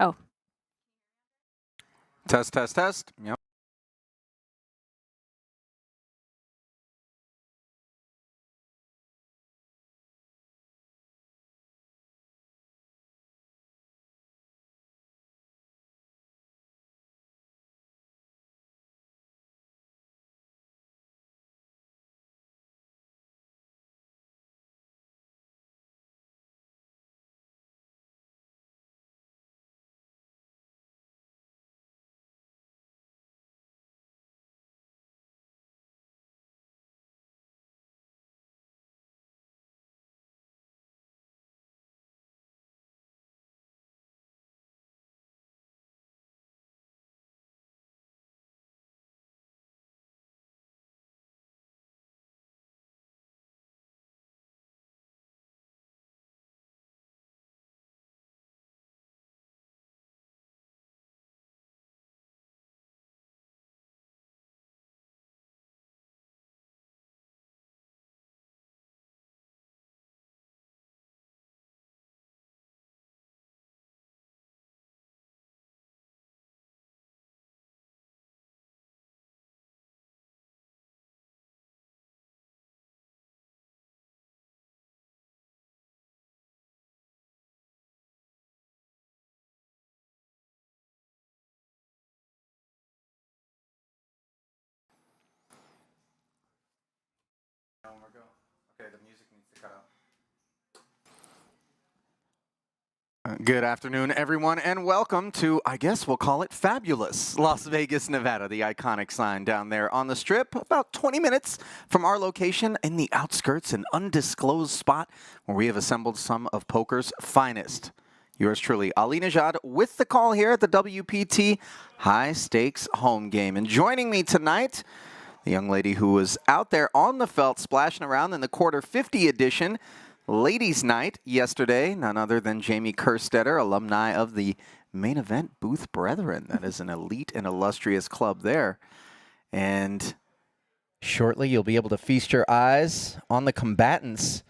Oh. Test, test, test. Yep. Okay, the music needs to cut out. Good afternoon, everyone, and welcome to, I guess we'll call it fabulous, Las Vegas, Nevada, the iconic sign down there on the Strip, about 20 minutes from our location in the outskirts, an undisclosed spot where we have assembled some of poker's finest. Yours truly, Ali Nejad, with the call here at the WPT High Stakes Home Game. And joining me tonight, the young lady who was out there on the felt splashing around in the quarter 50 edition ladies night yesterday, none other than Jamie Kerstetter, alumni of the Main Event Booth Brethren. That is an elite and illustrious club there. And shortly you'll be able to feast your eyes on the combatants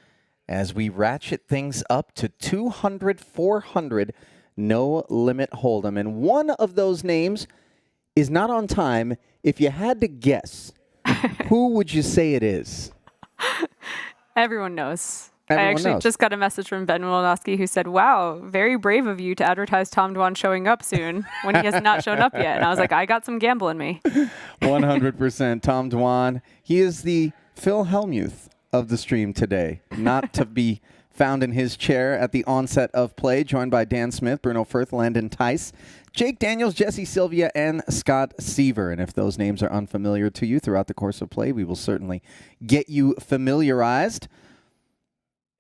as we ratchet things up to 200, 400, no limit hold'em. And one of those names is not on time. If you had to guess, who would you say it is? Everyone knows. Everyone I actually knows. just got a message from Ben Wolnowski who said, wow, very brave of you to advertise Tom Dwan showing up soon when he has not shown up yet. And I was like, I got some gamble in me. 100% Tom Dwan. He is the Phil Hellmuth of the stream today, not to be found in his chair at the onset of play, joined by Dan Smith, Bruno Firth, Landon Tice, Jake Daniels, Jesse Sylvia, and Scott Seaver. And if those names are unfamiliar to you throughout the course of play, we will certainly get you familiarized.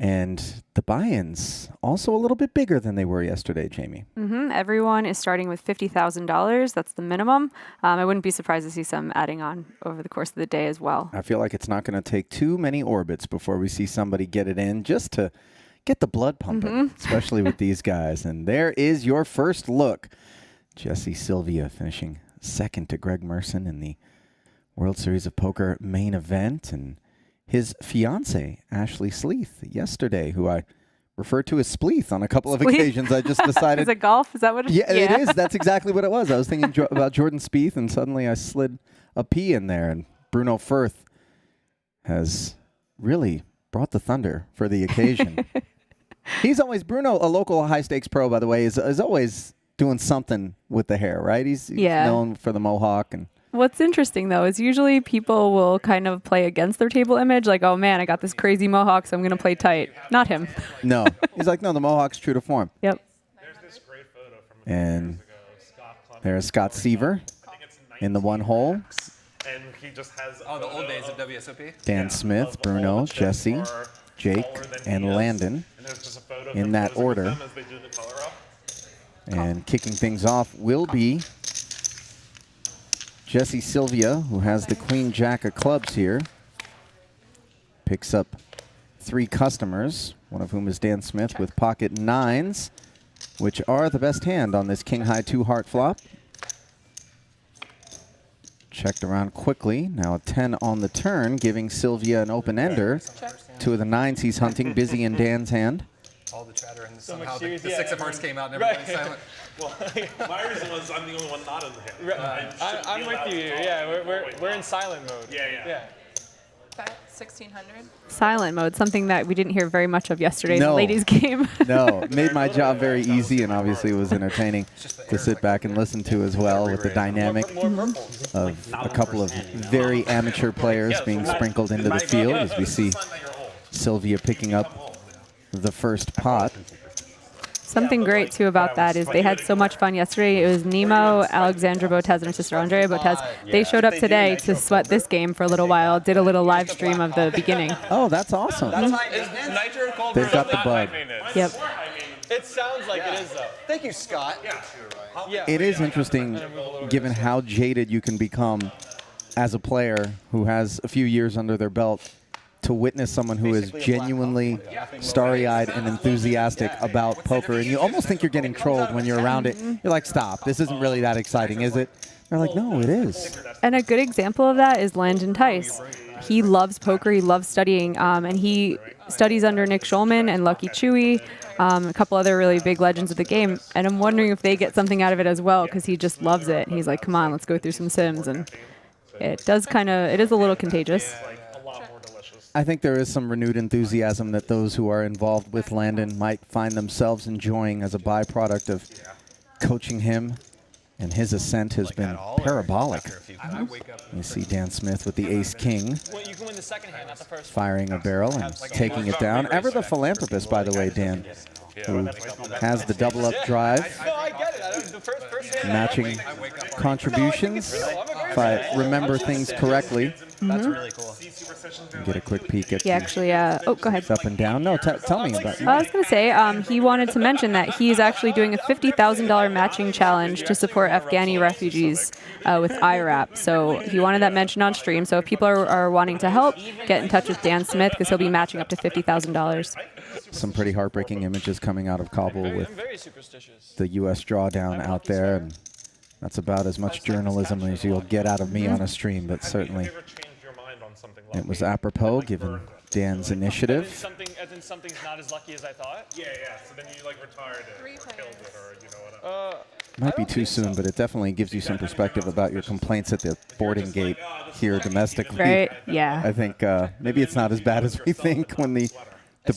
And the buy-ins also a little bit bigger than they were yesterday, Jamie. Everyone is starting with $50,000. That's the minimum. I wouldn't be surprised to see some adding on over the course of the day as well. I feel like it's not going to take too many orbits before we see somebody get it in, just to get the blood pumping, especially with these guys. And there is your first look. Jesse Sylvia finishing second to Greg Merson in the World Series of Poker main event. And his fiance, Ashley Sleeth, yesterday, who I referred to as Spleeth on a couple of occasions. I just decided. Is it golf? Is that what it is? Yeah, it is. That's exactly what it was. I was thinking about Jordan Spieth, and suddenly I slid a P in there. And Bruno Firth has really brought the thunder for the occasion. He's always, Bruno, a local high-stakes pro, by the way, is always doing something with the hair, right? He's known for the mohawk. And What's interesting, though, is usually people will kind of play against their table image. Like, oh, man, I got this crazy mohawk, so I'm going to play tight. Not him. No. He's like, no, the mohawk's true to form. Yep. There's this great photo from And there's Scott Seaver in the one hole. And he just has the old days of WSOP. Dan Smith, Bruno, Jesse, Jake, and Landon in that order. And kicking things off will be Jesse Sylvia, who has the Queen Jack of clubs here. Picks up 3 customers, one of whom is Dan Smith with pocket 9s, which are the best hand on this King High 2 heart flop. Checked around quickly. Now a 10 on the turn, giving Sylvia an open ender. 2 of the 9s he's hunting, busy in Dan's hand. all the chatter and So somehow much the serious- Six yeah, of Hearts came out and right. everybody's silent. Well, my reason was I'm the only one not in the hand. Right. I'm with you here. Yeah, we're in silent mode. Yeah. 1600. Silent mode, something that we didn't hear very much of yesterday in the No. ladies' game. No, made my job very easy and obviously was entertaining to sit back and listen to as well with the dynamic More purples. of a couple of very amateur players being sprinkled into the field as we see Sylvia picking up the first pot. Something great, too, about that is they had so much fun yesterday. It was Nemo, Alexandra Botez, and her sister Andrea Botez. They showed up today to sweat this game for a little while, did a little live stream of the beginning. Oh, that's awesome. Is Nitro called They've got the bug. Yep. It sounds like it is, though. Thank you, Scott. Yeah. It is interesting, given how jaded you can become as a player who has a few years under their belt, to witness someone who is genuinely starry-eyed and enthusiastic about poker. And you almost think you're getting trolled when you're around it. You're like, stop, this isn't really that exciting, is it? They're like, no, it is. And a good example of that is Landon Tice. He loves poker, he loves studying, and he studies under Nick Schulman and Lucky Chewy, a couple other really big legends of the game. And I'm wondering if they get something out of it as well, because he just loves it. He's like, come on, let's go through some sims. And it does it is a little contagious. I think there is some renewed enthusiasm that those who are involved with Landon might find themselves enjoying as a byproduct of coaching him, and his ascent has been parabolic. You see Dan Smith with the ace-king, Well, you can win the second hand, not the first. firing a barrel and taking it down. Ever the philanthropist, by the way, Dan, who has the double-up drive, No, I get it. The first hand. matching contributions, if I remember things correctly. That's really cool. Get a quick peek at He actually, go ahead. up and down. No, tell me about it. I was going to say, he wanted to mention that he's actually doing a $50,000 matching challenge to support Afghani refugees with IRAP. So he wanted that mentioned on stream. So if people are wanting to help, get in touch with Dan Smith because he'll be matching up to $50,000. Some pretty heartbreaking images coming out of Kabul I'm with very superstitious. the U.S. drawdown out there. And that's about as much journalism as you'll get out of me on a stream, but certainly it was apropos given Dan's initiative. Something's not as lucky as I thought. Yeah. So then you like retired it or killed it or you know whatever. Might be too soon, but it definitely gives you some perspective about your complaints at the boarding gate here domestically. Right? Yeah. I think maybe it's not as bad as we think when the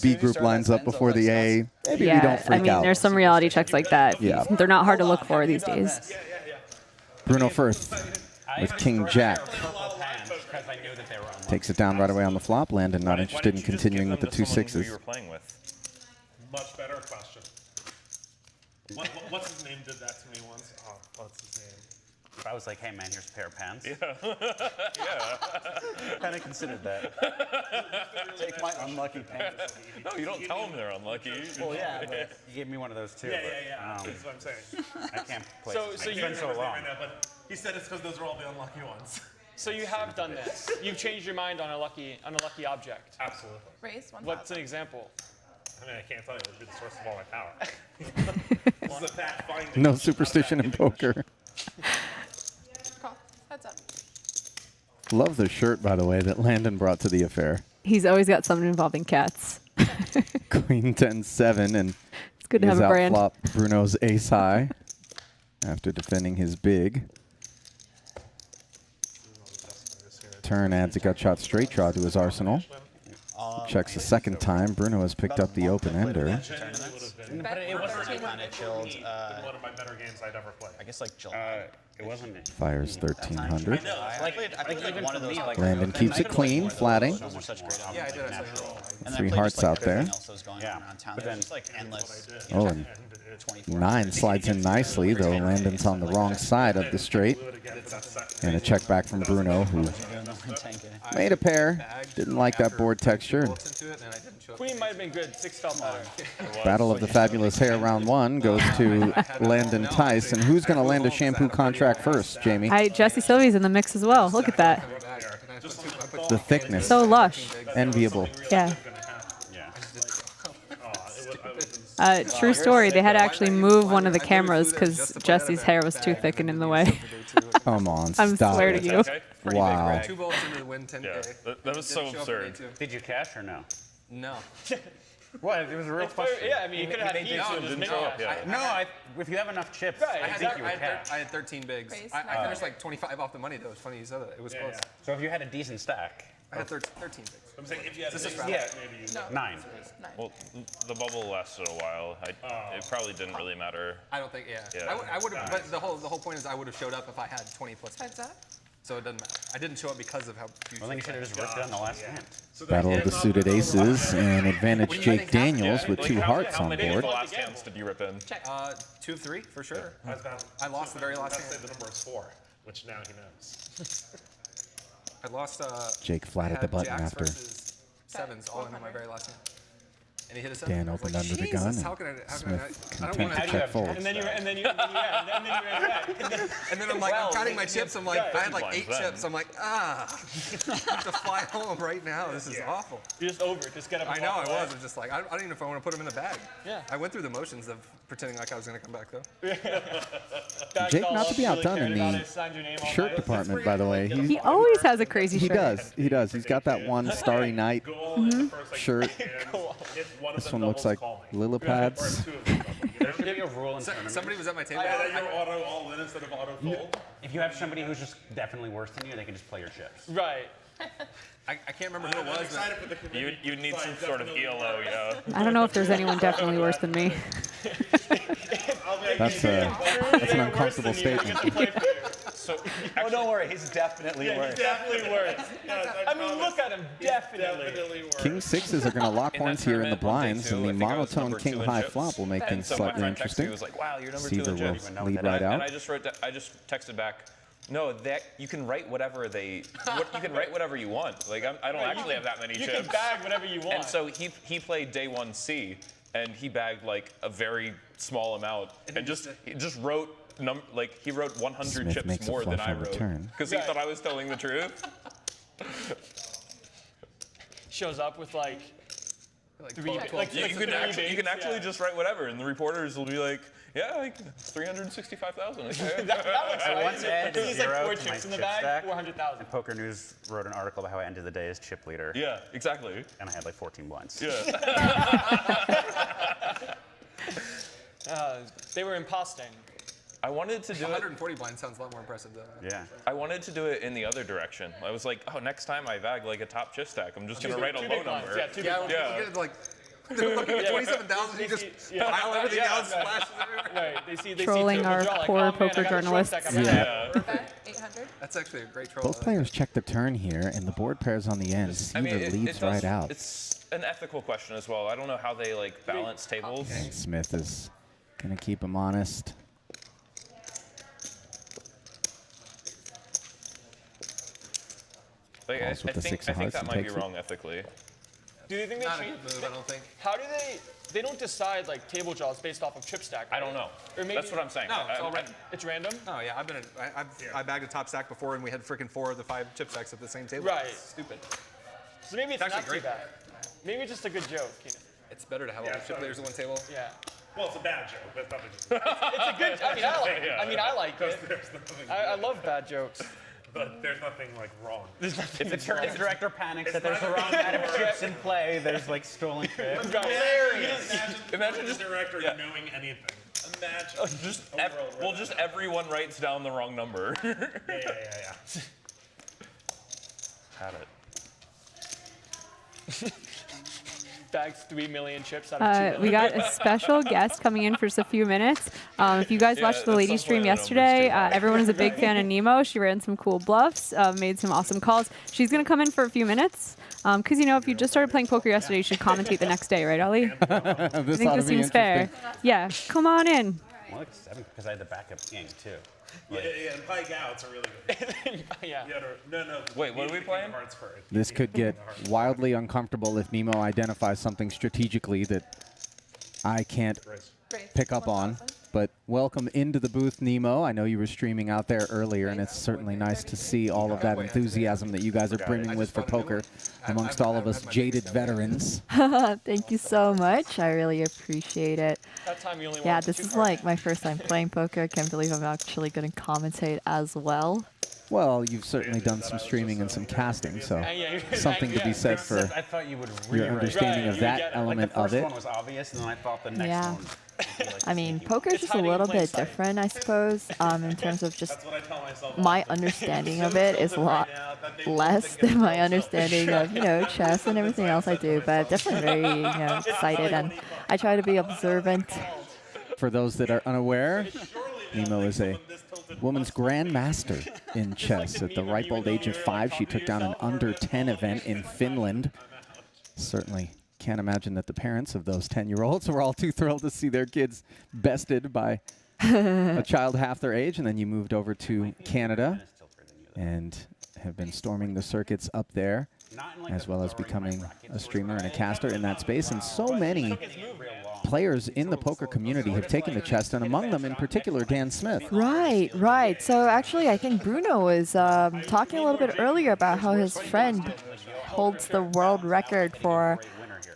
B group lines up before the A. Maybe we don't freak out. There's some reality checks like that. Yeah. They're not hard to look for these days. Bruno Firth with King Jack. Takes it down right away on the flop. Landon not interested in continuing with the 2 sixes. You were playing with. Much better question. What's his name did that to me once? Oh, what's his name? If I was like, hey man, here's a pair of pants. Yeah. Kind of considered that. Take my unlucky pants. No, you don't tell them they're unlucky. Well, yeah, but you gave me one of those too. Yeah. But, That's what I'm saying. I can't play. So it's you- been so long. Right now, but he said it's because those are all the unlucky ones. So you have done this. You've changed your mind on a lucky object. Absolutely. Raise 1,000. What's an example? I mean, I can't tell you. It would be the source of all my power. This is a fact finding. No superstition in poker. Call. Heads up. Love the shirt, by the way, that Landon brought to the affair. He's always got something involving cats. Queen 10-7, and It's good to have he's a brand. outflop Bruno's ace high after defending his big. Turn adds a gut shot straight draw to his arsenal. Checks a second time. Bruno has picked up the open ender. But it wasn't kind of chilled. One of my better games I'd ever played. I guess like July. It wasn't. Fires 1300. I think even one of those. Like, Landon keeps it clean, flatting. were such great natural. And Three I played hearts just, like, out there. everything else that was going on around town. But There then- was just like endless. Oh, and 9 slides in nicely, though Landon's on the wrong side of the straight. And a check back from Bruno, who made a pair. Didn't like that board texture. Queen might have been good. 6 fell pattern. Battle of the Fabulous Hair round 1 goes to Landon Tice. And who's going to land a shampoo contract first, Jamie? Jesse Sylvie's in the mix as well. Look at that. The thickness. So lush. Enviable. Yeah. True story. They had to actually move one of the cameras because Jesse's hair was too thick and in the way. Come on, I stop swear to it. you. Wow. 2 bullets into the win 10K. Yeah, that was so absurd. Did you cash or no? No. What? It was a real It's fair, question. yeah, I mean, you could have had heaps no, and just didn't mini show up, cash. yeah. No, if you have enough chips, Right, I think you would cash. I had 13 bigs. Raise I nine. finished like 25 off the money though. It's funny you said that. It was close. So if you had a decent stack, I had 13 bigs. I'm saying if you had This is a yeah, maybe you No. 9. 9. Well, the bubble lasted a while. It probably didn't really matter. I don't think. Yeah. Yeah. I would have. But the whole point is I would have showed up if I had 20 plus. Heads up. So it doesn't matter. I didn't show up because of how few. Well, then you should have just ripped it on the last hand. Battle of the suited aces and advantage Jake Daniels with 2 hearts how on many of board. the last hands did you rip in? 2 of 3 for sure. I lost the very last Let's say hand. the number is 4, which now he knows. I lost. Jake flatted the button jacks after. versus 7s all in on my very last hand. And he hit a 7. Dan I was opened like, under the Jesus, gun, how can I? Smith I don't content want to to. check fold. And then you ran back. And then I'm like, I'm counting my chips. I'm like, I had like 8 blinds then. chips. I'm like, I have to fly home right now. This is awful. You're just over it. Just get up I and know I walk away. was. I'm just like, I don't even know if I want to put them in the bag. Yeah. I went through the motions of pretending like I was going to come back though. Backed Jake all not to up, be really outdone cared in about the it, signed your name all shirt night. department, by the way. He always has a crazy He shirt. does. He does. He's got that one Starry Night Go all in the first like shirt. 3 hands. If one of This them one looks doubles, like call me. lily pads. Or 2 of them double. There should be a rule in tournaments. Somebody was at my table. Yeah, that you're auto all in instead of auto fold. If you have somebody who's just definitely worse than you, they can just play your chips. Right. I can't remember who it I'm was. excited for the committee. You need some Decide sort of definitely ELO, yeah. I don't know if there's anyone definitely worse than me. I'll be like, That's an uncomfortable statement. So Oh, don't worry, he's definitely worse. Definitely worse. yes, I mean, look at him. Definitely. definitely worse. King 6s are going to lock In that horns here in the tournament, one day blinds, too, and the I think I was monotone number 2 king in high chips. flop will make And things so my slightly friend texted me, interesting. he was like, wow, you're number 2 Seaver in will chips. lead right And out. I just texted back, no, that you can write whatever you can write whatever you want. Like I don't actually have that many You chips. can bag whatever you want. And so he played day 1C, and he bagged like a very small amount, and he just wrote he wrote 100 Smith chips makes a more than flush I on wrote return. because he thought I was telling the truth. shows up with like Like 3 12 like, You like can 3 actually bigs, actually yeah. just write whatever, and the reporters will be like, yeah, like 365,000. Okay. That looks I right. once added He's like 0 4 to my chips in the chip bag, stack. 400,000. And Poker News wrote an article about how I ended the day as chip leader. Yeah, exactly. And I had like 14 blinds. Yeah. They were imposting. I wanted to do it. 140 blinds sounds a lot more impressive though. Yeah. I wanted to do it in the other direction. I was like, oh, next time I bag like a top chip stack, I'm just gonna write a Two low big blinds, number. Yeah, 2 big Yeah, blinds. Yeah. you get like they're looking at 27,000. You just Yeah. pile everything Yeah, out, right. splashes everywhere. Right. They see Trolling triple our draw, like, poor oh, man, poker I got a short journalists. stack, I'm Yeah. out. Bet 800. That's actually a great troll. Both players check the turn here, and the board pairs on the end. Seaver leads right out. It's an ethical question as well. I don't know how they like balance tables. And Smith is going to keep him honest. Like, I Calls with the think six of hearts that and might be takes it. wrong ethically. Do you think they Not a cheat? good move, I don't think. How do they don't decide like table draws based off of chip stack? I don't know. Or maybe That's what I'm saying. No, it's all I- random. It's random. Oh yeah, I bagged a top stack before, and we had freaking 4 of the 5 chip stacks at the same table. Right. It's stupid. So maybe it's actually not too great. bad. Maybe it's just a good joke. You know? It's better to have all the chip players at one table. Yeah. Well, it's a bad joke. That's nothing. It's a good. I mean, I like it. Yeah. I mean, I like it. There's nothing. I love bad jokes. But there's nothing like wrong. There's nothing. If the director panics that there's the wrong amount of chips in play, there's like stolen chips. Imagine just director knowing anything. Imagine. just everyone writes down the wrong number. Yeah. Had it. Bags 3 million chips out of 2 million. We got a special guest coming in for just a few minutes. If you guys Yeah, watched the that's lady some stream play on the numbers yesterday, too. everyone is a big fan of Nemo. She ran some cool bluffs, made some awesome calls. She's going to come in for a few minutes. Because, you know, if you just started playing poker yesterday, you should commentate the next day, right, Ali? I think this seems fair. Yeah, come on in. More like 7 because I had the backup king too. Yeah, and Pike Out's a really good. Yeah. No. Wait, what are we playing? Hearts first. This could get wildly uncomfortable if Nemo identifies something strategically that I can't Raise pick up on. 1,000. But welcome into the booth, Nemo. I know you were streaming out there earlier, and it's certainly nice to see all of that enthusiasm that you guys are bringing with for poker amongst all of us jaded veterans. Thank you so much. I really appreciate it. That time you only Yeah, won this 2 is cards. like my first time playing poker. I can't believe I'm actually going to commentate as well. Well, you've certainly done some streaming and some casting, so Yeah, something to be said for I thought you would your understanding of that Right, element the first of it. one was obvious, and then I thought the next Yeah. one. would be like I mean, poker's just a little bit different, I suppose, in terms of just my understanding of it is a lot less than my understanding of, chess and everything else I do, but definitely very, excited, and I try to be observant. For those that are unaware, Nemo is a woman's grandmaster in chess. At the ripe old age of 5, she took down an under 10 event in Finland. Certainly can't imagine that the parents of those 10-year-olds were all too thrilled to see their kids bested by a child half their age. And then you moved over to Canada and have been storming the circuits up there, as well as becoming a streamer and a caster in that space. And so many players in the poker community have taken to chess, and among them in particular Dan Smith. Right, right. So actually, I think Bruno was talking a little bit earlier about how his friend holds the world record for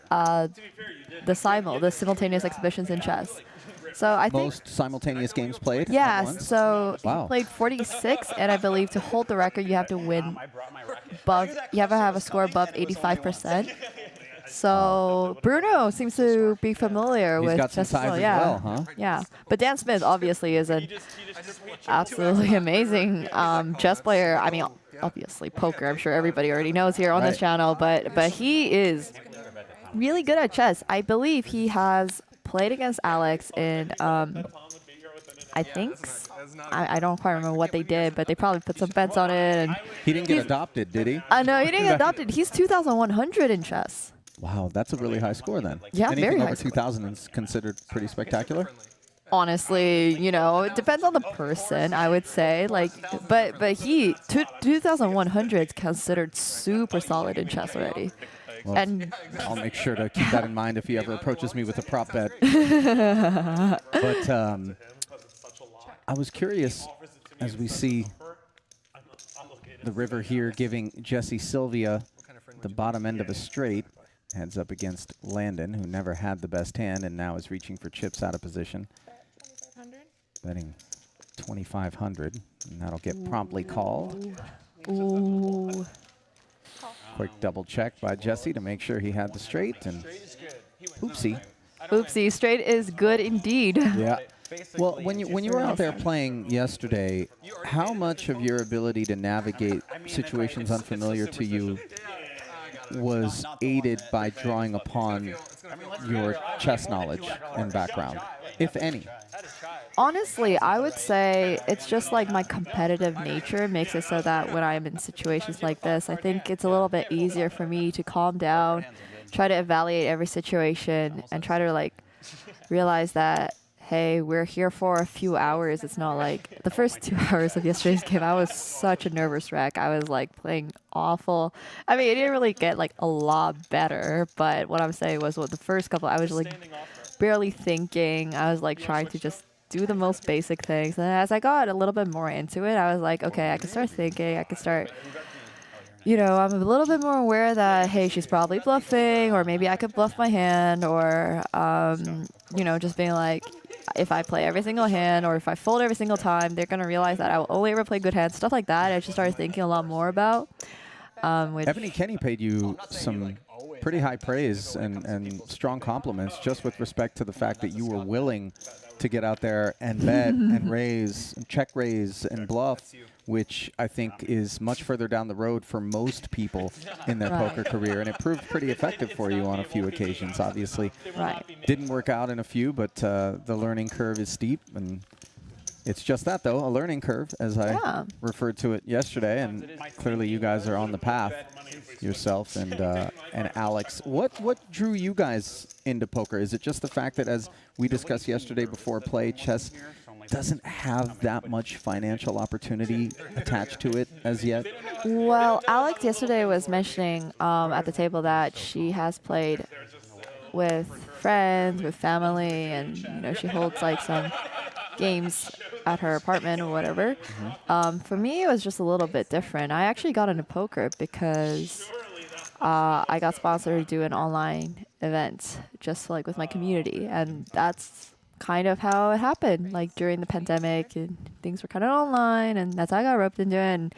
the simultaneous exhibitions in chess. So I think Most simultaneous games played? yeah. at once? So Wow. he played 46, and I believe to hold the record, you have to win above. You have to have a score above 85%. So Bruno seems to be familiar He's with got some chess as ties well. as Yeah, well, huh? yeah. But Dan Smith obviously is an absolutely amazing chess player. I mean, obviously poker. I'm sure everybody already knows here on this Right. channel. But he is really good at chess. I believe he has played against Alex in I think I don't quite remember what they did, but they probably put some bets on it. And He didn't get adopted, did he? no, he didn't get adopted. He's 2,100 in chess. Wow, that's a really high score then. Yeah, Anything very over high score. 2,000 is considered pretty spectacular. Honestly, it depends on the person, I would say. Like, but he 2,100 is considered super solid in chess already. Well, And I'll make sure to keep that in mind if he ever approaches me with a prop bet. But I was curious, as we see the river here giving Jesse Sylvia the bottom end of a straight, heads up against Landon, who never had the best hand and now is reaching for chips out of position. Betting 2,500, and that'll get promptly called. ooh, Quick double check by Jesse to make sure he had the straight, and oopsie. oopsie, straight is good indeed. Yeah. Well, when you were out there playing yesterday, how much of your ability to navigate situations unfamiliar to you was aided by drawing upon your chess knowledge and background, if any? Honestly, I would say it's just like my competitive nature makes it so that when I'm in situations like this, I think it's a little bit easier for me to calm down, try to evaluate every situation, and try to realize that, hey, we're here for a few hours. It's not like the first 2 hours of yesterday's game, I was such a nervous wreck. I was playing awful. I mean, it didn't really get a lot better, but what I'm saying was the first couple, I was barely thinking. I was trying to just do the most basic things. And as I got a little bit more into it, I was like, okay, I can start thinking. I can start, I'm a little bit more aware that, hey, she's probably bluffing, or maybe I could bluff my hand, or, just being like, if I play every single hand or if I fold every single time, they're going to realize that I will only ever play good hands, stuff like that. I just started thinking a lot more about. Ebony Kenny paid you some pretty high praise and strong compliments just with respect to the fact that you were willing to get out there and bet and raise, and check raise and bluff, which I think is much further down the road for most people in their poker career. And it proved pretty effective for you on a few occasions, obviously. Right. Didn't work out in a few, but the learning curve is steep. And it's just that, though, a learning curve, as I referred to it yesterday. And clearly you guys are on the path, yourself and Alex. What drew you guys into poker? Is it just the fact that, as we discussed yesterday before play, chess doesn't have that much financial opportunity attached to it as yet? Well, Alex yesterday was mentioning at the table that she has played with friends, with family, and she holds some games at her apartment or whatever. For me, it was just a little bit different. I actually got into poker because I got sponsored to do an online event just with my community, and that's kind of how it happened, like during the pandemic, and things were kind of online, and that's how I got roped into it. And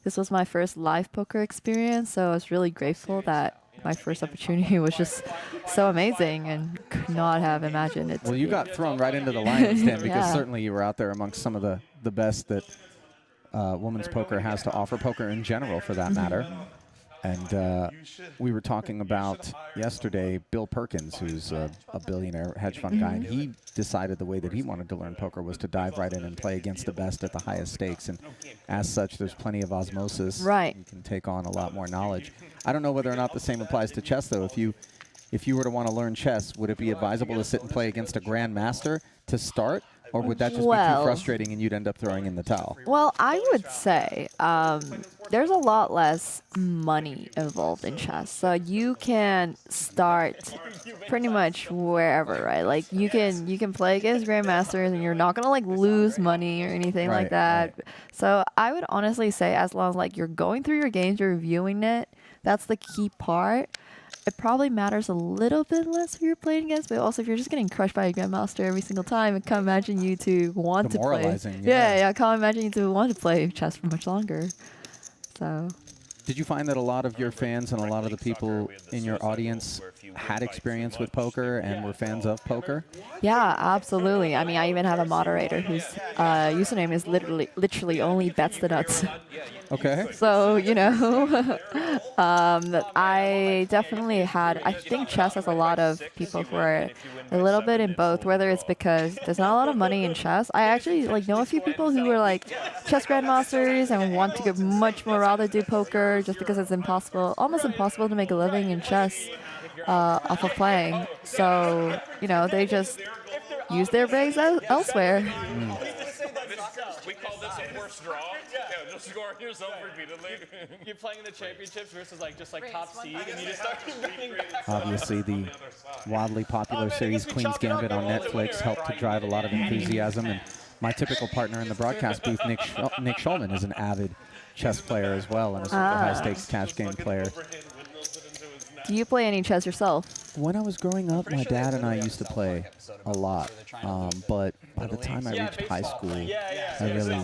this was my first live poker experience, so I was really grateful that my first opportunity was just so amazing, and could not have imagined it. Well, you got thrown right into the lion's den because Yeah. certainly you were out there amongst some of the best that women's poker has to offer, poker in general for that matter. And we were talking about yesterday Bill Perkins, who's a billionaire hedge fund guy, and he decided the way that he wanted to learn poker was to dive right in and play against the best at the highest stakes. And as such, there's plenty of osmosis. Right. You can take on a lot more knowledge. I don't know whether or not the same applies to chess, though. If you were to want to learn chess, would it be advisable to sit and play against a grandmaster to start? Or would that just be too frustrating and you'd end up throwing in the towel? Well, I would say there's a lot less money involved in chess. So you can start pretty much wherever, right? Like you can play against grandmasters and you're not gonna like lose money or anything like that. Right. So I would honestly say as long as like you're going through your games, you're reviewing it, that's the key part. It probably matters a little bit less who you're playing against, but also if you're just getting crushed by a grandmaster every single time, I can't imagine you to want to play. Demoralizing, Yeah, I can't imagine you to want to play chess for much longer. So. Did you find that a lot of your fans and a lot of the people in your audience had experience with poker and were fans of poker? Yeah, absolutely. I mean, I even have a moderator whose username is literally only bets the nuts. Okay. So, you know, I definitely had, I think chess has a lot of people who are a little bit in both, whether it's because there's not a lot of money in chess. I actually like know a few people who are like chess grandmasters and want to get much more rather do poker just because it's impossible, almost impossible to make a living in chess off of playing. So, you know, they just use their brains elsewhere. We call this a forced draw. Yeah, just score yourself repeatedly. You're playing in the championships versus like just like top seed, and you just start betting back. Obviously, the wildly popular series Queen's Gambit on Netflix helped to drive a lot of enthusiasm. And my typical partner in the broadcast booth, Nick Schulman, is an avid chess player as well and a super high-stakes cash game player. Do you play any chess yourself? When I was growing up, my dad and I used to play a lot, but by the time I reached high school, I really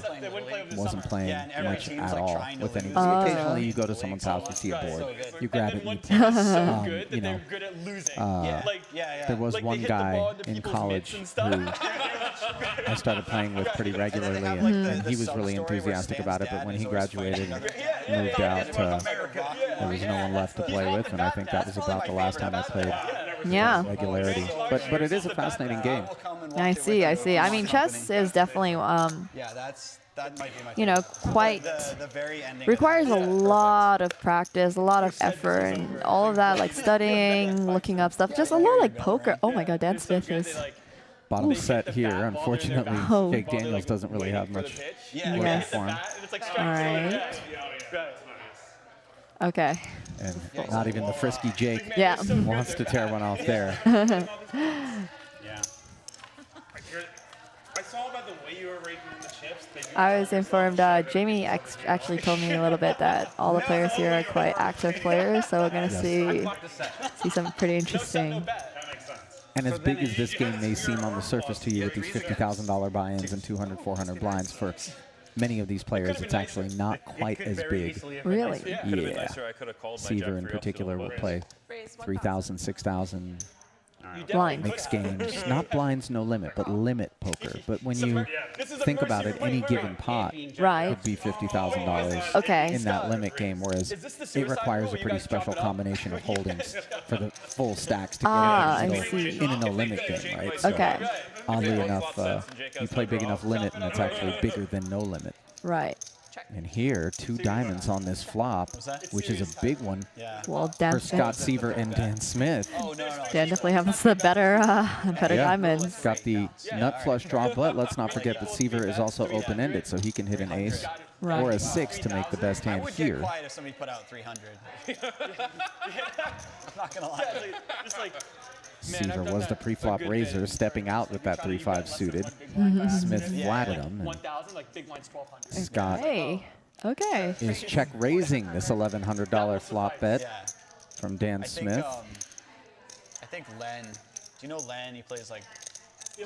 wasn't playing much at all with anyone. Occasionally, you go to someone's house, you see a board, you grab it, and you play. You know, there was one guy in college who I started playing with pretty regularly, and he was really enthusiastic about it. But when he graduated and moved out, there was no one left to play with, and I think that was about the last time I played with regularity. But it is a fascinating game. I see. I mean, chess is definitely, you know, quite requires a lot of practice, a lot of effort, and all of that, like studying, looking up stuff, just a lot like poker. Oh my God, Dan Smith is. Bottom set here. Unfortunately, Jake Daniels doesn't really have much work for him. All right. Okay. And not even the frisky Jake wants to tear one off there. I saw about the way you were raking the chips. I was informed, Jamie actually told me a little bit that all the players here are quite active players, so we're going to see something pretty interesting. And as big as this game may seem on the surface to you with these $50,000 buy-ins and 200, 400 blinds, for many of these players, it's actually not quite as big. Really? Yeah. Seaver in particular will play 3,000, 6,000 Blinds. mixed games. Not blinds, no limit, but limit poker. But when you think about it, any given pot would be $50,000 in that limit game, whereas it requires a pretty special combination of holdings for the full stacks to get it in a no-limit game, right? So oddly enough, you play big enough limit, and it's actually bigger than no limit. Right. And here, 2 diamonds on this flop, which is a big one Well, Dan for Scott Seaver and Dan Smith. Dan definitely has the better diamonds. Got the nut flush draw, but let's not forget that Seaver is also open-ended, so he can hit an ace or a 6 to make the best hand here. Quiet if somebody put out 300. I'm not gonna lie. Seaver was the pre-flop raiser, stepping out with that 3-5 suited. Smith flatted him. And Scott is check raising this $1,100 flop bet from Dan Smith. I think Len. Do you know Len? He plays like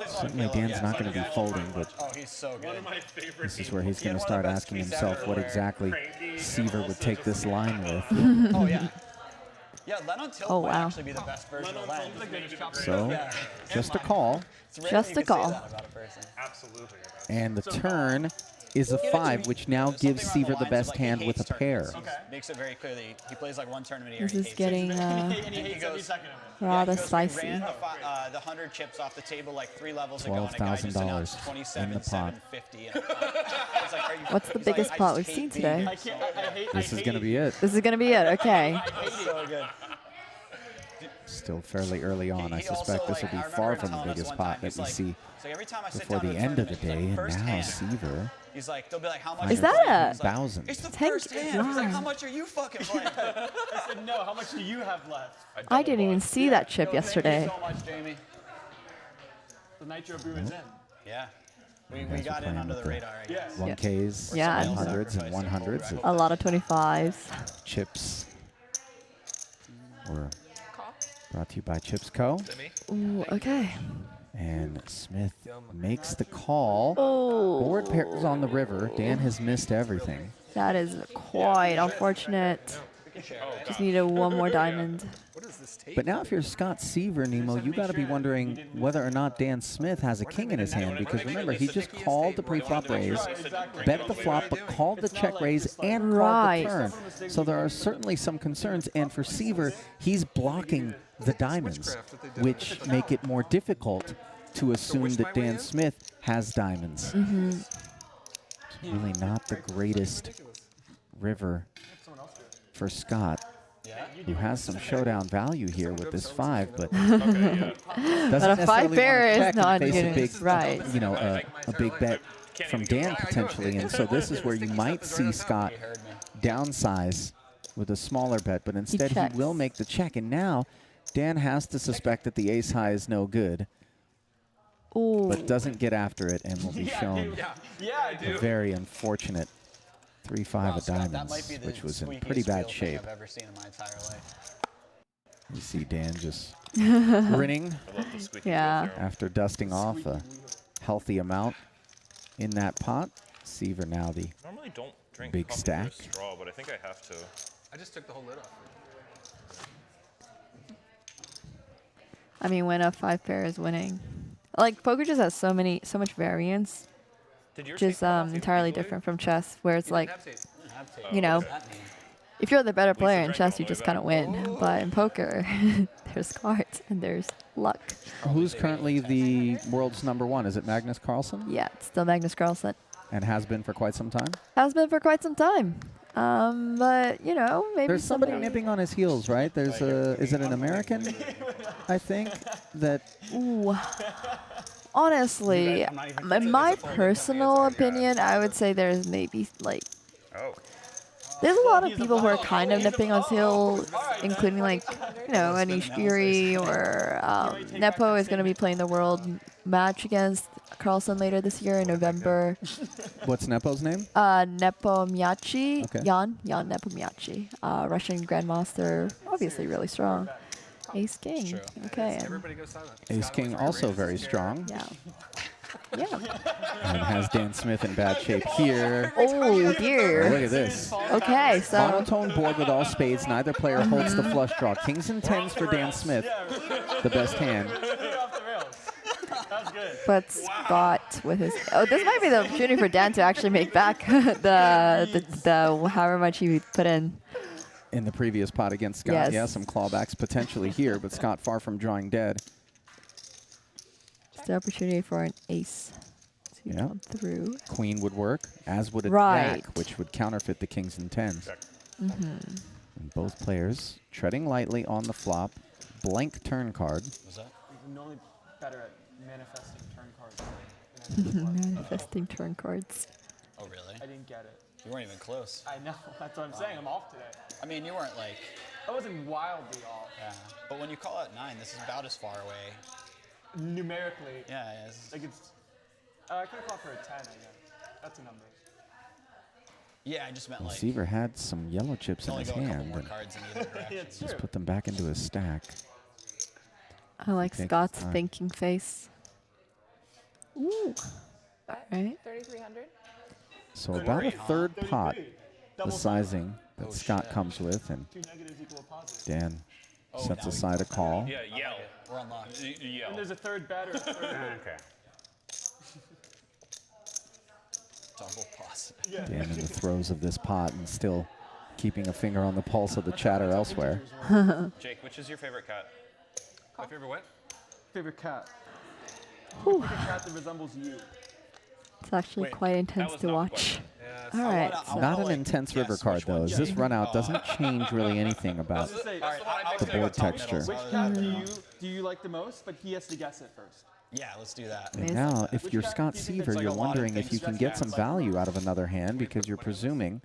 Certainly Dan's not going to be folding, but Oh, he's so good. this is where he's going to start asking himself what exactly Seaver would take this line with. Oh, yeah. Yeah, Landon tilt Oh, might wow. actually be the best version of Landon. So, just a call. It's rare Just that you a can say call. that about a person. Absolutely. And the turn is a 5, which now gives Seaver the best hand with a pair. Makes it very clear that he plays like one tournament a year. This he is hates getting And he hates every second of it. rather he goes, spicy. We ran the 100 chips off the table like 3 levels ago, and a guy just $12,000 announced in 27, the pot. 750 in a pot. It's like, are you What's the he's like, biggest I pot just we've hate seen being today? I can't. I hate. This is I going to hate be it. This is going to be it. Okay. so good. Still fairly early on. I He also, suspect this will like, be I remember far him from the telling us biggest one pot time, that he's we like- see So every time I sit before down the to a end of the tournament, day. he's And like, now "First hand." Seaver, He's like, they'll be like, how much? Is are you that playing? a- He's like, 1,000. It's the Tank- first hand. He's like, wow. how much are you fucking playing? I said no. How much do you have left? I didn't even see that chip yesterday. Thank you so much, Jamie. The nitro brew is in. Yeah. We guys are got in playing under with the the radar, I guess. 1Ks, Yeah. 100s, and 100s. A lot of 25s. Chips were Call. brought to you by Chips Co. Ooh, okay. And Smith makes the call. Oh, Board pairs on the river. Dan has missed everything. that is quite unfortunate. Just needed one more diamond. What is this tape? But now if you're Scott Seaver, Nemo, you got to be wondering whether or not Dan Smith has a king in his hand, because remember, he just called the pre-flop raise, bet the flop, but called the check raise and Right. called the turn. So there are certainly some concerns, and for Seaver, he's blocking the diamonds, which make it more difficult to assume that Dan Smith has diamonds. It's really not the greatest river for Scott, who has some showdown value here with this 5, but doesn't But a 5 necessarily pair want to is check not and face a getting big, right. you know, a big bet from Dan potentially, and so this is where you might see Scott downsize with a smaller bet, but instead he checks. will make the check, and now Dan has to suspect that the ace high is no good, Ooh. but doesn't get after it and will be shown Yeah, I do. a very unfortunate 3-5 of That might diamonds, be the which was in squeakiest pretty bad wheel thing shape. I've ever seen in my entire life. You see Dan just grinning I love the squeaky Yeah. wheel after dusting off a healthy amount in that pot. Seaver now the I normally don't drink Big coffee stack. through a straw, but I think I have to. I just took the whole lid off. I mean, when a 5 pair is winning. Like, poker just has so much variance, Did yours which is take come off the entirely easily? different from chess, where it's like, Have tape. you know, if you're the better player in drank chess, all you the way just back. kind of win. But in poker, there's cards and there's luck. Who's currently the world's #1? Is it Magnus Carlsen? Yeah, it's still Magnus Carlsen. And has been for quite some time? Has been for quite some time. But, you know, maybe There's somebody nipping on his heels, right? There's a, is it an American? I think that Ooh. Honestly, in my personal opinion, I would say there's maybe like Oh. there's a lot of people who are kind of nipping on his heels, including like, you know, Anish Fury or Nepo is going to be playing the world match against Carlsen later this year in November. what's Nepo's name? Nepo Miyachi, Okay. Jan Nepo Miyachi, Russian grandmaster, obviously really strong. Ace King. Okay. And Everybody goes silent. Ace King also very strong, yeah. Yeah. and has Dan Smith in bad shape here. Oh dear. Look at this. Okay, so Monotone board with all spades. Neither player holds the flush draw. Kings and 10s for Dan Smith, the best hand. Off the rails. That was good. but Scott with his this might be the opportunity for Dan to actually make back the however much he put in. In the previous pot against Scott. Yes. Yeah, some clawbacks potentially here, but Scott far from drawing dead. It's the opportunity for an ace to Yeah. come through. Queen would work, as would a Right. jack, which would counterfeit the kings and 10s. And both players treading lightly on the flop. Blank turn card. Was that? I'm normally better at manifesting turn cards. Manifesting turn cards. Oh, really? I didn't get it. You weren't even close. I know. That's what I'm saying. I'm off today. I mean, you weren't like, I wasn't wildly off. yeah. But when you call out 9, this is about as far away. Numerically, Yeah, yeah. like it's. I could have called for a 10. I guess that's a number. Yeah, I just meant Well, like. Seaver had some yellow chips in Only his go a couple hand, more and cards in either direction. It's just true. put them back into his stack. I like Take Scott's time. thinking face. Ooh. All right. 3,300. So about a third pot, the sizing that Scott comes with, and Dan sets aside a call. Yeah, yell. We're unlocked. Yell. And there's a third batter. Okay. Double pause. Dan in the throes of this pot and still keeping a finger on the pulse of the chatter elsewhere. Jake, which is your favorite cat? My favorite what? Favorite cat. Pick a cat that resembles you. It's actually quite intense to watch. Yeah, All right. I So Not an like, intense river guess card which though, one. as this run out doesn't change really anything about Say, the board texture. which cat do you like the most? But he has to guess it first. Yeah, let's do that. And now, if you're Scott do you think Seaver, that's you're like a lot of wondering if things you can get some value out of another hand because you're presuming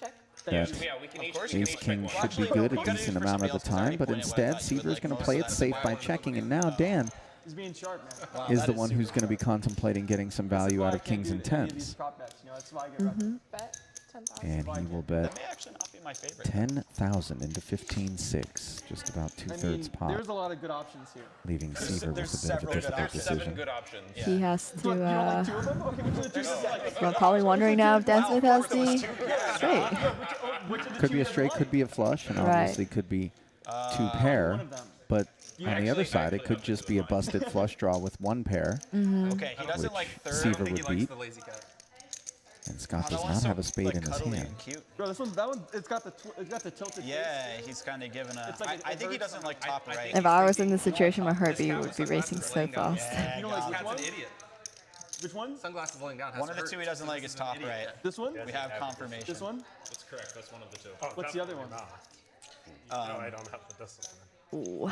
Check. that Yeah, we can each. Ace King should be good a decent amount of the time, but instead, Seaver's going to play it safe by checking, and now Dan He's being sharp, man. is the one who's going to be contemplating getting some value out of kings and tens. That's why I get Bet 10,000. And he will That bet may actually not be my favorite. 10,000 into 15-6, just about two-thirds pot, there's a lot of good options here. leaving Seaver there's with a bit of a several good difficult options. 7 decision. good options. he has You don't like to. two of them? Okay, which of the two is like? You're probably wondering now if Dan Smith has the straight. Which of the Could two be a does he straight, like? could be a flush, and Right. obviously could be two pair. One of them. But on the other actually- side, it could just be a busted flush draw with one pair, Okay, he doesn't which like third. Seaver He would likes beat, the lazy cat. and Scott That does one's not so, have a spade like, in his cuddly hand. and cute. Bro, that one, it's got the tilted. Yeah, he's kind of giving a. It's like I think he doesn't like top right. If I was in this situation, my heartbeat would be racing so fast. Yeah, You don't like God. which Cat's one? an idiot. Which one? Sunglasses laying down. One of the two he doesn't like is top right. This one? We have confirmation. This one? That's correct. That's one of the two. What's the other one? No, I don't have the discipline. Ooh.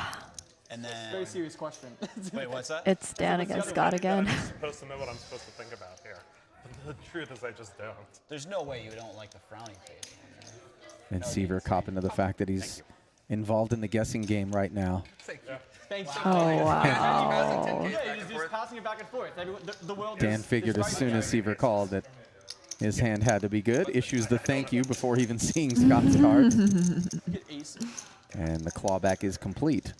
And Very then. serious question. Wait, what's that? It's Dan against Scott again. I'm supposed to know what I'm supposed to think about here. But the truth is I just don't. There's no way you don't like the frowny face one. And Seaver copping to the fact that he's involved in the guessing game right now. Thanks. Oh wow. Yeah, he's just passing it back and forth. Everyone, the world Dan is figured as right soon there. as Seaver called that his hand had to be good, issues the thank you before even seeing Scott's card, Get ace. and the clawback is complete.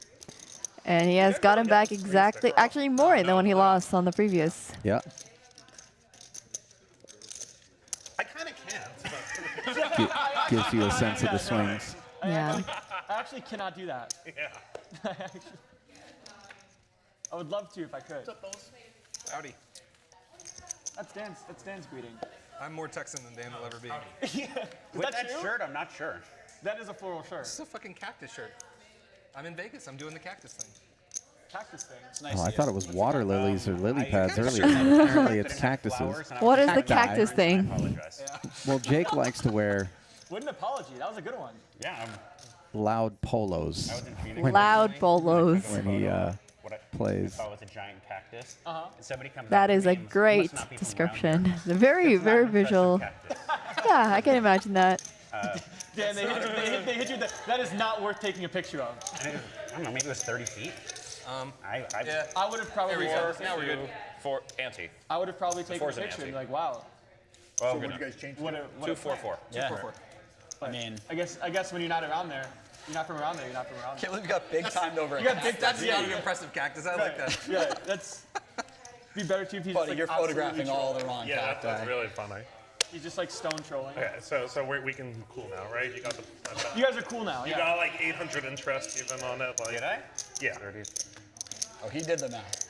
And he has gotten back exactly, actually more than when he lost on the previous. Yeah, I kind of can't. But gives you a sense of the swings. Yeah. I actually cannot do that. yeah. I would love to if I could. Howdy. That's Dan's greeting. I'm more Texan than Dan will ever be. Is With that true? shirt, I'm not sure. That is a floral shirt. This is a fucking cactus shirt. I'm in Vegas. I'm doing the cactus thing. Cactus thing. It's nice Oh, I to thought see it was water lilies or lily pads earlier. Flowers. Apparently it's cactuses. What is the Cacti. cactus thing? Well, Jake likes to wear What an apology. That was a good one. Yeah, loud polos I was in Phoenix. when, Loud bolos. when he What I plays. thought was a giant cactus. And somebody comes That up is to a me and must great not be from description. around The very, here. very It's not an visual. impressive cactus. Yeah, I can imagine that. Dan, they hit you. That is not worth taking a picture of. And it was, I don't know, maybe it was 30 feet. Yeah. I would have probably. Now we're good. For ante. I would have probably taken a four's an picture and ante. be like, wow. Well, What did you guys change? What a 2-4-4. Yeah. But I mean, I guess when you're not around there, you're not from around there. You're not from around there. can't believe you got big timed over. You got big. That's yeah, not an impressive cactus. I like that. Yeah, that's. Be better too if he's Buddy, like you're absolutely photographing all trolling. the wrong Yeah, that's cacti. really funny. He's just like stone trolling. Okay, so we can cool now, right? You got the. You guys are cool now. You Yeah. got like 800 interest even on it. Like, Did I? Yeah. Oh, he did the math.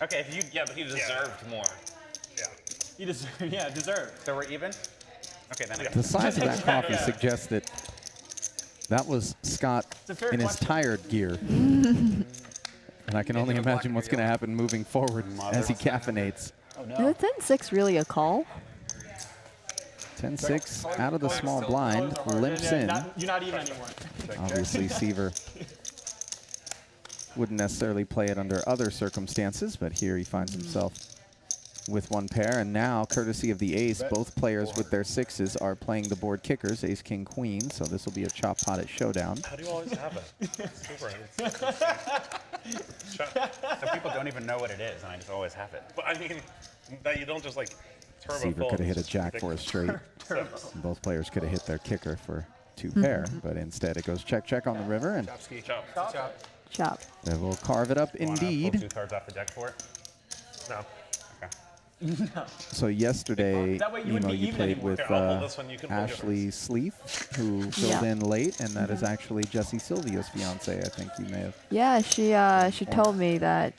Okay, if you, Yeah, but he deserved more. Yeah. You deserve. Yeah, deserve. so we're even? Okay, then I The size of that coffee suggests that that was Scott a fair in his question. tired gear. And I can only imagine what's going to happen moving forward as he caffeinates. Oh Is no. a 10-6 really a call? 10-6 out of the small blind, limps in. You're not even anymore. Obviously, Seaver wouldn't necessarily play it under other circumstances, but here he finds himself with one pair. And now, courtesy of the ace, both players with their sixes are playing the board kickers, ace, king, queen. So this will be a chop pot at showdown. How do you always have it? Super. Some people don't even know what it is, and I just always have it. But I mean, that you don't just like turbo Seaver fold. could have hit a It's jack for a ridiculous. straight. And both players could have hit their kicker for two pair, but instead it goes check, check on the river, and Chop ski. Chop. Chop. they will carve it up Wanna pull indeed. 2 cards off the deck for it? No. Okay. So yesterday, That way you you wouldn't know, be you even played anymore. with Here, I'll hold this one, you can hold Ashley Sleeth, who filled in late, and that is actually Jesse Silvia's fiance. I think you may have. Yeah, she told me that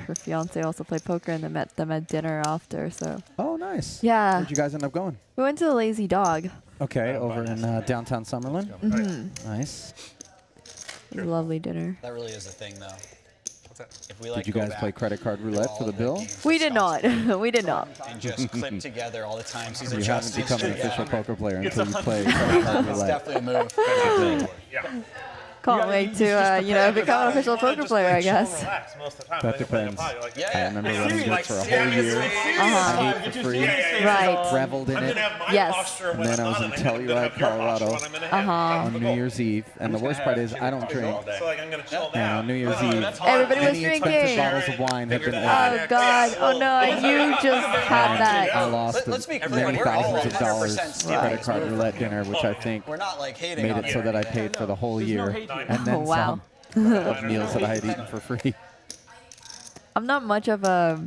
her fiance also played poker and they met them at dinner after. So Oh, nice. yeah, Where'd you guys end up going? we went to the Lazy Dog. Okay, over in downtown Summerlin. Mm-hmm. Nice. It was a lovely dinner. That really is a thing, though. What's that? If we like Did you go guys back play credit card roulette for the bill? We did not. We did not. and just clip together all the times he's You haven't adjusted. become an official poker player until you play credit card It's roulette. definitely a move. Yeah. Can't wait to become an official poker player, I guess. Relax most of the time. That Then you play the depends. pot, you're like, I remember running it like, for a whole year. Uh-huh. Ate for free. Right. Reveled in I'm it. gonna have my Yes. posture And when then I'm I was not in in the hand, then Telluride, have your posture Colorado when I'm in the hand. on New Year's Eve. And the worst part is I don't drink. So like I'm gonna chill And now. on New Year's Eve, Everybody was any expensive drinking. bottles of wine have been Oh ordered. God! Oh no! You just had I that. lost Let's be clear, many we're all thousands of dollars 100% stealing credit this card movie. roulette dinner, which I think We're not like hating made on it so that I paid for the whole year and then Oh, wow. some of meals that I had eaten for free. I'm not much of a,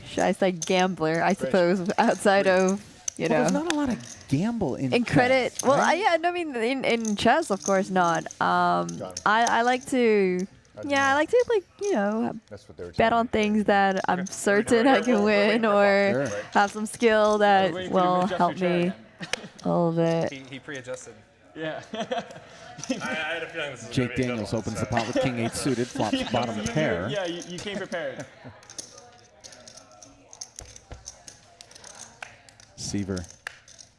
should I say, gambler? I suppose outside of Well, there's not a lot of gamble in credit. chess, Well, right? I mean, in chess, of course not. I like to. Yeah, I like to bet on things that I'm certain I can win or Sure. have some skill that will help me a little bit. He pre-adjusted. Yeah. I had a feeling this is Jake gonna be a good Daniels one, opens so. the pot with King 8 suited, flops bottom pair. Yeah, you came prepared. Seaver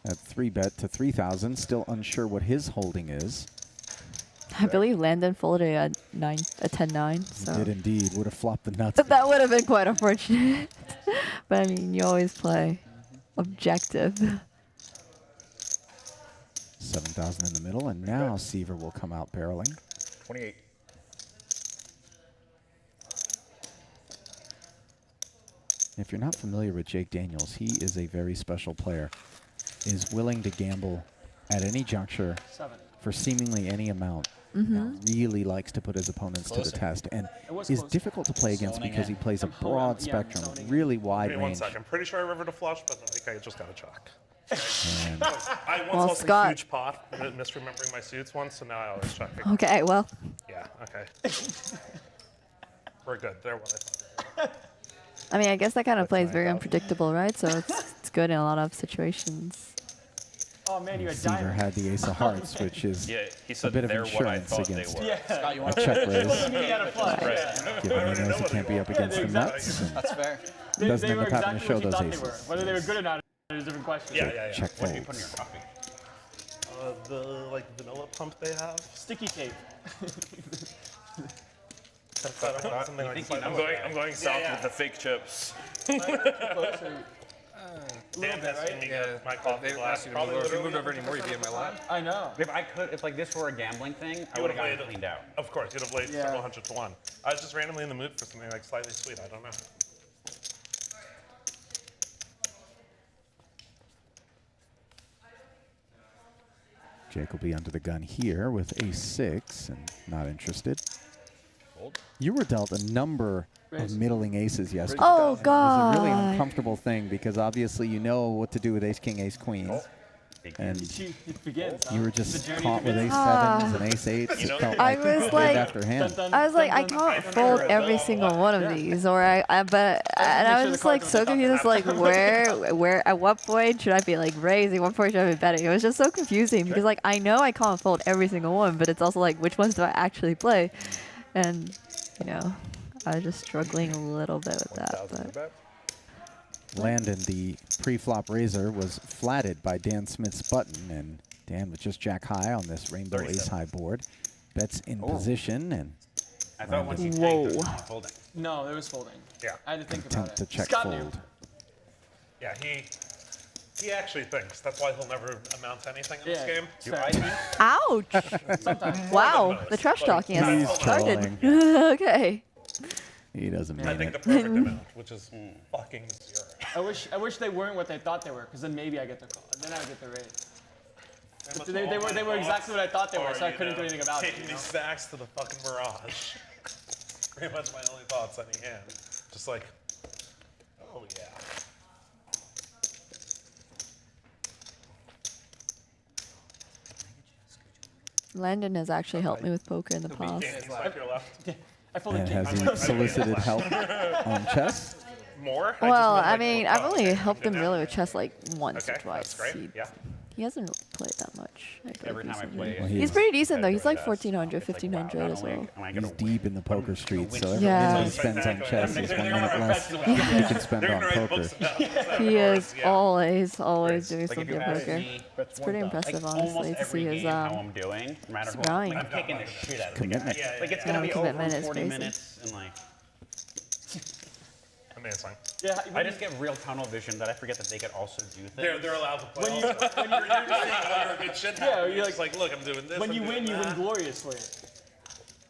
at 3-bet to 3,000, still unsure what his holding is. I believe Landon folded at 10-9. So Did indeed, would have flopped the nuts. that would have been quite unfortunate. But I mean, you always play objective. 7,000 in the middle, and now Seaver will come out barreling. 28. If you're not familiar with Jake Daniels, he is a very special player. Is willing to gamble at any juncture for seemingly any amount. Really likes to put his opponents to the test, and is difficult to play against because he plays a broad spectrum, really wide Give me 1 range. second. I'm pretty sure I rivered a flush, but I think I just got a check. And I once Well, lost Scott- a huge pot, misremembering my suits once, so now I always check. Okay, well, Yeah, okay. We're good. They're what I thought. I mean, I guess that kind of play is very unpredictable, right? So it's good in a lot of situations. Oh man, you had Seaver diamond. had the ace of hearts, which is Yeah, he a said bit of they're what I insurance thought they against were. Yeah. Scott, you a want check raise, He had a flush. Right. given he knows he can't be up against the nuts. And That's fair. doesn't They end were up having to exactly show what you those thought they were. aces. Whether they were good or not is a different question. Yeah. Check What do you put in your folds. coffee? The like vanilla pump they have. Sticky tape. Something like I'm going south with the fake chips. Dan has me get my If coffee they glass. asked you to move over, if you moved over anymore, you'd be in my lap. I know. If like this were a gambling thing, I would have gotten it cleaned out. Of course, you'd have laid Yeah. several hundred to one. I was just randomly in the mood for something like slightly sweet. I don't know. Jake will be under the gun here with ace-6 and not interested. You were dealt a number of middling aces yesterday. Oh, It was a really God. uncomfortable thing because obviously you know what to do with ace-king, ace-queens. And It begins. you were The just journey caught with begins. ace-7s and ace-8s. It felt I like was hand like- after hand. I was like, I can't fold every single one of these, or and I was just like so confused, like where, at what point should I be like raising, what point should I be betting? It was just so confusing because like I know I can't fold every single one, but it's also like which ones do I actually play, and you know, I was just struggling a little bit with that. But Landon, the pre-flop raiser, was flatted by Dan Smith's button, and Dan with just jack high on this rainbow ace-high board. Bets in position and I thought once you Whoa. tanked, it was not folding. No, there was folding. Yeah. I had to think attempt about to it. check Scott knew. fold. Yeah, he actually thinks. That's why he'll never amount to anything in this game. it's fair. ouch! Wow, the trash talking has He's started. trolling. Okay. He doesn't I mean think the it. perfect amount, which is fucking 0. I wish they weren't what they thought they were, because then maybe I get the call, and then I get the raise. But And they all were my exactly what I thought they were, thoughts so I are, couldn't do anything about it. Taking you know? these stacks to the fucking barrage. Pretty much my only thoughts any hand. Just like, oh yeah. Landon has actually helped me with poker in the past. He's like your left. I feel like And has he solicited help on chess? More? Well, I mean, I've only helped him really with chess like once or Okay, twice. that's great. Yeah. He hasn't played that much. Every time I play, Well, He's pretty decent though. He's like 1400, 1500 as well. He's deep in the poker streets, so every Yeah. minute he spends on chess is 1 minute less he can spend on poker. He is always doing like if something you in ask poker. me, It's pretty impressive, almost honestly, to every see his game how I'm doing, no matter who grind. I'm taking the shit out of the Commitment. guy. Like it's gonna be over commitment in is 40 crazy. minutes, and like Amazing. Yeah, I just get real tunnel vision that I forget that they could also do things. They're allowed to play. When you're just saying whatever good shit Yeah, happens. you're You're like, look, I'm doing this. when I'm you doing win, you that. win gloriously.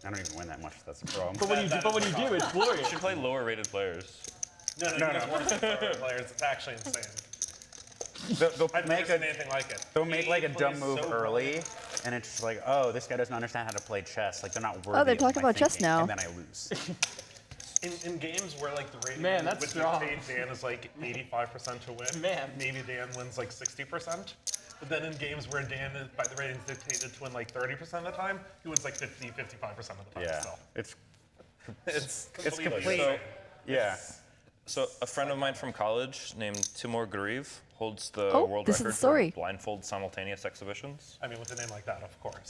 I don't even win that much. That's the problem. But when you do, it's You glorious. should play lower rated players. No, you guys worse than poker players. It's actually insane. They'll I've make never a seen anything like it. They'll make like a He dumb plays move so early, and it's just like, oh, this guy doesn't understand how to play chess. Like they're not worthy. they're of talking my about chess thinking, now. And then I lose. In games where like the rating Man, that's would strong. dictate Dan is like 85% to win. Man. Maybe Dan wins like 60%. But then in games where Dan is by the ratings dictated to win like 30% of the time, he wins like 50, 55% of the time. Yeah, So it's it's complete. So, Yeah. so a friend of mine from college named Timur Gariv holds the Oh, world this is record the story. for blindfold simultaneous exhibitions. I mean, with a name like that, of course.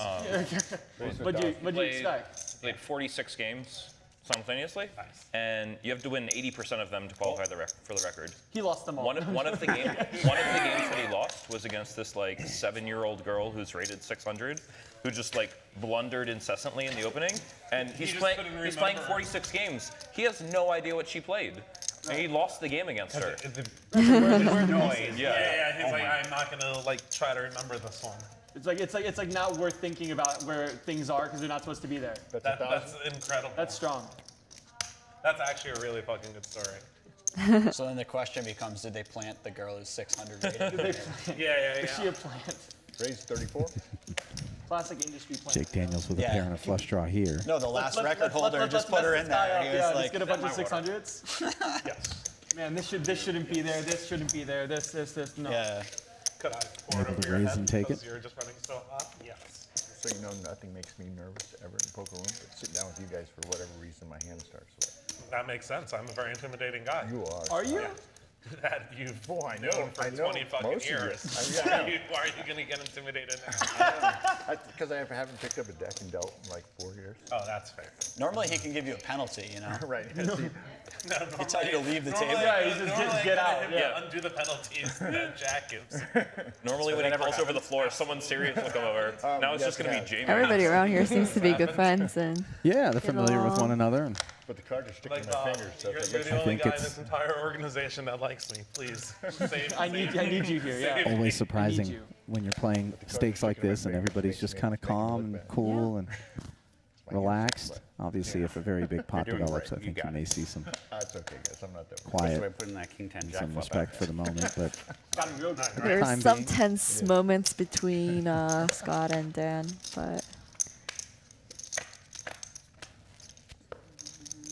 What do you expect? Played 46 games simultaneously, Nice. and you have to win 80% of them to qualify for the record. He lost them all. One of the games that he lost was against this like 7-year-old girl who's rated 600, who just like blundered incessantly in the opening, and he's just playing couldn't 46 games. He has no idea what she played. And he lost the game against her. Noise. Yeah, he's like, I'm not gonna like try to remember this one. It's like not worth thinking about where things are because they're not supposed to be there. That's incredible. That's strong. That's actually a really fucking good story. So then the question becomes, did they plant the girl who's 600 rated? Yeah. Is she a plant? Raised 34. Classic industry plant. Jake Daniels with a Yeah. pair and a flush draw here. No, the last record holder just put her in there. He was Yeah, like, let's get a bunch of 600s. Yes. Man, this shouldn't be there. This shouldn't be there. This. No. yeah. Could I pour it Able over to your raise head and take because it? you're just running so hot? Yes. So you know, nothing makes me nervous ever in poker room, but sitting down with you guys for whatever reason, my hand starts sweating. That makes sense. I'm a very intimidating guy. You are. Are you? That you've I know, known for I know 20 fucking most of you. years. I know. Why are you gonna get intimidated now? Because I haven't picked up a deck and dealt in like 4 years. Oh, that's fair. Normally he can give you a penalty, you know? Right. He tell you to leave the table. Yeah, he just get out. Yeah. Undo the penalties that Jack gives. Normally when he calls over the floor, someone serious will come over. Now it's yes, just going to it be Jamie. Everybody around here seems to be good friends, and Yeah, they're familiar with one another. And But the cards are sticking Like, in my fingers. So you're if it the looks only think guy in it's- this entire organization that likes me. Please. I need you here. Yeah. always surprising you. when you're playing stakes like this and everybody's just kind of calm and cool and relaxed. Obviously, if a very big pot doing develops, I great. You think you got may see some That's okay, guys. I'm not that worried. So I quiet, put in that king 10 jack some flop respect out. for the moment. But Got him real good. there's time some being. tense moments between Scott and Dan, but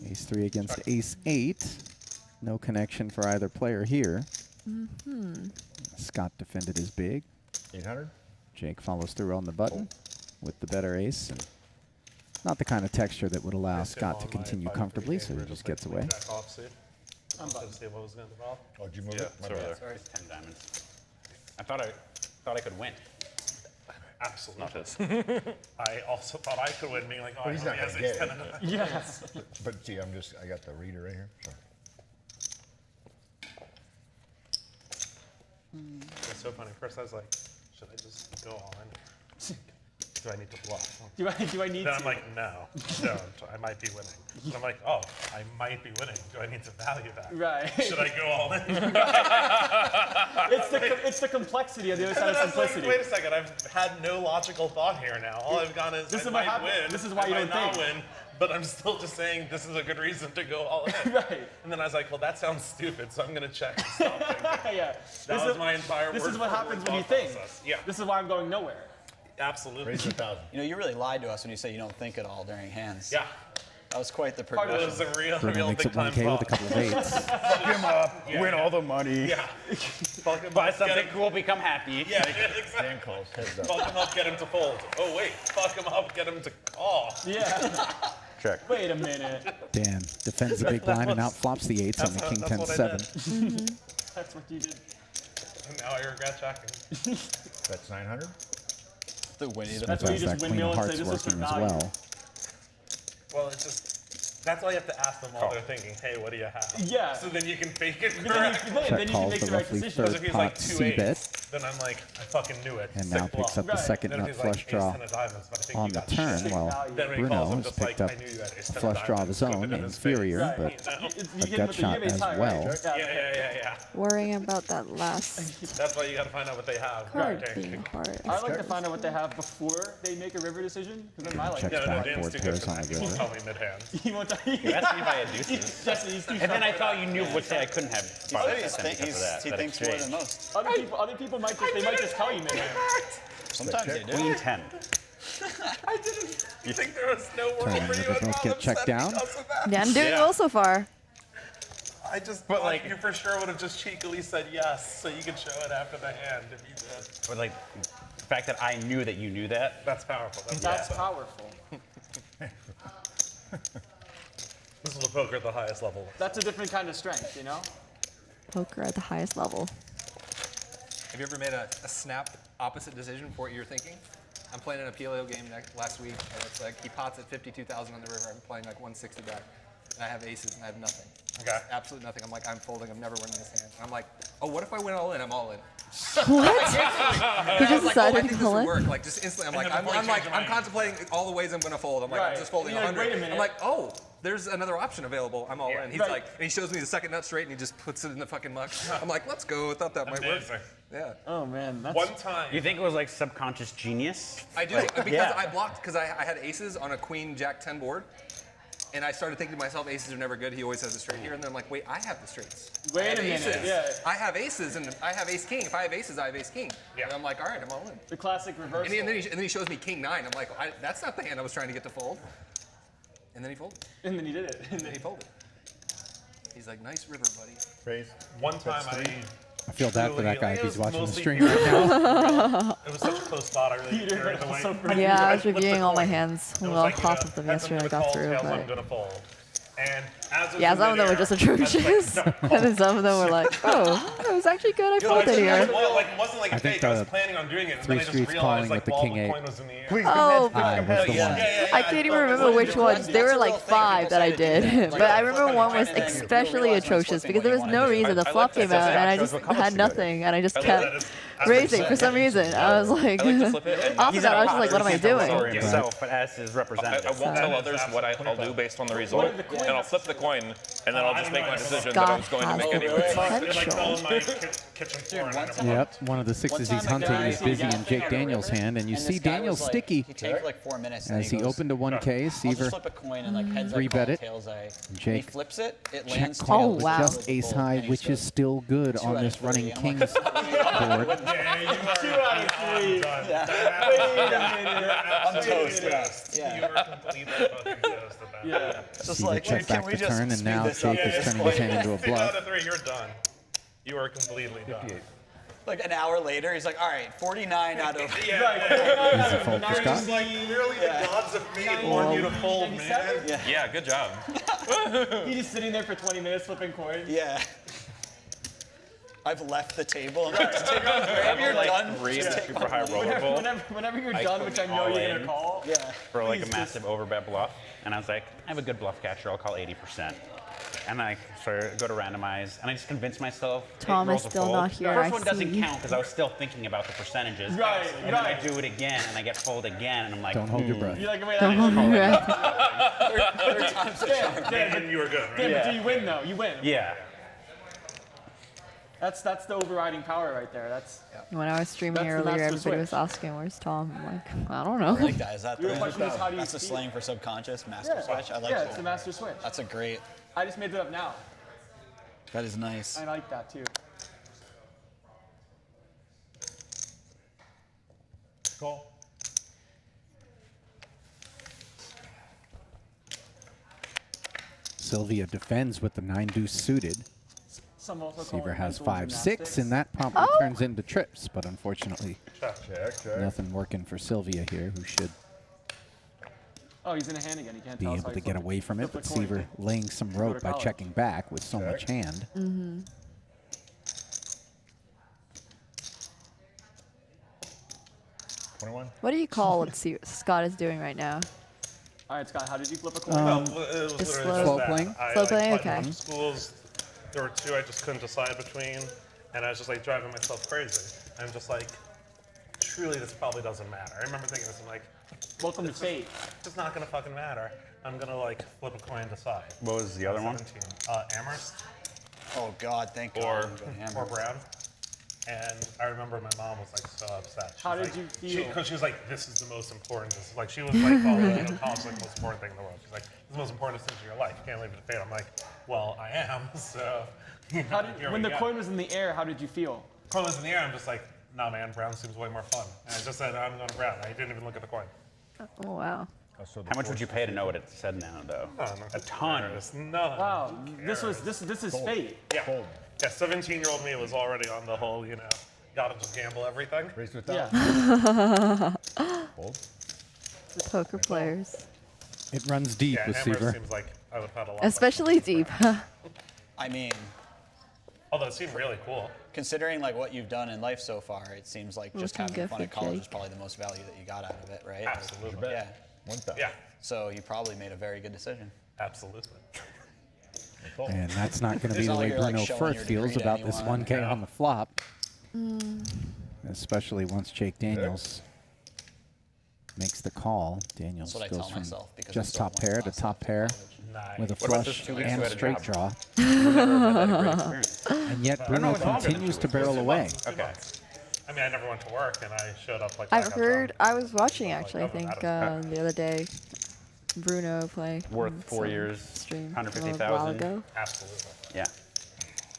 Ace-3 against Ace-8. No connection for either player here. Scott defended his big. 800? Jake follows through on the button with the better ace. And not the kind of texture that would allow Scott to continue comfortably, so he just gets away. Jack off suit. I'm about to see what was going to develop. Oh, did you move Yeah, it? My it's over bad. there. Sorry, it's 10 diamonds. I thought I could win. Absolutely. Not his. I also thought I could win, being like, oh, Well, I he's only not has gonna ace get 10 it. in the Yes. But see, I got the reader right here. So. It's so funny. First I was like, should I just go all in? Do I need to bluff? Do I need Then to? I'm like, no, don't. I might be winning. And I'm like, oh, I might be winning. Do I need to value that? Right. Should I go all in? It's the complexity of the other And side then of I was like, simplicity. wait a second, I've had no logical thought here now. All I've gone is This I is what might happens. win. This is why I you might don't not think. win, but I'm still just saying this is a good reason to go all in. Right. And then I was like, well, that sounds stupid, so I'm going to check and stop thinking. Yeah. That was my entire This word is what for happens word when you thought think. process. Yeah, This is why I'm going nowhere. absolutely. Raise 1,000. You know, you really lied to us when you say you don't think at all during hands. Yeah. That was quite the It progression. was a real Bruno makes big it time 1K with a pop. couple of 8s. Fuck him up, win all the money. Yeah. Fuck him Buy up, something get him- cool, become happy. Yeah, exactly. Dan calls heads up. Fuck him up, get him to fold. Oh wait, fuck him up, get him to call. Yeah. Check. Wait a minute. Dan defends the big blind and outflops the 8s on the king That's what I 10-7. did. That's what you did. And now I regret checking. That's 900. The winning. Smith That's why you has just that queen windmill of and say hearts this is for working as value. well. Well, it's just, that's why you have to ask them while they're thinking, hey, what do you have? Yeah. So then you can fake it But then correctly. you, then Check you can calls make the the right roughly decision. Because third if he's pot like 2-8, c-bet. then I'm like, I fucking knew it. And Sick now picks bluff. up the Right. second Then if nut he's like flush ace draw 10 of diamonds, but I think on you the got turn, shit. while Then when he calls, Bruno I'm has just like, picked up I knew you had ace 10 a flush draw of diamonds. his Put own, it in his inferior, face. but You a hit him gut with the shot ace as high, well. right? Yeah. Worrying about that last That's why you gotta find out what they have. card Okay. being hard. I like to find out what they have before they make a river decision, because then I like Checks to. back. Dan's Board too pairs good for on that. the He won't river. tell me mid-hand. He won't tell you. You asked me if I had deuces. Jesse, he's too And then I sharp. thought you knew which day I couldn't have. bought it because of He that thinks more exchange. than most. Other people might just, they might just tell you, man. Sometimes they do. Queen 10. I didn't. You think there was no world Turn, for you river at don't get bottom checked set down. because of that? Yeah, I'm doing well so far. I just But, thought like- you for sure would have just cheekily said yes, so you could show it after the hand if you did. But like, the fact that I knew that you knew that. That's powerful. That's powerful. This is the poker at the highest level. That's a different kind of strength, you know? Poker at the highest level. Have you ever made a snap opposite decision for what you were thinking? I'm playing an Apelio game last week, and it's like he pots at 52,000 on the river. I'm playing like 160 back, and I have aces and I have nothing. Okay. Absolutely nothing. I'm like, I'm folding. I'm never winning this hand. And I'm like, oh, what if I win all in? I'm all in. What? He He just decided I to think this call would it? work. Like just instantly, I'm contemplating all the ways I'm gonna fold. I'm like, Right. I'm just folding You're like, 100. wait a minute. I'm like, oh, there's another option available. I'm all in. He's Right. like, and he shows me the second nut straight, and he just puts it in the fucking muck. I'm like, let's go. I thought that might work. Amazing. Yeah. Oh, man. That's One time. You think it was like subconscious genius? I do because yeah. I blocked because I had aces on a queen jack 10 board, and I started thinking to myself, aces are never good. He always has a straight here, and then I'm like, wait, I have the straights. I Wait have a minute, aces. yeah. I have aces and I have ace king. If I have aces, I have ace king. Yeah. And I'm like, all right, I'm all in. the classic reversal. And then he shows me king 9. I'm like, that's not the hand I was trying to get to fold. And then he folded. And then you did it. And then he folded. He's like, nice river, buddy. Raise. One time I feel bad for that guy if It he's was watching the mostly stream Peter. right now. It was such a close spot. I really Peter, carried that's away. so funny. Yeah, I was Flipped the reviewing all my coin. hands. It was Well, like, half of them heads I'm yesterday I gonna got call, through, tails I'm but gonna fold. And as it yeah, was some of them were midair, just I was like, atrocious. no, And then some of them were like, oh, that was actually good. I folded here. Well, like, it wasn't like I a think fake. I was the planning on doing it, and three then I just streets realized calling like with the while king the eight. coin was in the air. Oh, I was the one. I can't even remember which ones. There were like 5 that I did, but I remember one was especially atrocious because there was no reason. The flop came out and I just had nothing and I just kept raising for some reason. I was like, after that I was just like, what am I doing? Story himself, but as his I representative. won't tell others what I'll do based on the result, and I'll flip the coin, and then I'll just make my decision that I was going to make anyway. They're like Potential. selling my kitchen floor. And I never Yep, one of the 6s he's hunting is busy in Jake Daniels' hand, and you And see this guy Daniel's was like, sticky He takes like 4 minutes. and as he goes, opened to 1K. I'll Seaver just flip a coin and like heads I 3-bet call, it. tails I. Jake And he flips it. It check lands call tails. with wow. just ace high, And he which is goes, still good 2 on out this of running 3. I'm king's like, board. Yeah, you are 2 out of 3. Wait a minute. I'm toast. You Yeah. were completely fucking toast at that. Yeah. Just Seaver like, checked can back we the just turn, and speed now this up Jake at is this turning point? his hand into a 6 out bluff. of 3, you're done. You are completely done. Like an hour later, he's like, all right, 49 out of. Easy fold for Scott. It's like literally the gods of fate warn you to fold, man. Yeah, good job. He's just sitting there for 20 minutes flipping coins. Yeah. I've left the table. I'm like, just take off. Whenever you're done, Three just in a take super high roller bowl Whenever you're I done, put which I know all you're in. gonna call. Yeah. for like a Please massive overbet bluff, and I was like, I have a good bluff catcher, I'll call 80%. And I sort of go to randomize, and I just convince myself. Tom it is rolls a still fold. not here, The first I one doesn't see. count because I was still thinking about the percentages. Right, And then I right. do it again, and I get fold again, and I'm like, Don't hold your breath. You're like, wait, Don't hold your breath. Third time's a charm. And you were good, right? but do you win though? You win. Yeah. That's the overriding power right there. That's When I was streaming That's the earlier, master everybody was switch. asking, where's Tom? I'm like, I don't know. I like that. Is that Your question is how do you that's a speed? slang for subconscious master Yeah. switch? I like yeah, that. it's the master switch. That's a great. I just made it up now. That is nice. I like that too. Call. Sylvia defends with the 9-deuce suited. Some also call Seaver it has mental 5-6, gymnastics. and that promptly turns into trips. But unfortunately, Check. nothing working for Sylvia here, who should Oh, he's in a hand again. He can't be tell us able how to he get flipped away from it. flipped But a coin. Seaver laying some to rope by college. checking back with so much hand. Mm-hmm. 21. What do you call what Scott is doing right now? All right, Scott, how did you flip a coin? No, it was just literally slow that. playing? I, Slow like, playing? tried Okay. Schools, there were 2 I just couldn't decide between, and I was just like driving myself crazy. I'm just like, truly, this probably doesn't matter. I remember thinking this, I'm like, Welcome to fate. it's just not gonna fucking matter. I'm gonna like flip a coin and decide. What was the other one? 17. Amherst Oh God, thank God. Or- I'm gonna or hammer. Brown. And I remember my mom was like so upset. She How was did like- you feel? Because she was like, this is the most important. This is like she was like, oh, you know, college is like the most important thing in the world. She's like, this is the most important decision of your life. You can't leave it to fate. I'm like, well, I am. So you know, How did, here when we the go. coin was in the air, how did you feel? Coin was in the air. I'm just like, nah, man, Brown seems way more fun. And I just said, I'm going to Brown. I didn't even look at the coin. Oh, wow. How much would you pay to know what it said now, though? No, no, A ton. No. Wow, this is fate. Yeah. Yeah. 17-year-old me was already on the whole, you know, gotta just gamble everything. Raise to Yeah. 1,000. Fold. The poker players. It runs deep Yeah, with Amherst Seaver. seems like I would have had a lot. Especially deep. I mean, Although it seemed really cool. considering like what you've done in life so far, it seems like just Looking having good fun for at college is Jake. probably the most value that you got out of it, right? Absolutely. Yeah. 1,000. Yeah. So you probably made a very good decision. Absolutely. And that's not going to be It's the not way like you're, like, Bruno showing Firth your feels degree to about this anyone. 1K on the flop. Mm. Especially once Jake Daniels makes the call. Daniels That's what I goes tell from myself, because just I don't top want pair to lots top of pair Nice. with a What about flush those 2 weeks and you a had a straight job? draw. Never had that great experience. And yet Bruno continues to barrel away. Okay. I mean, I never went to work, and I showed up like. I've back heard, up. I was watching actually, I Like, think, out of- the other day, Bruno play. Worth on 4 some years, stream a little 150,000. while ago. Absolutely. Yeah.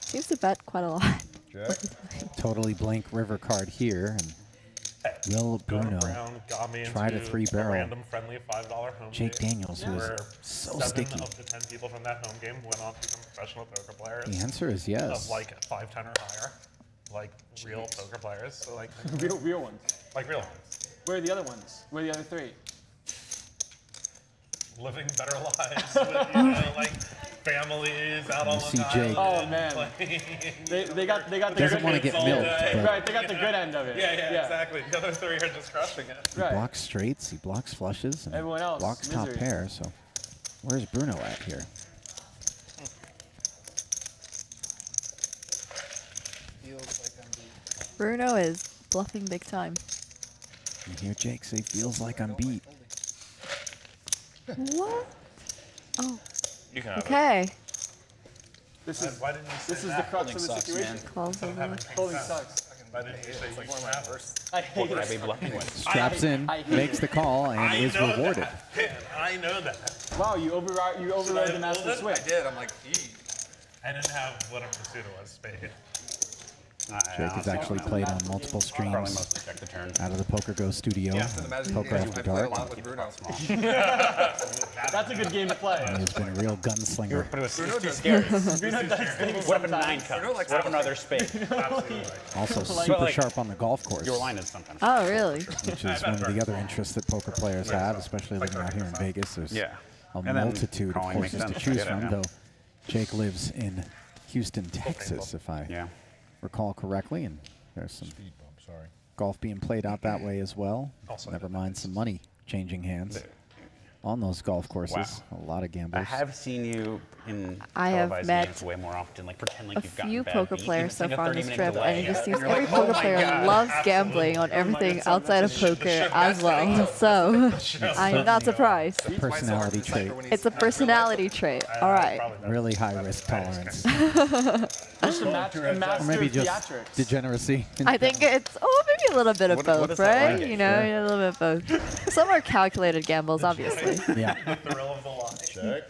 Seems to bet quite a lot. Check. Totally blank river card here. And will Bruno Brown got me try to into 3-barrel? a random friendly $5 home Jake game Daniels, who is where so 7 sticky. of the 10 people from that home game went on to become professional poker players. The answer is Of yes. like 5, 10 or higher, like real poker players. So like Real ones. like real ones, Where are the other ones? Where are the other 3? living better lives with, you know, like families out on You Long see Jake. Oh Island, man, playing, they got the Doesn't good want to kids get all milked, day. but right. They got the good end of it. Yeah, exactly. The other 3 are just crushing it. he Right. blocks straights, he blocks flushes, and Everyone else, blocks top misery. pair. So where's Bruno at here? Feels like I'm beat. Bruno is bluffing big time. You hear Jake say, feels like I'm beat. What? Oh, You can have it. okay. This is Why didn't you say this is the that? crux of the sucks, situation. man. Calls him Having that. things Holding happen. sucks. Why didn't you say you can have it? I hate Have a it. bluffing win. Straps in, I hate makes it. the call, and is know rewarded. That. Man, I know that. Wow, you overrode the master hold it? switch. I did. I'm like, I didn't have whatever the pseudo was, spade. Jake has actually played on multiple Probably streams mostly check the turn. out of the Poker Go studio. yeah, after the Magic Poker games, After I play a Dark. lot with Bruno. That's a good game to play. He has been a real gunslinger. But it was too scary. Bruno does things What if a 9 sometimes. comes? What if another spade? Absolutely. Also But, super like, sharp on the golf course, Your line is something. Oh, really? which is one of the other interests that poker players have, especially living out here in Vegas. There's Yeah. a And then multitude of calling makes courses to sense. choose Get it, from, yeah. though Jake lives in Houston, Texas, if I Yeah. recall correctly, and there's some Speed bump, sorry. golf being played out that way as well. Also Never mind some money changing hands on those golf courses. A lot of gambles. I have seen you in I have televised met games way more often, like pretend like A you've gotten few bad poker beat, players even so like a far on this 30-minute trip, and it delay. just seems You're every like, oh poker my player God. loves gambling on everything outside of poker as well. So I'm not surprised. Personality trait. It's a personality trait. All right. Really high risk tolerance. Just a Or master maybe of just theatrics. degeneracy. I think it's maybe a little bit of What both, is that right? like? You know, a little bit of both. Some are calculated gambles, obviously. Yeah. The thrill of the lie. Check.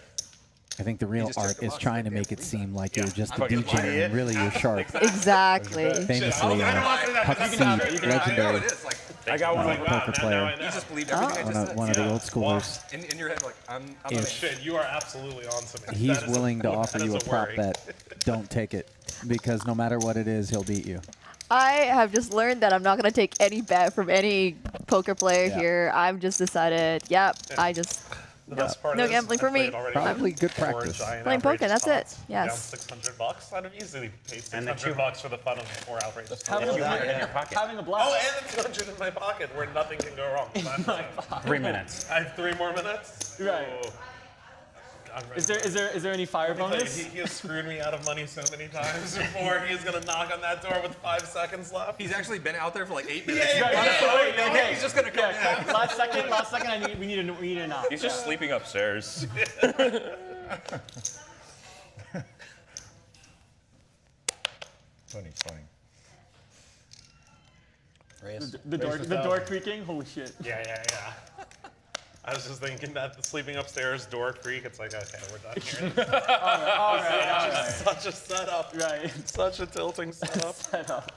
I think the real just art checked the is box trying to right make there. it seem like you're just a fucking DJ idiot. and really you're sharp. Exactly. Famously, I don't want to say that. Huck You can C, have it. legendary. It is like Thank I got you. one. Like, poker player. Now I know. You just believed everything I just said. One of the old schoolers. In your head, like, I'm If- a Shit, you are absolutely on to me. He's That is willing to offer that you a is prop worry. bet. Don't take it, because no matter what it is, he'll beat you. I have just learned that I'm not going to take any bet from any poker player Yeah. here. I've just decided, yep, I just The best part No is gambling I for me. played already Probably with good four practice. giant Playing poker, outrageous that's it. pots. Yes. Down $600. I'd have easily paid And the $600 for the fun of 4 outrageous pots. If you want it in your pocket. Having a blast. Oh, and the 200 in my pocket where nothing can go wrong. I 3 minutes. have 3 more minutes. Right. Oh. I'm ready. Is there any fire bonus? He has screwed me out of money so many times before. He is going to knock on that door with 5 seconds left. He's actually been out there for like 8 minutes. Yeah, Okay. He's just gonna come Yeah, okay. Last second. We need a knock. He's just sleeping upstairs. Funny. The door creaking. Holy shit. Yeah. I was just thinking that the sleeping upstairs, door creak, it's like, okay, we're done here. All right. Such a setup. Right. Such a tilting setup. Set up.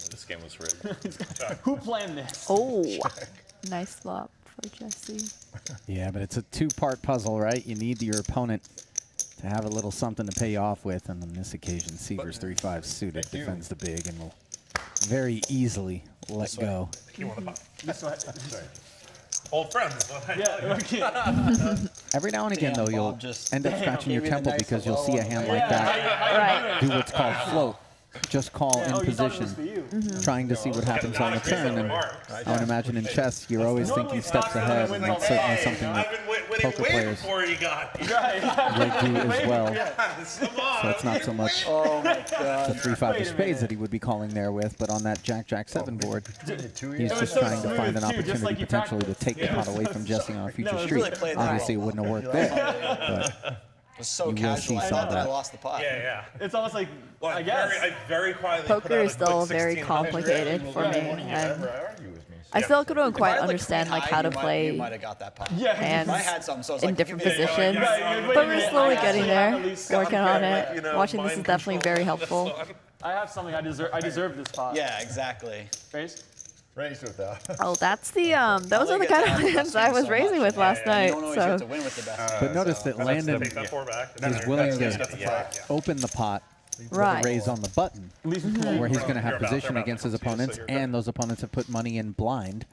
This game was rigged. Who planned this? Oh, nice flop for Jesse. Yeah, but it's a 2-part puzzle, right? You need your opponent to have a little something to pay you off with, and on this occasion, Seaver's 3-5 suited defends the big and will very easily let go. You want to pop? This way. Old friends. Yeah. Okay. Every now and again, though, you'll just end up scratching your gave me the temple nice because you'll hello see a on the hand way. like that do what's called float. Just call in Oh, you thought it position, was for you. trying to see what happens on the turn. And I would imagine in chess, you're always thinking steps ahead, and that's certainly something I've that been winning poker way players before you got here. Right. would do as well. Come on. So it's not so much Oh my god. the 3-5 of spades that he would be calling there with, but on that Jack-Jack-7 board, he's was just so trying to smooth, find an too, just opportunity like you potentially to practiced. take the pot away from Jesse on a future it was street. really played that Obviously, it well. wouldn't have worked there, but It was so You will casual. see I some thought of that I that. lost the pot. Yeah. It's almost like Well, I guess. I very quietly put Poker out is a quick still very 1600. complicated for me, You and never argue with me. I still couldn't If I quite had, understand queen like high, how to you play might have got that pot. Yeah. hands I had some, so I was in like, different give me that. positions. Right, But we're slowly getting At there, least working on like, it. you know, Watching this is mind definitely control very of helpful. the sun. I have something. I deserve this pot. Yeah, exactly. Raise. Raised with that. Oh, that's the those are the get kind to of have the hands best I hand was so raising much. with last You night. don't always get to So win with the best. but notice that Landon Take that 4 back. is willing That's to the flag, yeah. open the pot with Right. a raise on the button, At least where he's going to You're have about- position they're about against to his come to you, so opponents, you're good. and those opponents have put money in blind,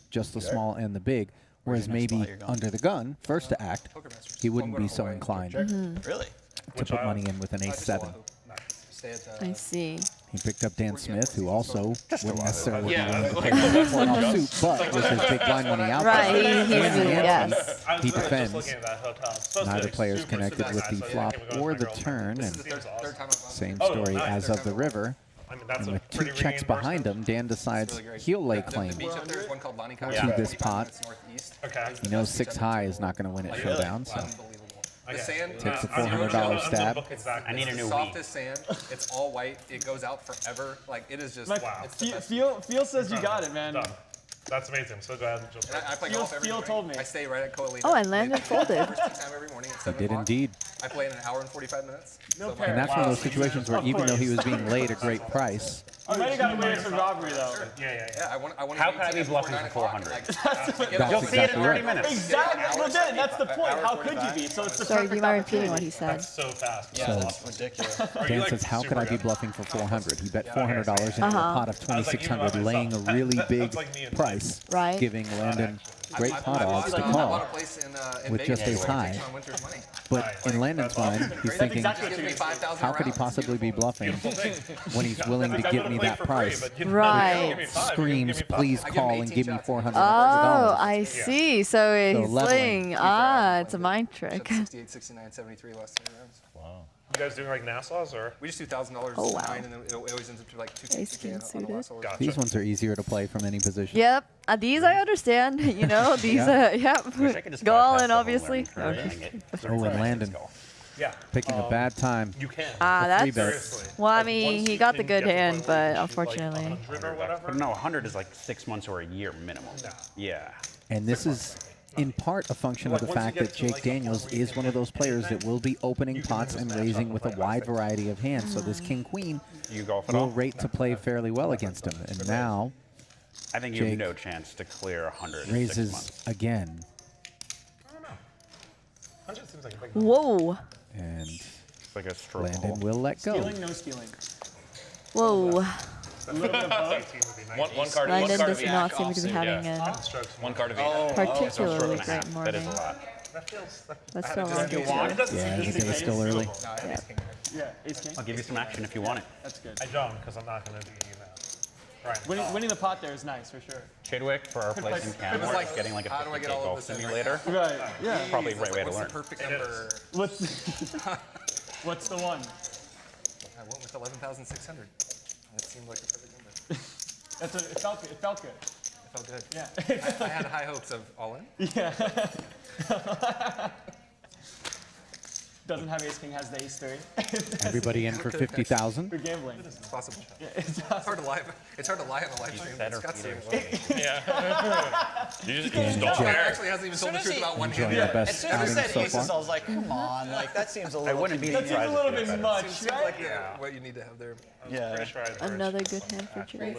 just the small and the big. Whereas your next maybe spot you're going? under the gun, first to act, he wouldn't be so Hawaii. inclined Really? to put money in with an ace-7. Stay at I see. He picked up Dan Smith, who also wouldn't necessarily be Yeah, willing to like- take the point off suit, but with his big blind money out Right, there, he's in the ante, yes. I was he just defends. looking at that hotel. It's supposed to Neither be player's super connected with the nice, so flop yeah, I can go or with the my girlfriend. turn, This and is the Seems third time awesome. I've same Oh, story nice. as of the river. I mean, that's And a with 2 pretty checks ringing behind endorsement. him, Dan decides he'll lay claim. The beach up there is one called Lani Kai. To this pot. Northeast. Okay. He knows 6 high is not going to win at showdown, so Unbelievable. The Okay. sand Takes a I'm gonna $400 book stab. exactly. I need a It's new the Wii. softest sand. It's all white. It goes out forever. Like it is just. Like, Wow. It's the best. Feel says you got it, man. Done. That's amazing. So go ahead and just. And I play Feel- golf every Feel morning. told me. I stay right at Coalina. Oh, and Landon folded. First tee time every morning at he 7 did o'clock. indeed. I play in an hour and 45 minutes. No So pair. And that's one of those situations where Of even though he was course. being laid a great price, You might have got away with some robbery though. Yeah. Yeah, I want. How can I be bluffing for 400? That's You'll see it exactly in 30 right. minutes. Exactly. Well, then that's the point. How could you be? So it's the Sorry, do you perfect mind repeating what opportunity. he said? That's so fast. Yeah, So that's awesome. ridiculous. Are you, Dan like, says, how could I be super bluffing for 400? He bet Yeah, $400 into a pot of I was like, you know 2,600, laying a really big That's like me and price, Right. giving Landon great I pot bought- odds to I bought call. a place in with Vegas just ace where I high. take on Winter's money. But in Landon's mind, he's thinking, exactly Just give me 5,000 how could he rounds. possibly be bluffing when he's willing to I give would've me played that for free, price? but, you know, Right. give me 5, Screams, give me 5. please I give him call and 18 give me shots. $400. Oh, I see. So he's leveling. playing. Ah, it's a mind trick. 68, 69, 73 last 3 rounds. Wow. You guys doing like Nassau's or? We just do $1,000 Oh, wow. and then it always ends up to like 2 Ace king on the suited. last hole. Gotcha. These ones are easier to play from any position. Yep. These I understand. You know, these. Yep. Wish I could just Go all bypass in, the whole obviously. learning Okay. thing. Oh, and Landon Yeah. picking a bad time. You can. Ah, three that's. bet. Seriously. Well, I Like, mean, once he you got the can good get to hand, point but where you shoot, like, unfortunately. 100 or whatever. But no, 100 is like 6 months or a year minimum. No. Yeah. And this is in part a function of the fact that Jake Daniels is one of those players that will be opening pots and raising with a wide variety of hands. So this king-queen will rate to play fairly well against him. And now I think you have no chance to clear 100 in raises 6 months. again. I don't know. 100 seems like a big number. Whoa. And It's like a stroke Landon hole. will let go. Stealing, no stealing. Whoa. A little bit of both. One card. Landon one card does of each. not seem to be having One card of each. particularly great That is morning. a lot. That's still on. Yeah, I think it was still early. Yeah, ace king. I'll give you some action if you want it. That's good. I don't, because I'm not going to do that. Right. Winning the pot there is nice for sure. Chadwick for our place in Canada, like, getting like a how do I 50K get all of golf this in right simulator. Right. Yeah. Probably the right way to What's learn. the perfect number? What's the one? I went with 11,600. That seemed like the perfect number. It felt good. It felt good. Yeah. I had high hopes of all in. Yeah. Doesn't have ace king, has the ace 3. Everybody in for 50,000. We're gambling. It's possible. Yeah, it's hard to lie. It's hard to lie on the live stream. Better Scott's doing Peter. well. Yeah. You just And don't Jake care. Actually hasn't even told the truth about one enjoying hand. the As best soon as outing he said so aces, I far. was like, come on, like that seems a little. I wouldn't be That seems surprised a if little you did bit better. much, Seems right? like what you need to have there. Yeah. Pretty sure I had Another good hand for Jake.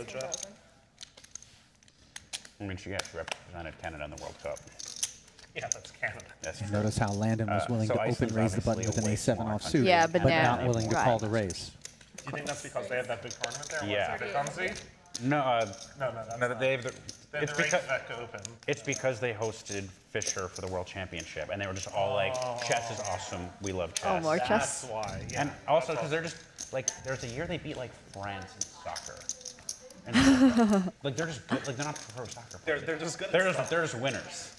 I mean, she represented Canada in the World Cup. Yeah, that's Canada. That's And true. notice how Landon was willing so to open Iceland's raise the button with obviously an a way a7 smaller offsuit, Yeah, but now- not willing to right. call the raise. Do you think that's because they had that big tournament there? Yeah. Big Gunzi? No, No, that's no, not. they've. They had It's the because Reykjavik Open. it's because they hosted Fisher for the World Championship, and they were just all like, "Chess is awesome. We love chess." Oh, more That's chess. why. Yeah. And also because they're just like, there's a year they beat like France in soccer. And like they're just good, like they're not pro soccer players. They're just good. They're just winners.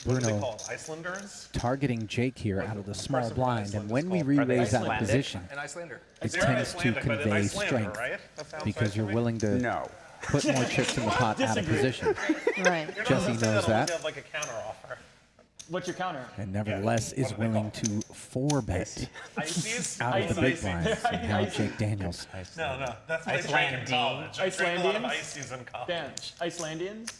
What are they Bruno called? Icelanders? targeting Jake here out of the small Impressive blind, Iceland and is when we called. re-raise out of Icelandic? position, An Icelander. it They're tends to Icelandic, but an convey Icelander, strength right? That sounds because right you're to me. willing to No. put more chips in the pot out of position. Right. You're not Jesse listening to knows unless that. You have like a counter offer. What's your counter? And nevertheless is willing to 4-bet Ices? out of the big Ices. blind. And now Jake Daniels. No, that's what I drank in college. I drank a lot of Icelandians? ices in college. Dan, Icelandians?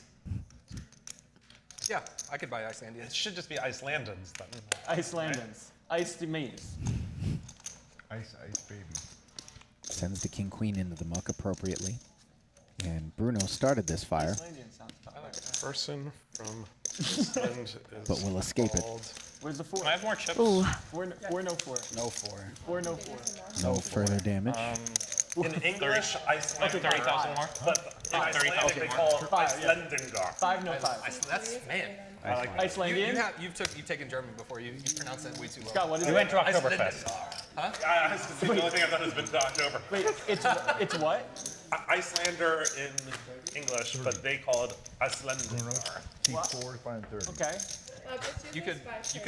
Yeah, I could buy It Icelandians. should just be Icelandans then. Icelandans. Ice to maze. Ice, baby. Sends the king-queen into the muck appropriately. And Bruno started this fire, Icelandian sounds tough. Person from Iceland is but will escape it. called- Where's the 4? Can I have more chips? Ooh. 4, no 4. No 4. 4, no 4. No further damage. In English, Iceland, 30,000 more? But in Icelandic, they call it Five, yeah. Icelandinger. 5, no 5. That's man. Icelandian? You've taken German before. You pronounce that way too well. Scott, what is We it? went to Oktoberfest. The only thing I've done has been to October. Wait, it's what? Icelander in English, but they call it Icelandinger. T4, 5, and 30. Okay. You could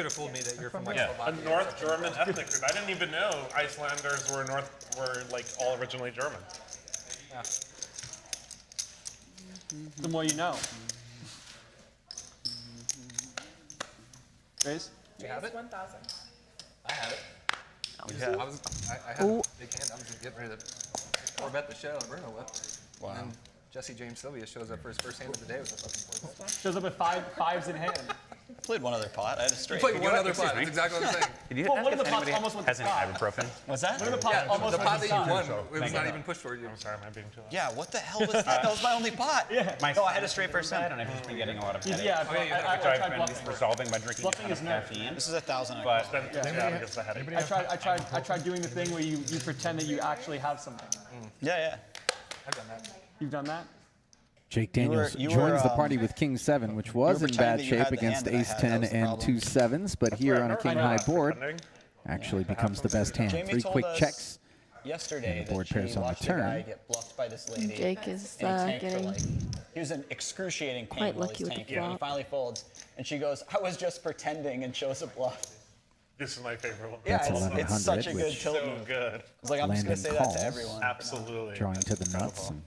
have fooled me that you're from like A Slovakia. North German ethnic group. I didn't even know Icelanders were like all originally German. Yeah. The more you know. Grace? Do you have it? 1,000. I have it. I had a big hand. I was just getting ready to 4-bet the show. Bruno whipped. Wow. And then Jesse James Sylvia shows up for his first hand of the day with a fucking 4-bet. Shows up with fives in hand. Played one other pot. I had a straight. Played one other pot. That's exactly what I'm saying. Did you Well, ask one of if the pots anybody almost went to has any Scott. ibuprofen? What's that? One of the pots Yeah, almost the went pot to that you Scott. won, it was not even pushed toward you. I'm sorry, am I being too loud? Yeah, what the hell was that? That was my only pot. Yeah. My No, I had a straight first side, hand. and I've just been getting a lot of headaches. Yeah, Oh, yeah, you had I Which I've tried been bluffing. resolving by drinking Bluffing a ton is of nerve. caffeine. This is 1,000. But Yeah, because the headache. I tried doing the thing where you pretend that you actually have something. Yeah. I've done that. You've done that? Jake Daniels you joins were, the party with King 7, which was in bad pretending that you shape had the against hand that I Ace had. 10 That was the and problem. 2 sevens, but here on a King High board actually becomes the best hand. Jamie 3 told quick us checks. yesterday And the board that pairs she on the watched a turn. guy get bluffed by this lady. Jake is and he tanked for, getting like, he was in excruciating pain quite while lucky he's with the tanking. And he flop. finally folds, and she goes, "I was just pretending," and shows a bluff. This is my favorite one. Yeah, That's it's 1100, such a good which tilt So move. good. It's like I'm just gonna Landon say that calls. to everyone. Absolutely. Drawing to the nuts and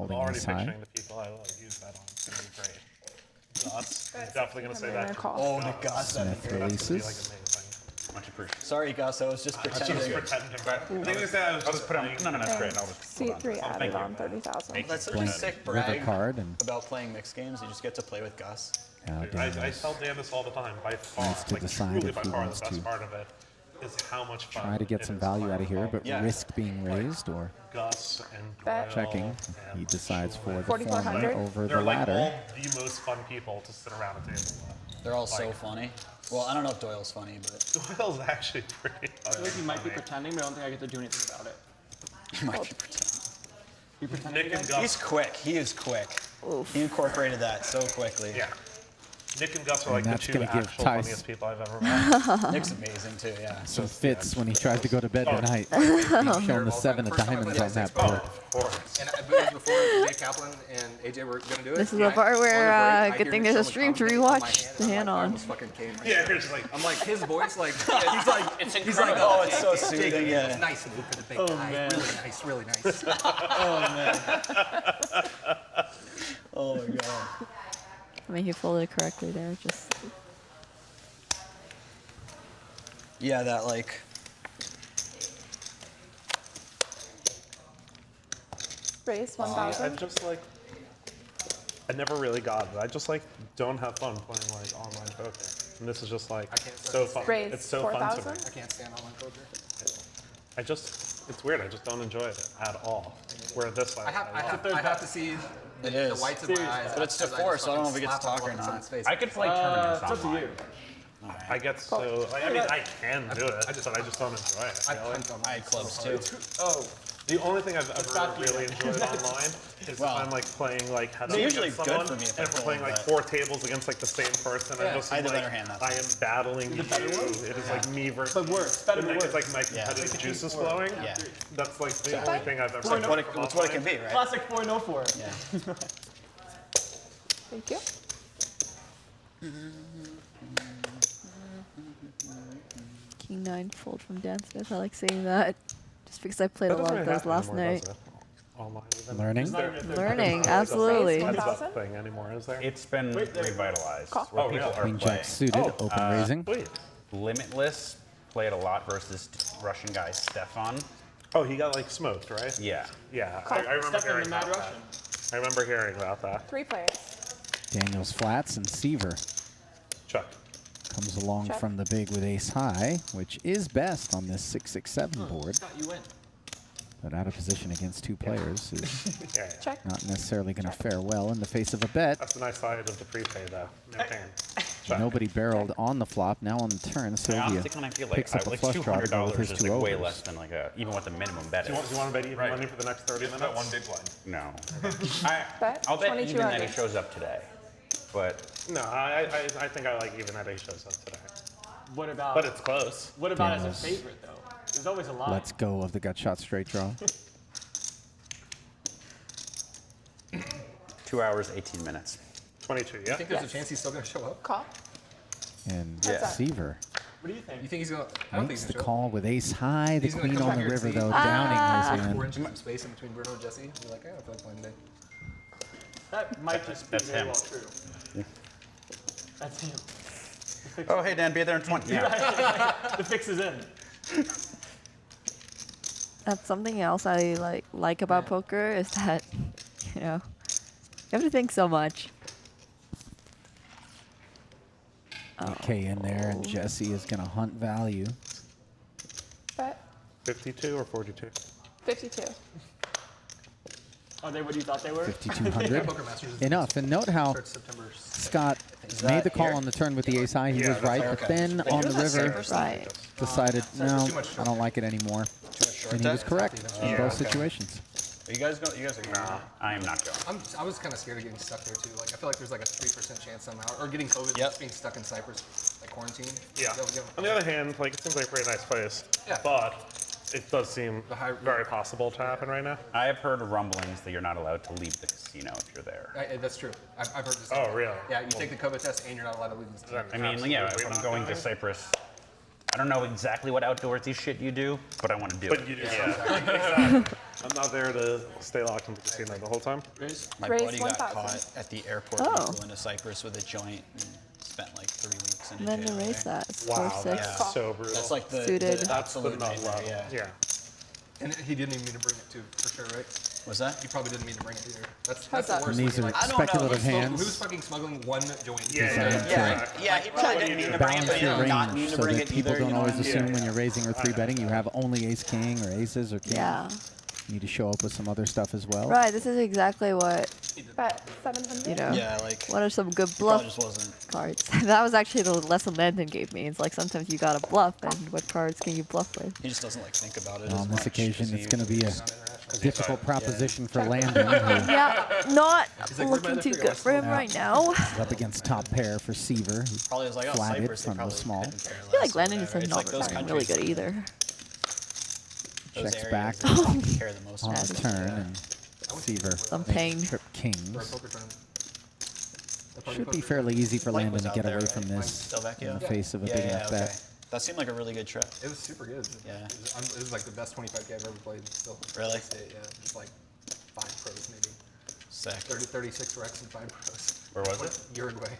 I'm holding already this high. picturing the people I will use that on. It's going to be great. Dots. I'm definitely going to say that. Oh, the gods. Smith That's going to be like releases. amazing. Much appreciated. Sorry, Gus. I was just pretending. I'll just put on. No, that's great. I'll just hold on. C3 added on 30,000. That's such a sick River brag card and about playing mixed games. You just get to play with Gus. I tell Dan this all the time. By far, Needs to like decide truly if by he far wants the best to part of it is how much fun. try to get it some is value playing out of here, but golf. risk being raised or Gus and Bet. checking. He decides for the former 4,400. over They're the like ladder. all the most fun people to sit around a table with. They're all so funny. Well, I don't know if Doyle's funny, but Doyle's actually pretty I feel like he might be pretending, but I don't think I get to do anything about it. he might be pretending. You pretending Nick and again? Gus. He's quick. He is quick. He incorporated that so quickly. Yeah. Nick and Gus are like And the that's two gonna give actual Tice funniest people I've ever met. Nick's amazing too. Yeah. Some fits when he tries to go to bed tonight. Oh. Showing the 7 of diamonds on that board. And it was before Dave Kaplan and AJ were going to do it. This is the part where good thing there's a stream to rewatch the hand on. Yeah, here's like, I'm like his voice, like he's like he's like, Oh, it's so soothing. It's Yeah. nice of you for the big Oh, guy. man. Really nice, really nice. Oh man. Oh my god. I mean, he folded it correctly there. Just Yeah, that like. Raise I 1,000. just like, I never really got it. I just like don't have fun playing like online poker. And this is just like so fun. Raise It's so fun to me. 4,000. I can't stand online poker. It's weird. I just don't enjoy it at all. Where this like, I have to see It the is. whites of my eyes. But it's to force, so I don't know if we get to talk or not. I could play tournaments It's up to online. you. I get so. Like, I mean, I can do it, but I just don't enjoy it. I You know, like, punt on I had clubs too. Oh, the only thing I've ever really enjoyed online is Well, if I'm like playing like head it's up usually against good someone, for me if and I'm if we're playing feeling like that. 4 tables against like the same person, Yeah. I just I had the like better hand that I am battling you. It is like me versus. but worse. Better and than like, worse. it's like my competitive juices flowing. Yeah. That's like the only thing I've ever. It's what it can be, right? Classic 404. Yeah. Thank you. King 9 fold from Dan Smith. I like saying that just because I played a lot of those last night. Online, Learning. Learning, absolutely. Raise Heads 1,000. up thing anymore, is there? It's been revitalized. Call. Where Oh, people really? are Queen playing. Jack suited, open raising. Sweet. Limitless played a lot versus Russian guy Stefan. Oh, he got like smoked, right? Yeah. Yeah, I remember Stefan hearing the Mad about Russian. that. I remember hearing about that. 3 players. Daniels flats and Seaver Chuck. comes along Check. from the big with ace high, which is best on this 6-6-7 board. Thought you win. But out of position against 2 players is Yeah, yeah. Check. not necessarily going to fare well in the face of a bet. That's the nice side of the prepay, though. No pain. Check. Nobody barreled on the flop. Now on the turn, I Sylvia honestly kind of feel like, picks up a like flush draw to go with $200 his is 2 like way overs. less than like even what the minimum bet Do is. you want to bet even money for the next 30 minutes? That one big blind. No. Bet I'll bet even that he 2,200. shows up today. But No, I think I like even that he shows up today. What about? But it's close. What about as a Daniels. favorite though? There's always a line. Let's go of the gut shot straight draw. 2 hours, 18 minutes. 22, You yeah? think there's a chance he's still going to show up? Call. And Yeah. Seaver What do you think? You think he's going to? I don't think makes he's the going to show up. call with ace high, the He's gonna queen come on back the here and river see- though, downing his 4 hand. inches of space in between Bruno and Jesse. You're like, yeah, I feel like playing today. That might just be That's very him. well true. That's him. Oh, hey, Dan, be there in 20. Yeah. The fix is in. That's something else I like about poker is that you know you have to think so much. Okay, in there, and Jesse is going to hunt value. Bet 52 or 42? 52. Are they what you thought they were? 5,200. Poker Masters is Enough. And note how starts September 6th. Scott made the call on the turn with the ace high. He was right, but then on the river Right. decided, no, too much I don't like it anymore. And he was correct in both situations. Are you guys going? You guys are going? I am not going. I was kind of scared of getting stuck there too. Like I feel like there's like a 3% chance somehow, or getting COVID, Yep. just being stuck in Cyprus, like quarantine. Yeah. That would On the other hand, like it seems like a pretty nice place. Yeah. But it does seem The high- very possible to happen right now. I have heard rumblings that you're not allowed to leave the casino if you're there. That's true. I've heard this. Oh, really? Yeah, you take the COVID test and you're not allowed to leave the I mean, yeah, if Absolutely I'm not going to going. Cyprus, I don't know exactly what outdoorsy shit you do, but I want to do But it. you do, exactly. I'm not there to stay locked in the casino the whole time. My Raise buddy got 1,000. caught at the airport. Oh. He flew into Cyprus with a joint and spent like 3 weeks. And then to raise that. It's Wow, 4-6. that's so brutal. That's like the, Suited. the absolute Putting on nightmare, level. yeah. And he didn't even mean to bring it too, for sure, right? Was that? He probably didn't mean to bring it either. That's How's the that? worst. And these when are you're speculative hands. Who's fucking smuggling one joint? Yeah, he probably didn't mean to bring it, but Balance he your did not mean range to so bring that it people either. don't You know always what I mean? assume when you're raising or 3-betting you have only ace king or aces or kings. Yeah. You need to show up with some other stuff as well. Right, this is exactly what, Bet 700. you know, Yeah, like, what are some good he probably bluff just wasn't. cards? That was actually the lesson Landon gave me. It's like sometimes you gotta bluff, and what cards can you bluff with? He just doesn't like think about it. On as this much, occasion, 'cause it's he- going to be a difficult proposition for Landon, who Yeah, not like, "Where'd my looking too other good for him Yeah. right now. is up against top pair for Seaver, who Probably was like, oh, flatted Cypress, they from the probably small. couldn't care I feel less like or Landon is whatever. It's not like those returning really countries, good either. those checks areas, back they just care the most on about the it. turn, and Seaver I'm paying. trip For a kings. poker tournament. Should be fairly easy for Mike Landon was to out get there, away right? from this Delvecchio? in the face of a Yeah, big yeah, enough okay. bet. That seemed like a really good trip. It was super good. Yeah. It was like the best 25K I've ever played. Still. Really? Yeah, just like 5 pros maybe. Sick. 36 Rex and 5 pros. Where was it? Uruguay.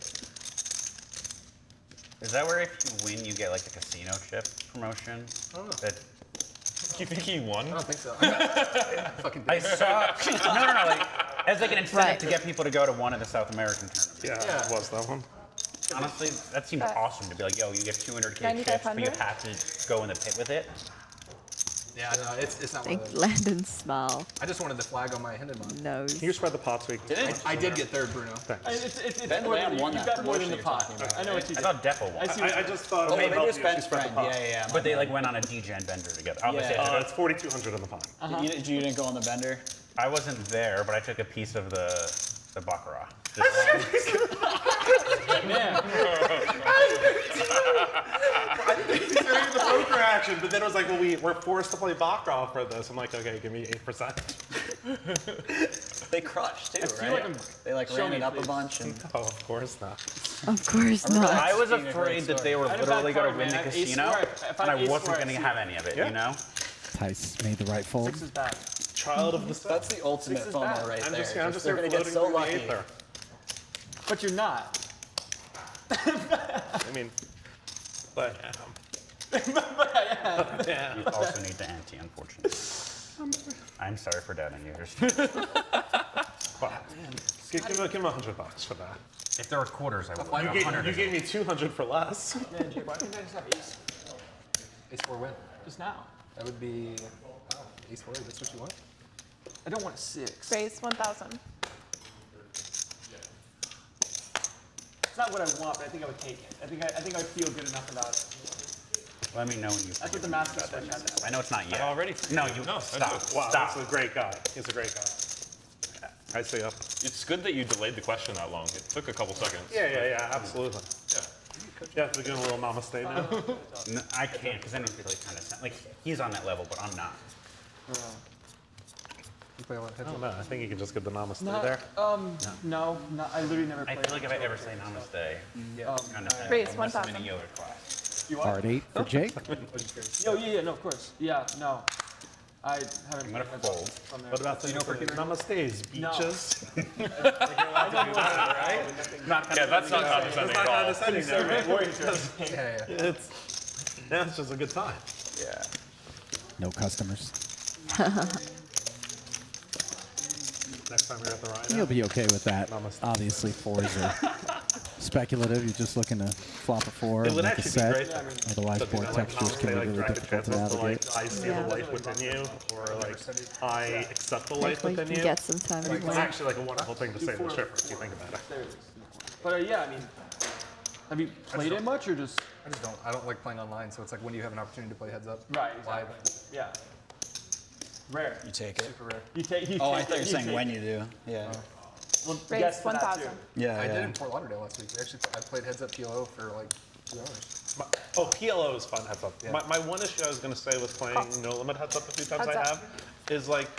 Is that where if you win, you get like a casino chip promotion? I don't know. That You think he won? I don't think so. Fucking I saw. no, like as like an incentive Right. to get people to go to one of the South American tournaments. Yeah, it was that one. Honestly, that seems awesome to be like, yo, you get 200K chips, but you 9,500? have to go in the pit with it. Yeah, no, it's not one Think of those. Landon's smile. I just wanted the flag on my Hindenburg. Nose. Can you spread the pot so we can... I did get third, Bruno. It's Ben more Lamb than, won you that got more than promotion the you're pot. talking about, I know what you I did. thought Defo won. I see. I just thought Oh, it maybe would it help was you if you Ben's spread the friend. pot. Yeah. But they like went on a DJ bender together. Obviously, Yeah. It's 4,200 in the pot. You didn't go on the bender? I wasn't there, but I took a piece of the baccarat. He's ready the poker action, but then it was like, well, we're forced to play baccarat for this. I'm like, okay, give me 8%. They crushed too, feel right? like I'm- They like show ran me, it up please. a bunch and Oh, of course not. Of course remember not. I was Being a great afraid that they were I had a bad literally going card, to win man. the I have ace casino, four. If I and I have ace wasn't four, I going to see have it. any of it, Yeah. you know? Tice made the right fold. 6 is bad. Child of the sun. that's the ultimate is FOMO bad. right I'm there. just They're here gonna get floating so through the lucky. ether. But you're not. I mean, but yeah. You also need the ante, unfortunately. I'm sorry for doubting you. Wow. Give him $100 for that. If there were quarters, I would. You gave me 200 for less. Man, Jake, why can't I just have Ace 4 win. just now? That would be Ace 4. That's what you want? I don't want a 6. Raise 1,000. It's not what I want, but I think I would take it. I think I would feel good enough about it. Let me know when you. That's what the master switch had. I know it's not yet. Already? No, you No, I stop. do. Wow, Stop. that's a great guy. He's a great guy. I see up. It's good that you delayed the question that long. It took a couple seconds. Yeah, absolutely. Yeah, we're doing a little namaste now. No, I can't because then it really kind of like he's on that level, but I'm not. You play a lot of I heads don't up. know. I think you can just give the namaste Not, there. no, I literally never I played. feel like if I ever say namaste, kind of Raise I'm 1,000. in a yoga class. You what? Hard 8 for Jake. Oh, yeah, no, of course. Yeah, no. I haven't I'm gonna played fold. from there. What about the namastes, No. beaches? Yeah, that's not condescending at all. Condescending there, right? Yeah. It's just a good time. Yeah. No customers. Next time you're at the Rhino. You'll be okay with that. Namaste. Obviously, 4s are speculative. You're just looking to flop a 4 It and would make a actually be set. great. Otherwise, board textures can be really difficult to navigate. I see the light within you, or like I accept the light Hopefully you within can you. get some time to It's win. actually like a wonderful thing to say to the shipper if you think about it. There it is. But yeah, I mean, have you played it much or just? I just don't. I don't like playing online, so it's like when you have an opportunity to play heads up. Right, Live. exactly. Yeah. Rare. You take it. Super rare. You take. Oh, I thought you were saying when you do. Yeah. Well, Raise yes to that 1,000. too. Yeah. I did yeah. it in Fort Lauderdale last week. I played heads up PLO for like 2 hours. Oh, PLO is fun heads up. Yeah. My one issue I was going to say with playing no limit heads up the few times Heads I up. have is like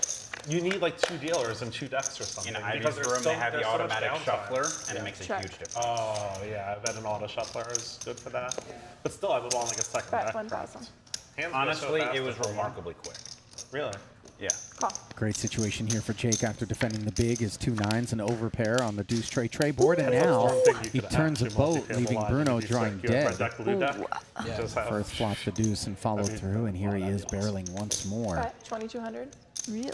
you need like 2 dealers and 2 decks or something. In because Ivy's there's room, so- they have the there's so much automatic downtime. shuffler, and it makes a Check. huge difference. Oh yeah, I bet an auto shuffler is good for that. But still, I would want like a second Bet deck. 1,000. Hands go so Honestly, fast it was before one. remarkably quick. Really? Yeah. Call. Great situation here for Jake after defending the big. His 2 9s, an overpair on the deuce tray board, and now he turns a boat, leaving Bruno drawing dead. First flopped the deuce and followed through, and here he is barreling once more. 2200. Really?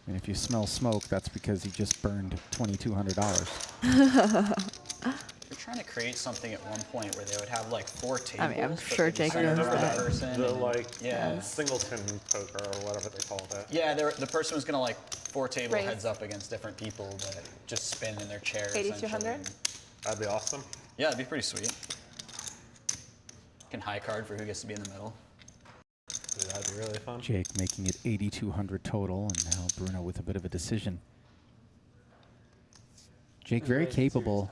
And if you smell smoke, that's because he just burned $2,200. They're trying to create something at one point where they would have like 4 tables. I mean, I'm but sure they'd Jake center knows for that. person The and- like yeah. singleton poker or whatever they called it. Yeah, the person was gonna like 4 table Raise. heads up against different people that just spin in their chair. 8200. essentially. That'd be awesome. Yeah, it'd be pretty sweet. Can high card for who gets to be in the middle. Dude, that'd be really fun. Jake making it 8,200 total, and now Bruno with a bit of a decision. Jake very capable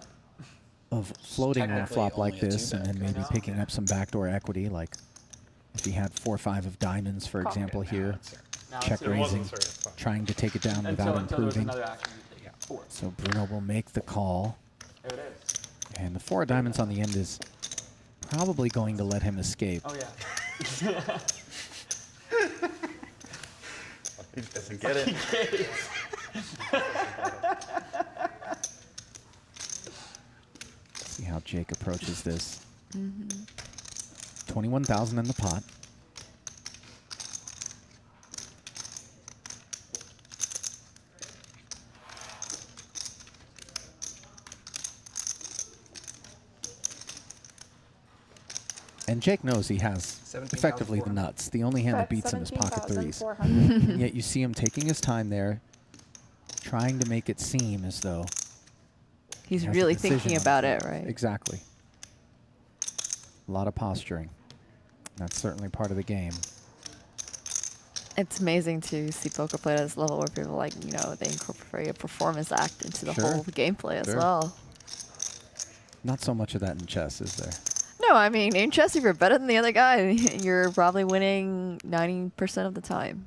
of floating on a technically flop like only a this and then maybe picking up some backdoor equity, like if he had 4 or 5 of diamonds, for example, here. Check raising, trying to take it down without Until there's improving. another action. You take 4. So Bruno will make the call. There it is. And the 4 of diamonds on the end is probably going to let him escape. Oh, yeah. He just doesn't get it. See how Jake approaches this. 21,000 in the pot. And Jake knows he has effectively the nuts. The only hand that beats him is pocket threes. And yet you see him taking his time there, trying to make it seem as though He's he has a really decision thinking on about his it, hand. right? Exactly. A lot of posturing. That's certainly part of the game. It's amazing to see poker played at this level where people like, you know, they incorporate a performance act into the Sure. whole gameplay as Sure. well. Not so much of that in chess, is there? No, I mean, in chess, if you're better than the other guy, you're probably winning 90% of the time.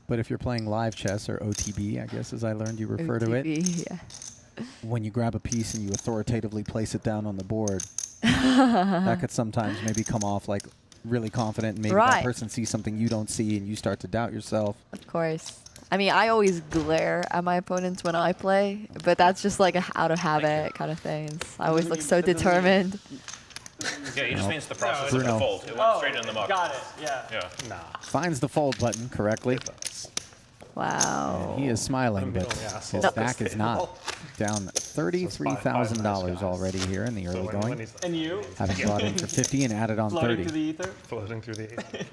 But if you're playing live chess, or OTB, I guess as I learned you refer to it, OTB, yeah. when you grab a piece and you authoritatively place it down on the board, that could sometimes maybe come off like really confident, and maybe that Right. person sees something you don't see and you start to doubt yourself. Of course. I mean, I always glare at my opponents when I play, but that's just like a out of habit kind of thing. I always look so determined. Yeah, he just means the process of Bruno. the fold. It went straight in the muck. Got it. Yeah. Yeah. Nah. Finds the fold button correctly. Wow. And he is smiling, I'm but the only asshole his at this back is table. not. Down $33,000 already here in the early going. And you? Having brought in for 50 and added on Floating 30. through the ether? Floating through the air.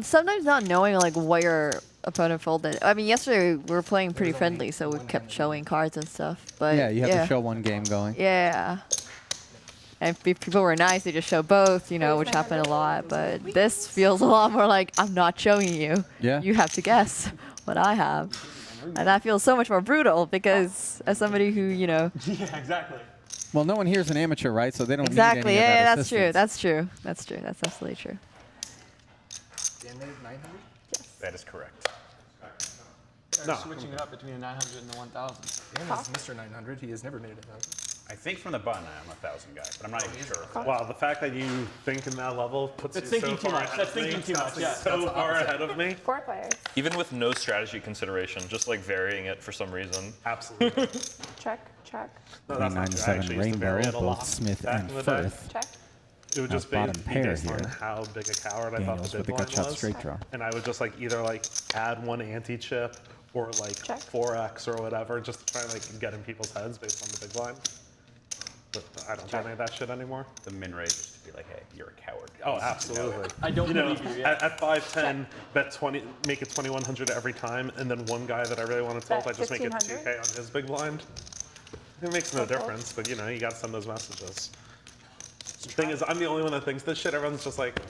Sometimes not knowing like what your opponent folded. I mean, yesterday we were playing pretty friendly, so we kept showing cards and stuff. But Yeah, you have to show one game going. Yeah. And if people were nice, they just show both, you know, which happened a lot. But this feels a lot more like I'm not showing you. Yeah. You have to guess what I have. And that feels so much more brutal because as somebody who, you know. Yeah, exactly. Well, no one here is an amateur, right? So they don't Exactly. need any Yeah, of that that's true. assistance. That's true. That's true. That's absolutely true. Dan made 900? That is correct. No. Switching it up between the 900 and the 1000. Dan is Mr. 900. He has never made it 1,000. I think from the button I'm a 1,000 guy, but I'm not even sure. Wow, the fact that you think in that level puts That's you so thinking too far much. ahead That's of me. thinking too much, yeah. So far ahead of me. 4 players. Even with no strategy consideration, just like varying it for some reason. Absolutely. Check, check. No, that's not true. I 397 actually used to vary Rainbow, it a both lot Smith back and in the day. Firth. Check. It would Now just be bottom pair based on here. how big a coward I thought Daniels the with big the blind gut shot was. straight draw. And I would just like either like add one anti-chip or like Check. 4x or whatever, just to try and like get in people's heads based on the big blind. But I don't do any of that shit anymore. The min rate used to be like, hey, you're a coward. Oh, absolutely. I don't You know, believe you, yeah. at 510, bet 20, make it 2100 every time, and then one guy that I really want to tilt, I Bet just make it 1500. 2K on his big blind. It makes no difference, but you know, you got to send those messages. The thing is, I'm the only one that thinks this shit. Everyone's just like,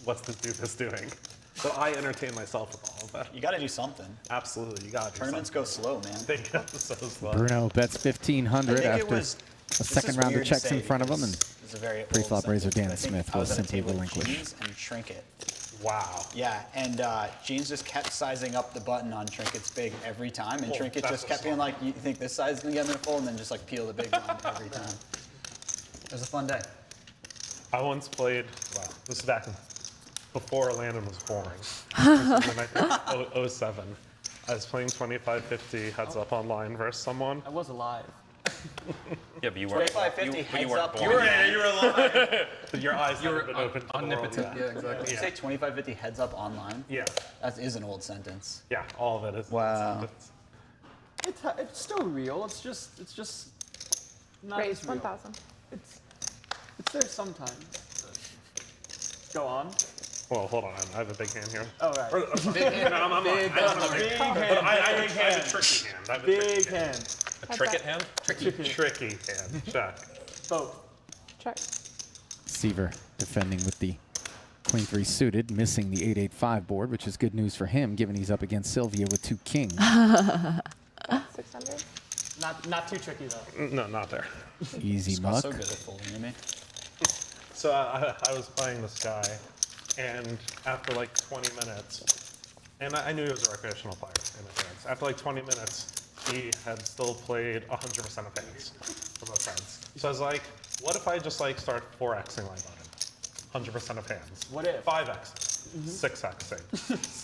what's this dude doing? So I entertain myself with all of that. You got to do something. Absolutely, you got to. Tournaments go slow, man. They go so slow. Bruno bets 1,500 I think it after was- a this second is round of weird to checks say in front of him, because and it's a very old pre-flop raiser sentence, Dan but I think Smith I will was at a simply table with relinquish. Jeans and Trinket. Wow. Yeah, and Jeans just kept sizing up the button on Trinket's big every time, and Oh, Trinket that's just kept being like, you think this size is gonna get in there full, and then just like peel the big one every time. It was a fun day. I once played, wow, this is back in before Landon was born. In 07. I was playing 25-50 heads up online versus someone. I was alive. Yeah, but you weren't. 25-50 heads up. You were alive. But your eyes You were haven't been open to the world omnipotent. yet. Yeah, exactly. Did you say 25-50 heads up online? Yeah. That is an old sentence. Yeah, all of it is. Wow. It's still real. It's just not Raise as real. 1,000. It's there sometimes. Go on. Well, hold on. I have a big hand here. Oh right. Big hand. No, I'm Big not. I don't have a hand. big Big hand. hand. But I have a tricky hand. I have a Big tricky hand. hand. A tricket hand? Tricky hand. Check. Both. Check. Seaver defending with the Queen 3 suited, missing the 8-8-5 board, which is good news for him, given he's up against Sylvia with 2 kings. 600. Not too tricky though. No, not there. Easy muck. So good at folding to me. So I was playing this guy, and after like 20 minutes, and I knew he was a recreational player in advance. After like 20 minutes, he had still played 100% of hands for both sides. So I was like, what if I just like start 4xing my button? 100% of hands. What if? 5xing, 6xing,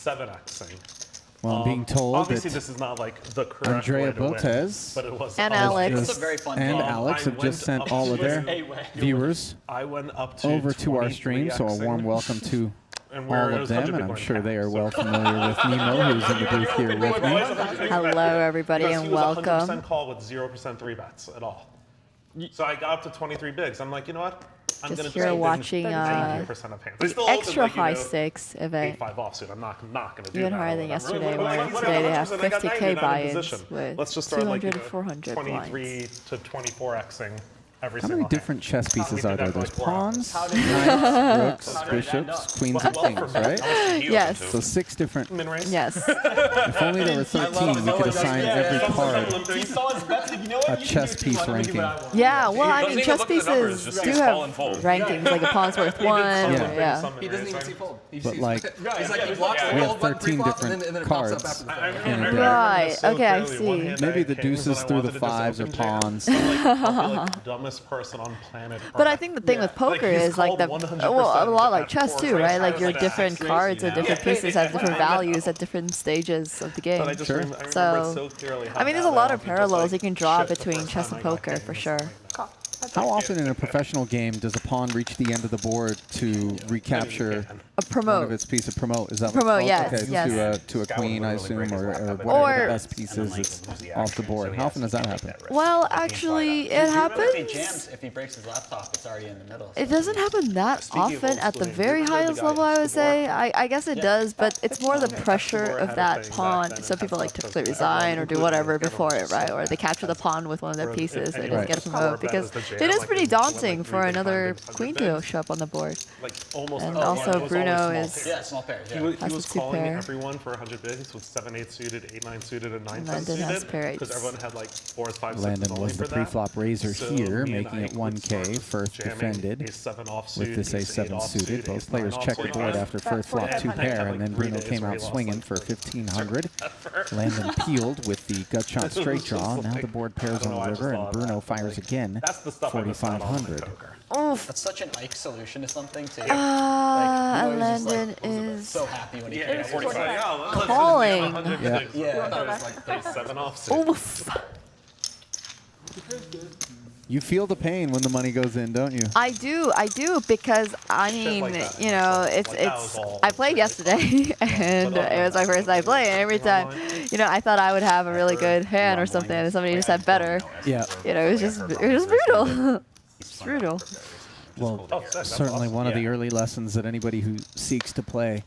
7xing. Well, I'm being told obviously that this is not like the correct Andrea way to win, Botez but it was and almost- Alex. That's a very fun and game. Alex have I just went sent up all of to- their viewers I went up to over to our 23 stream, so a warm Xing. welcome to And all it of was them, 100 and I'm Bitcoin sure they are caps, well so- familiar with Nemo, who's in the booth here with me. Hello, everybody, Because and he was welcome. 100% call with 0% 3 bets at all. So I got up to 23 bigs. I'm like, you know what? I'm Just gonna here just watching 90% of hands. I the still opened, extra like, you high know, stakes event. 8-5 offsuit. I'm not gonna do Even that. higher or than whatever. yesterday, Like, where today they have 100%, I got 50K 90 in buy-ins position. with Let's just start like 200, 400 23 blinds. to 24xing every How single many hand. different chess pieces We did are there? that for There's like 4 hours. pawns, knights, rooks, bishops, queens, and kings, right? Yes. So 6 different. Min raise? Yes. If only there were 13, we could assign every card He saw his bets. Like, you know what? a You can chess do it too. piece Let me give ranking. it out one. Yeah, well, I doesn't mean, even chess look at the numbers, pieces just do sees have call and fold. rankings, like a pawn's worth 1. Yeah. He doesn't even see fold. He But sees like, he's like he blocks the we have fold button 13 pre-flop, and then different it pops up cards. after the I flop. remember this Right, so okay, I clearly. One see. hand maybe I the came was when deuces I through the wanted to just 5s or open jam. pawns. I'm like, I'll be like the dumbest person on planet Earth. But I think the thing with poker he's is like called the 100% well, a lot like at chess 4 too, right? Like times your that. different cards and different pieces have different values at different stages of the game. But I just remember it So, so clearly how I mean, there's a bad lot I of was just, parallels like, you can draw shit the between first chess time and I got poker games. for sure. Call. That's How it. often in a professional game does a pawn reach the end of the board to recapture A one of promote. its piece of promote? Is that Promote, what yes, okay, yes. to a queen, I assume, or whatever Or- the best piece is that's off the board. How often does that happen? Well, actually, it If he happens. jams, if he breaks his laptop, it's already in the middle. It doesn't happen that often at the very highest level, I would say. I guess it does, but it's more the pressure of that pawn. So people like typically resign or do whatever before it, right? Or they capture the pawn with one of their pieces so it doesn't get a promote, because it is pretty daunting for another queen to show up on the board. Like almost. And oh, yeah, also it was Bruno always is- small pairs. Yeah, small pairs. He Yeah. was, Has he was the two calling pair. everyone for 100 bigs with 7-8 suited, 8-9 suited, and 9-10 Landon has suited. pair Because eights. everyone had like 4s, 5s, 6s Landon only was the for that. pre-flop raiser So here, me and making I it would 1K, start first jamming defended ace 7 offsuit, with this ace 8 A7 offsuit, suited. Both ace players 9 checked the offsuit. board after first flop Yeah, 2 and pair, had, and then like, 3 Bruno days came where out he lost, swinging like, for 30. 1,500. Landon peeled with the gut shot straight draw. Now the board pairs I don't know, on I the just river, thought and Bruno that, fires like, again, That's the stuff I missed out on with 4,500. poker. Oof. That's such an Ike solution to something too. And you know, he's just, Landon like, is so happy when he Yeah, plays. 45. calling. Yeah. Yeah. Ace 7 offsuit. Oof. You feel the pain when the money goes in, don't you? I do, because I mean, like that. you know, Like that it's. was all I played yesterday, and it was my first night playing. And every time, you know, I thought I would have a really good hand or something, and somebody just had better. Yeah. You know, it was just brutal. It's brutal. Well, Oh, sick. That's certainly awesome. one of the early lessons that anybody who seeks to play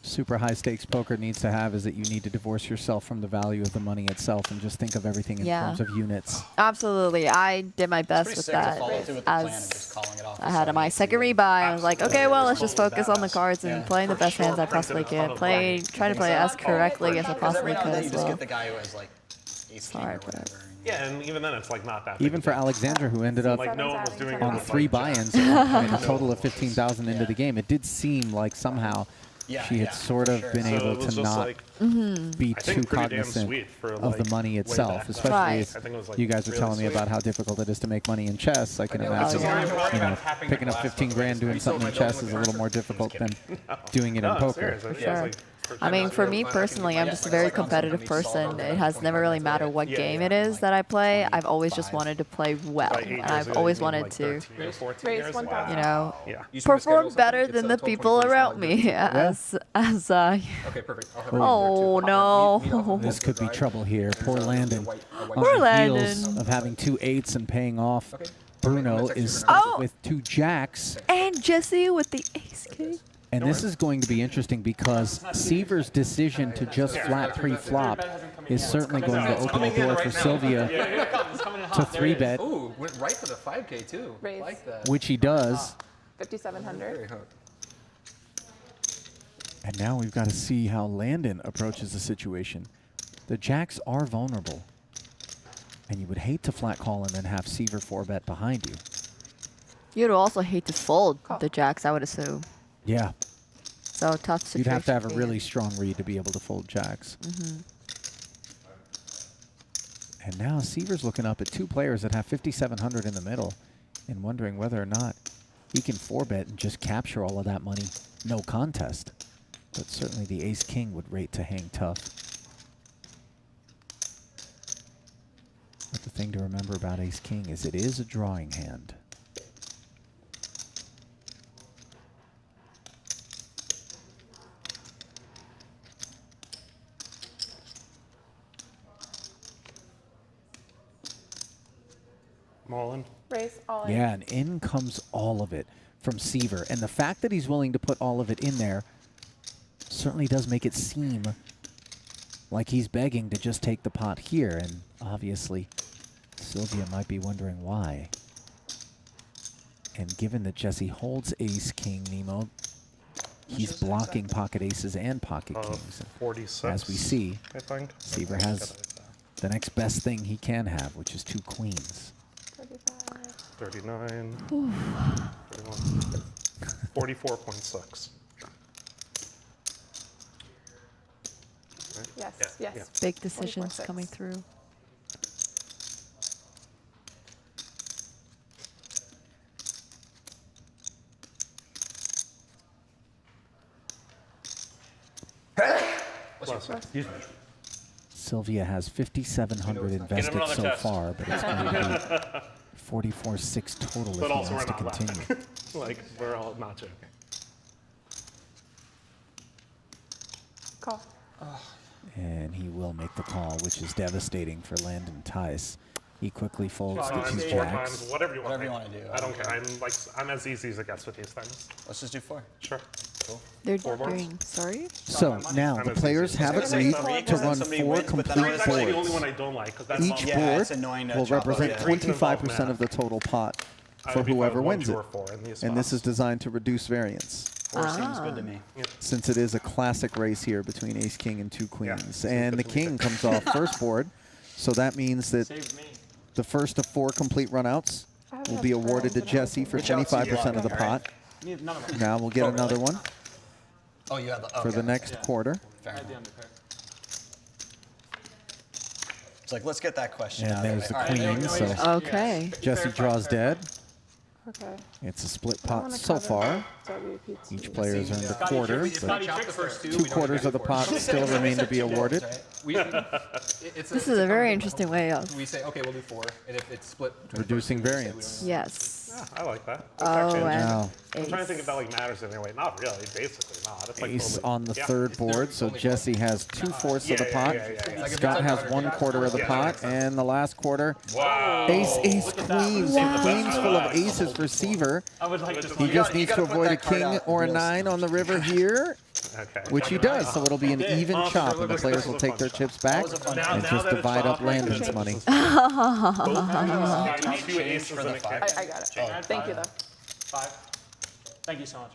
super high stakes poker needs to have is that you need to divorce yourself from the value of the money itself and just think of everything in Yeah. terms of units. Absolutely, I did my best Pretty with sick to that. follow through with the plan and just As calling it off. I had my second rebuy, I was like, okay, well, let's just focus on the cards and playing the best hands I possibly can. Trying to play as correctly as I Because every possibly now and could then you as just well. get the guy who has like ace king or Hard, but- whatever. Yeah, and even then it's like not that big. Even for Alexandra, who ended up like no one was doing it on with, 3 like, buy-ins, jacks. a total of 15,000 into the game, it did seem like somehow she had sort of been So able it was to just not like, be I too think pretty damn cognizant sweet for, of the like, money way itself, back especially then. as I think it was, like, you guys were really telling me sweet. about how difficult it is to make money in chess. I can imagine, yeah. you know, picking up 15 grand doing something in chess is a little more difficult than doing it in poker. Sure. I mean, for me personally, I'm just a very competitive person. It has never really mattered what game it is that I play. I've always just wanted to play well, and I've always wanted to, Raise 1,000. you know, You swim a schedule perform or better something? than It's, the 12, people 24 around is me. Okay, perfect. I'll have Oh no! This could be trouble here. Poor Landon. Poor On the heels Landon. of having 2 8s and paying off, Bruno is Oh! stuck with 2 jacks. And Jesse with the ace king. And this is going to be interesting because Seaver's decision to just flat pre-flop is certainly going to open the door for Sylvia to 3-bet, Ooh, went right for the 5K too. Raise. Like that. which he does. 5,700. And now we've got to see how Landon approaches the situation. The jacks are vulnerable. And you would hate to flat call and then have Seaver 4-bet behind you. You'd also hate to fold the jacks, I would assume. Yeah. So tough situation. You'd have to have a for really you. strong read to be able to fold jacks. And now Seaver's looking up at 2 players that have 5,700 in the middle and wondering whether or not he can 4-bet and just capture all of that money. No contest. But certainly the ace-king would rate to hang tough. But the thing to remember about ace-king is it is a drawing hand. I'm all in. Raise all in. Yeah, and in comes all of it from Seaver. And the fact that he's willing to put all of it in there certainly does make it seem like he's begging to just take the pot here. And obviously, Sylvia might be wondering why. And given that Jesse holds ace-king, Nemo, he's blocking pocket aces and pocket kings. 46. As we see, I think. Seaver has the next best thing he can have, which is 2 queens. 39. 41. 44.6. Yes, yes. Big decisions 44.6. coming through. Sylvia has 5,700 invested so test. far, but it's going to be 44-6 total But if also he wants we're to not continue. laughing. Like, we're all not joking. Call. And he will make the call, which is devastating for Landon Tice. He quickly folds the 2 4 jacks. times, whatever you want. Whatever you want to do. I don't care. I'm as easy as it gets with these things. Let's just do 4. Sure. Cool. They're boards? doing, sorry? So now the players have agreed to run 4 complete Three's actually the only boards. one I don't like, because that's Each not board it's annoying to will chop up, represent yeah. 25% of the total pot I for would be fine whoever with 1, wins 2, it. or 4 in these And this spots. is designed to reduce variance, 4 seems good to me. since it is a classic race here between ace-king and 2 queens. Yeah. And the king comes off first board, so that means that Save me. the first of 4 complete runouts will be awarded to Jesse for 25% of the pot. None of them. Now we'll get another one Oh, you have the for the next quarter. I had the underpair. It's like, let's get that question And out of there's the the way. queen, so Okay. Jesse draws dead. Okay. It's a split I pot wanna so cover far. WPT. Each player has earned a Scotty, quarter, Scotty, but Chop the first 2. 2 quarters of the pot still remain to be awarded. This is a very interesting way of. We say, okay, we'll do 4, and if it's split between Reducing the first 2, variance. Yes. Yeah, I like that. That's Oh, actually and Now, I'm trying to think ace. if that like matters in any way. Not really, basically not. It's like ace totally- on the yeah. 3rd board, so Jesse has 2/4 of the pot. Yeah. Scott has 1/4 of the pot, and the last quarter, Wow. ace, ace, queens. Queens full of aces for Seaver. I would like to He see just needs to gotta put avoid a that card king out or a real 9 on the river here, Okay. which he does. So it'll be an even chop, and the players will take their chips back and just divide up Landon's money. Two aces and a king. I got it. Thank you, though. 5. Thank you so much.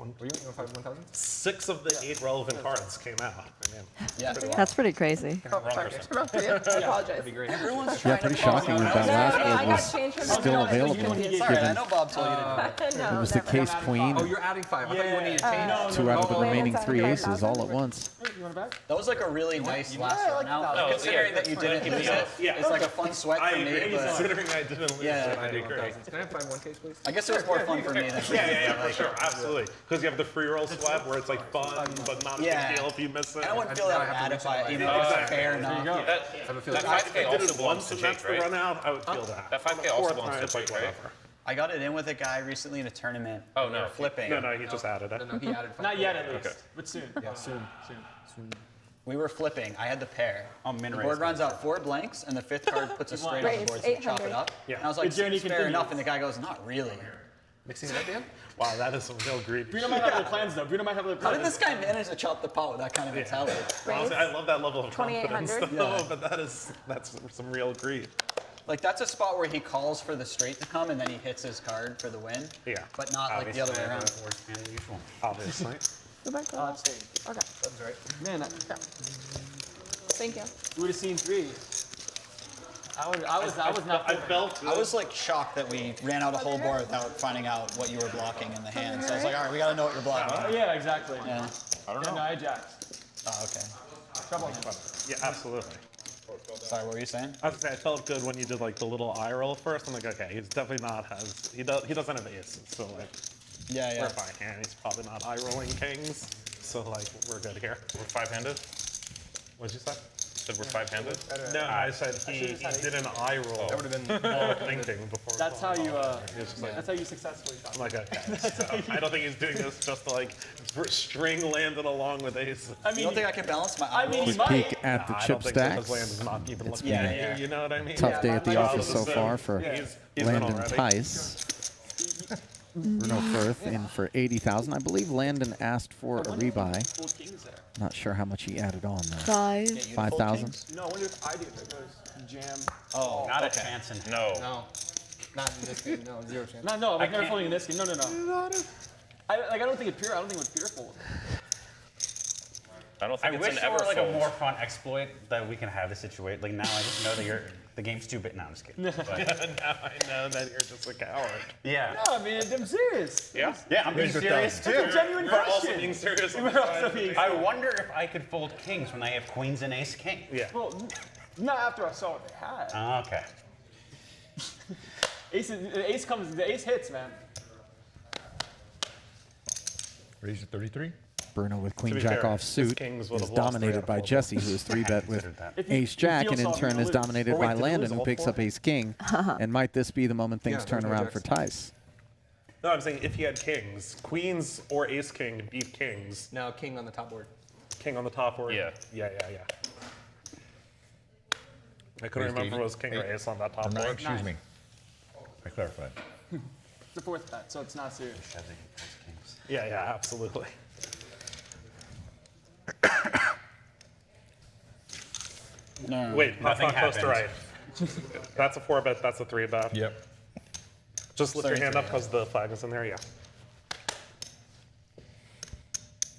Were you 1,000? 6 of the 8 relevant cards came out. I mean, Yeah. That's pretty crazy. Oh, sorry. I apologize. That'd be great. Yeah, pretty shocking that that last I board got was changed from still available. Sorry, I Given know Bob told you to do it was the case queen, Oh, you're adding 5. I thought you wanted to change. 2 out of the no. remaining Wait, 3 it's aces all at once. You want it back? That was like a really nice last run out. No, Considering yeah, that you didn't lose it, Yeah. it's like a fun sweat I for me. agree. But Considering I didn't lose, Yeah. I agree. Can I have 5 1 case, please? I guess it was more fun for me than for you. Yeah, for sure, absolutely. Because you have the free roll swap where it's like fun, but not a Yeah. big deal if you miss it. I wouldn't feel that bad if I, it's fair enough. That I feel That like 5K also did it belongs once to and that's Jake, the right? run out, I would feel that. That 5K On the also fourth belongs time, to it's like Jake, right? whatever. I got it in with a guy recently in a tournament. Oh, We no. were flipping. No, he just added it. no, he added 5. Not yet, at least. Okay. But soon. Yeah, soon. We were flipping. I had the pair. Oh, min The raise board goes runs out 4 blanks, and the 5th card puts a straight on the Raise, board, so we chop it 800. up. Yeah. And I was like, The journey seems fair continues. enough, and the guy goes, not really. Mixing it up, Dan? Wow, that is some real greed. Bruno might have other plans, though. Bruno might have other How plans. did this guy manage to chop the pot with that kind of mentality? Honestly, I love that level of confidence, 2800? though, Yeah. but that's some real greed. Like, that's a spot where he calls for the straight to come, and then he hits his card for the win. Yeah. But not like the other way around. Worse than usual. Obviously. Go back to Oh, that. it's staying. Okay. That's right. Man, Thank you. we would have seen 3. I was not. I felt I was like shocked that we ran out a whole board without finding out what you were blocking in the hand. So I was like, all right, we gotta know what you're blocking. Oh, yeah, exactly. Yeah. I don't Yeah, know. no, I jacked. Oh, okay. Trouble. yeah, absolutely. Sorry, what were you saying? I was gonna say, I felt good when you did like the little eye roll first. I'm like, okay, he's definitely not he doesn't have aces, so like Yeah, yeah. we're fine here. And he's probably not eye rolling kings, so like we're good here. We're 5-handed? What'd you say? Said we're 5-handed? No, I said he did an eye roll. That would have been. while thinking before. That's how you. It's just like, That's how you successfully shot. I'm like, okay. So, I don't think he's doing this just to like string Landon along with aces. I You mean, don't think I can balance my eye I mean, rolls? he Quick might. peek at the I chip don't think so, 'cause stacks. Landon's not even looking been at you. You know what I mean? Tough day at the Yeah, office so far for He's in Landon already. Tice. Bruno Firth in for 80,000. I believe Landon asked for a rebuy. Full kings there. Not sure how much he added on though. 5. Yeah, you full 5,000? kings? No, I wonder if I do if it goes jam. Oh, Not a okay. chance in No. No. Not in this game. No, 0 chance. No, I'm never can't- folding in this game. No. I don't think it's pure. I don't think it's pure fold. I don't I think it's wish an there ever were like a fold. more fun exploit that we can have the situation. Like now I just know that the game's too big. No, I'm just kidding. But, Now I know that you're just a coward. yeah. No, I mean, I'm serious. Yeah? Yeah, I'm being serious too. It's a genuine We're also question. being serious on We're the also side. being. I wonder if I could fold kings when I have queens and ace king. Yeah. Well, not after I saw what they had. Okay. The ace hits, man. Raise to 33. Bruno with Queen be Jack fair, off his suit kings would is have lost 3 out dominated of by 4 Jesse, who is 3-bet with If you- Ace Jack, you and feel in something, turn you'll is lose. dominated Oh, wait, by did we lose Landon, who all picks 4? up Ace King. And might this be the moment things Yeah, turn those are around for jacks. Tice? No, I'm saying if he had kings, queens or ace king beat kings. Now king on the top board. King on the top or Yeah. yeah. I couldn't Raised remember if it 80. was king or ace on that top Or 9, board. excuse me. I clarified. It's the 4th bet, so it's not serious. Yeah, absolutely. No. Wait, that's Nothing not close to right. happened. That's a 4-bet, that's a 3-bet. Yep. Just lift your hand 33, up because the flag is in there, yeah.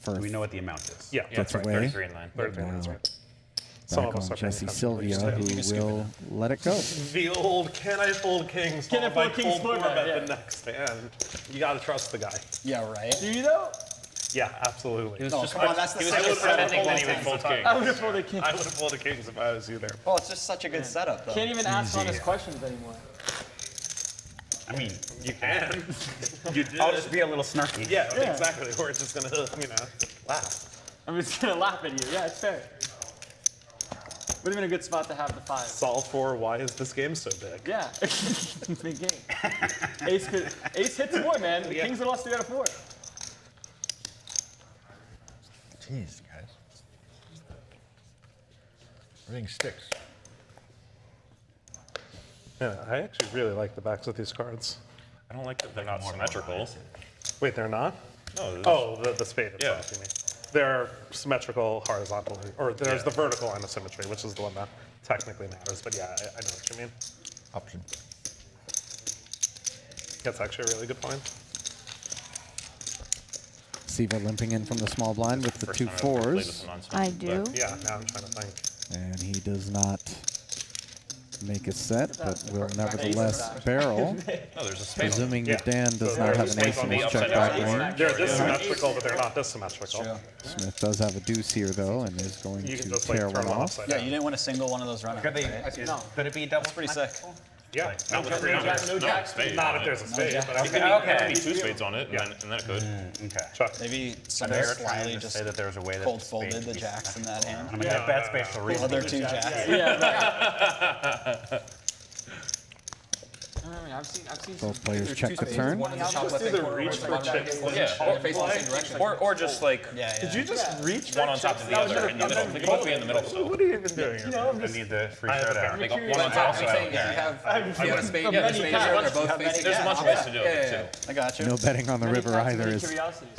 Firth Do we know what the amount is? Yeah, gets that's right. away. 33 and 9. 33 Wow. that's right. Some Back of us on are paying Jesse attention. Sylvia, who will let it go. The old can I fold kings? Can I followed by fold kings fold 4-bet, 4-bet yeah. the next hand. You gotta trust the guy. Yeah, right. Do you though? Yeah, absolutely. No, come on, that's the He was second just setup. pretending that he would Kings fold the time. kings. I would have folded king. I would have folded kings if I was you there. Oh, it's just such a good setup, though. Can't even ask honest questions anymore. I mean, You can. You did. I'll just be a little snarky. Yeah, exactly. We're just gonna, laugh. I'm just gonna laugh at you. Yeah, it's fair. Would have been a good spot to have the 5. Solve for why is this game so big? Yeah. Big game. Ace hits more, man. The Yeah. Kings would have lost 3 out of 4. Jeez, guys. Everything sticks. Yeah, I actually really like the backs of these cards. I don't like that they're not symmetrical. Wait, they're not? No, Oh, the spade Yeah. itself, you mean. They're symmetrical horizontally, or there's the vertical anisymmetry, which is the one that technically matters, but yeah, I know what you mean. Option. That's actually a really good point. Siva limping in from the small blind with the First two time I've ever played with fours. him on I Steam, do. but- Yeah, now I'm trying to think. And he does not make a set, but will nevertheless barrel, Oh, there's a spade. presuming that Dan does So not there's have a an spade ace on in the his upside check down back board. range. They're this symmetrical, but they're not this symmetrical. Smith does have a deuce here, though, and is going You can to just like tear turn one them off. upside Yeah, down. you didn't want to single one of those runners. Could, could it be double? That's pretty sick. Yeah, Not with three numbers. no No, jack. spade. not if there's a spade, but I It think could be two spades on it, and then it could. Okay. Chuck. Maybe some They were slyly trying to just say that there was a way that cold the spade folded could the be jacks in that hand. I'm gonna get bet space to The read. other two jacks. I mean, I've seen Both players There's check two the spades, turn. one in the top left do hand the corner, reach one in the for bottom right chips. hand corner. Yeah, All facing the same direction. Or just like Yeah, Did you just reach one on top of the other in the middle. They can both be in the middle still. What are you even doing? I need the free I have throw a down. They got one But on top I'm of the saying other. if you have a spade, yeah, the spade is cards. there, they're both facing. There's a bunch of ways to do it, too. I got you. No betting on the river either, as Curiosities.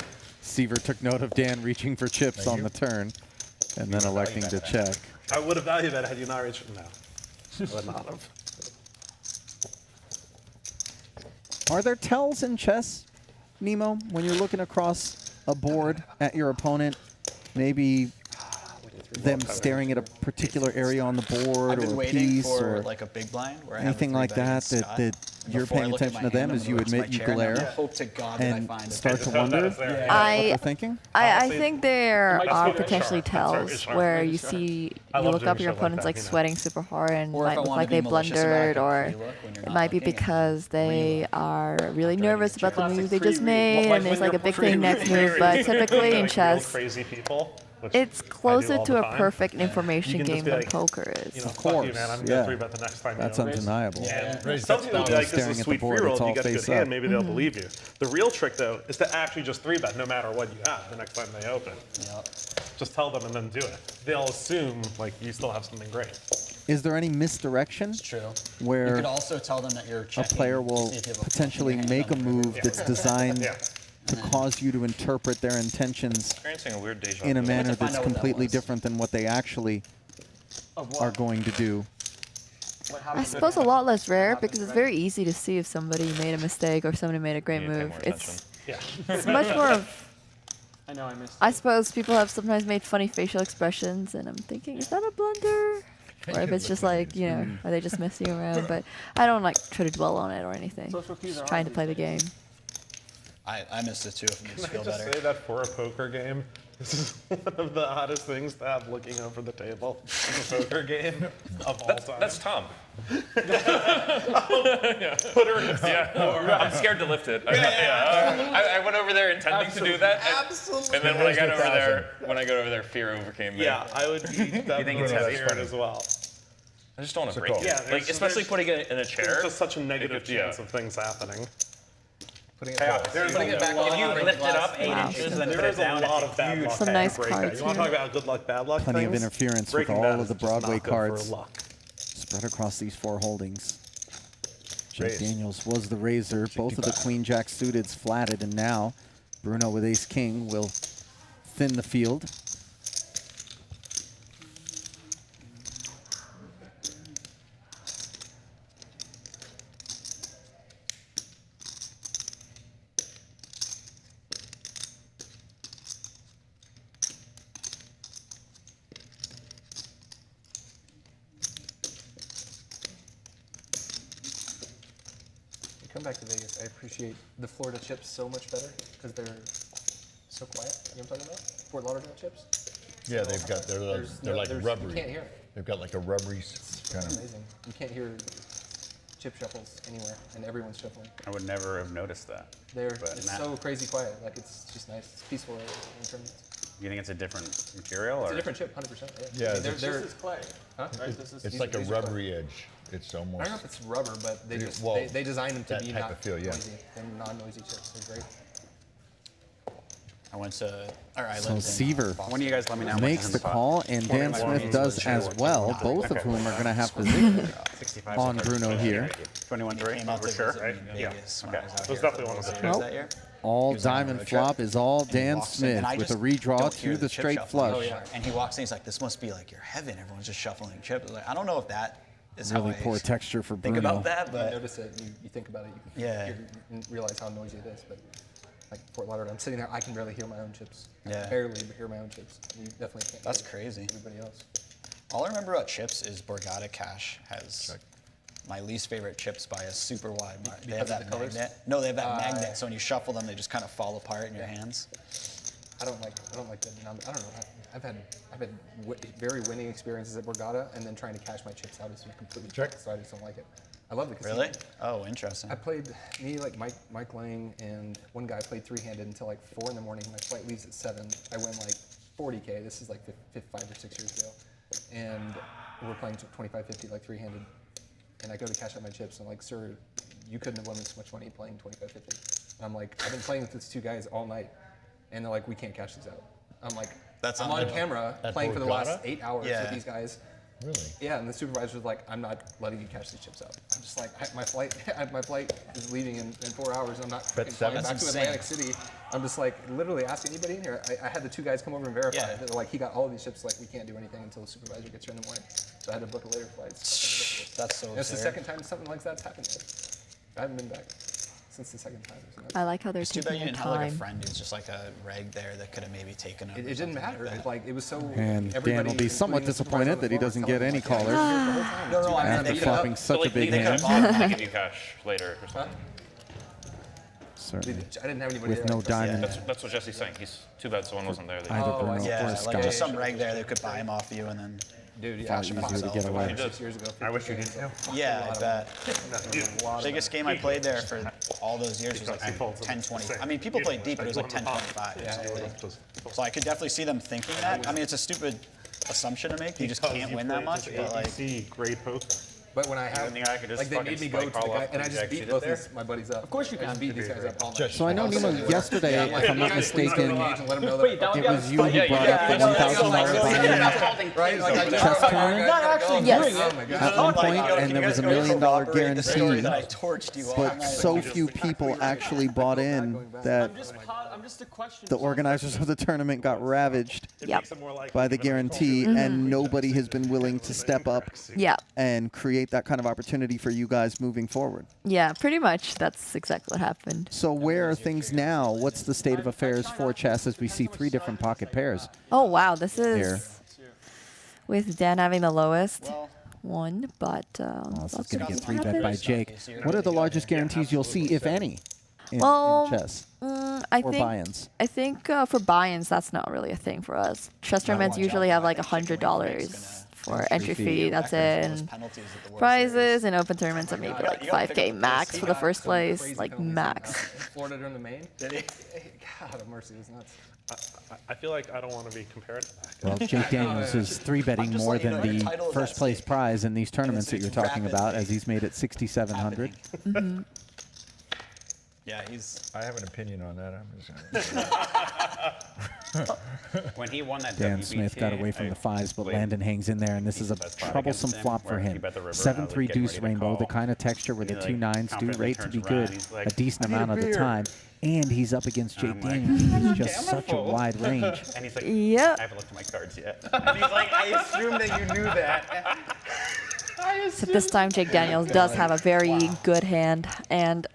Seaver took note of Dan reaching for chips on the turn, and then electing to check. I would have valued that had you not reached. No, I would not have. Are there tells in chess, Nemo, when you're looking across a board at your opponent? Maybe them staring at a particular area on the board I've or been a waiting piece for or like a big blind where I have a anything like three-bet that against Scott. you're Before I paying look at attention my to them hand, as I'm you gonna look admit to you my chair, and glare I hope to God that I and find it. start to Just hope that wonder it's there. what I they're thinking? I Honestly, think there might just are be very potentially sharp. That's very tells sharp. where you Sharp. see I you love look doing up your shit like opponent's that, like you know. sweating super hard and Or if might I look wanna like be they malicious about it, I blundered, can or pre-look when you're it not might be looking and because they are really nervous about the Classic move they just pre-read. made, Well, and when it's like you're a big thing next pre-reading, move. But typically in like real chess, crazy people. which it's I do closer all to the a time. perfect You information can just game be than like, poker is. You know, Of fuck you, course, man. I'm yeah. gonna 3-bet the next time. That's you know. undeniable. And some people will be like, this Staring is at a sweet the board, free roll. it's If you all get a good face up. hand, maybe they'll believe you. The real trick, though, is to actually just 3-bet no matter what you have the next time they open. Just tell them and then do it. They'll assume like you still have something great. Is there any misdirection It's true. You where could also tell them that you're a checking. player will see if you have a potentially hand make a on the river. move that's designed Yeah. to cause you to interpret their intentions Experiencing a weird deja in a vu. manner to find that's out what that completely was. different than what they actually Of are what? going to do? What I happens suppose a if- lot less rare because it's very easy to see if somebody made a mistake or somebody made a great You need to pay move. more attention. It's much more of. I know I missed. I suppose people have sometimes made funny facial expressions, and I'm thinking, is that a blunder? Or if it's just like, you know, are they just messing around? But I don't like try to dwell on it or anything. Social cues are Just trying to hard play the game. I missed it too. If it makes you Can I feel just better. say that for a poker game, this is one of the oddest things to have looking over the table in a poker game of all time. That's Tom. Put her in Yeah, I'm scared to lift it. I went over there intending to do that, and then when I got over there, fear overcame me. Yeah, I would be definitely it's heavy? scared as well. I just don't want to break it. Yeah, Like, there's- especially there's- putting it in a chair. There's just such a negative yeah. chance of things happening. Putting it back If you lift it up 8 Wow. inches and then put There it is a down, lot it's of bad luck. Some to nice break that. cards You want to here. talk about good luck, bad luck Plenty of things? interference with Breaking all bad of is the just not Broadway good for cards luck. spread across these four holdings. Jack Raise. Daniels was the raiser. Both of the queen jack suiteds flatted, and now Bruno with ace king will thin the field. Come back to Vegas. I appreciate the Florida chips so much better because they're so quiet. You know what I'm talking about? Fort Lauderdale chips. Yeah, they've got, they're like rubbery. You can't hear. They've got like a rubbery kind of. Amazing. You can't hear chip shuffles anywhere, and everyone's shuffling. I would never have noticed that. But It's now- so crazy quiet. Like it's just nice. It's peaceful in tournaments. You think it's a different material? It's or? a different chip, 100%. Yeah, I mean, it's- they're, This is clay. huh? Right? This is. It's These- like a these are clay. rubbery edge. It's I almost. don't know if it's rubber, but they Yeah, just well, they designed them to that be type not of feel, yeah. noisy. They're non-noisy chips. They're great. I went to. Or I So lived in, Seaver When do you guys let me know? makes the call, and Dan Smith does as well, both of whom are going to have position 65 on Bruno here. 21-3, came out we're to sure, visit right? me in Vegas when I was out It was here definitely for one of the World chips. Series that year. All He was on a diamond road trip, flop is all and he Dan walks in, Smith and I with a just redraw don't to hear the chip straight shuffling. flush. And he walks in, he's like, this must be like your heaven. Everyone's just shuffling chips. Like, I don't know if that is how Really I poor texture for think Bruno. about that, You but notice it, you think about it, Yeah. you realize how noisy it is. But like Fort Lauderdale. I'm sitting there, I can barely hear my own chips. Yeah. Barely hear my own chips. You definitely can't. That's hear crazy. Everybody else. All I remember about chips is Borgata Cash has my least favorite chips by a super wide margin. They have Because of that the colors? magnet. No, they have that magnet, so when you shuffle them, they just kind of fall apart in your hands. I don't like the. I don't know. I've had very winning experiences at Borgata, and then trying to cash my chips out is completely checked. So I just don't like it. I love the casino. Really? Oh, interesting. I played like Mike Lang and one guy played three-handed until like 4 in the morning. My flight leaves at 7. I win like 40K. This is like 5 or 6 years ago, and we're playing 25-50 like three-handed. And I go to cash out my chips. And I'm like, sir, you couldn't have won this much money playing 25-50. And I'm like, I've been playing with these 2 guys all night, and they're like, we can't cash these out. I'm like, I'm on camera playing for the last 8 hours with these guys. Really? Yeah, and the supervisor was like, I'm not letting you cash these chips out. I'm just like, my flight is leaving in 4 hours. I'm not flying back to Atlantic City. I'm just like, literally ask anybody in here. I had the 2 guys come over and verify. They're like, he got all of these chips. Like, we can't do anything until the supervisor gets here in the morning. So I had to book a later flight. That's so. It's the second time something like that's happened. I haven't been back since the second time. I like how they're It's too taking bad you their didn't have like a time. friend who's just like a reg there that could have maybe taken it. It didn't matter. It was so. And Dan will be somewhat disappointed that he doesn't get any callers after flopping such a big hand. They give you cash later or something. Certainly. I didn't have anybody With no diamond. That's what Jesse's saying. He's too bad someone wasn't there. Either Bruno or Yeah, Scott. like just some reg there that could buy him off you and then. Dude, yeah, Far easier to get away. 6 years ago. I wish you did too. Yeah, I bet. Biggest game I played there for all those years was like 10-20. I mean, people played deep, but it was like 10-25. So I could definitely see them thinking that. I mean, it's a stupid assumption to make. You just can't win that much, but like. Great poker. But when I have, like, they made me go to the guy, and I just beat both my buddies up. Of course you can. I just beat these guys up all night. So I know, Nemo, yesterday, if I'm not mistaken, it was you who Yeah, brought up the $1,000 buy-in chess tournament Not actually Yes. doing it. at one point, and there was $1 million guarantee, I torched you all but night. so few people actually bought in that I'm just a question. the organizers of the tournament got ravaged Yep. by the guarantee, and nobody has been willing to step up Yeah. and create that kind of opportunity for you guys moving forward. Yeah, pretty much. That's exactly what happened. So where are things now? What's the state of affairs for chess as we see 3 different pocket pairs? Oh wow, this is Here. with Dan having the lowest one, but Well, this is lots going of to get people 3-bet have by it. Jake. What are the largest guarantees you'll see, if any, in chess? I Or think buy-ins? I think for buy-ins, that's not really a thing for us. Chess tournaments usually have like $100 for entry fee. That's it. And prizes and open tournaments are maybe like 5K max for the first place, like max. Florida during the main. Did he? God have mercy, it was nuts. I feel like I don't want to be compared to that. Well, Jake Daniels is 3-betting more than the first place prize in these tournaments that you're talking about, as he's made it 6,700. Yeah, he's. I have an opinion on that. I'm just When he won that Dan WBT, Smith got away from the 5s, but Landon hangs in there, and this is a troublesome flop for him. 7-3 deuce rainbow, the kind of texture where the 2 9s do rate to be good a decent amount of the time. And he's up against Jake Daniels, who's just such a wide range. And he's like, Yep. I haven't looked at my cards yet. And he's like, I assumed that you knew that. So this time, Jake Daniels does have a very good hand, and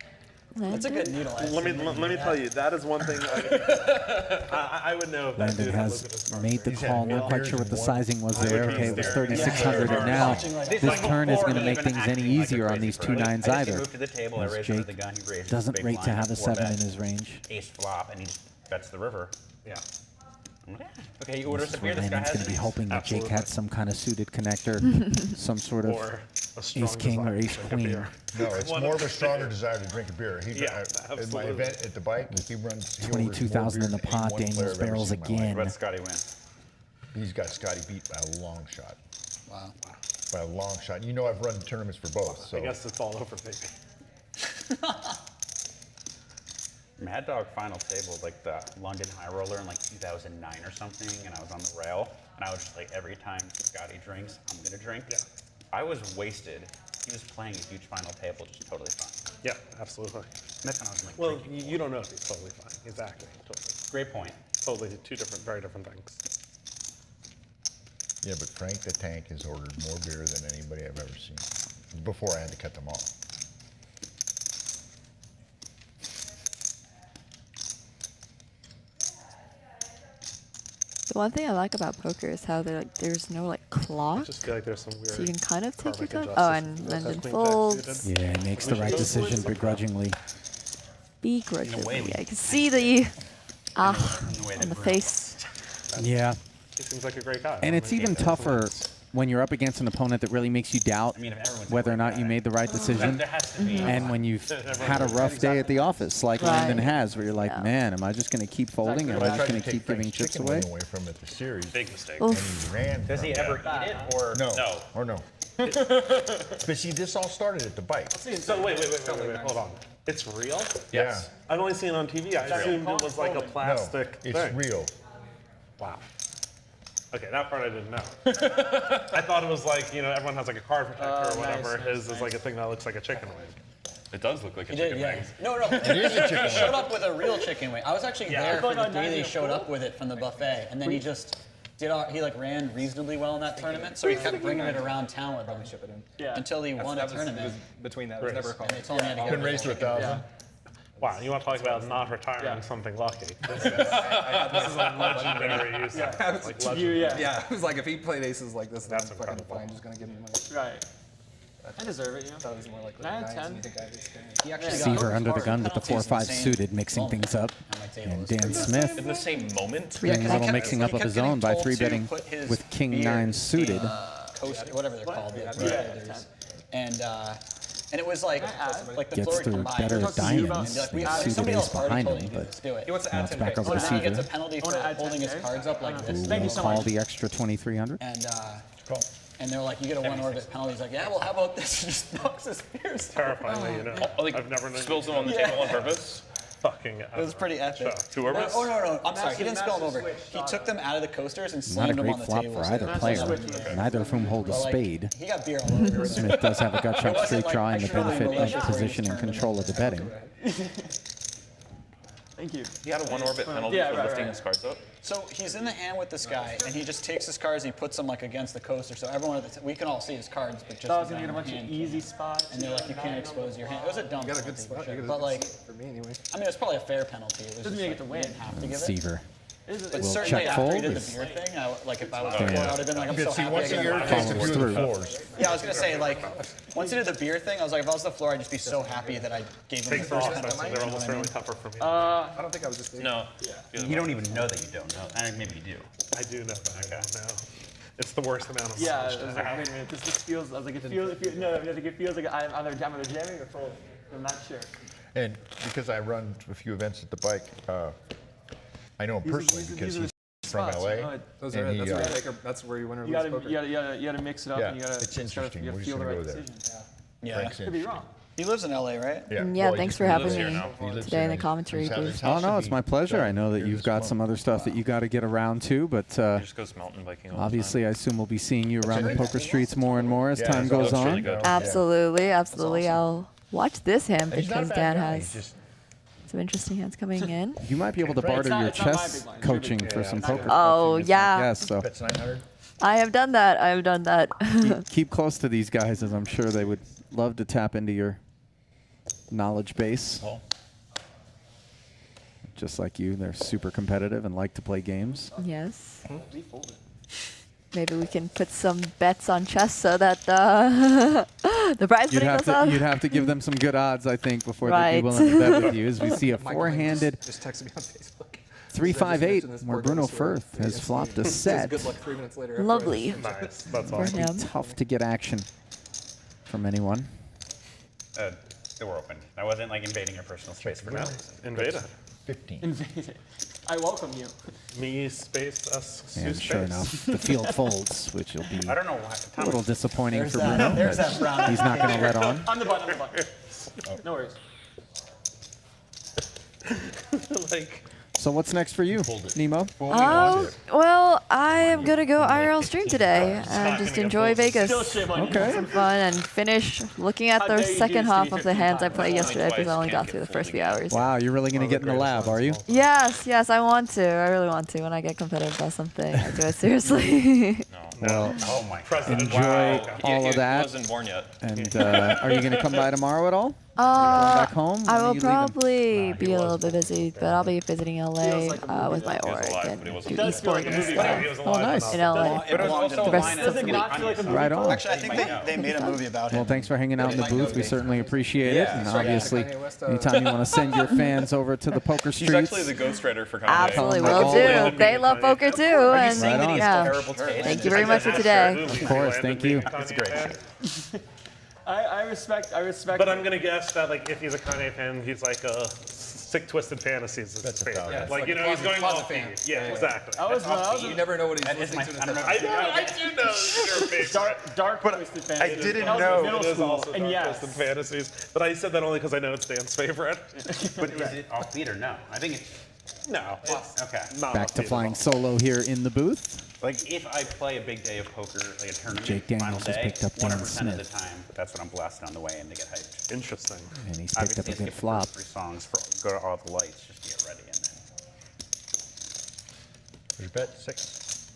That's a good needle. Let me tell you, that is one thing I would know. If that Landon dude has looked at his made the cards. call, not quite sure what the sizing was there. Okay, it was 3,600, and now this turn is going to make things any easier on these 2 9s either. Moved to the table, I As raised under Jake the gun, he raised doesn't big rate to blind, have a 4 7 in bet, his range. ace flop, and he just bets the river. Yeah. Okay, he orders This a is beer. where This guy Landon's has going to be an hoping that Jake had some kind of suited connector, some sort of Or a strong ace-king or desire to drink a ace-queen. beer. No, it's more of a stronger desire to drink a beer. He, Yeah, at my absolutely. event at the bike, he runs. he orders more 22,000 in the beer than any pot. one player Daniels I've ever barrels seen in my life. again. Let Scotty win. He's got Scotty beat by a long shot. Wow. By a long shot. You know I've run tournaments for both, so. I guess it's all over, baby. Mad Dog final table, like the London High Roller in like 2009 or something, and I was on the rail, and I was just like, every time Scotty drinks, I'm gonna drink. Yeah. I was wasted. He was playing a huge final table, just totally fine. Yeah, absolutely. And that's when I was like, Well, drinking. you don't know if he's totally fine. He's acting totally. Great point. Totally two different, very different things. Yeah, but Frank the Tank has ordered more beer than anybody I've ever seen. Before I had to cut them off. The one thing I like about poker is how there's no clock. I just feel like there's some weird. So you can kind of take your karmic time. Oh, injustice and that Landon has folds. queen jack Yeah, he makes the right decision begrudgingly. Begrudgingly. I can see the in the face. Yeah. He seems like a great guy. And it's even tougher when you're up against an opponent that really makes you doubt whether or not you made the right decision. And when you've had a rough day at the office, like Landon has, where you're like, man, am I just going to keep folding? Am I just going to keep giving chips away? From at the series. Big mistake. And he ran. Does he ever eat it or No. No. Or no. But see, this all started at the bike. So wait, hold on. It's real? Yes. I've only seen it on TV. I assumed it was like a plastic No, thing. it's real. Wow. Okay, that part I didn't know. I thought it was like, everyone has like a card protector or whatever. His is like a thing that looks like a chicken wing. It does look like a He chicken did, wing. No. It is a chicken He showed wing. up with a real chicken wing. I was actually there for the day they showed up with it from the buffet, and then he just he ran reasonably well in that tournament, so he kept bringing it around town with him. Ship it in. Yeah. Until he won a It was tournament. between that. It was never a call. And they told me I had to get Been rid raised of to it. 1,000. Wow, you want to talk about not retiring something lucky. This is a legendary use. Like legendary. Yeah, it was like if he played aces like this, That's then fucking incredible. fine, just gonna give him money. Right. I deserve it, I thought it was more like 9 out of 10. you think I was gonna. He actually Seaver under the gun with the 4-5 suited, mixing things up. And Dan Smith In the same moment. doing a little mixing up of his own by 3-betting with King-9 suited. Coast, whatever they're called. And it was like the Gets floor through combined. better And diamonds. be like, Suited somebody ace else already behind told him, you but to do it. He wants to add now it's 10 back over to And he gets a Seaver. penalty for holding his cards up like this. Thank you so Call much. the extra 2,300. And they're like, you get a 1-orbit penalty. He's like, yeah, well, how about this? He just knocks his spears. Terrifying, Like, I've never known. spills them on the table on purpose. Fucking. It was pretty epic. 2 orbits? Oh, no, I'm sorry. He didn't spill them over. He took them out of the coasters and Not a slammed them great on the flop table. for either player, neither of whom hold a spade. He got beer all over. Smith does have a gut shot straight like, draw I and the should've benefit really of position and control of the betting. Thank you. He had a 1-orbit penalty for lifting his cards up. So he's in the hand with this guy, and he just takes his cards and he puts them like against the coaster. So everyone, we can all see his cards, but just Thought I was the gonna guy get a in bunch the of hand easy spots. And they're like, you can't expose your hand. It was a dumb You got a good penalty, spot. for sure. You got a But good like, for me anyway. I mean, it was probably a fair penalty. It was Doesn't just mean I like, get to you win. didn't have to give it. Seaver But will certainly check after he fold. did the If beer thing, like if I was before, I would have been like, I'm so See, happy. once I a got year, my it money. takes a few of the floors. Yeah, I was gonna say like, once he did the beer thing, I was like, if I was the floor, I'd just be so happy that I gave him the Takes first off, penalty. they're You know almost what I mean? certainly tougher for me. I don't think I was just thinking. No. You don't even know that you don't know. I mean, maybe you do. I do know that I don't know. It's the worst amount of Yeah, knowledge I to was like, have. wait a minute, this feels, I was like, it feels like I'm either jamming or fold. I'm not sure. And because I run a few events at the bike, I know him personally because he's from LA. Those and are he, that's where you win or You lose poker. gotta mix it up Yeah, and you gotta, it's interesting. you We're gotta just feel the gonna right go there. decision. Yeah. Frank's Could be wrong. He lives in LA, right? Yeah, well, thanks he for having lives me here now. He lives today here in the and commentary he's having booth. his Oh house no, and it's he- my pleasure. I know that here you've this got month. some other stuff that you got to get around to, but He just goes mountain biking all obviously I assume we'll be seeing you around the poker streets more and more as Yeah, time it's goes all on. really good. Absolutely, absolutely. I'll watch this hand He's not a because bad Dan guy. He's has just some interesting hands coming in. You might be able to barter your it's not my chess big line. coaching It's for some poker. Oh, coaching, yeah. Yes, so bets 900. I have done that. I have done that. keep close to these guys, as I'm sure they would love to tap into your knowledge base. Just like you, they're super competitive and like to play games. Yes. Maybe we can put some bets on chess so that the prize money goes up. You'd have to give them some good odds, I think, before they'd Right. be willing to bet with you. As we see a Mike four-handed just texted me on Facebook. 3-5-8, This where poor Bruno guy's story. Firth has flopped a He says set. good luck 3 minutes later. after I Lovely. just- Nice. That's For awesome. him. Tough to get action from anyone. They were open. I wasn't like invading your personal space for now. Invade 15. Invade it. I welcome you. Me space us And space. sure enough, the field folds, which will be I don't know why. a little disappointing There's for that- Bruno. there's but that brown he's not going to let on. On the button, No worries. Like So what's next for you, Nemo? Well, I am gonna go IRL stream today and just enjoy Vegas. Still shame on you. Okay. Some fun and finish looking at How the dare you do second this to half me of the 15 hands I times. played yesterday because I only Can't got get through the first fooled few again. hours. Wow, you're really going to get in the lab, are you? Yes, I want to. I really want to. When I get competitive about something, I do it seriously. Well, Oh my President. enjoy Wow. all He of that. wasn't born yet. And are you going to come by tomorrow at all? Going back home? When I are will you leaving? probably be a little bit busy, but I'll be visiting LA like a movie, with my He was org alive, and but he wasn't do born. does feel like esports a and movie. stuff He was Oh, alive nice. in enough. LA. It belonged in The rest the of the Does it not feel like a movie? Right on. Actually, I think they made a movie about him. Well, thanks for hanging out in the booth. We certainly appreciate it. Yeah, And sorry. obviously, Kanye West, anytime you want to send your fans over to the poker He's streets, actually the ghostwriter for Kanye. Absolutely Tell 'em will all do. They love poker too. And saying that he's yeah. terrible taste? Thank you very much for today. Of course, thank you. That's great. I respect. But I'm gonna guess that like if he's a Kanye fan, he's like sick, twisted fantasies is his favorite. Yeah, it's like like you a know, he's closet- going closet off fan. beat. Yeah, exactly. I was You never know what he's That is listening my. to. I don't know. I do know it's your favorite. dark twisted fantasy. I didn't That was know middle it is school, also and dark yes. twisted fantasies, but I said that only because I know it's Dan's favorite. But is it offbeat or no? I think it's No, it's okay. not back to offbeat at flying all. solo here in the booth. Like if I play a big day of poker, like a tournament, Jake final Daniels has day, picked up Dan 100% of the Smith. time, that's what I'm blasting on the way in to get hyped. Interesting. And he's picked up a Obviously, good skip the flop. first 3 songs for go to all the lights just to get ready, and then There's bet 6.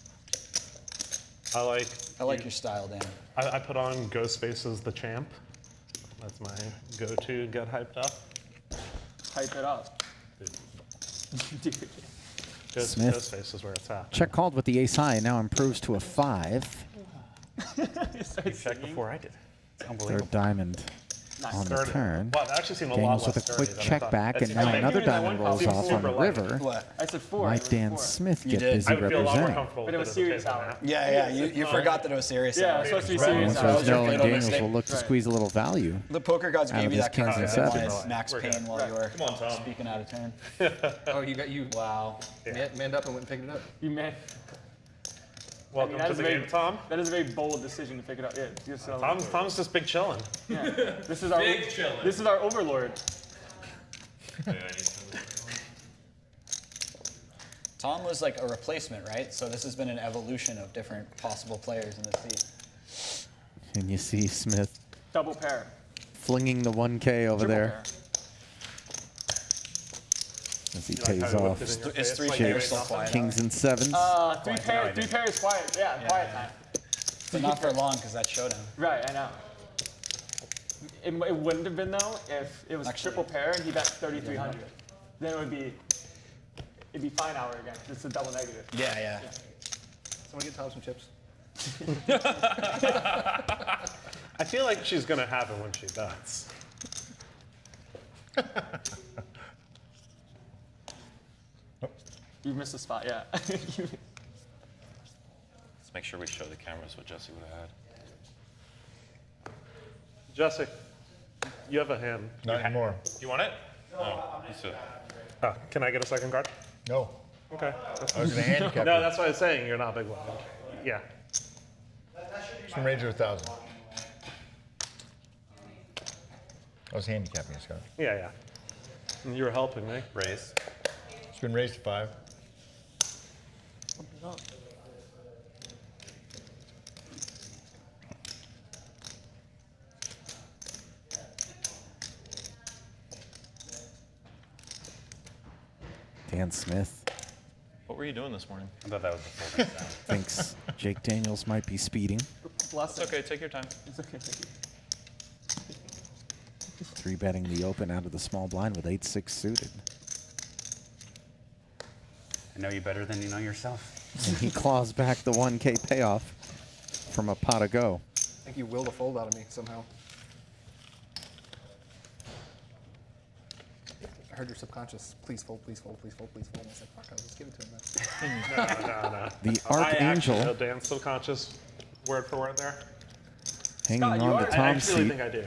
I like your style, Dan. I put on Ghostface's The Champ. That's my go-to get hyped up. Hype it up. Dude. Smith. Ghostface is where it's at. Check called with the ace high. Now improves to a 5. You checked before I did. it's unbelievable. Third diamond Nice. on the Sturdy. turn. Wow, that actually seemed a lot Daniels less with a sturdy quick than I check thought. back, It's- and now I think another maybe that diamond one rolls seems off on super the light. river. What? I said 4. Might I Dan went 4. Smith You get did. busy I would feel a lot more representing? comfortable. But it was with the serious table hour. now. Yeah, you forgot that it was serious. Yeah, hour. it's supposed to be Right. serious. And hour. so Snell and fatal Daniels mistake. will look to Right. squeeze a little value. The poker gods Out gave of you his that kind kings of and advice, sevens. max We're pain good. while you were Come on, Tom. speaking out of turn. Oh, you Wow. manned up and went and picked it up. You man. Welcome that to is the very- game, Tom. That is a very bold decision to pick it up. Yeah, just, Tom's just big chilling. yeah. This is our Big chillin'. This is our overlord. Tom was like a replacement, right? So this has been an evolution of different possible players in the seat. And you see Smith Double pair. flinging the 1K over Triple there pair. as he You like pays how he off. whipped it in your It's face 3 like pairs you still ain't quiet. Kings and sevens. 3 pairs quiet. Yeah, quiet time. But not for long, because that showdown. Right, I know. It wouldn't have been though if it was Actually, triple pair and he bet 3,300. Then it'd be fine hour again. It's a double negative. Yeah. Someone get Tom some chips. I feel like she's gonna have it when she bets. You missed a spot, yeah. Let's make sure we show the cameras what Jesse would have had. Jesse, you have a hand. Not anymore. You want it? No. He's a, Can I get a second card? No. Okay. I was going to handicap No, you. that's what I was saying. You're not big blind. Yeah. It's been raised to 1,000. I was handicapping you, Scott. Yeah. And you were helping me. raise. It's been raised to 5. Dan Smith What were you doing this morning? I thought that was the full sound. thinks Jake Daniels might be speeding. Bless It's okay, take your time. It's okay, thank you. 3-betting the open out of the small blind with 8-6 suited. I know you better than you know yourself. And he claws back the 1K payoff from a pot of go. I think you willed a fold out of me somehow. I heard your subconscious. Please fold, please fold, please fold, please fold. And I said, fuck, I'll just give it to him then. No. The I actually Archangel know Dan's subconscious word for word there. hanging Scott, you on are- to I Tom's actually seat. think I do.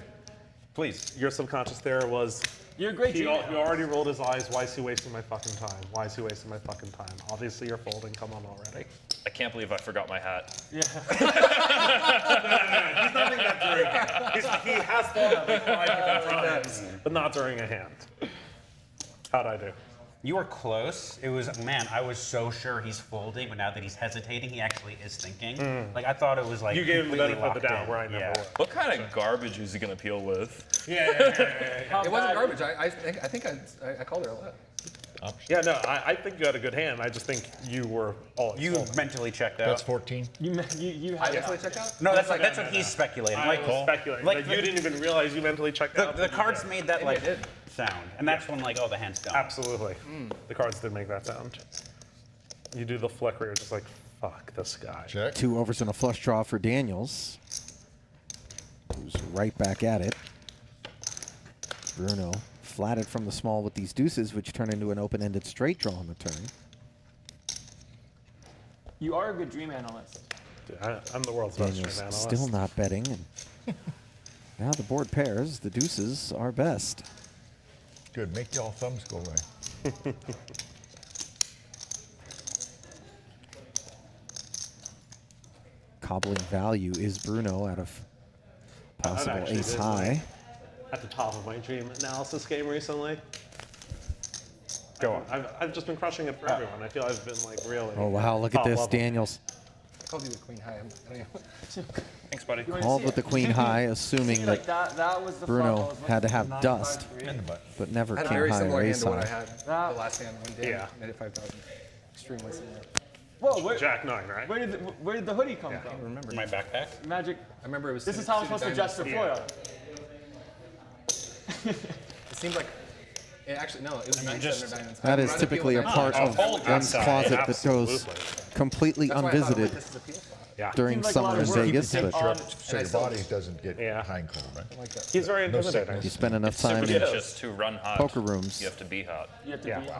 Please. Your subconscious there was, You're a great he GM. already rolled his eyes. Why is he wasting my fucking time? Why is he wasting my fucking time? Obviously you're folding. Come on already. I can't believe I forgot my hat. Yeah. He's not thinking that during a hand. He has thought of it 5 different times, but not during a hand. How'd I do? You were close. It was, man, I was so sure he's folding, but now that he's hesitating, he actually is thinking. Like, I thought it was like You gave him the benefit of the locked doubt, in. where I never would. What kind of garbage is he gonna peel with? It wasn't garbage. I think I called her a lot. Yeah, no, I think you had a good hand. I just think you were all. You mentally checked out. That's 14. You I had mentally checked out? No, that's what he's speculating. I Like, was speculating. like Like, you didn't even realize you mentally checked out. the cards made that like did. sound, and that's when like, oh, the hand's done. Absolutely. The cards did make that sound. You do the flick where you're just like, fuck this guy. Check. 2 overs and a flush draw for Daniels, who's right back at it. Bruno flatted from the small with these deuces, which turn into an open-ended straight draw on the turn. You are a good dream analyst. Dude, I'm the world's best Daniels stream analyst. still not betting. And now the board pairs, the deuces are best. Good. Make y'all thumbs go away. Cobbling value is Bruno out of possible actually ace did high. At the top of my dream analysis game recently. Go on. I've just been crushing it for everyone. I feel I've been like really. Oh wow, look at top this, level. Daniels. I called you the queen high. Thanks, buddy. Called with the queen high, assuming Like that that was the Bruno flop. I was had to have 9, dust. 5, 3. In the butt. but never I had a king very high or similar hand ace to what I high. had the last hand when Dan made it 5,000. Extremely similar. Whoa, Jack 9, right? where did the hoodie come from? Remember. My backpack. Magic. I remember it was. This is how I'm supposed to dress for foil. It seemed like. It actually no. It was 9 just- under diamonds. That I is run typically a appeal part and of hold one's inside. closet that goes Absolutely. completely That's why I thought, unvisited this is appeal spot. Yeah. during Seems like a lot summer in of work. Vegas. Keep the But tape So your still body just- doesn't get Yeah. high and cold, right? Like that. He's very No intimidating. sickness. you spend enough time Super in just to run hot. poker rooms, You have to be hot. You have to Yeah. be. you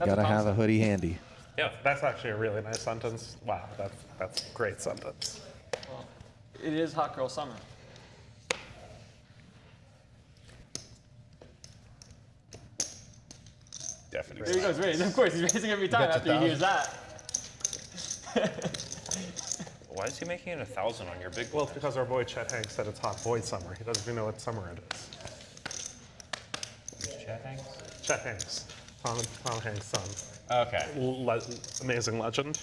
That's gotta a have a hoodie handy. Yeah. That's actually a really nice sentence. Wow, that's a great sentence. It is hot girl summer. Definitely. There he goes, raise. Of course, he's raising every time That's after he hears that. Why is he making it 1,000 on your big Well, one? it's because our boy Chet Hanks said it's hot boy summer. He doesn't even know what summer it is. Chet Hanks? Chet Hanks, Tom Hanks' son. Okay. Amazing legend.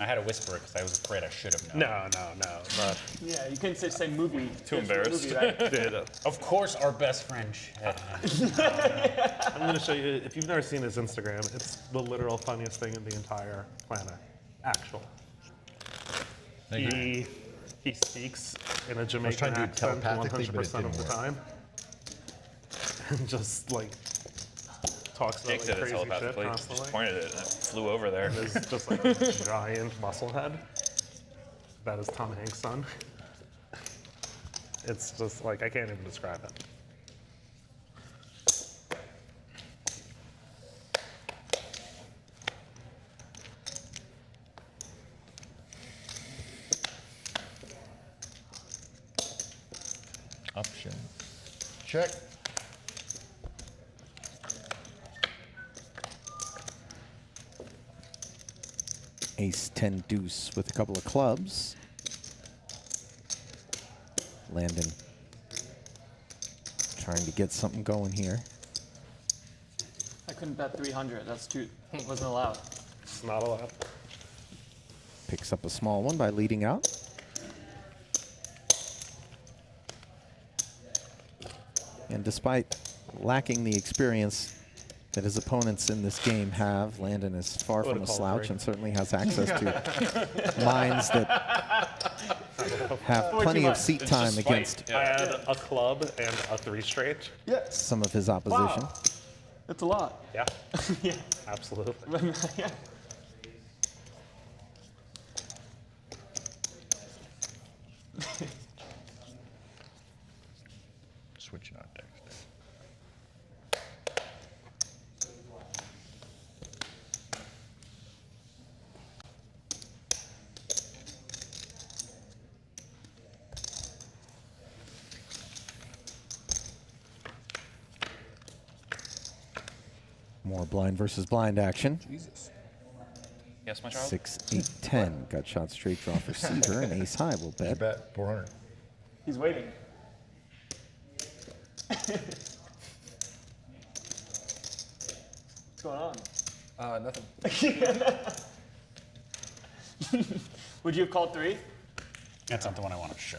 I had to whisper it because I was afraid I should have known. No. But Yeah, you couldn't say movie. Too Just embarrassed. Movie, right? dude, Of course, our best friend Chet Hanks. I'm going to show you, if you've never seen his Instagram, it's the literal funniest thing in the entire planet. Actual. He speaks in a Jamaican trying to do it accent telepathically, but it 100% of didn't the work. time. And just like talks about Jake did like, it crazy shit telepathically. constantly. Just pointed it and it flew over there. There's just like a giant muscle head. That is Tom Hanks' son. It's just like, I can't even describe it. Option. Check. Ace 10 deuce with a couple of clubs. Landon trying to get something going here. I couldn't bet 300. That's too. Wasn't allowed. It's not allowed. Picks up a small one by leading out. And despite lacking the experience that his opponents in this game have, Landon is far from a slouch and certainly has access to minds that have plenty of seat time against I had a club and a 3 straight. some of his opposition. Wow. That's a lot. Yeah, Yeah. absolutely. Yeah. Switching on decks. More blind versus blind action. Jesus. Yes, my child? 6, 8, 10. Gut shot straight draw for Seaver, and ace high will bet. Bet 400. He's waiting. What's going on? Nothing. Would you have called 3? That's not the one I wanted to show.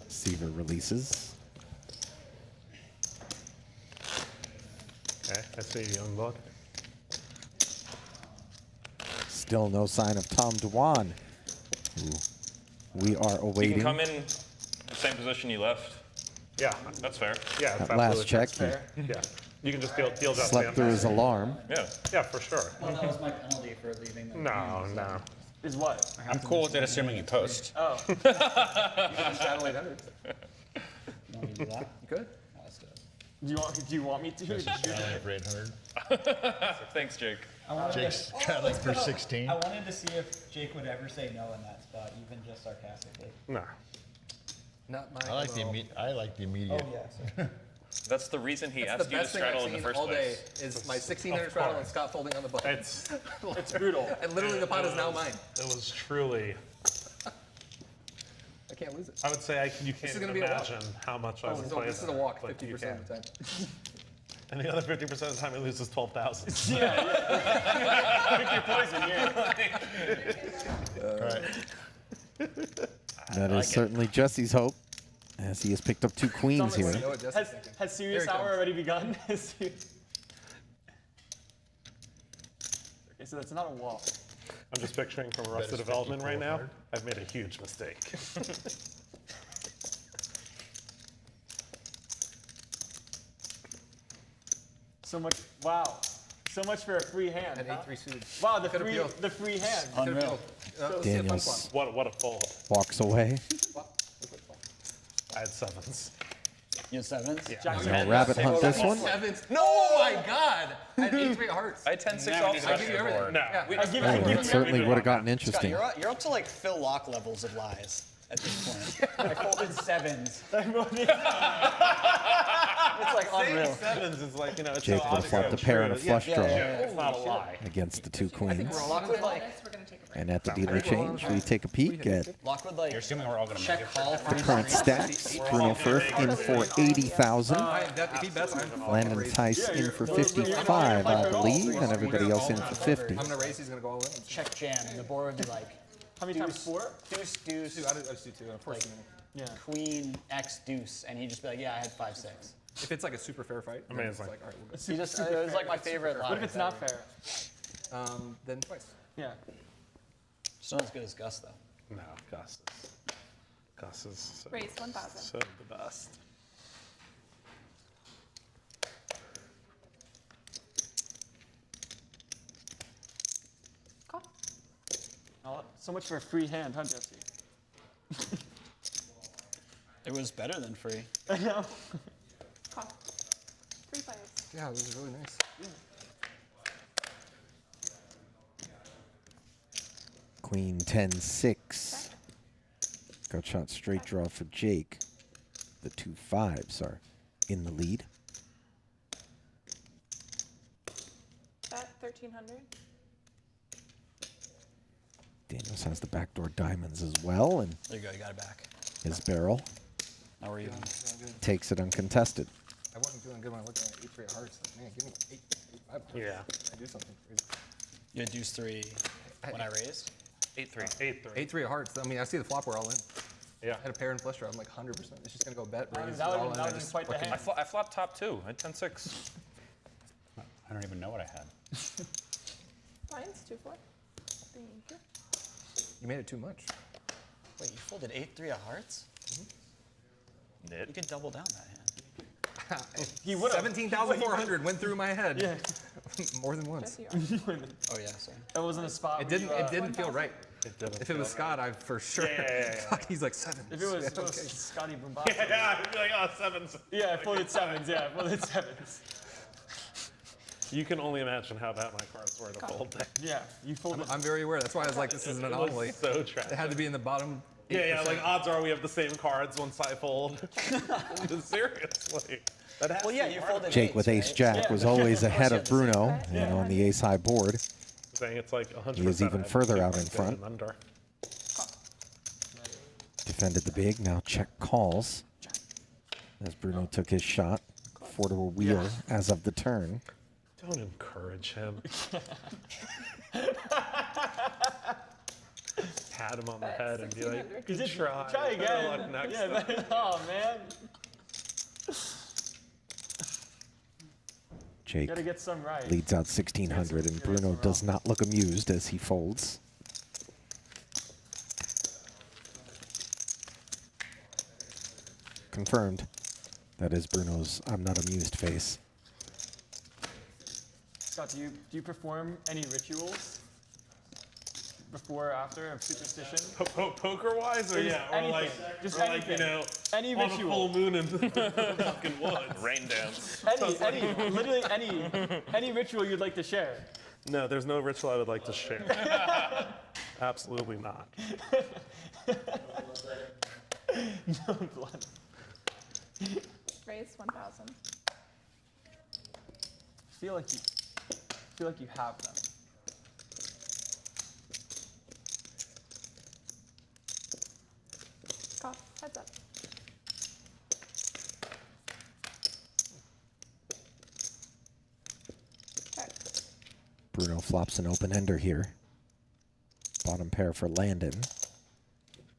Seaver releases. Okay, I see you, young buck. Still no sign of Tom Dwan, who we are You awaiting. can come in the same position you left. Yeah, That's fair. yeah. It's At last absolutely check, fair. Yeah, you can just deal just slept through his alarm. Yeah. Yeah, for sure. Well, that was my penalty for leaving. No. Is what? I'm cool with it, assuming you post. Oh. You can just battle 800. You want me to do that? You could. Let's do it. Do you want me to? Straddling for 800. Thanks, Jake. Jake's straddling for 16. I wanted to see if Jake would ever say no in that spot, even just sarcastically. No. Not my. I like the immediate. Oh, yeah. That's the reason he That's asked the you to best thing I've straddle in the seen first all day place. is my 1600 straddle and Scott folding on the button. It's brutal. And literally the pot is now mine. It was truly. I can't lose it. I would say you This can't is gonna even be a walk. imagine how much I Oh, was this is a- playing. this is a walk but you 50% can. of the time. And the other 50% of the time he loses 12,000. Yeah. Pick your poison, yeah. All right. That is certainly Jesse's hope, as he has picked up 2 queens here. I know what Jesse's thinking. Has serious Here it hour comes. already begun? Okay, so that's not a wall. I'm just picturing from Arrested Development right now. I've made a huge mistake. So much, wow. So much for a free hand. An huh? 8-3 suited. Wow, Could've peeled. the free hand. Unreal. Daniels What a fold. walks away. I had 7s. You had 7s? Yeah. No rabbit hunt this one. Sevens. No, oh my God. I had 8-3 hearts. I had 10-6 Never off. did I give you everything. No. Yeah. I give Oh, you it certainly would have gotten Scott, interesting. you're up to like Phil Locke levels of lies at this point. I folded 7s. It's like unreal. 7s is like, it's Jake so would have flopped a pair and a flush draw It's not a lie. against the 2 queens. Locke would like, And at the dealer change, we take a peek at Locke would like, You're assuming we're all going to check make it. call for the current stacks. Bruno Firth in for 80,000. If he bets, I'm Landon Tice in for 55, I believe, and everybody else in for 50. I'm gonna raise. He's gonna go all in. check jam, and the board would be like, How many times? 4? deuce, deuce, I just do 2. Unfortunately, Yeah. queen, X, deuce, and he'd just be like, yeah, I had 5-6. if it's like a super fair fight, then it's Amazing. like all right, we'll go. He just, it was like my favorite line. What if it's not fair? Then twice. Yeah. It's not as good as Gus, though. No, Gus is so, Raise 1,000. so the best. Call. So much for a free hand, huh, Jesse? It was better than free. I know. Call. 3 players. Yeah, this is really nice. Queen 10-6. Got shot straight draw for Jake. The 2 5s are in the lead. Bet 1,300. Daniels has the backdoor diamonds as well, and There you go, you got it back. his barrel Now we're even. takes it uncontested. I wasn't feeling good when I looked at 8-3 of hearts. Like, man, give me 8-5. Yeah. I do something crazy. You had deuce 3 when I raised? 8-3. 8-3. 8-3 of hearts. I mean, I see the flop. We're all in. Yeah. I had a pair and flush draw. I'm like 100%. It's just gonna go bet, raise, That all would in. have I been just quite the fucking- hand. I flopped top 2. I had 10-6. I don't even know what I had. Lines 2-4. Thank you. You made it too much. Wait, you folded 8-3 of hearts? You could double down that hand. He would have. 17,400 went through my head. Yeah. More than once. Jesse, you are. Oh, yeah, sorry. That wasn't a spot. It where didn't. you, It didn't feel right. It didn't If it was feel Scott, I for sure. Yeah. Fuck, he's like 7. If it was, Scotty Boombox. Yeah, I'd be like, oh, 7s. Yeah, I folded 7s. Yeah, I folded 7s. You can only imagine how bad my cards were to fold that. Yeah, you folded. I'm very aware. That's why I was like, this is an It anomaly. was so tragic. It had to be in the bottom. Yeah, 8%. like odds are we have the same cards once I fold. Seriously. That has Well, to yeah, be you part of folded Jake eights, with right? ace-jack was always ahead of Bruno, and on the ace-high board. saying it's like 100%. He is even I'd further keep out my in front. Under. defended the big, now check calls. As Bruno took his shot, 4 to a wheel as of the turn. Don't encourage him. Pat him on the head and be like, good try. Try again. Better luck next time. Oh, man. Jake Gotta get some right. leads out 1,600, and Bruno does not look amused as he folds. Confirmed. That is Bruno's I'm not amused face. Scott, do you perform any rituals before or after of superstition? Poker-wise, or Just or like, anything. Just or like, you anything. know, Any on ritual. a full moon in the fucking woods. Rain dance. Literally any ritual you'd like to share. No, there's no ritual I would like to share. Absolutely not. No blood. Raise 1,000. Feel like you have them. Call. Heads up. Check. Bruno flops an open ender here. Bottom pair for Landon.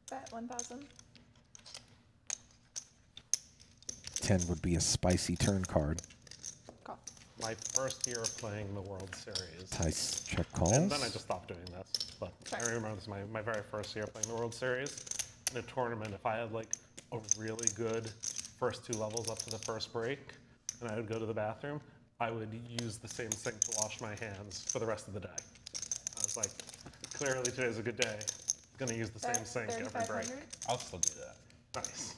Bet 1,000. 10 would be a spicy turn card. Call. My first year of playing the World Series. Tice check calls. And then I just stopped doing this. But I remember this was my very first year playing the World Series. In a tournament, if I had like a really good first 2 levels up to the first break, and I would go to the bathroom, I would use the same sink to wash my hands for the rest of the day. I was like, clearly today's a good day. I'm gonna use the same sink every break. 3,500. I'll still do that. Nice.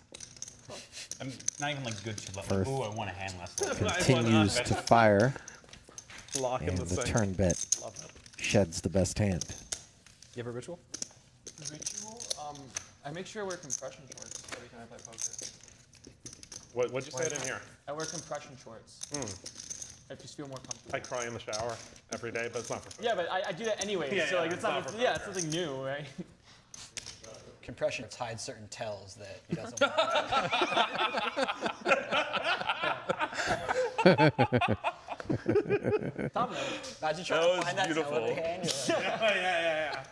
I'm not even like good to level. First. Ooh, I want a hand last level. Continues to fire. Lock in And the the sink. turn bet Love it. sheds the best hand. You have a ritual? Ritual? I make sure I wear compression shorts every time I play poker. What'd you say it in here? I wear compression shorts. I just feel more comfortable. I cry in the shower every day, but it's not for fun. Yeah, but I do that anyway. Yeah, so yeah, like it's not for yeah, poker. it's something new, right? Compression hides certain tells that he doesn't want. Imagine trying to find that tell every hand. You're like, Yeah.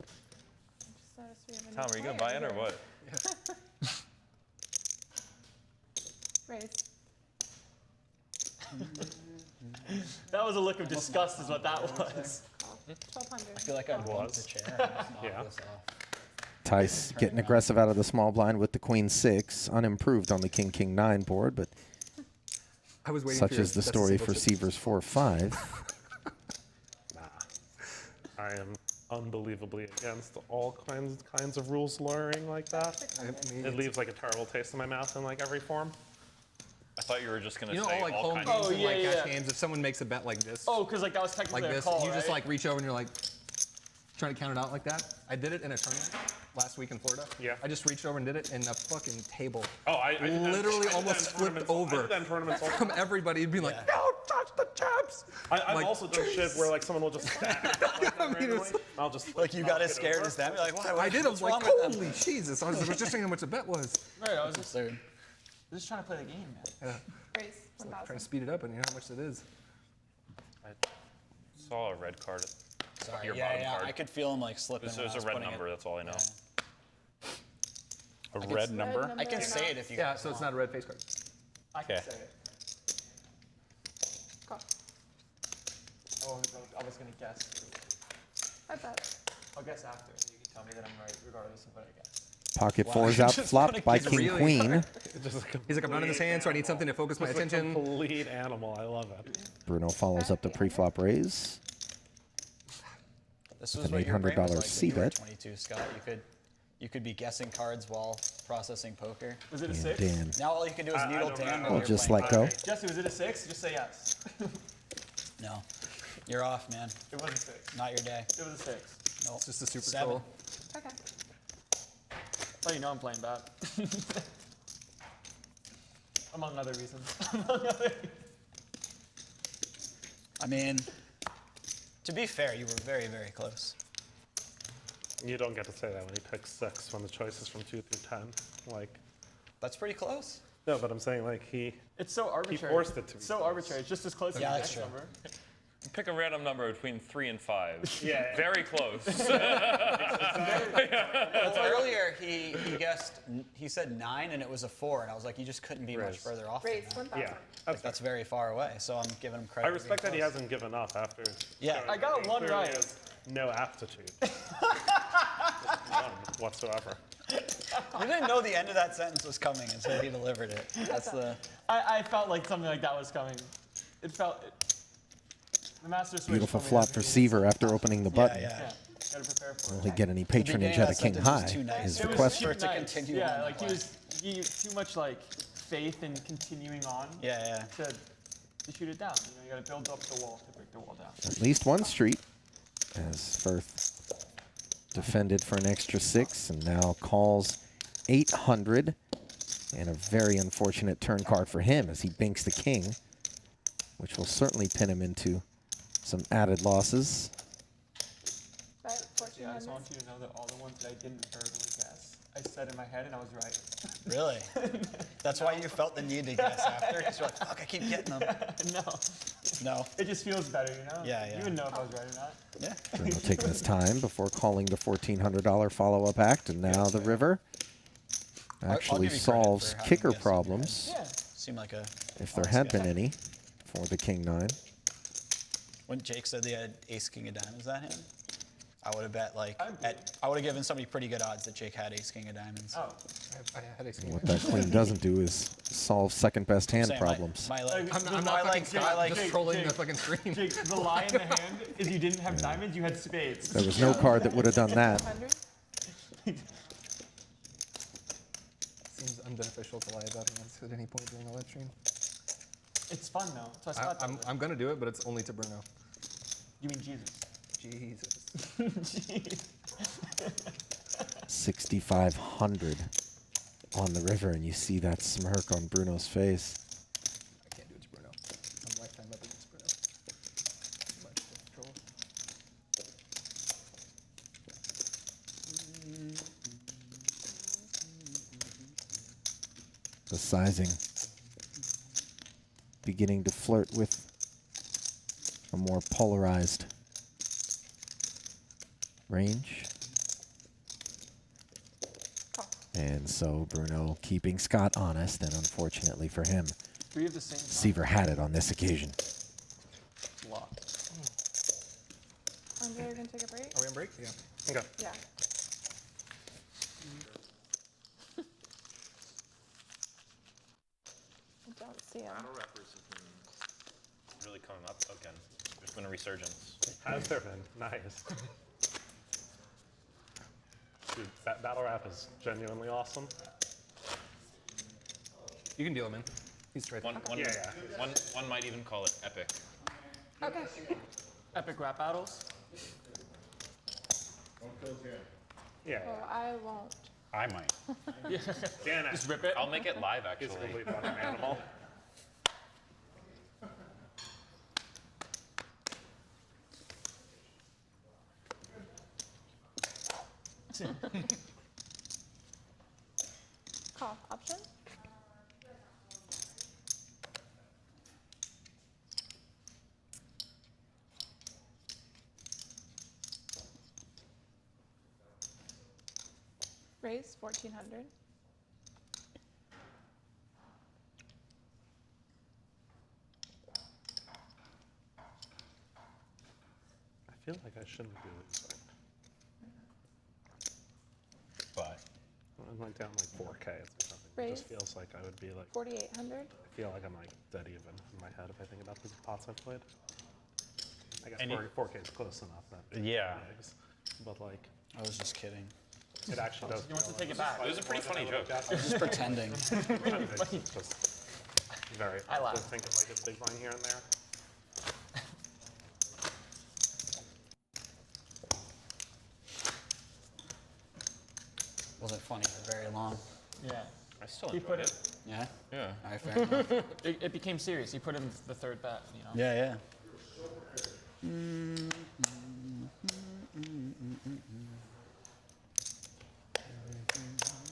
Just noticed we have a new Tom, are you gonna player buy in or here. what? Raise. That was a look of disgust, is what that was. Call. 1,200. I feel like I bumped the chair. And just knocked Yeah. this off. Tice getting aggressive out of the small blind with the queen 6. Unimproved on the king 9 board, but I was waiting such for your is the that's story single for chip. Seavers 4-5. Nah. I am unbelievably against all kinds of rules slurring like that. It leaves like a terrible taste in my mouth in like every form. I thought you were just gonna You know, say all like all home kinds games of and like yeah, cash yeah. games, if someone makes a bet like this, Oh, because like that was technically like a this, call, you just right? like reach over and you're like trying to count it out like that. I did it in a tournament last week in Florida. Yeah. I just reached over and did it, and the fucking table I did that- literally I did that almost in flipped tournaments- I over did that in tournaments all the from time. everybody. It'd be like, don't touch the chips. I've Like, also done shit where like someone will just stack it randomly. I'll just Like you got as scared as them. You're like, why? I did. I was What's like, wrong with them? holy Jesus! I was just saying how much the bet was. Right, I was just Absurd. trying to play the game, man. Raise. Trying 1,000. to speed it up, and you know how much it is. I saw a red card. Sorry. Your Yeah, bottom yeah. card. I could feel him like slipping. There's when I a was red putting number. It. That's all I know. Yeah. A red number? I can say it if you. Yeah, guys so it's want. not a red face card. I can Okay. say it. Call. Oh, I was gonna guess. I bet. I'll guess after. You can tell me that I'm right, regardless of what I guess. Pocket Wow. 4's out Just flopped wanna by get king really- queen. He's like, I'm not in this hand, so I need something to focus my Just a attention. complete animal. I love it. Bruno follows up the pre-flop raise. This With was an what your brain was $800 like when you were C-bet. 22, Scott. You could be guessing cards while processing poker. Was it a And 6? Dan Now all you can do is I needle don't Dan know. while will you're just playing let go. poker. Jesse, was it a 6? Just say yes. No, you're off, man. It was a 6. Not your day. It was a 6. Nope. It's just a super 7. troll. Okay. Oh, you know I'm playing bad. Among other reasons. Among other. I mean, To be fair, you were very, very close. You don't get to say that when he picks 6 when the choice is from 2 through 10. Like, that's pretty close. No, but I'm saying like It's so arbitrary. He forced it to be so arbitrary. It's just as close as the next number. Pick a random number between 3 and 5. Yeah. Very close. Well, earlier he said 9 and it was a 4, and I was like, you just couldn't be much further off. Raise 1,000. Yeah, That's very far away. So I'm giving him credit. I respect that he hasn't given up after. Yeah. I got one clearly right. has no aptitude. None whatsoever. You didn't know the end of that sentence was coming until he delivered it. That's the. I felt like something like that was coming. It felt. The master switch. Beautiful flop for Seaver after opening the button. Yeah. Gotta prepare for Will it. he get any patronage out of King High? Is the question. To continue Yeah, on like that he was too much like faith in continuing on. Yeah. To shoot it down. You gotta build up the wall to break the wall down. At least one street, as Firth defended for an extra 6 and now calls 800. And a very unfortunate turn card for him as he binks the king, which will certainly pin him into some added losses. But Yeah, I just want you to know that all the ones that I didn't verbally guess, I said in my head and I was right. Really? That's why you felt the need to guess after? Because you're like, fuck, I keep getting them. No. It just feels better, you know? Yeah. You would know if I was right or not. Yeah. Bruno taking his time before calling the $1,400 follow-up act, and now the river actually give you credit solves for having kicker guessed it. problems, Yeah. Seemed like a. if there had been any, for the King 9. When Jake said they had ace king of diamonds, is that him? I would have bet like I would have given somebody pretty good odds that Jake had ace king of diamonds. Oh. I had ace king. What that queen doesn't do is solve second best hand Saying problems. My, like, I'm not just trolling the fucking stream. Jake, the lie in the hand is you didn't have diamonds, you had spades. There was no card that would have done that. 100. Seems unbeneficial to lie about hands at any point during the live stream. It's fun though. So I spot I'm gonna do it, but it's only to Bruno. You mean Jesus? Jesus. 6,500 on the river, and you see that smirk on Bruno's face. I can't do it to Bruno. I'm lifetime up against Bruno. Much control. The sizing beginning to flirt with a more polarized range. And so Bruno keeping Scott honest, and unfortunately for him, 3 of the same. Seaver had it on this occasion. Lock. Andre, you're gonna take a break? Are we on break? Yeah. Okay. Yeah. I don't see him. Battle rappers have been really coming up again. There's been a resurgence. Has there been? Nice. Dude, that battle rap is genuinely awesome. You can deal him in. He's straight. One might even call it epic. Okay. Epic rap battles. Yeah. Well, I won't. I might. Dan, Just rip it. I'll make it live, He's a actually. complete fucking animal. Call option. Raise 1,400. I feel like I shouldn't be losing. But I went down like 4K or something. It Raise. just feels like I would be like, 4,800. I feel like I'm like dead even in my head if I think about the pots I've played. I guess And 4K is close enough. That Yeah. bigs, but like, I was just kidding. it actually does. You want to feel take it back? It was a pretty funny joke. I was just pretending. It's just very. I laugh. Think of like a big line here and there. Wasn't funny for very long. Yeah. I still He enjoyed put it. Yeah? Yeah. All right, fair enough. It became serious. He put in the third bet, you know. Yeah.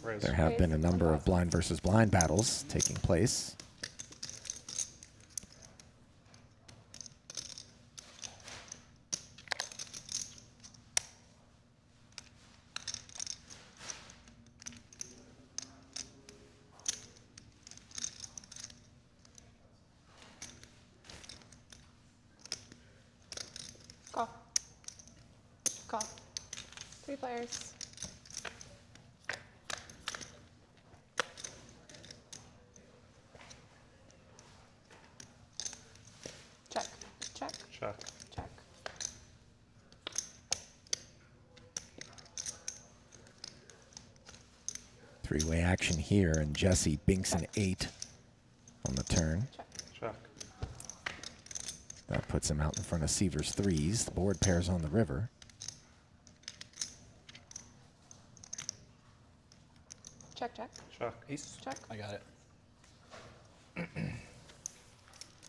Raise. There have been a number of blind versus blind battles taking place. Call. Call. 3 players. Check. Check. Check. Check. Three-way action here, and Jesse binks an 8 on the turn. Check. That puts him out in front of Seaver's 3s. The board pairs on the river. Check. Check. Check. Ace. Check. I got it.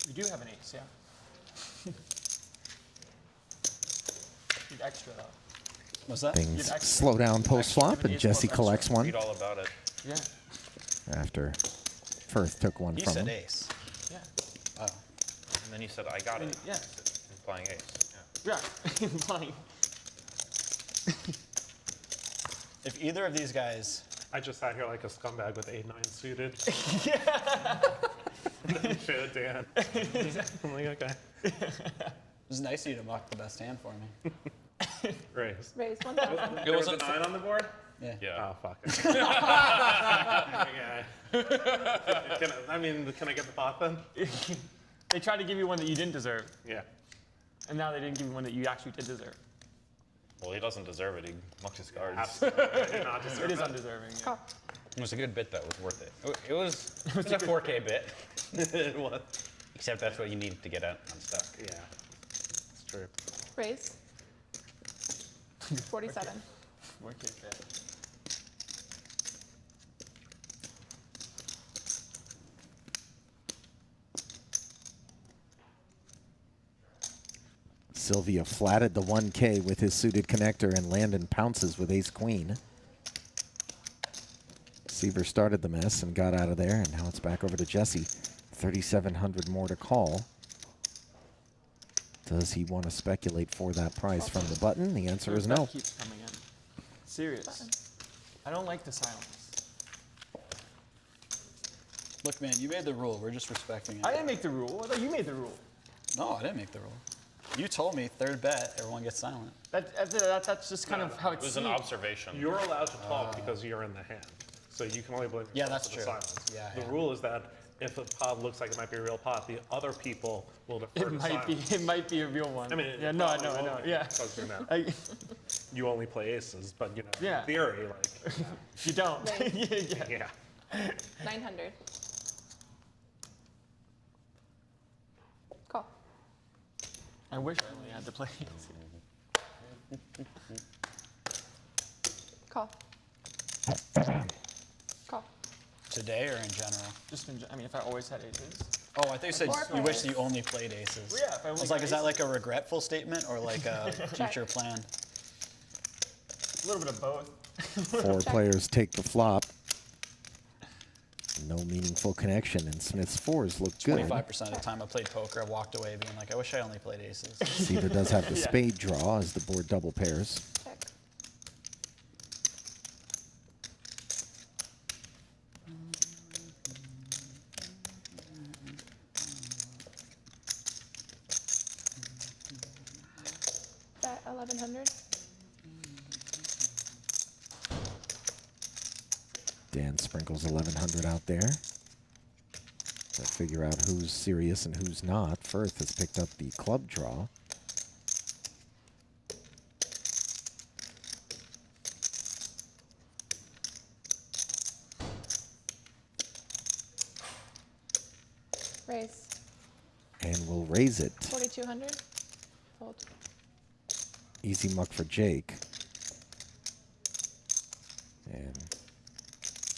You do have an ace, yeah. Need extra though. What's that? Things slow down post-flop, and Jesse collects one Read all about it. Yeah. after Firth took one He from said him. ace. Yeah. Oh. And then he said, I got it. Yeah. Implying ace. Yeah. Implying. If either of these guys. I just sat here like a scumbag with 8-9 suited. And then showed Dan. I'm like, okay. It was nice of you to mock the best hand for me. Raise. Raise 1,000. There was a 9 on the board? Yeah. Yeah. Oh, fuck it. Can I get the pot then? They tried to give you one that you didn't deserve, Yeah. and now they didn't give you one that you actually did deserve. Well, he doesn't deserve it. He mucked his cards. Absolutely. I did not deserve It is undeserving. Yeah. Call. It was a good bit, though. It was worth it. It was a 4K bit, It was. except that's what you need to get out unstuck. Yeah. It's true. Raise. 47. Work it there. Sylvia flatted the 1K with his suited connector, and Landon pounces with ace-queen. Seaver started the mess and got out of there, and now it's back over to Jesse. 3,700 more to call. Does he want to speculate for that price from the button? The answer is no. That keeps coming in. Serious. I don't like the silence. Look, man, you made the rule. We're just respecting it. I didn't make the rule. I thought you made the rule. No, I didn't make the rule. You told me third bet, everyone gets silent. That's just kind of how It it's was an seen. observation. You're allowed to talk because you're in the hand. So you can only blame Yeah, yourself that's for the true. silence. Yeah, The yeah. rule is that if a pot looks like it might be a real pot, the other people will defer It to might silence. be. It might be a real one. I mean, yeah. it No, I probably know. I know. won't be, Yeah. because, you know, I, you only play aces, but you know, Yeah. in theory, like, you don't. Raise. yeah. 900. Call. I wish I only had to play. Call. Call. Today or in general? Just in, I mean, if I always had aces. Oh, I thought you said Or you wish plays. you only played aces. Well, yeah, if I I only was like, got is that aces. like a regretful statement or like a future plan? A little bit of both. 4 players take the flop. No meaningful connection, and Smith's 4s look good. 25% of the time I played poker, I walked away being like, I wish I only played aces. Seaver does have the Yeah. spade draw as the board double pairs. Check. Bet 1,100. Dan sprinkles 1,100 out there to figure out who's serious and who's not. Firth has picked up the club draw. Raise. And will raise it. 4,200. Fold. Easy muck for Jake. And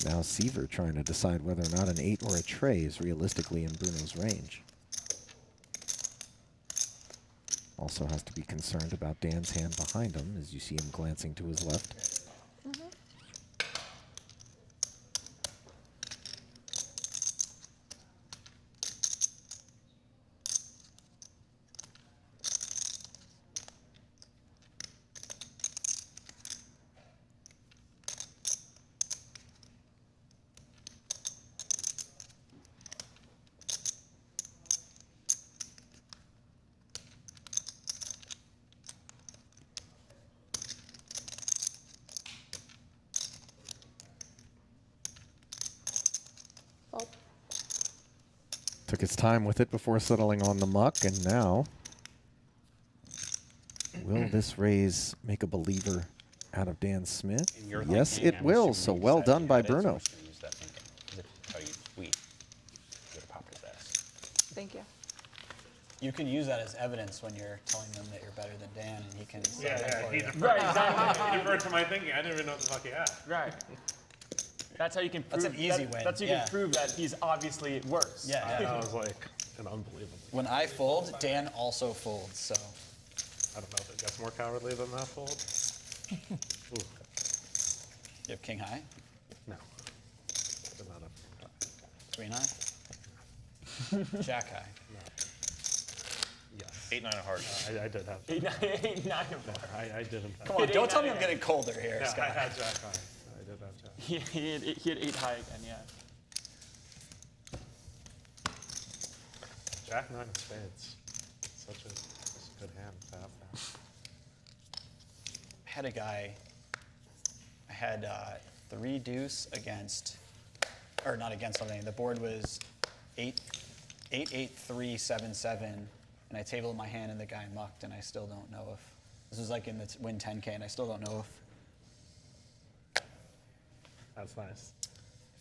now Seaver trying to decide whether or not an 8 or a tray is realistically in Bruno's range. Also has to be concerned about Dan's hand behind him as you see him glancing to his left. Fold. Took his time with it before settling on the muck, and now will this raise make a believer out of Dan Smith? In your Yes, thinking, it I'm will. assuming So you well decided done you by had it, so I'm Bruno. just gonna use that thinking. 'Cause that's how you tweet. You would have popped his ass. Thank you. You can use that as evidence when you're telling them that you're better than Dan, and he can say Yeah, that yeah. for He you. deferred, Right, exactly. he deferred to my thinking. I didn't even know what the fuck he had. Right. That's how you can prove. That's an easy win, That's how you yeah. can prove that he's obviously worse. Yeah, yeah. That was like an unbelievable. When I fold, Dan also folds, so. I don't know if it gets more cowardly than that fold. Ooh, You have king high, no. Did not have 3 high, jack high. Yes. 8-9 of hearts. I did have. 8-9 of them. I didn't have. Come on, don't tell me I'm getting colder here, Yeah, I Scott. had jack high. I did have jack. He had 8 high again, yeah. Jack 9 of spades. Such a good hand to have that. I had a guy, I had 3 deuce against, or not against something. The board was 8, 8, 3, 7, 7, and I tabled my hand and the guy mucked, and I still don't know if, this was like in the win 10K, and I still don't know if That's nice.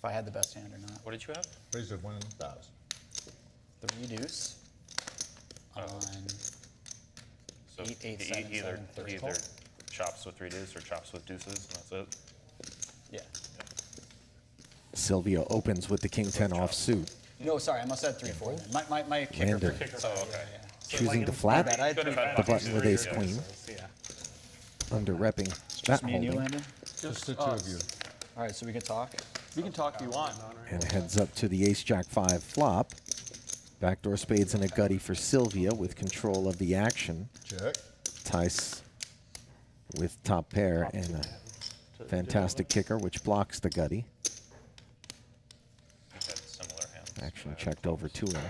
I had the best hand or not. What did you have? Raise of 1,000. 3 deuce on So 8, 8, he 7, either, 7, first he call. either chops with 3 deuce or chops with deuces, and that's it. Yeah. Sylvia opens with the king 10 offsuit, No, sorry, I must have 3, 4 then. My kicker. Landon. Oh, okay. choosing to flat bad, I had Could have three had the pocket button with deuces, ace yeah. queen, Yeah. under repping that Just me and you, holding, Landon? Just the two of you. All right, so we can talk. We can talk if you want. and heads up to the ace jack 5 flop. Backdoor spades and a gutty for Sylvia with control of the action. Check. Tice with top pair and a fantastic kicker which blocks the gutty. He's had similar hands. Action checked over to him.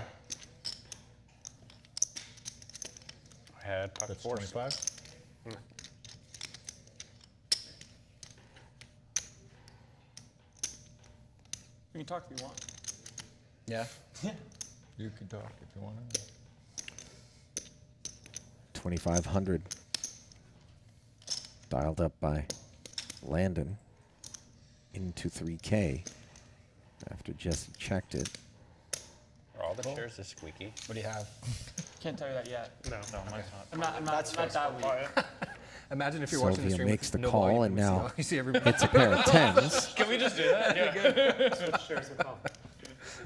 I had pocket That's fours. 25. We can talk if you want. Yeah. You can talk if you want to. 2,500 dialed up by Landon into 3K after Jesse checked it. Are all the chairs this squeaky? What do you have? Can't tell you that yet. No. No, mine's not. I'm not that weak. Imagine if you're watching the Sylvia stream makes with the no call volume, and we see now all- you see everybody. hits a pair of 10s. Can we just do that? Yeah. Switch chairs with Tom.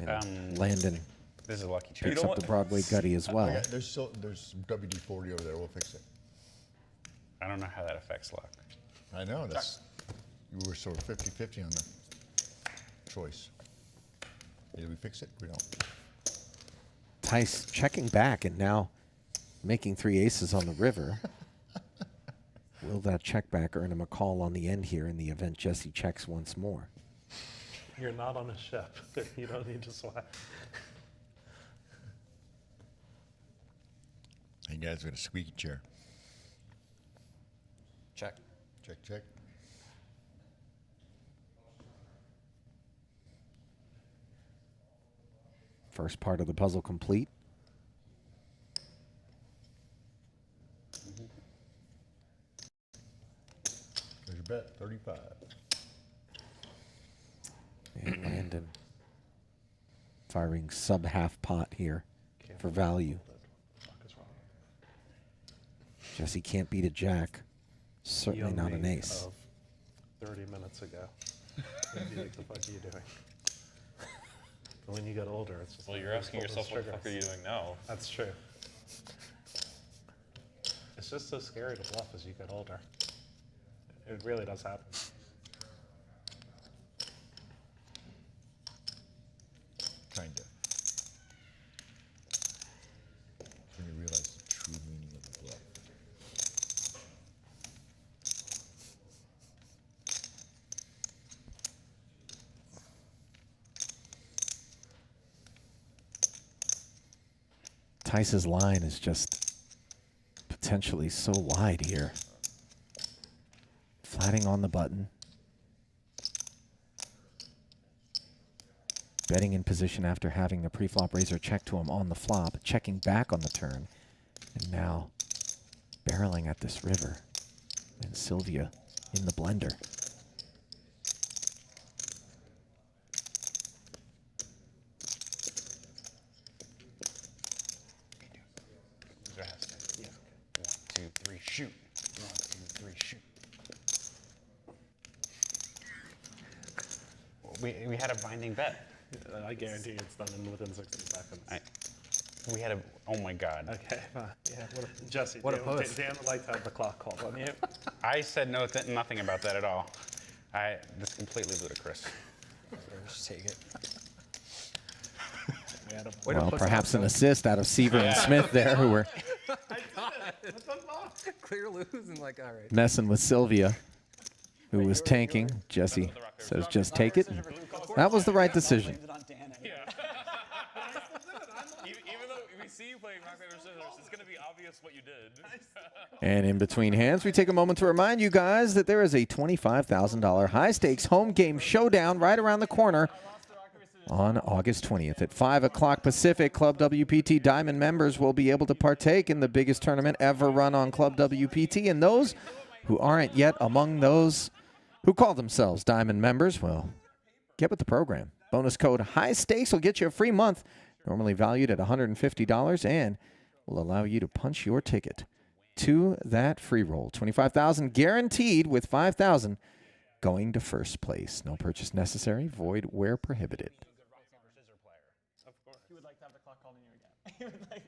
And Landon This is a lucky chair. picks up the Broadway gutty as well. Okay, there's some WD-40 over there. We'll fix it. I don't know how that affects luck. I know. That's. You were sort of 50-50 on the choice. Either we fix it or we don't. Tice checking back and now making 3 aces on the river. Will that check back earn him a call on the end here in the event Jesse checks once more? You're not on a ship. You don't need to swap. Hey guys, we got a squeaky chair. Check. Check, check. First part of the puzzle complete. There's your bet, 35. And Landon firing sub half pot here for value. Jesse can't beat a jack. Certainly not an ace. Of 30 minutes ago. What the fuck are you doing? But when you get older, it's just. Well, like you're asking pull those yourself, what the fuck are triggers. you doing now? That's true. It's just so scary to bluff as you get older. It really does happen. Kinda. When you realize the true meaning of the bluff. Tice's line is just potentially so wide here. Flatting on the button. Betting in position after having the pre-flop razor check to him on the flop, checking back on the turn, and now barreling at this river. And Sylvia in the blender. Yeah. 1, 2, 3, shoot. 1, 2, 3, shoot. We had a binding bet. I guarantee it's done within 60 seconds. We had a, oh my God. Okay, fine. Yeah, Jesse, What a post. Dan would like to have the clock called on you. I said nothing about that at all. That's completely ludicrous. Just take it. Well, perhaps an assist out of Seaver and Smith there, who were Clear lose and like, all right. messing with Sylvia, who was tanking. Jesse says just take it. And that was the right decision. Even though we see you playing rock, paper, scissors, it's going to be obvious what you did. And in between hands, we take a moment to remind you guys that there is a $25,000 high-stakes home game showdown right around the corner on August 20th at 5 o'clock Pacific. Club WPT Diamond members will be able to partake in the biggest tournament ever run on Club WPT, and those who aren't yet among those who call themselves Diamond members, well, get with the program. Bonus code HIGH-STAKES will get you a free month, normally valued at $150, and will allow you to punch your ticket to that free roll. $25,000 guaranteed, with $5,000 going to first place. No purchase necessary. Void where prohibited. He would like to have the clock called on you again. He would like.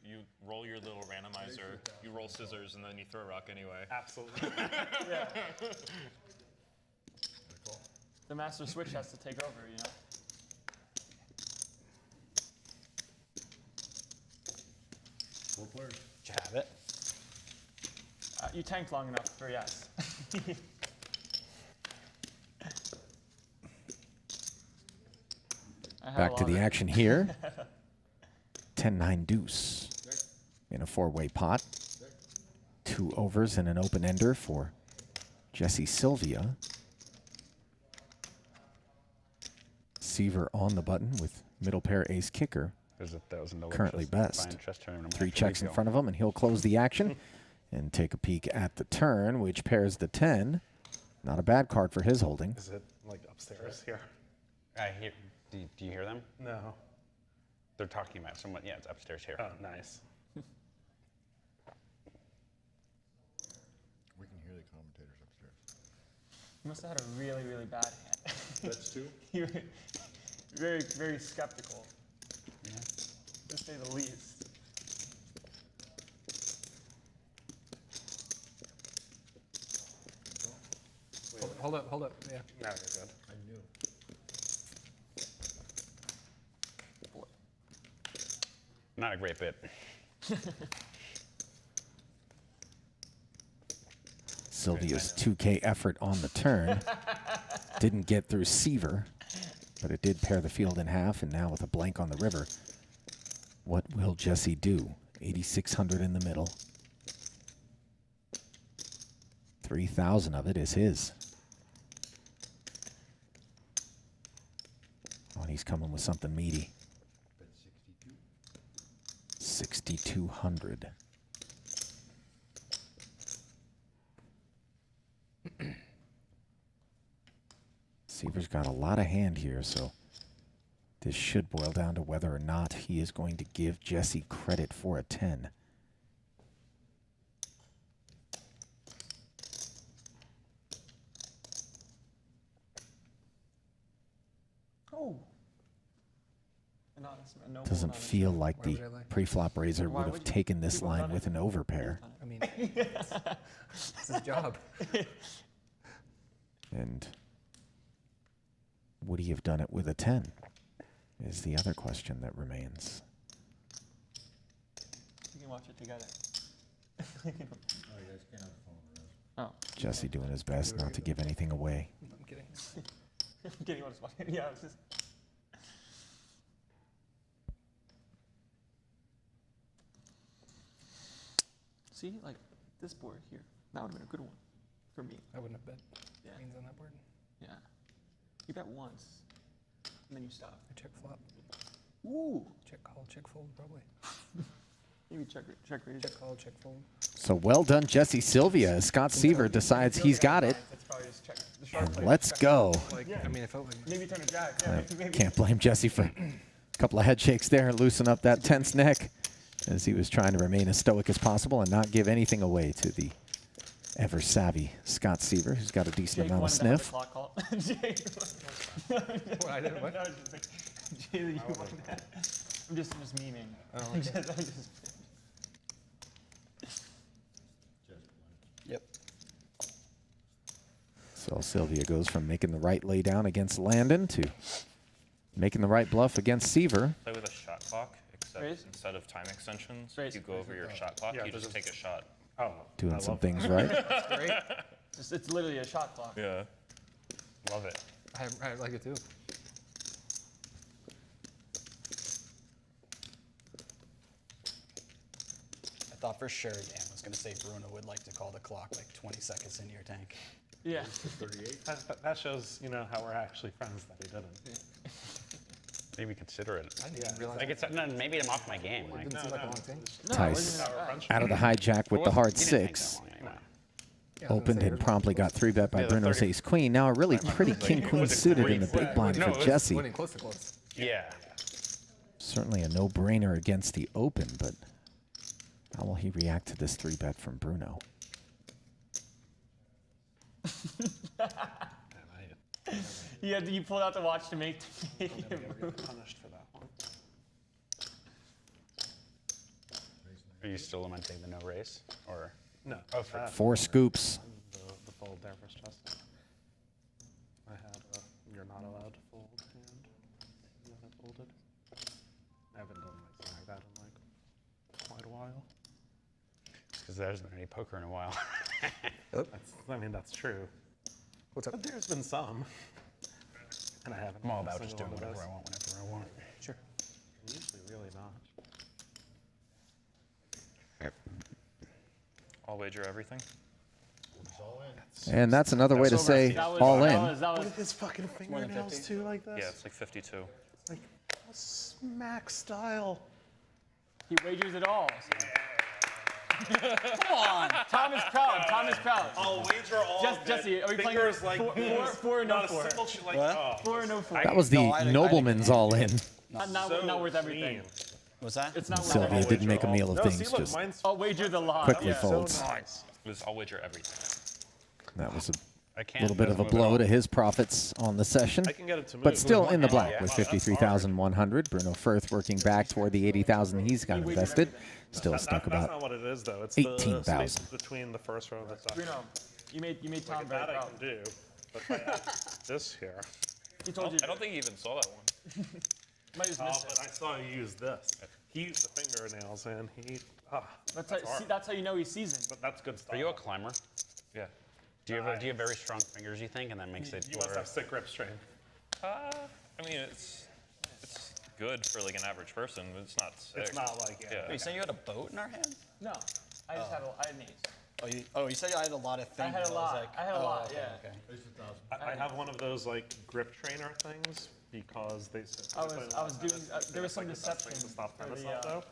You roll your little randomizer, you roll scissors, and then you throw a rock anyway. Absolutely. Yeah. The master switch has to take over, you know? Players. Did you have it? You tanked long enough for yes. Back to the action here. 10-9 deuce in a four-way pot. 2 overs and an open-ender for Jesse Sylvia. Seaver on the button with middle pair ace kicker. There's $1,000 currently best. chess tournament. 3 checks in front of him, and he'll close the action and take a peek at the turn, which pairs the 10. Not a bad card for his holding. Is it like upstairs here? I hear. Do you hear them? No. They're talking about someone. Yeah, it's upstairs here. Oh, nice. We can hear the commentators upstairs. You must have had a really, really bad hand. That's 2? You were very, very skeptical. Yeah. To say the least. Hold up. Yeah. No, you're good. I knew. Not a great bit. Sylvia's 2K effort on the turn didn't get through Seaver, but it did pair the field in half, and now with a blank on the river, what will Jesse do? 8,600 in the middle. 3,000 of it is his. Oh, and he's coming with something meaty. 6,200. Seaver's got a lot of hand here, so this should boil down to whether or not he is going to give Jesse credit for a 10. Oh. And not No Doesn't one on feel like Why the would I lie? pre-flop raiser Why would would have you? taken this People line done it. with an overpair. I mean, it's his job. And would he have done it with a 10? Is the other question that remains. You can watch it together. Jesse doing his best not to give anything away. I'm kidding. I'm kidding. What is watching? Yeah, it's just. See, like this board here, that would have been a good one for me. I wouldn't have bet Yeah. queens on that board. Yeah. You bet once, and then you stop. I check flop. Ooh. Check call, check fold, probably. Maybe check raise. Check call, check fold. So well done, Jesse Sylvia, as Scott Seaver decides he's got it. That's probably just check. The sharp And play, let's check. go. Like, I mean, I felt like Maybe turn a jack. Yeah, maybe. Can't blame Jesse for a couple of head shakes there, loosen up that tense neck as he was trying to remain as stoic as possible and not give anything away to the ever savvy Scott Seaver, who's got a decent Jake amount of wanted to have the sniff. clock call. Jake. What, I didn't what? No, I was just like, Jay, you wanted that. I'm just memeing. Oh, I'm just. Yep. So Sylvia goes from making the right lay down against Landon to making the right bluff against Seaver. Play with a shot clock, except Raise. instead of time extensions, Raise. you go over your shot clock, Yeah, you this just is- take a shot. Oh, Doing some things right. great. It's literally a shot clock. Yeah. Love it. I like it too. I thought for sure Dan was going to say Bruno would like to call the clock like 20 seconds into your tank. Yeah. That shows, you know, how we're actually friends that he didn't. Maybe consider it. I didn't even realize Like it's no, maybe I'm off my game. it Like, didn't seem like a long thing. Tice out of the hijack with the hard he didn't tank six. that long anyway. Opened and promptly got 3-bet by Yeah, the Bruno's 30 ace queen. Now a really pretty king queen suited in the big blind No, for it was Jesse. Winning close to close. Yeah. Certainly a no-brainer against the open, but how will he react to this 3-bet from Bruno? You pulled out the watch to make I'm gonna get punished for that one. Are you still lamenting the no race, or No. Oh, for- 4 scoops. The fold there was just. I had a you're not allowed to fold hand. And then I folded. I haven't done anything like that in like quite a while. because there hasn't been any poker in a while? That's true. What's up? But there's been some. And I haven't. I'm all done a about just single doing one of whatever I those. want whenever I want. Sure. Usually really not. I'll wager everything. And that's another way to say all in. Look at his fucking fingernails too, like this. Yeah, it's like 52. Like smack style. He wagers it all. Come on. Tom is proud. Tom is proud. I'll wager all Just, of it. Jesse, are we playing Fingers like this. four or no Not a four? single shit like, What? oh. 4 or no 4? That was the No, I didn't- nobleman's all in. Not worth everything. clean. Was that? It's not worth Sylvia everything. didn't make a meal of No, things, see, look, just mine's I'll wager the lot. quickly Yeah. folds. so nice. I'll wager everything. That was a I can't. little bit of a blow to his profits on the session, I can get it to move. but still in the black Yeah. with Wow, that's 53,100. Bruno Firth working back toward the 80,000 he's got invested. Still stuck That's about not what it is, though. It's 18,000. the space between the first row and the second. Bruno, you made Tom Like very that I proud. can do. But if I add this here. He told you. I don't think he even saw that one. Might just Oh, missed but it. I saw you use this. He used the fingernails and he. That's how you know he's seasoned. But that's good stuff. Are you a climber? Yeah. Do you have very strong fingers? You think, and that makes it. You must have sick grip strength. I mean, it's good for like an average person, but it's not sick. It's not like Yeah. Wait, you said you had a boat in our hand? No, I just had an ace. You said I had a lot of I things. had a was lot. like, I had a oh, lot. okay, Yeah. okay. I have one of those like grip trainer things because they said I was doing. There was some deception to stop for tennis the, off though,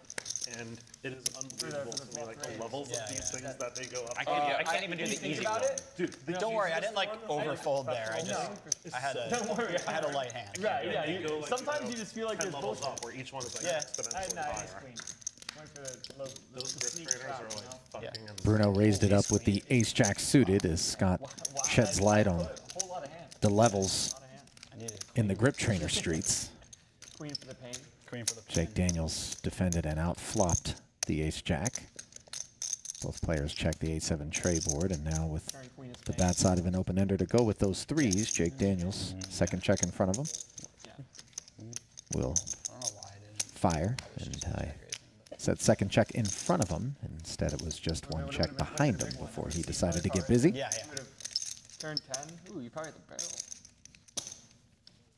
and it is unbelievable for the to me like the fluff levels raise. of these things that they go up. I can't even do Did you the think easy about one. it? Dude, Don't worry, I didn't like overfold there. I just, I had Don't worry. a light hand. Right. Yeah. They go, like, Sometimes you just feel like 10 there's levels bullshit. up where each one is like Yeah. I had exponentially an ace higher. queen. Went for the low. Those grip sneak trainers trap, are you like know? fucking insane. Bruno raised it up with the ace-jack suited as Scott sheds light on A whole lot of hands. the levels A lot of hands. I needed in the grip trainer streets. Queen for the pain. Queen for the pain. Jake Daniels defended and outflopped the ace-jack. Both players check the 8-7 tray board, and now with the bad side of an open-ender to go with those threes, Jake Daniels, second check in front of him, will fire. And I said second check in front of him. Instead, it was just one check behind him before he decided to get busy. Yeah. Turn 10. Ooh, you probably hit the barrel.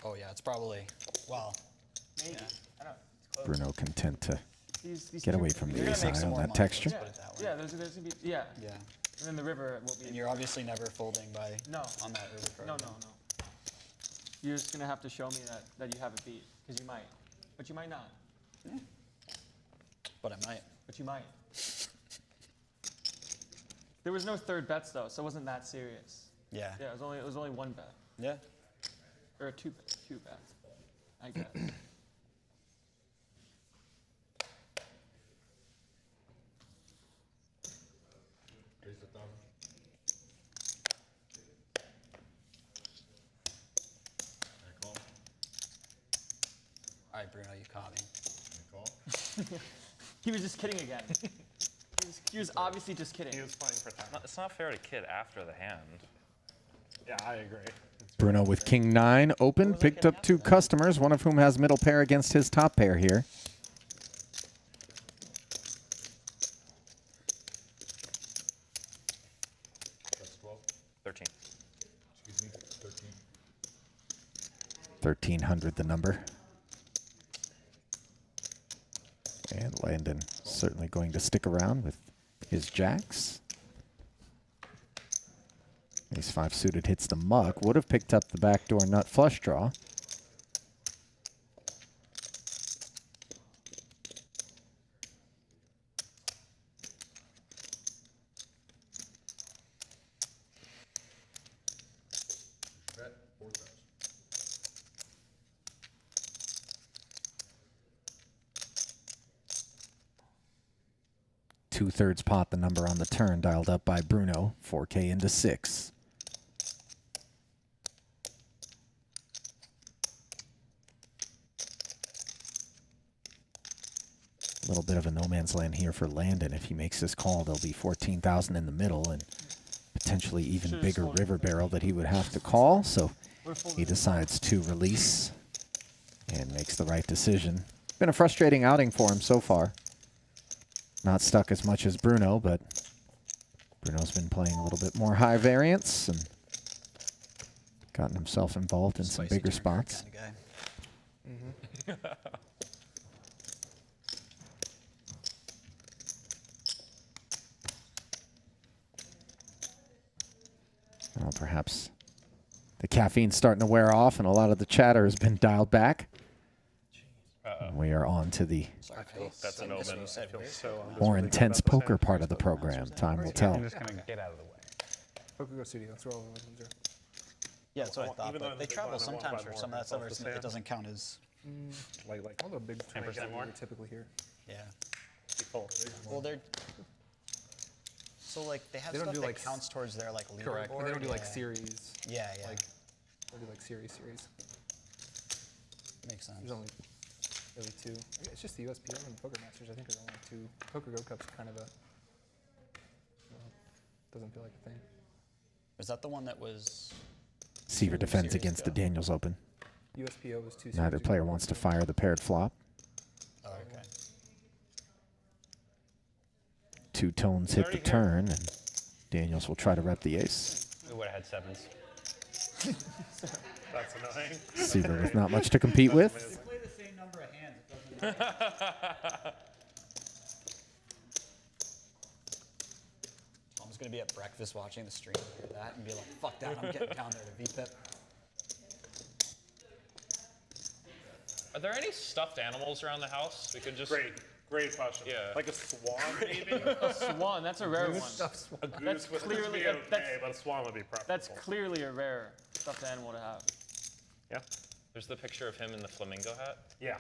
Oh yeah, it's probably, well, Maybe. yeah. I don't know. Bruno content to These get two- away from You're the gonna ace make high some on more that money, texture. let's put it that way. Yeah, there's gonna be, yeah. Yeah. And then the river won't be. And you're obviously never folding by No. on that river card. No. You're just gonna have to show me that you have it beat, because you might, but you might not. But I might. But you might. There was no third bets though, so it wasn't that serious. Yeah. Yeah, it was only one bet, Yeah. or two bets, I guess. All right, Bruno, you caught me. He was just kidding again. He was obviously just kidding. He was playing for 10. It's not fair to kid after the hand. Yeah, I agree. Bruno with king 9 open, picked up 2 customers, one of whom has middle pair against his top pair here. That's 12. 13. Excuse me, 13. 1,300 the number. And Landon certainly going to stick around with his jacks. Ace 5 suited hits the muck. Would have picked up the backdoor nut flush draw. Bet 4,000. Two-thirds pot, the number on the turn, dialed up by Bruno. 4K into 6. A little bit of a no man's land here for Landon. If he makes this call, there'll be 14,000 in the middle and potentially even bigger river barrel that he would have to call. So he decides to release and makes the right decision. Been a frustrating outing for him so far. Not stuck as much as Bruno, but Bruno's been playing a little bit more high variance and gotten himself involved in some bigger spots. Well, perhaps the caffeine's starting to wear off and a lot of the chatter has been dialed back. We are on to the That's an omen. more intense poker part of the program. Time will tell. I'm just gonna get out of the way. Poker Go Studio. Let's roll over. Yeah, that's what I thought. Even though But in they the big travel blind, I want sometimes to for buy some of more that stuff. off the It stand. doesn't count as. Like All the big 10% more? are typically here. Yeah. Full. Well, they're. So like they have They don't stuff do, that like, counts towards their like leaderboard. Correct. But they don't do like yeah. series. Yeah, yeah. Like they do like series. Makes sense. There's only really 2. It's just the USPO and the Poker Masters. I think there's only 2. Poker Go Cup's kind of a. Doesn't feel like a thing. Is that the one that was? Seaver defends against the Daniels Open. USPO was 2. Neither player wants to fire the paired flop. Oh, okay. 2 tones hit the turn, and Daniels will try to rep the ace. We would have had 7s. That's annoying. Seaver with not much to compete with. Play the same number of hands. It doesn't Tom's gonna be at breakfast watching the stream and hear that and be like, "Fuck that! I'm getting down there to VPIP." Are there any stuffed animals around the house? We could just. Great question. Yeah. Like a swan, maybe? A swan, that's a rare one. A goose That's would clearly be a- okay, that's- but a swan would be preferable. That's clearly a rare stuffed animal to have. Yeah. There's the picture of him in the flamingo hat. Yeah.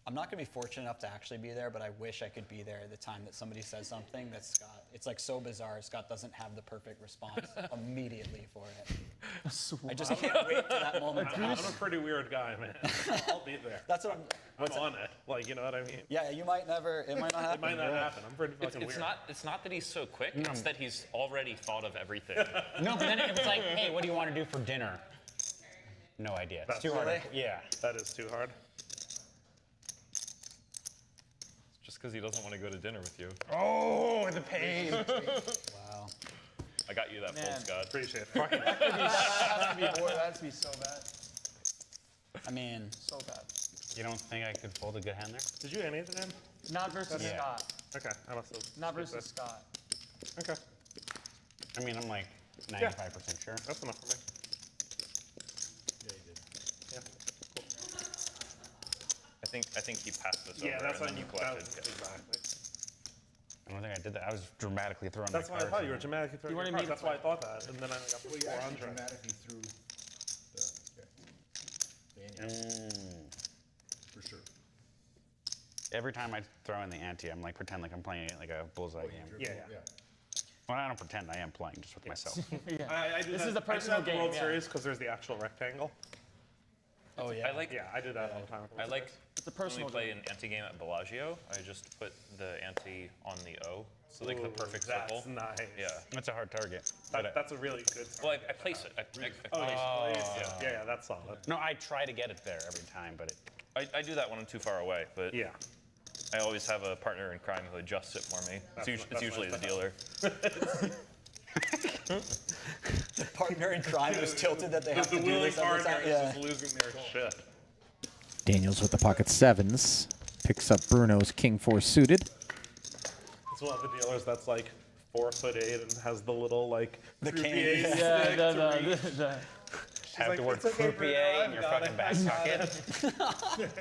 I'm not going to be fortunate enough to actually be there, but I wish I could be there at the time that somebody says something that Scott, it's like so bizarre, Scott doesn't have the perfect response immediately for it. I just can't wait for that moment to I'm a happen. pretty weird guy, man. I'll be there. That's what I'm on it. Like, you know what I mean? Yeah, you might never, it might not happen. It might not happen. I'm pretty fucking It's weird. it's not that he's so quick, it's that he's already thought of everything. No, but then if it's like, hey, what do you want to do for dinner? No idea. It's too hard. Yeah. That is too hard. Just because he doesn't want to go to dinner with you. Oh, the pain. Wow. I got you that fold, Scott. Appreciate it. That has to be horrible. That has to be so bad. I mean, So bad. You don't think I could fold a good hand there? Did you anything in? Not versus Yeah. Scott. Okay, I must have. Not versus Scott. Okay, I mean, I'm like 95% sure. that's enough for me. Yeah, I think he passed this yeah, over that's and how then you collected. exactly. I don't think I did that. I was dramatically throwing That's my why I cards thought you were in. dramatically throwing You your wanted me cards. to That's why I thought that, and then I got Well, you the actually 400. dramatically threw the ante, for sure. Every time I throw in the ante, I'm like pretend like I'm playing it like a bullseye game. Yeah. Well, I don't pretend. I am playing just with myself. I do This that, is the personal I do that in game, World yeah. Series because there's the actual rectangle. oh yeah. I like Yeah, I did that all the time. I like It's a when we personal play game. an ante game at Bellagio, I just put the ante on the O. So like the perfect That's circle. nice. Yeah. That's a hard target. That's a really good. Well, I place it. I place it. Yeah, that's solid. No, I try to get it there every time, but I do that when I'm too far away, but Yeah. I always have a partner in crime who adjusts it for me. It's that's usually nice the to dealer. The partner in crime is tilted that they have The to do willing this every partner time. is Yeah. just losing their shit. Daniels with the pocket sevens. Picks up Bruno's king four suited. It's one of the dealers that's like 4'8" and has the little like The croupier cane. stick Yeah, to reach. the have like, the word "It's okay, Bruno, croupier in your I've got fucking it. back pocket.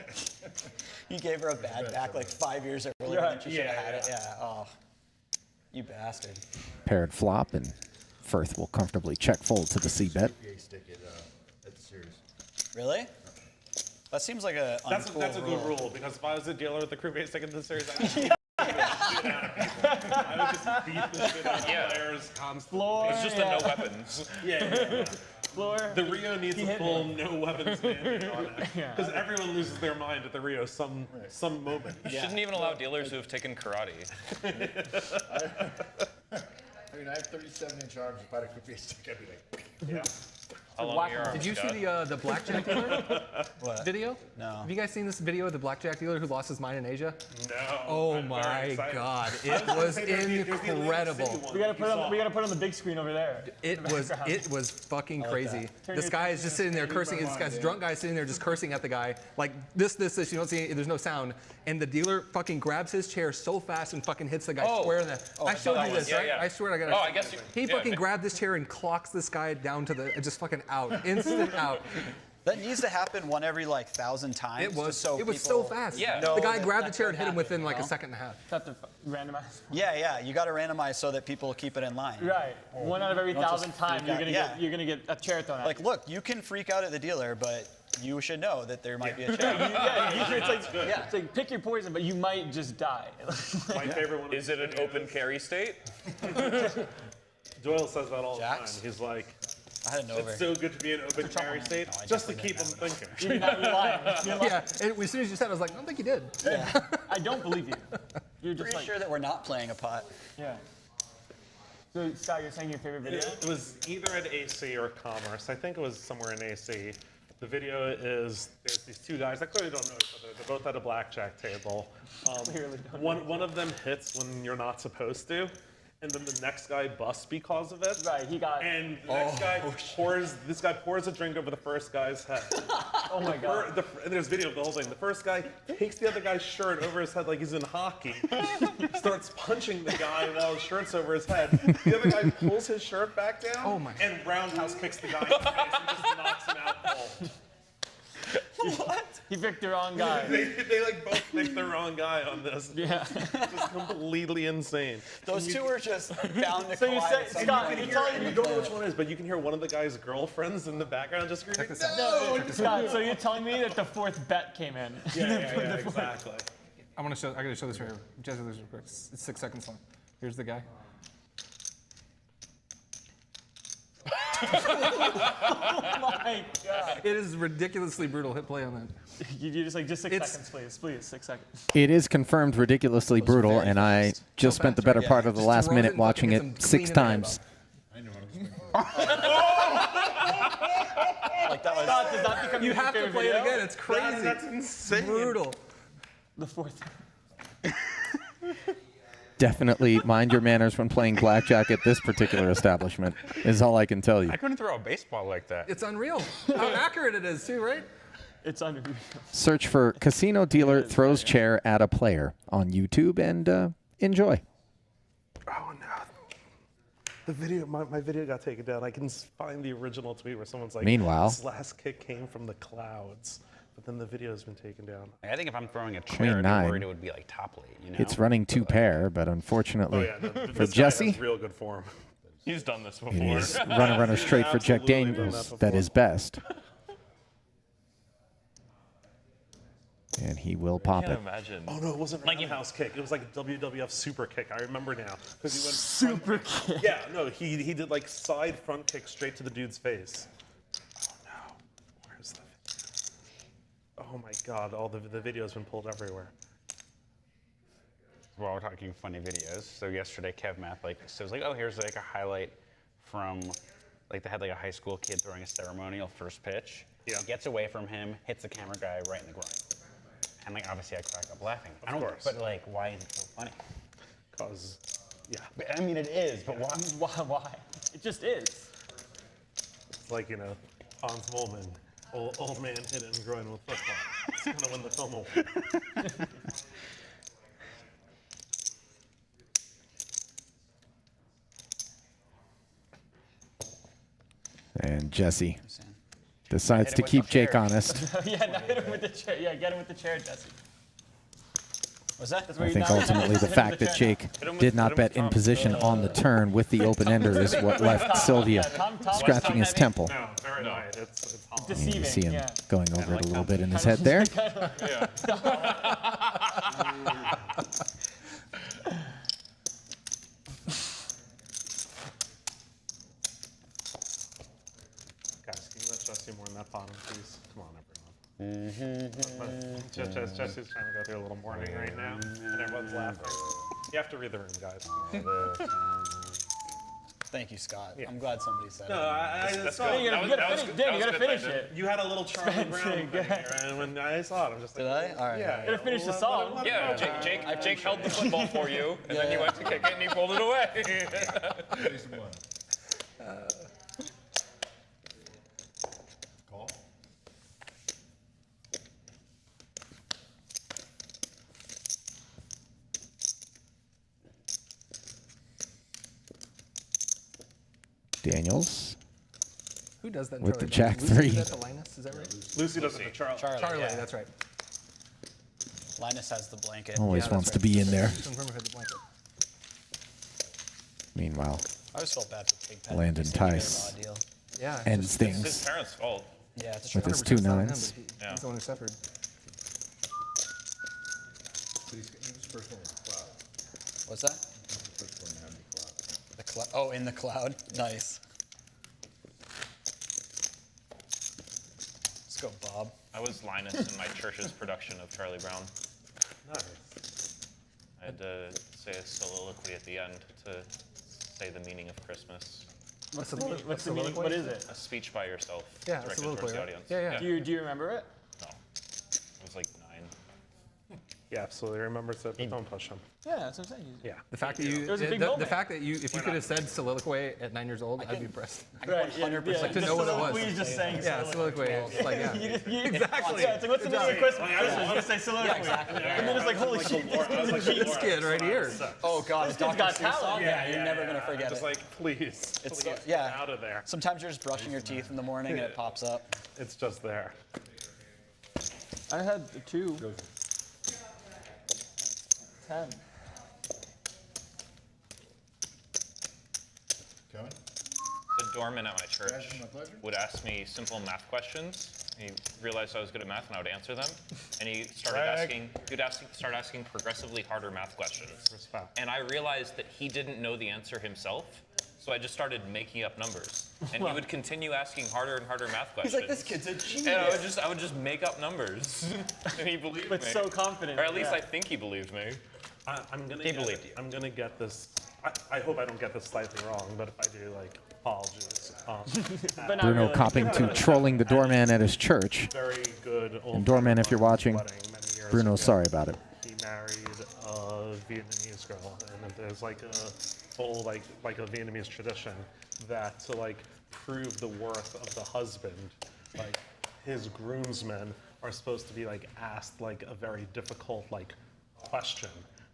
You gave her a bad back like 5 years earlier Right. and she should have Yeah, had it. Yeah. Oh, you bastard. Paired flop, and Firth will comfortably check fold to the C bet. PA stick at the series. Really? That seems like a That's uncool a good rule because if I was a dealer with the croupier stick in the series, I would just beat the shit out of players constantly. floor. It's just the no weapons. Yeah. floor. The Rio needs a hit full no weapons mandate on it because everyone loses their mind at the Rio some moment. You shouldn't even allow dealers who have taken karate. I mean, I have 37-inch arms. If I had a croupier stick, I'd be like, Yeah. How long are your arms, Did you Scott? see the blackjack dealer video? No. Have you guys seen this video of the blackjack dealer who lost his mind in Asia? No. Oh I'm very my excited. God! I was It gonna was say there's the Atlantic City incredible. one We gotta that put you on. saw. We gotta put on the big screen over there. It was fucking crazy. Turn This your guy is just sitting there cursing. This guy's drunk guy sitting there just cursing at the guy like this. You don't see. There's no sound. And the dealer fucking grabs his chair so fast and fucking hits the guy square in the. I showed that you one. this, Yeah, right? yeah. I swear I got. Oh, I guess you- He yeah. fucking grabbed this chair and clocks this guy down to the just fucking out, instant out. That needs to happen one every like 1,000 times. It was. just so It was people so fast. Yeah. know The guy that grabbed the that chair could and hit him happen, within like you a know? second and a half. Have to randomize. Yeah, you got to randomize so that people keep it in line. Right. One out of every Don't just 1,000 times freak you're out. gonna Yeah. get a chair thrown at Like, you. look, you can freak out at the dealer, but you should know that there might be a chair. It's like pick your poison, but you might just die. My favorite one Is it an open carry state? Doyle says that all Jacks? the time. He's like, I had an over. it's so good to be an open carry state No, I just to definitely keep them thinking. You're not lying. You're lying. Yeah. And as soon as you said, it, I was like, I don't think you did. I don't believe you. You're just Pretty like, sure that we're not playing a pot. yeah. So Scott, you're saying your favorite video? It was either at AC or Commerce. I think it was somewhere in AC. The video is there's these two guys that clearly don't know each other. They're both at a blackjack table. Clearly don't know One of them hits when you're not supposed to, and then the next guy busts because of it. Right. He got. And the next guy pours a drink over the first guy's head. Oh my God. And there's video of the whole thing. The first guy takes the other guy's shirt over his head like he's in hockey, starts punching the guy while his shirt's over his head. The other guy pulls his shirt back down and roundhouse kicks the guy in the face and just knocks him out cold. What? He picked the wrong guy. they like both picked the wrong guy on this. Yeah. Just completely insane. Those two were just bound to So you collide. say, Scott, You you can tell hear, me. you don't know which one it is, but you can hear one of the guy's girlfriends in the background just screaming, No, Scott, so you're telling me that the fourth bet came in? Yeah, exactly. I gotta show this right here. Jesse, this real quick. It's 6 seconds long. Here's the guy. Oh my God. It is ridiculously brutal. Hit play on that. You just 6 seconds, please, 6 seconds. It is confirmed ridiculously brutal, and I just spent the better part of the last throws it minute and watching fucking it hits him 6 clean in the times. Like that was Scott, does that become You your have to favorite play it video? again. It's crazy. That's insane. Brutal. The fourth. Definitely mind your manners when playing blackjack at this particular establishment, is all I can tell you. I couldn't throw a baseball like that. It's unreal. How accurate it is, too, right? It's under. Search for Casino Dealer Throws Chair at a Player on YouTube and enjoy. Oh no. The video, my video got taken down. I can find the original tweet where someone's like, Meanwhile- this last kick came from the clouds. But then the video has been taken down. I think if I'm throwing a Queen chair, I'd be 9. worried it would be like top late, you know? It's running 2 pair, but unfortunately Oh, yeah, for this guy Jesse, has real good form. He's done this before. it is runner straight for Jack Absolutely done Daniels. that That before. is best. And he will pop I can't it. imagine. Oh no, it wasn't a Like, roundhouse kick. It was like a WWF super kick. I remember now. Because he went Super kick. Yeah, no, he did like side front kick straight to the dude's face. Oh no, where's the video? Oh my God, all the video's been pulled everywhere. Well, we're talking funny videos. So yesterday, Kev Math so it was like, oh, here's like a highlight from, like they had like a high school kid throwing a ceremonial first pitch. Yeah. He gets away from him, hits the camera guy right in the groin. And like obviously I crack up laughing. Of course. But like, why is it so funny? Cause, yeah, But, I mean, it is, but why? Why? It just is. it's like, you know, Hans Moleman, old man hit in the groin with football. It's gonna win the film award. And Jesse decides to keep Jake honest. Yeah, now hit him with the chair. Yeah, get him with the chair, Jesse. Was that? I think ultimately the fact that Jake did not bet in position on the turn with the open-ender is what left Sylvia scratching his temple. No, very light. It's hollow. And you Deceiving. see him Yeah. going over it a little bit in his head there. Guys, can you let Jesse more in that bottom, please? Come on, everyone. Jesse's trying to go through a little mourning right now, and everyone's laughing. You have to read the room, guys. Thank you, Scott. I'm glad somebody said No, it. I saw it. You gotta finish. Dan, you gotta finish it. You had a little Charlie Brown thing here, and when I saw it, I'm just like, Did I? All right. yeah. Gotta finish the song. Yeah, Jake held the football for you, and then you went to kick it and he pulled it away. Call. Daniels Who does that? in with the Charlie Jack Brown? Lucy 3. does that to Linus? Is that right? Lucy does it to Charlie. Charlie, yeah. that's right. Linus has the blanket. Always Yeah, wants that's to right. be in there. Just confirm if I had the blanket. Meanwhile, I always felt bad for Big Pet. Landon He seemed to get a Tice raw deal. Yeah. ends It's his things parents' fault. Yeah, it's with true. his 2 100% on him, nines. but Yeah. He's the one who suffered. He was the first one with the cloud. What's that? He was the first one to have the cloud. The cloud. Oh, in the cloud. Nice. Let's go, Bob. I was Linus in my church's production of Charlie Brown. Nice. I had to say a soliloquy at the end to say the meaning of Christmas. What's the meaning? What is it? A speech by yourself. Yeah, a directed soliloquy, towards the right? audience. Yeah, yeah. Do you remember it? No. It was like 9. Yeah, absolutely. Remember to don't push him. Yeah, that's what I'm saying. Yeah. The fact that you, There was a big the moment. fact that you, if you could have said soliloquy at 9 years old, I'd be impressed. Right, yeah, 100% Like to know what it was. We're just saying Yeah, soliloquy. It's like, yeah. Exactly. Yeah, it's like, what's the meaning of Christmas? Christmas, you just say soliloquy. And then it's like, holy shit. This kid right here. Oh, God. This kid's got talent. Yeah, you're never going to forget Just it. like, please, It's please, yeah. get out of there. Sometimes you're just brushing your teeth in the morning and it pops up. It's just there. I had the 2. 10. Kevin? The doorman at my church would ask me simple math questions. He realized I was good at math and I would answer them. And he started start asking progressively harder math questions. And I realized that he didn't know the answer himself. So I just started making up numbers. And he would continue asking harder and harder math questions. He's like, this kid's a genius. And I would just make up numbers. And he believed me. But so confident. Or at least I think he believed me. I'm gonna get this. I hope I don't get this slightly wrong, but if I do, like, apologies. But not Bruno really. copping to trolling the doorman at his church. Very good. And doorman, if you're watching, Bruno's ago. sorry about it. He married a Vietnamese girl, and there's like a whole like a Vietnamese tradition that to like prove the worth of the husband, like his groomsmen are supposed to be like asked like a very difficult like question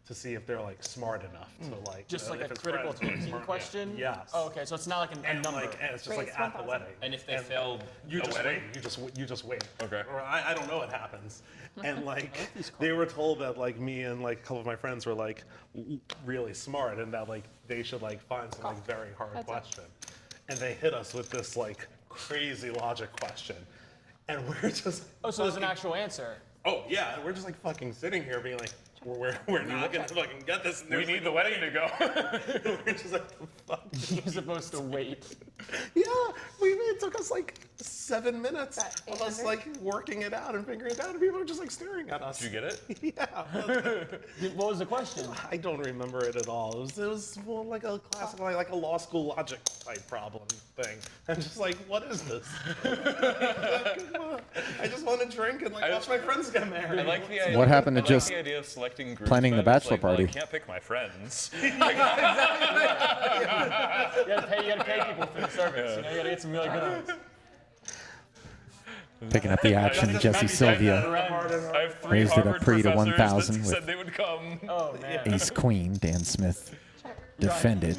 to see if they're like smart enough to like Just like if a it's critical friends, thinking smart, question? Yeah. Yes. Oh, okay, so it's not like a number. And it's just like at the wedding. And if they fail you a just wedding? wait. You just wait. Okay. Or I don't know what happens. And like they were told that like me and like a couple of my friends were like really smart and that like they should like find some like very hard question. And they hit us with this like crazy logic question. And we're just Oh, so there's an actual answer. Oh yeah, and we're just like fucking sitting here being like, we're not gonna fucking get this. And We need the wedding to go. we're just like, fuck. You're supposed to wait. Yeah, it took us like 7 minutes of us like working it out and figuring it out, and people were just like staring at us. Did you get it? Yeah. What was the question? I don't remember it at all. It was more like a classic, like a law school logic type problem thing. I'm just like, what is this? I just want to drink and like watch my friends get married. I like the idea. What happened to I like just the idea of selecting planning the groomsmen. It's bachelor like, well, party? I can't pick my friends. You gotta pay people for the service. You know, you gotta get some really good ones. Picking up the action, Jesse Sylvia I have 3 raised it up Harvard pre to professors 1,000 that said with they would come. Oh man. ace queen. Dan Smith defended,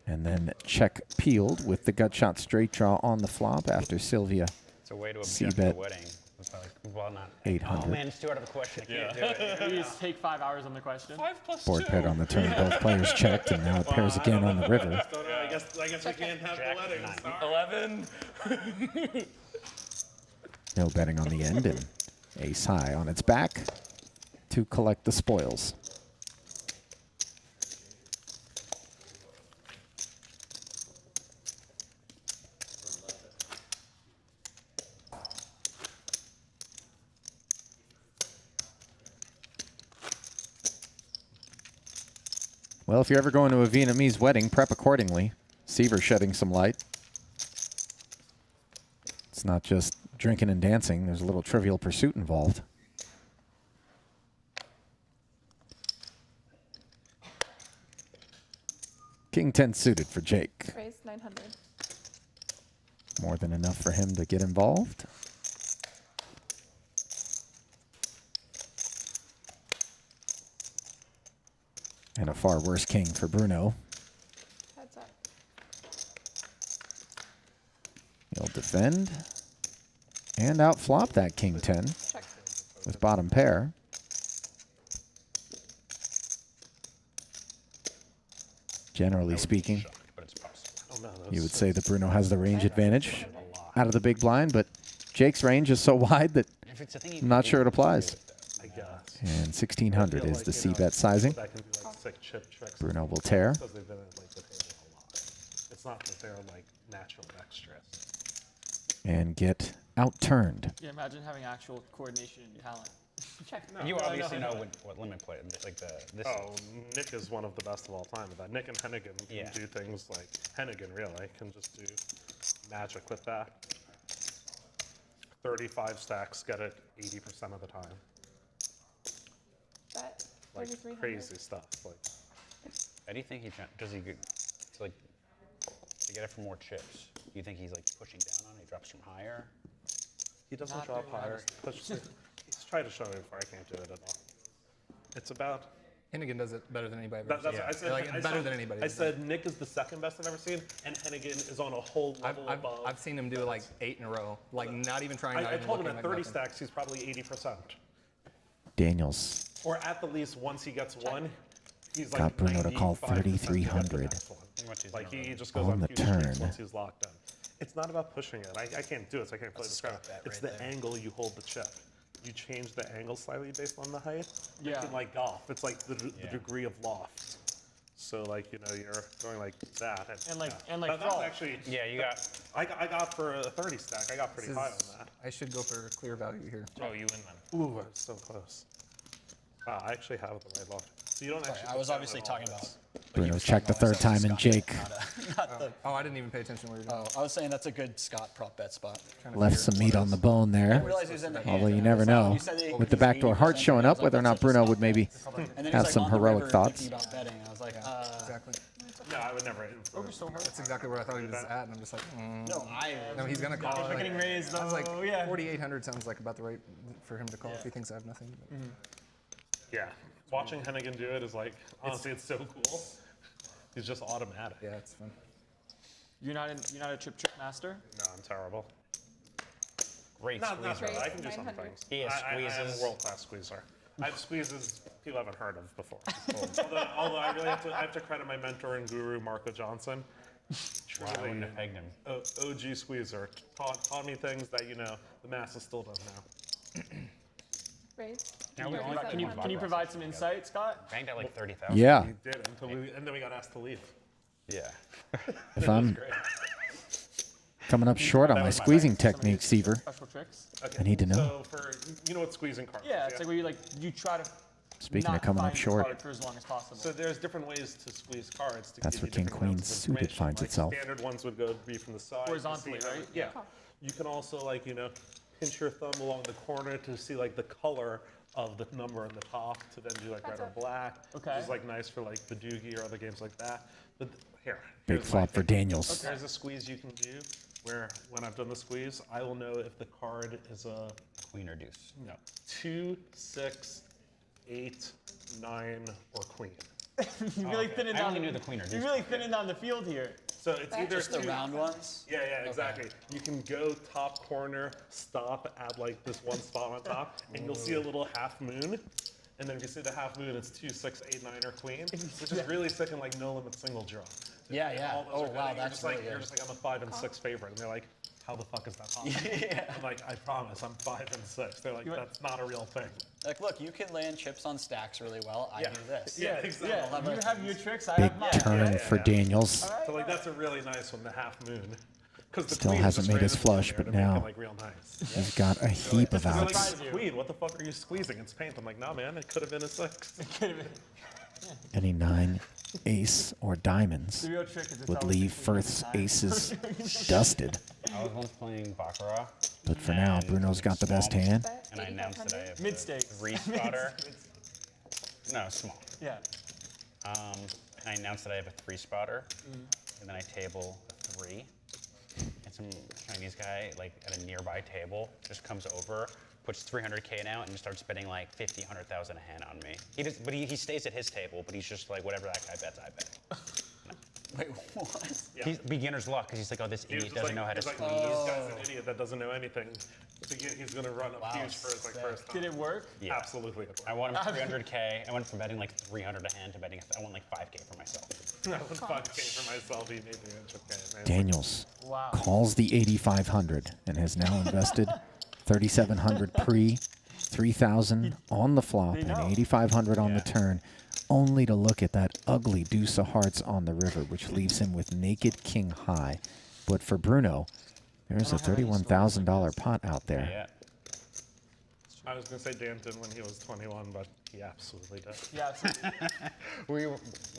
and then check peeled with the gut shot straight draw on the flop after Sylvia It's a way to C object bet the wedding. It's like, well, not 800. Oh man, it's too out of the question. I can't do it. You just take 5 hours on the question. 5 + board 2. paired on the turn. Both players checked, and now it pairs again on the river. I guess we can't have the wedding. Sorry. 11. No betting on the end, and ace high on its back to collect the spoils. Well, if you're ever going to a Vietnamese wedding, prep accordingly. Seaver shedding some light. It's not just drinking and dancing. There's a little Trivial Pursuit involved. King 10 suited for Jake. Raise 900. More than enough for him to get involved. And a far worse king for Bruno. Heads up. He'll defend and outflop that king 10 with bottom pair. Generally speaking, you would say that Bruno has the range advantage out of the big blind, but Jake's range is so wide that I'm not sure it applies. I guess. And 1600 is the c-bet sizing. That can be like sick chip tricks. Bruno will tear. Because they've been at like the table a lot. It's not that they're like natural extras. And get outturned. Yeah, imagine having actual coordination and talent. Check. And you obviously know what limit play, like this. Oh, Nick is one of the best of all time at that. Nick and Hennigan can do things like Hennigan really can just do magic with that. 35 stacks, get it 80% of the time. Bet Like 3,300. crazy stuff. Like, How do you think does he to like to get it for more chips? Do you think he's like pushing down on it? He drops from higher. he doesn't Not drop very higher. He's tried to show me before. I can't do it at all. It's about Hennigan does it better than anybody I've That's ever what seen. I said. Better than anybody. I said Nick is the second best I've ever seen, and Hennigan is on a whole level above. I've seen him do it like 8 in a row, like not even trying. I told him at 30 stacks, he's probably 80%. Daniels Or at the least, once he gets one, he's like got Bruno to call 95% 3,300 Like he just goes on the huge streaks turn. once he's locked in. It's not about pushing it. I can't do it, so I can't play this card. It's the angle you hold the chip. You change the angle slightly based on the height. Yeah. It's like golf. It's like the degree of loft. So like you're going like that. And like that's fall. actually you got. I got for a 30 stack. I got pretty high on that. I should go for clear value here. Oh, you win then. Ooh, I was so close. Wow, I actually have the right loft. So you don't actually. I was obviously talking about. Bruno checked the third time, and Jake Oh, I didn't even pay attention to what you were doing. I was saying that's a good Scott prop bet spot. left some meat on the bone there. realize he was in the Although hand. you never know, You said that with the backdoor heart showing up, whether or not Bruno would maybe And then he's have like, some on the heroic river thoughts. thinking about betting. I was like, Exactly. No, I would never. That's exactly where I thought he was at, and I'm just like, no, he's gonna call. We're getting raised. I was like, Oh, yeah. 4,800 sounds like about the right for him to call if he thinks I have nothing. But. Yeah. Watching Hennigan do it is like, honestly, it's so cool. He's just automatic. Yeah, it's fun. You're not a chip trick master. No, I'm terrible. Great Not squeezer. really. I can do some 900. things. He has I'm a squeezes. world-class squeezer. I have squeezes people haven't heard of before. although I really have to credit my mentor and guru, Marco Johnson. Wow, I wouldn't have pegged him. OG squeezer. Taught me things that, the masses still don't know. Raise. Now we only Can you provide some insight, Scott? Banked at like 30,000. Yeah, We did and then we got asked to leave. Yeah. if I'm coming up short on my squeezing technique, Seaver, Special tricks. Okay. I need to know. So for what squeezing cards Yeah, is, it's like where you try to. Speaking of not coming up find the short. card for as long as possible. So there's different ways to squeeze cards. To That's give where you King different Queen amounts of suited information. finds Like itself. Standard ones would be from the side. to Horizontally, see, right? Yeah. You can also pinch your thumb along the corner to see the color of the number on the top to then do red or black. Okay. Which is nice for Badoogie or other games like that. But Big here's my flop for thing. Daniels. There's a squeeze you can do where when I've done the squeeze, I will know if the card is a Queen or deuce. 2, 6, 8, 9, or queen. You really thin it I down. only knew the queen or You're deuce. really thinning down the field here. So it's either just the round ones. Yeah, exactly. You can go top corner, stop at this one spot on top, and you'll see a little half moon. And then if you see the half moon, it's 2, 6, 8, 9, or queen, which is really sick in no limit single draw. Yeah, yeah. All those Oh are good, wow, and that's really you're good. just I'm a 5 and 6 favorite, and they're like, how the fuck is that possible? I'm like, I promise, I'm 5 and 6. They're like, that's not a real thing. Like, look, you can land chips on stacks really well. I do this. Yeah, exactly. Yeah, you have your tricks. I Big have mine. turn for Daniels. So that's a really nice one, the half moon. The Still queen hasn't just made his ran flush, in there but to make now it, real nice. he's got a heap of They're like, outs. "It's queen, what the fuck are you squeezing? It's paint. I'm like, nah, man, it could have been a 6. Any 9, ace, or diamonds The real trick is it's would always leave the queen Firth's every time. aces dusted. I was once playing Baccarat. But for now, Bruno's got the best hand. And I announced that I have Mid-stakes. a 3-spotter. No, small. Yeah. And I announced that I have a 3-spotter. And then I table a 3. And some Chinese guy, at a nearby table, just comes over, puts 300K out, and just starts betting 50, 100,000 a hand on me. He stays at his table, but he's just whatever that guy bets, I bet. Wait, what? He's beginner's luck, because he's like, oh, this He was idiot just doesn't know how to he's squeeze. This guy's an idiot that doesn't know anything. So he's going to run up huge for his first time. Did it work? Yeah. Absolutely. It worked. I won him 300K. I went from betting 300 a hand to betting, I won 5K for myself. I won 5K for myself. He made me okay. Man. Daniels Wow. calls the 8,500 and has now invested 3,700 pre, 3,000 on the flop, and 8,500 on the turn, only to look at that ugly deuce of hearts on the river, which leaves him with naked king high. But for Bruno, there's a $31,000 pot out there. Yeah. I was going to say Danton when he was 21, but he absolutely did. Yeah. We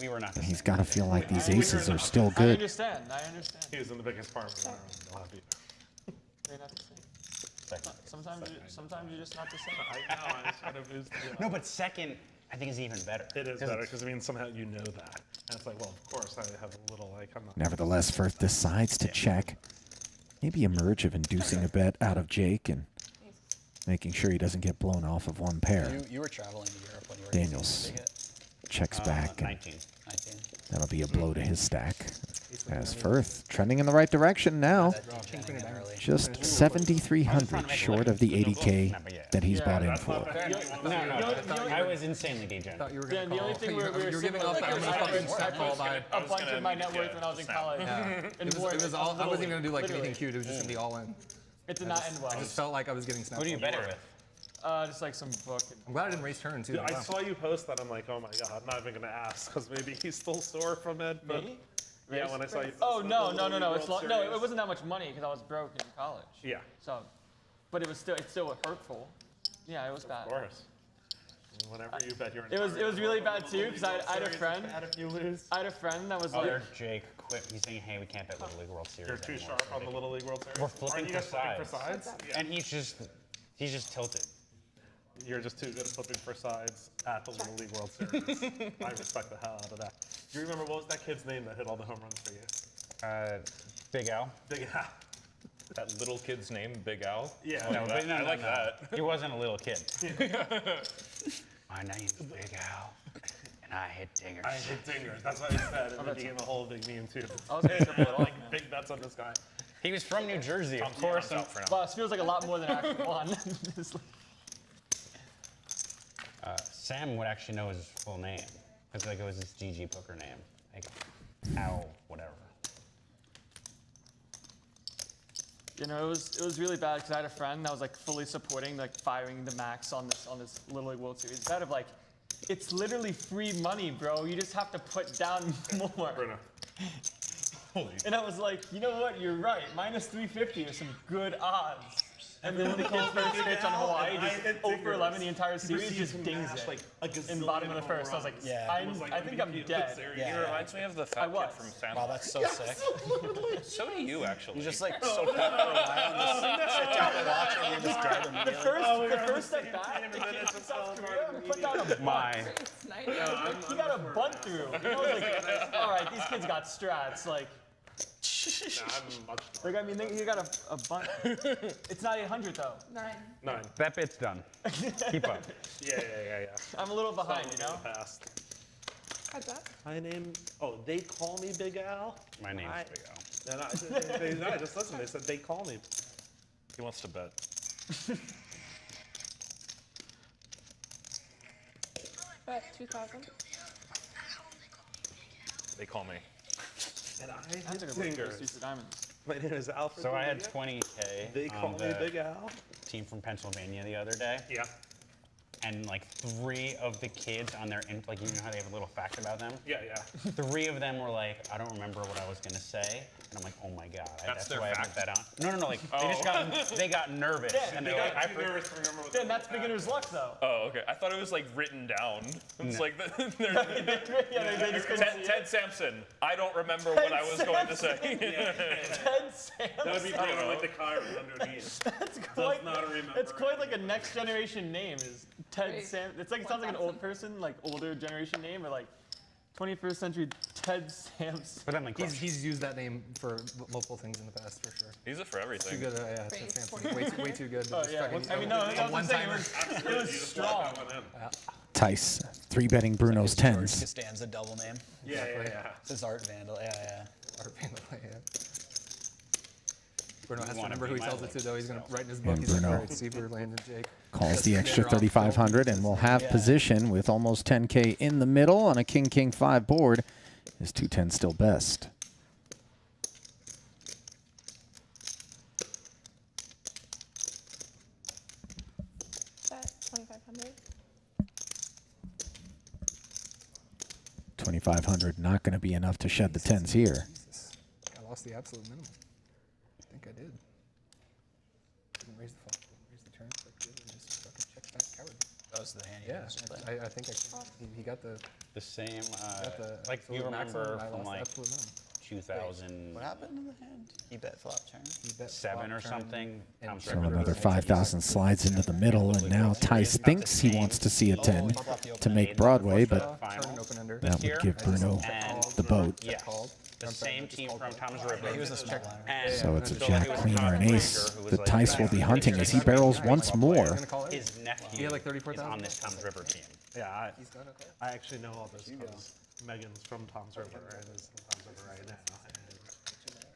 were not. He's got to feel like these aces are still I good. understand. I understand. He was in the biggest apartment in the lobby. They're not the same. Sometimes you're just not the same. I know. I should have used No, but second, I think is even better. It is better because somehow you know that. And it's like, well, of course, I have a little I'm not. Nevertheless, Firth decides to check. Maybe a merge of inducing a bet out of Jake and making sure he doesn't get blown off of one pair. You were traveling to Europe when you were Daniels. checks back. And 19. that'll be a blow to his stack. As Firth trending in the right direction now. Just 7,300 short of the 80K that he's bought in for. I was insanely degen. The only thing we were giving off that fucking stack ball vibe. A bunch of my net worth when I was in college. Yeah. It was all. I wasn't even gonna do like anything cute. It was just gonna be all in. It did not end well. I just felt like I was getting snapped. Who do you bet it with? Just like some book. I'm glad I didn't raise turn too. Dude, I saw you post that. I'm like, oh my god, I'm not even gonna ask because maybe he's still sore from it. But Me? yeah, when I saw you. Oh no. It's no, it wasn't that much money because I was broke in college. Yeah. So, but it's still hurtful. Yeah, it was bad. Of course. Whenever you bet your. It was really bad too because I had a friend. If you lose. I had a friend that was like. Jake, quit. He's saying, hey, we can't bet Little League World Series. You're too anymore. sharp on the Little League World Series. We're flipping for sides. Yeah. And he's just tilted. You're just too good at flipping for sides at the Little League World Series. I respect the hell out of that. Do you remember what was that kid's name that hit all the home runs for you? Big Al. Big Al. That little kid's name, Big Al? Yeah. No, I like that. He wasn't a little kid. My name's Big Al, and I hit dingers. I hit dingers. That's what he said, and it became a whole big meme too. I was like Big bets on this guy. He was from New Jersey, of course. Wow, this feels like a lot more than I actually won. Sam would actually know his full name. It's like it was his GG poker name. Like, Al, whatever. You know, it was really bad because I had a friend that was like fully supporting, like firing the max on this Little League World Series. Instead of like, it's literally free money, bro. You just have to put down more. Bruno. And I was like, you know what? You're right. Minus 350 is some good odds. And then when the kid's first pitch on Hawaii, just 0 for 11 the entire series, just dings it in the bottom of the first. I was like, I think I'm dead. He reminds me of the fat kid from Sandlot. Wow, that's so sick. So do you, actually. You're just like so put for a while and just sit down and watch and you just grab him. The first step back, the kid from South Korea put down a bunt. He got a bunt through. I was like, all right, these kids got strats. Like, I mean, he got a bunt. It's not 800 though. 9. That bit's done. Keep up. Yeah. I'm a no behind, you know? How's that? My name, they call me Big Al? My name's Big Al. No, just listen, they said they call me. He wants to bet. Bet 2,000. They call me. And I That's hit a good fingers. diamonds. My name is Alfred. So I had 20K. They call me Big Al. Team from Pennsylvania the other day. Yeah. And like 3 of the kids on their, like, you know how they have a little fact about them? Yeah. 3 of them were like, I don't remember what I was gonna say. And I'm like, oh my God, that's their why I fact? put that on. No, like, they got nervous. Yeah, and they they're like, I'm nervous to remember what Then that's beginner's luck though. Oh, okay. I thought it was like written down. It's like They just couldn't see Ted Sampson. I don't remember what I was going to say. Ted Sampson. That would be great, like the car underneath. That's it's quite like a next generation name is Ted Sampson. It's like, it sounds like an old person, like older generation name, or like 21st century Ted Sampson. But I'm like, He's used that name for multiple things in the past, for sure. Use it for everything. Too good, yeah, Ted Sampson. Way too good. Oh yeah, I mean, no, that's what I'm saying. It was strong. Tice, 3-betting Bruno's tens. Costanza double name. Yeah. It's his art vandal. Yeah. Art Vandal, yeah. Bruno has to remember who he my tells it to, though. He's going to write in his book. And He's like, Bruno all right, Seaver, Landon, Jake. Calls the extra 3,500 and will have position with almost 10K in the middle on a King-King-5 board. His 210 still best. Bet 2,500. 2,500 not going to be enough to shed the tens here. Jesus. I lost the absolute minimum. I think I did. Didn't raise the flop, didn't raise the turn, but really just fucking check back coward. That was the hand. Yeah, I think he got the same, like you remember from like absolute minimum. 2007 What happened in the hand? He bet flop turn. He bet flop, or turn, something. and So another 5,000 slides into the middle, and now Tice thinks he wants to see a 10 to make Broadway, but turn open ender. that would give Bruno the boat. Yeah, the same team from Tom's River. He was a small line. And So it's a jack, queen, or an ace that Tice will be hunting as he barrels once more. his nephew He had like is 34,000. on this Tom's River team. Yeah, I actually know all this because Megan's from Tom's River and is in Tom's River right now.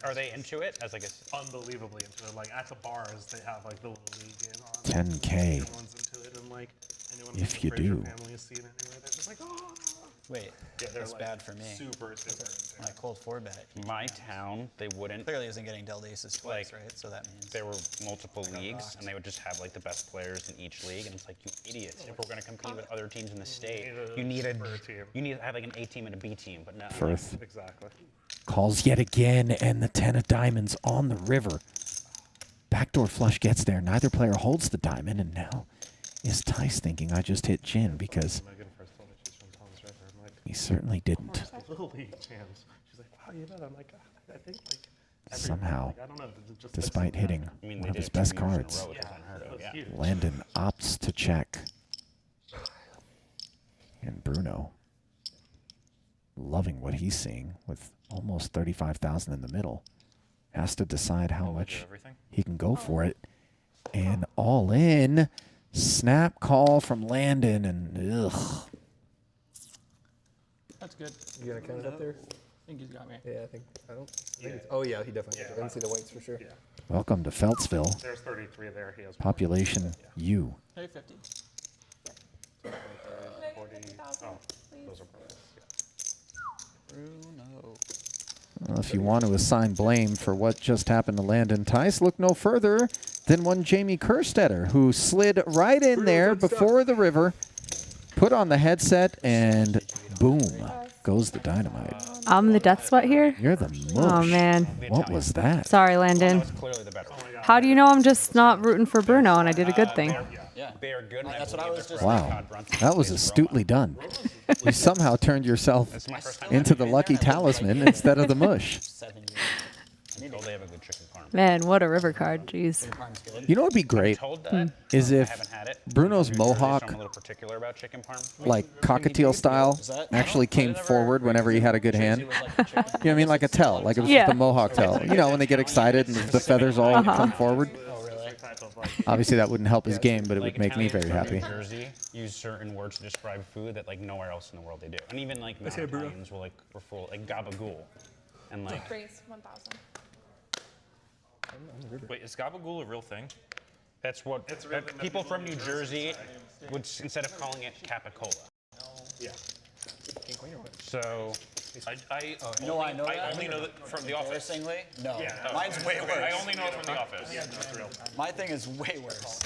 Are they into it as like a? Unbelievably into it. Like at the bars, they have like the little league game on. 10K. Everyone's into it, and like anyone If from you the Fraser do. family is seeing it anyway. They're just like, oh. Wait, Yeah, they're that's like bad for me. Super. When I cold 4-bet. My town, they wouldn't. Clearly isn't getting dealt aces twice, right? So that means There were multiple leagues, and they would just have like the best players in each league, and it's like, you idiots! If we're going to compete with other teams in the state, you need to have like an A team and a B team, but no. Firth Exactly. calls yet again, and the 10 of diamonds on the river. Backdoor flush gets there. Neither player holds the diamond, and now is Tice thinking, I just hit Jin, because he certainly didn't. Little league champs. She's like, wow, you know, I'm like, I think like. Somehow, like, I don't know, just despite hitting one of his best cards, Landon opts to check. And Bruno, loving what he's seeing with almost 35,000 in the middle, has to decide how much he can go for it. And all in, snap call from Landon, and ugh. That's good. You gonna count it up there? I think he's got me. Yeah, I think it's, oh yeah, he definitely has. I didn't see the whites for sure. Yeah. Welcome to Feltsville. There's 33 there. He has Population U. Hey, 50. 40. Oh, those are perfect. Bruno. Well, if you want to assign blame for what just happened to Landon Tice, look no further than one Jamie Kerstetter, who slid right in there before the river, put on the headset, and boom, goes the dynamite. I'm the death sweat here? You're the mush. Oh, man. What was that? Sorry, Landon. How do you know I'm just not rooting for Bruno and I did a good thing? Yeah. They are good. That's what I was just. Wow, that was astutely done. You somehow turned yourself into the lucky talisman instead of the mush. They have a good chicken parm. Man, what a river card. Jeez. You know what would be great is if Bruno's mohawk, I'm a little particular about chicken parm. like cockatiel style, actually came forward whenever he had a good hand. You know what I mean? Like a tell, like it was just a mohawk tell. You know, when they get excited and the feathers all come forward. Obviously, that wouldn't help his game, but it would make me very happy. Jersey use certain words to describe food that like nowhere else in the world they do, and even like Italians will like refer like gabagool, and like. Raise 1,000. Wait, is gabagool a real thing? That's what people from New Jersey would, instead of calling it capicola. Yeah. So, I only know that from The Office. Embarrassingly? No. Yeah. Mine's way worse. I only know it from The Office. Yeah, that's real. My thing is way worse.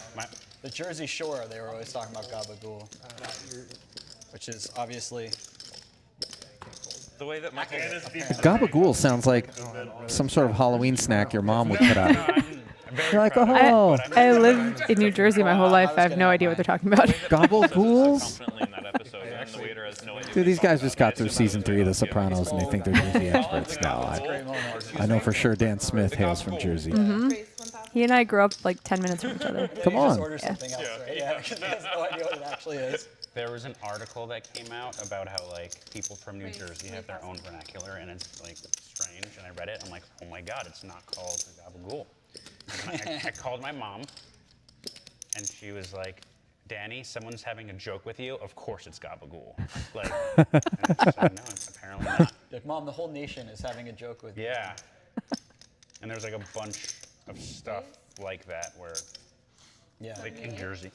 The Jersey Shore, they were always talking about gabagool, which is obviously. The way that Michael. Gabagool sounds like some sort of Halloween snack your mom would put out. You're like, oh. I lived in New Jersey my whole life. I have no idea what they're talking about. Gobble-ghouls? No Dude, these guys just got through season 3 of The Sopranos, and they think they're Jersey experts. No, I know for sure Dan Smith hails from Jersey. He and I grew up like 10 minutes from each other. Come on. Yeah, because he has no idea what it actually is. there was an article that came out about how like people from New Jersey have their own vernacular, and it's like strange. And I read it, I'm like, oh my god, it's not called gabagool. And I called my mom, and she was like, Danny, someone's having a joke with you. Of course it's gabagool. Like, and it's like, no, it's apparently not. Like, Mom, the whole nation is having a joke with you. Yeah. And there's like a bunch of stuff like that where, like in Jersey.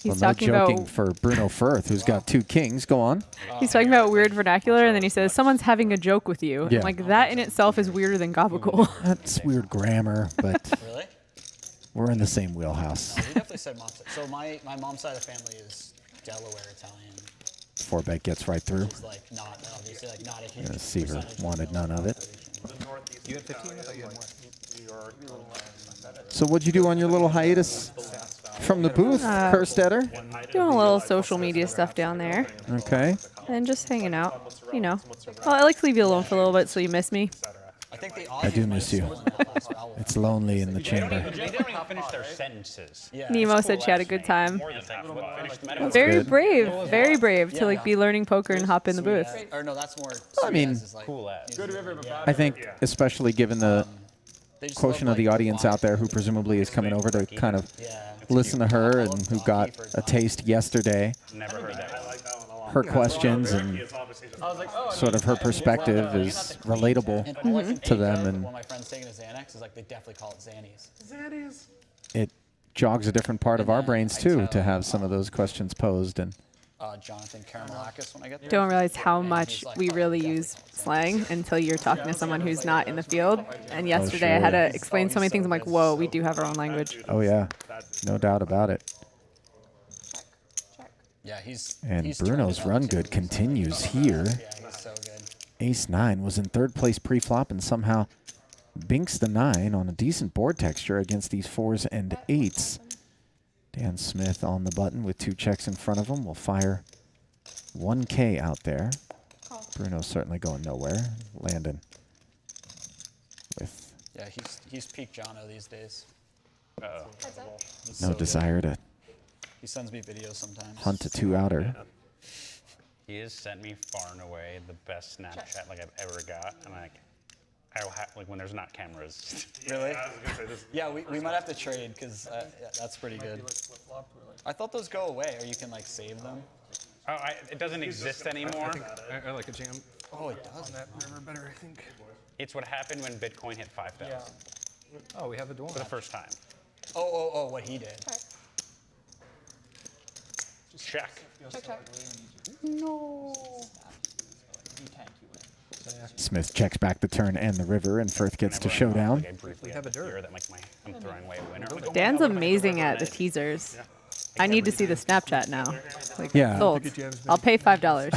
He's well, no talking joking about for Bruno Firth, who's got 2 kings. Go on. He's talking about weird vernacular, and then he says, someone's having a joke with you. Yeah. And like, that in itself is weirder than gabagool. That's weird grammar, but Really? we're in the same wheelhouse. No, we definitely said mom's side. So my mom's side of the family is Delaware Italian. 4-bet gets right through. Which is like not, obviously, like not a huge Seaver percentage. wanted none of it. You had 15? I thought you had more. So what'd you do on your little hiatus from the booth, Kerstetter? Doing a little social media stuff down there. Okay. And just hanging out, you know. Well, I like to leave you alone for a little bit so you miss me. I think the I do miss you. It's lonely in the chamber. They didn't even finish their sentences. Nemo said she had a good time. That's Very good. brave to like be learning poker and hop in the booth. Or no, that's more. I mean, is like, Cool ass. I think especially given the quotient of the audience out there who presumably is coming over to kind of listen to her and who got a taste yesterday. Never heard that. Her questions and sort of her perspective is relatable to them, and one of my friends taking a Xanax is like they definitely call it Xannies. Xannies. it jogs a different part of our brains too to have some of those questions posed. And Jonathan Karamalakis when I get there. Don't realize how much we really use slang until you're talking to someone who's not in the field. And yesterday I had to explain so many things. I'm like, whoa, we do have our own language. oh yeah, no doubt about it. Yeah, he's Bruno's run good continues here. Yeah, he's so good. Ace-9 was in third place pre-flop and somehow binks the 9 on a decent board texture against these 4s and 8s. Dan Smith on the button with 2 checks in front of him will fire 1K out there. Bruno's certainly going nowhere. Landon with he's peak Jono these days. no desire to He sends me videos sometimes. hunt a 2-outer. He has sent me far and away the best Snapchat like I've ever got, and like I'll have like when there's not cameras. Really? Yeah, we might have to trade because that's pretty good. I thought those go away, or you can like save them. Oh, it doesn't exist anymore. I like a jam. Oh, it does. That river better, I think. It's what happened when Bitcoin hit 5,000 Oh, we have a Dwan. for the first time. Oh, what he did. Check. No. Smith checks back the turn and the river, and Firth gets to showdown. We have a dirt that I'm throwing away a winner. Dan's amazing at the teasers. I need to see the Snapchat now. Like, Yeah. sold. I'll pay $5.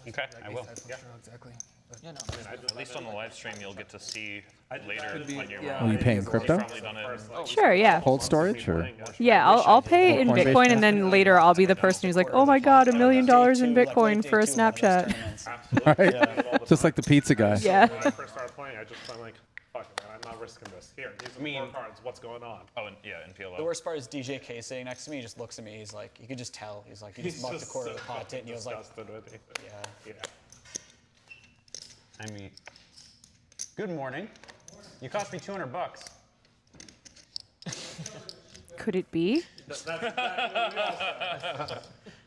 Okay, I will. Yeah. Exactly. At least on the live stream, you'll get to see later when you're Are you paying crypto? probably done it. Sure, yeah. Hold storage or? Yeah, I'll pay in Coinbase Bitcoin, now? and then later I'll be the person who's like, oh my God, $1 million in Bitcoin for a Snapchat. Right? Just like the pizza guy. Yeah. When I first started playing, I'm like, fuck it, man, I'm not risking this. Here, these are 4 cards. What's going on? Oh, and yeah, in PLO. The worst part is DJ K sitting next to me. He just looks at me. He's like, you could just tell. He's like, he just mucked a quarter of the pot, and he was like, Yeah. I mean, good morning. You cost me $200. Could it be?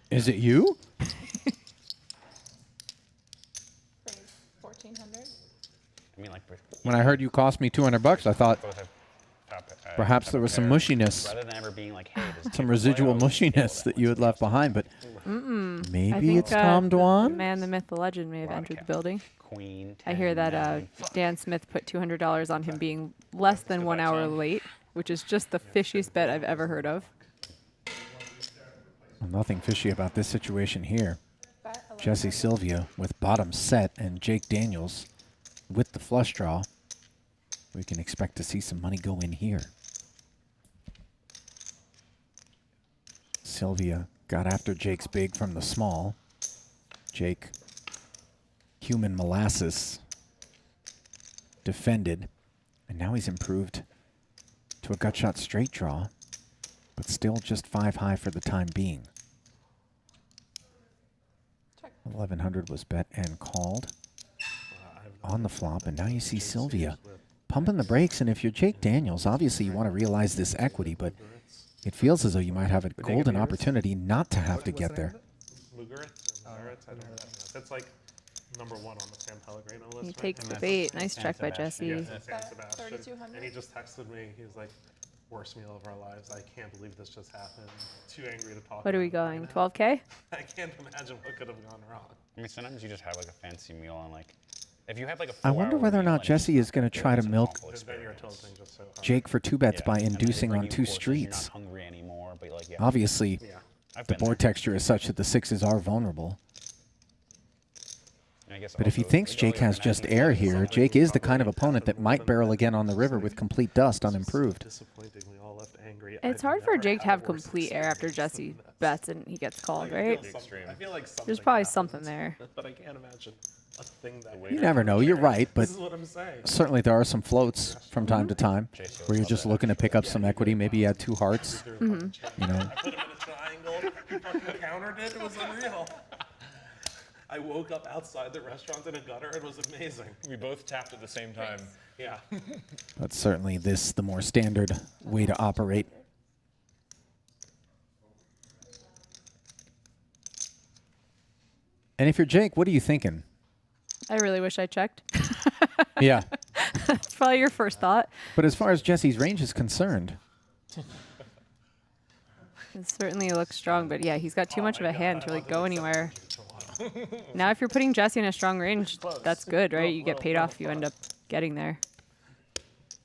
Is it you? 1,400. I mean, like When I heard you cost me $200, I thought perhaps there was some mushiness, rather than ever being like, hey, some residual mushiness that you had left behind. But I maybe think, it's Tom the Dwan. man, the myth, the legend may have entered the building. Queen. I hear 10, that 9. Dan Smith put $200 on him being less than 1 hour late, which is just the fishiest bet I've ever heard of. Well, nothing fishy about this situation here. Jesse Sylvia with bottom set and Jake Daniels with the flush draw. We can expect to see some money go in here. Sylvia got after Jake's big from the small. Jake, human molasses, defended, and now he's improved to a gut shot straight draw, but still just 5 high for the time being. 1100 was bet and called on the flop, and now you see Sylvia pumping the brakes. And if you're Jake Daniels, obviously you want to realize this equity, but it feels as though you might have a golden opportunity not to have to get there. That's like #1 on the San Pellegrino list. He right? takes the bait. Nice check by Jesse. Yeah, San Sebastian. 3,200. And he just texted me. He was like, worst meal of our lives. I can't believe this just happened. Too angry to talk What are we about going? it. 12K? I can't imagine what could have gone wrong. I mean, sometimes you just have like a fancy meal and like, if you have like a I wonder 4-hour whether or meal, not like, Jesse is going to try to it's an milk awful experience. Jake for 2 bets by Yeah, and then they inducing bring on you 2 courses and you're streets. not hungry anymore, but like, yeah. Obviously, I've the been board there. texture is such that the 6s are vulnerable. And I guess But if he also, thinks Jake has just air here, Jake is the kind of opponent that might barrel again on the river with complete dust unimproved. Disappointing. We all left angry. It's hard for Jake to have complete air after Jesse bets and he gets called, right? I feel like There's probably something there. but I can't imagine a thing that You never know. You're right, but This is what I'm saying. certainly there are some floats from time to time where you're just looking to pick up some equity. Maybe you had 2 hearts. You know, I put him in a triangle. He fucking countered it. It was unreal. I woke up outside the restaurant in a gutter. It was amazing. We both tapped at the same time. Yeah. But certainly the more standard way to operate. And if you're Jake, what are you thinking? I really wish I checked. Yeah. That's probably your first thought. But as far as Jesse's range is concerned, It certainly looks strong, but yeah, he's got too much of a hand to really go anywhere. Now, if you're putting Jesse in a strong range, that's good, right? You get paid off if you end up getting there.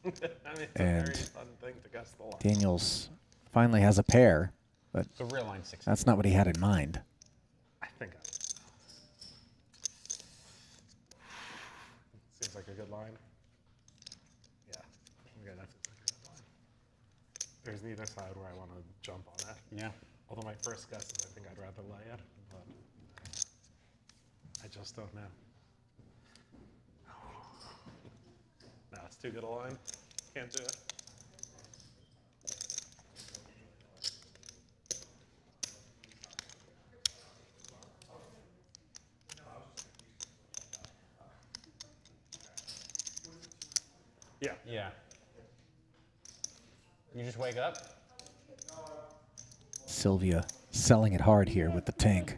I mean, it's a And very fun thing to guess the line. Daniels finally has a pair, but The real line 6. that's not what he had in mind. I think seems like a good line. Yeah. Okay, that seems like a good line. There's neither side where I want to jump on it. Yeah. Although my first guess is I think I'd rather lay it, but I just don't know. No, it's too good a line. Can't do it. Yeah. Yeah. You just wake up? Sylvia selling it hard here with the tank.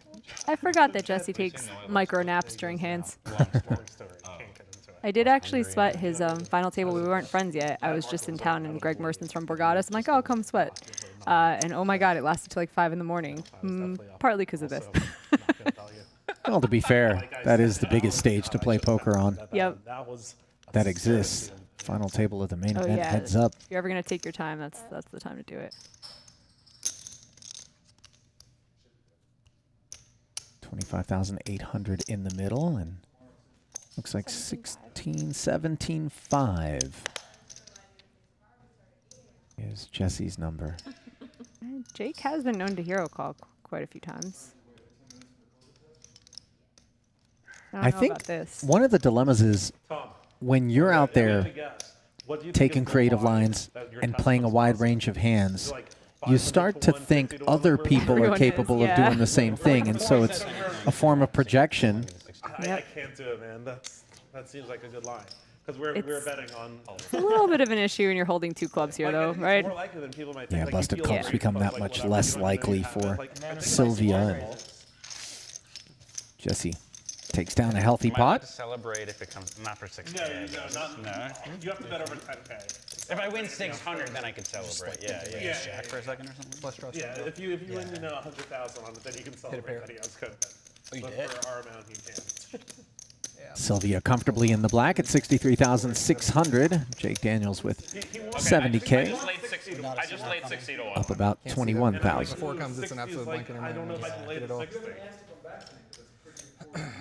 I forgot that Jesse takes micro naps during hands. Long story. Can't get into it. I did actually sweat his final table. We weren't friends yet. I was just in town, and Greg Merson's from Borgata, so I'm like, oh, come sweat. And oh my God, it lasted till like 5 in the morning, partly because of this. Well, to be fair, that is the biggest stage to play poker on Yep. that exists. Final table of the main Oh event, yeah. heads up. If you're ever gonna take your time, that's the time to do it. 25,800 in the middle, and looks like 16, 17, 5 is Jesse's number. Jake has been known to hero call quite a few times. I don't know think about this. one of the dilemmas is when you're out there taking creative lines and playing a wide range of hands, you start to think other people are Everyone capable is, of yeah. doing the same thing, and so it's a form of projection. I can't do it, man. That seems like a good line. Because we're betting on. It's a little bit of an issue when you're holding 2 clubs here, though, right? More likely than people might think. Yeah, Like, busted you feel clubs great, become but, that like, much whatever, less you know, likely you have, for like, Sylvia. And Jesse takes down a healthy Am I allowed pot. to celebrate if it comes not for 6K? No, I guess. No. You have to bet over 10K. If I win 600, then I can celebrate. Yeah. Jack for a second or something? Plus trust. Yeah, if you win, 100,000 on it, then you can celebrate pair. that he has good. Oh, you But did? for our amount, he can't. Sylvia comfortably in the black at 63,600. Jake Daniels with 70K, I just laid 60 to 1. up about 21,000. Before it comes, it's an absolute blank in your I mind. don't know if I can lay Get it it all. 60.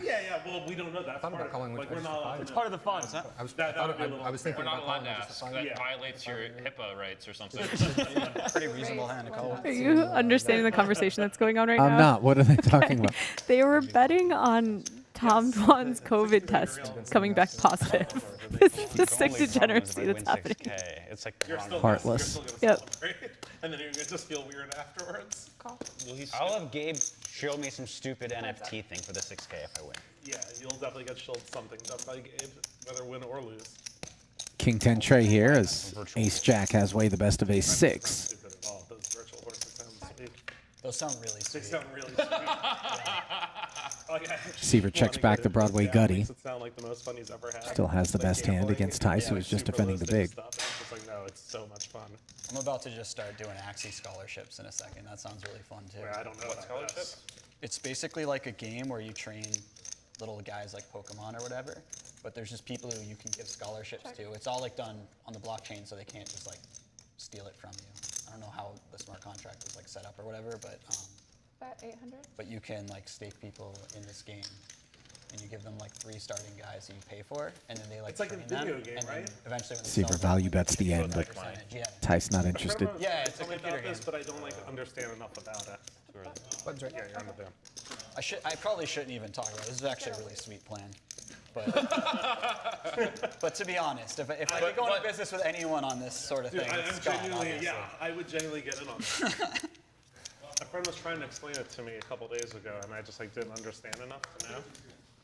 Yeah, well, we don't know that. thought about calling Like, when we're I not just allowed It's to part of the fun. I was thinking We're not about allowed calling to it just ask. to find That Yeah. violates your HIPAA rights or something. Pretty reasonable hand to call. Are you understanding the conversation that's going on right I'm now? not. What are they talking about? They were betting on Tom Dwan's COVID test coming back positive. This is the sick degeneracy that's happening. It's like Heartless. Yep. And then you're going to just feel weird afterwards. I'll have Gabe show me some stupid NFT thing for the 6K if I win. Yeah, you'll definitely get shilled something done by Gabe, whether win or lose. King 10 tray here as Ace Jack has way the best of Ace 6. Stupid at all. Those virtual horses sound sweet. Those sound really They sweet. sound really sweet. Receiver checks back the Broadway Gutty. Makes it sound like the most fun he's ever had. Still has the It's like best hand gambling. against Tice, who Yeah, was just super defending the low big. stakes stuff, and it's just like, no, it's so much fun. I'm about to just start doing Axie scholarships in a second. That sounds really fun too. Wait, I don't know what scholarship. It's basically like a game where you train little guys like Pokemon or whatever, but there's just people who you can give scholarships to. It's all like done on the blockchain, so they can't just like steal it from you. I don't know how the smart contract is like set up or whatever, but Bet 800. you can like stake people in this game, and you give them like 3 starting guys that you pay for, and then they like It's like a train them, video game, and then right? eventually when they Receiver sell them, value bets the end, but percentage. Yeah. Tice not interested. Yeah, it's a Tell me computer about this, game. but I don't like understand enough about it. Buttons right Yeah, you're on the damn. I probably shouldn't even talk about it. This is actually a really sweet plan. But, but to be honest, if I could go into business with anyone on this sort of Dude, thing, I'm it's Scott, genuinely, obviously. yeah, I would genuinely get in on this. A friend was trying to explain it to me a couple days ago, and I just like didn't understand enough to know.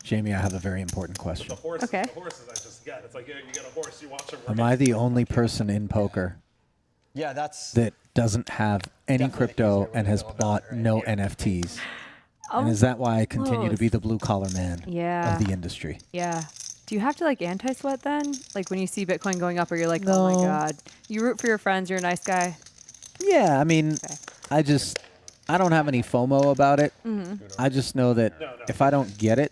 Jamie, I have a very important question. The horses, Okay. the horses I just get. It's like, you get a horse, you watch him Am run. I the only person in poker Yeah, that's that doesn't have any Definitely crypto easier and way has to go about bought it right no here. NFTs? And is that why I continue to be the blue collar man Yeah. of the industry? Yeah. Do you have to like anti-sweat then? Like when you see Bitcoin going up, or you're like, oh my No. god, you root for your friends, you're a nice guy. Yeah, I mean, I don't have any FOMO about it. I just know that if I don't get it,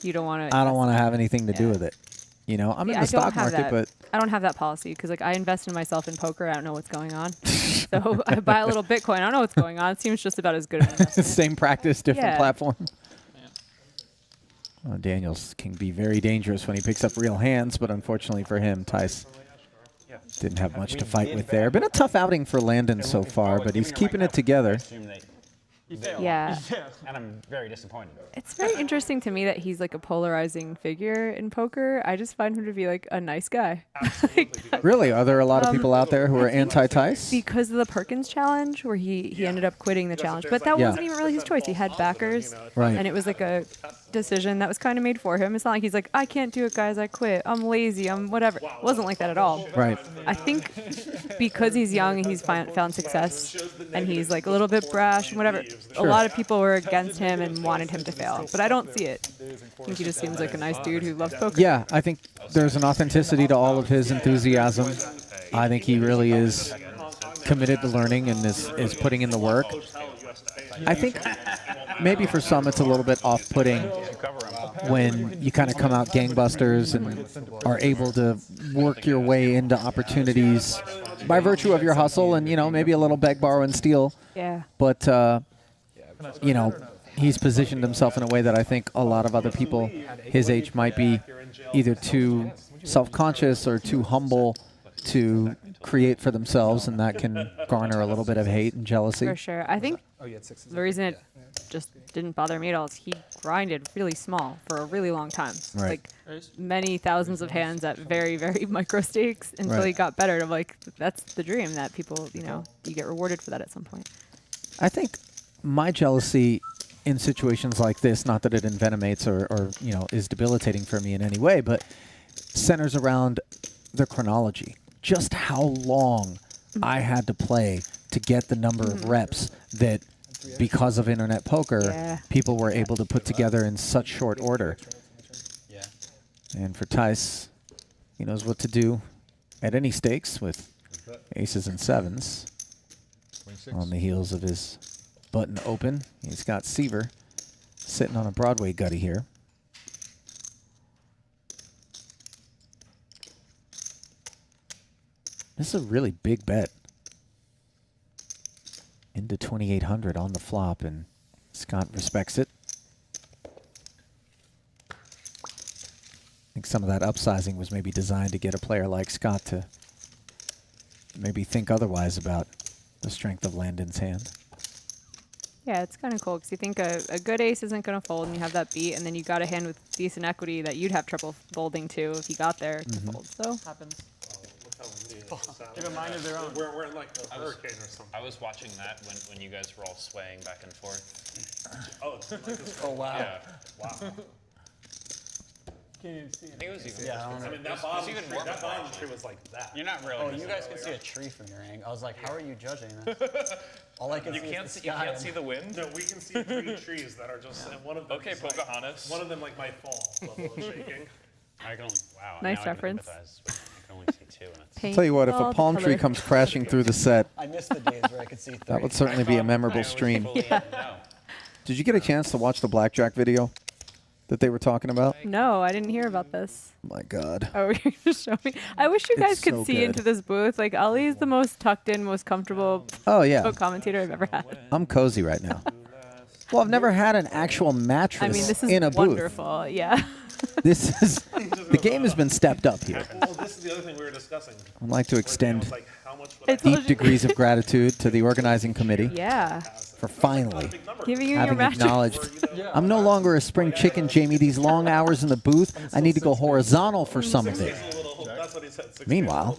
You don't want to. I don't want to have anything to do with it. You know, I'm in the stock market, but I don't have that policy because like I invest in myself in poker. I don't know what's going on. So I buy a little Bitcoin. I don't know what's going on. It seems just about as good an investment. same practice, different Yeah. platform. Well, Daniels can be very dangerous when he picks up real hands, but unfortunately for him, Tice didn't have much to fight with there. Been a tough outing for Landon so far, but he's keeping it together. Yeah. And I'm very disappointed. It's very interesting to me that he's like a polarizing figure in poker. I just find him to be like a nice guy. Really, are there a lot of people out there who are anti-Tice? Because of the Perkins challenge, where he ended up quitting the challenge. But that wasn't even really his choice. He had backers, Right. and it was like a decision that was kind of made for him. It's not like he's like, I can't do it, guys. I quit. I'm lazy. I'm whatever. It wasn't like that at all. Right. I think because he's young, he's found success, and he's like a little bit brash and whatever. A lot of people were against him and wanted him to fail, but I don't see it. I think he just seems like a nice dude who loves poker. Yeah, I think there's an authenticity to all of his enthusiasm. I think he really is committed to learning and is putting in the work. I think maybe for some it's a little bit off-putting when you kind of come out gangbusters and are able to work your way into opportunities by virtue of your hustle and, you know, maybe a little beg, borrow, and steal. Yeah. But, you know, he's positioned himself in a way that I think a lot of other people his age might be either too self-conscious or too humble to create for themselves, and that can garner a little bit of hate and jealousy. For sure. I think the reason it just didn't bother me at all is he grinded really small for a really long time. Right. Like many thousands of hands at very, very micro stakes until he got better. And I'm like, that's the dream that people, you know, you get rewarded for that at some point. I think my jealousy in situations like this, not that it envenomates or you know, is debilitating for me in any way, but centers around the chronology. Just how long I had to play to get the number of reps that, because of internet poker, people were able to put together in such short order. Yeah. And for Tice, he knows what to do at any stakes with aces and sevens. 26. On the heels of his button open, he's got Seaver sitting on a Broadway gutty here. This is a really big bet. Into 2,800 on the flop, and Scott respects it. I think some of that upsizing was maybe designed to get a player like Scott to maybe think otherwise about the strength of Landon's hand. Yeah, it's kind of cool because you think a good ace isn't going to fold and you have that beat, and then you got a hand with decent equity that you'd have trouble folding to if you got there to fold. So happens. Give a mind of their own. We're in like a hurricane or something. I was watching that when you guys were all swaying back and forth. Oh, it's like this. Oh, wow. Yeah. Wow. Can't even see I it. think it was even. Yeah, I don't know. I mean, that bottom tree was like that. You're not really. Oh, you guys can see a tree from your angle. I was like, how are you judging this? All I can You see can't is the see. You sky. can't see the wind. No, we can see 3 trees that are just, and one of them. Okay, is like, Pocahontas. one of them like might fall level of shaking. I can only. Wow. Nice now I can reference. empathize with- I can only see 2, and it's. paint Tell you what, if all a the palm tree color. comes crashing through the set, I miss the days where I could see 3. that would certainly be a memorable stream. No. Did you get a chance to watch the blackjack video that they were talking about? No, I didn't hear about this. My God. Oh, you're just showing me. I wish you guys It's could so see good. into this booth. Like Ali's the most tucked in, most comfortable Oh, yeah. commentator I've ever had. I'm cozy right now. Well, I've never had an actual mattress I mean, this is in a booth. wonderful. Yeah. This is the game has been stepped up here. Well, this is the other thing we were discussing. I'd like to extend Like, how much would I deep degrees of gratitude to the organizing committee Yeah. for finally Giving you your having mattress. acknowledged I'm no longer a spring chicken, Jamie. These long hours in the booth, I need to go horizontal for some of it. That's what he said. 16 Meanwhile,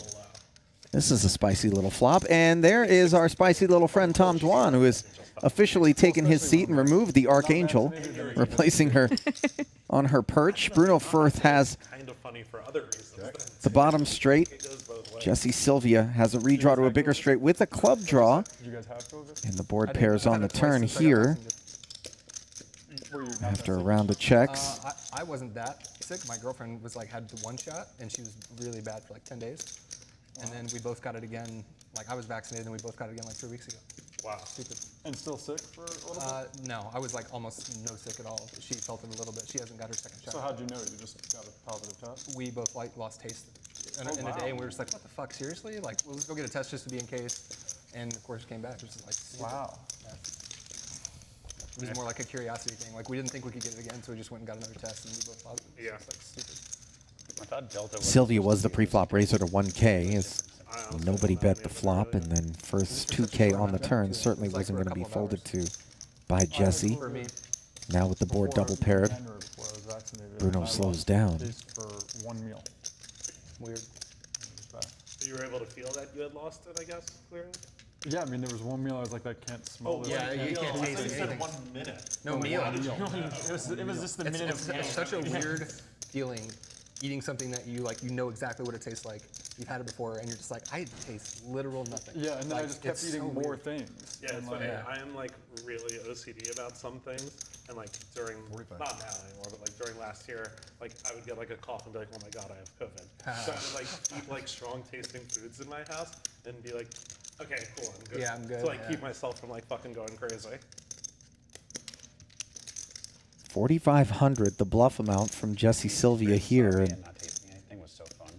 This is a spicy little flop, and there is our spicy little friend Tom Dwan, who has officially taken his seat and removed the Archangel, replacing her on her perch. Bruno Firth has Kind of funny for other reasons. the bottom straight. Jesse Sylvia has a redraw to a bigger straight with a club draw, and the board pairs on the turn here after a round of checks. I wasn't that sick. My girlfriend was like had the one shot, and she was really bad for like 10 days. And then we both got it again. Like I was vaccinated, and we both got it again like 3 weeks ago. Wow. Stupid. And still sick for a little bit? No, I was like almost no sick at all. She felt it a little bit. She hasn't got her second shot. So how'd you know? You just got a positive test? We both like lost taste in a day, and we were just like, what the fuck, seriously? Like, well, let's go get a test just to be in case. And of course, it came back. It was just like, stupid. Wow. Yeah. It was more like a curiosity thing. Like, we didn't think we could get it again, so we just went and got another test, and we both positive. Yeah. It's like stupid. I thought Delta was Sylvia was the pre-flop raiser to 1K, as nobody bet the flop, and then first 2K on the turn certainly wasn't going to be folded to by Jesse. Now with the board double paired, Bruno slows down. For 1 meal. Weird. You were able to feel that you had lost it, I guess, clearly? Yeah, I mean, there was 1 meal I was like, I can't smell it. Yeah, you can't taste anything. 1 minute. No meal. It was just the minute of It's such a weird feeling eating something that you like, you know exactly what it tastes like. You've had it before, and you're just like, I taste literal nothing. Yeah, and then like, I just kept it's eating so more weird. things. Yeah, it's And, funny. like, I am like really OCD about some things, and like during, not now anymore, but like during last year, like I would get like a cough and be like, oh my god, I have COVID. So I would like keep like strong tasting foods in my house and be like, okay, cool, I'm good. Yeah, I'm good, To like yeah. keep myself from like fucking going crazy. 4,500, the bluff amount from Jesse Sylvia here. sorry And and not tasting anything was so fun.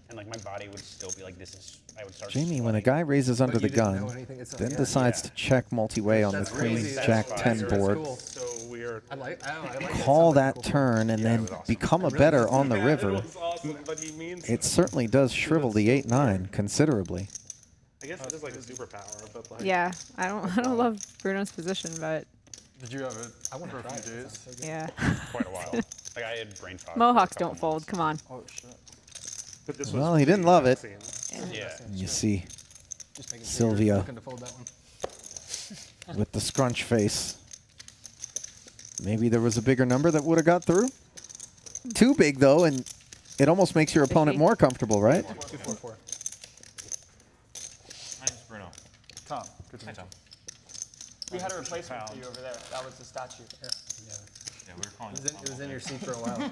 And like my body would still be like, this is, I would start Jamie, when a sweating. guy raises under But the you didn't know gun, anything, it's then yeah. decides to check multi-way on the That's queen crazy. jack That's 10 fire. board, Cool. So weird. I like it. call It sounds that cool. turn, and then was awesome. become a better on the Yeah, river. It was awesome, but he means It certainly does shrivel the 8-9 considerably. I guess it is like a superpower, but like Yeah, I don't love Bruno's position, but Did you have it for a few days? yeah. Quite a while. Like I had brain fog. for a Mohawks couple don't fold. months. Come on. Oh, shit. but this Well, was he didn't love it. vaccine. Yeah. And you see Just making sure Sylvia. you're looking to fold that one. with the scrunch face. Maybe there was a bigger number that would have got through. Too big, though, and it almost makes your opponent more comfortable, right? 2-4-4. My name's Bruno. Tom, good to Hi, meet you. Tom. We had a replacement for you over there. That was the statue. Yeah, we were calling It was in your seat for a while.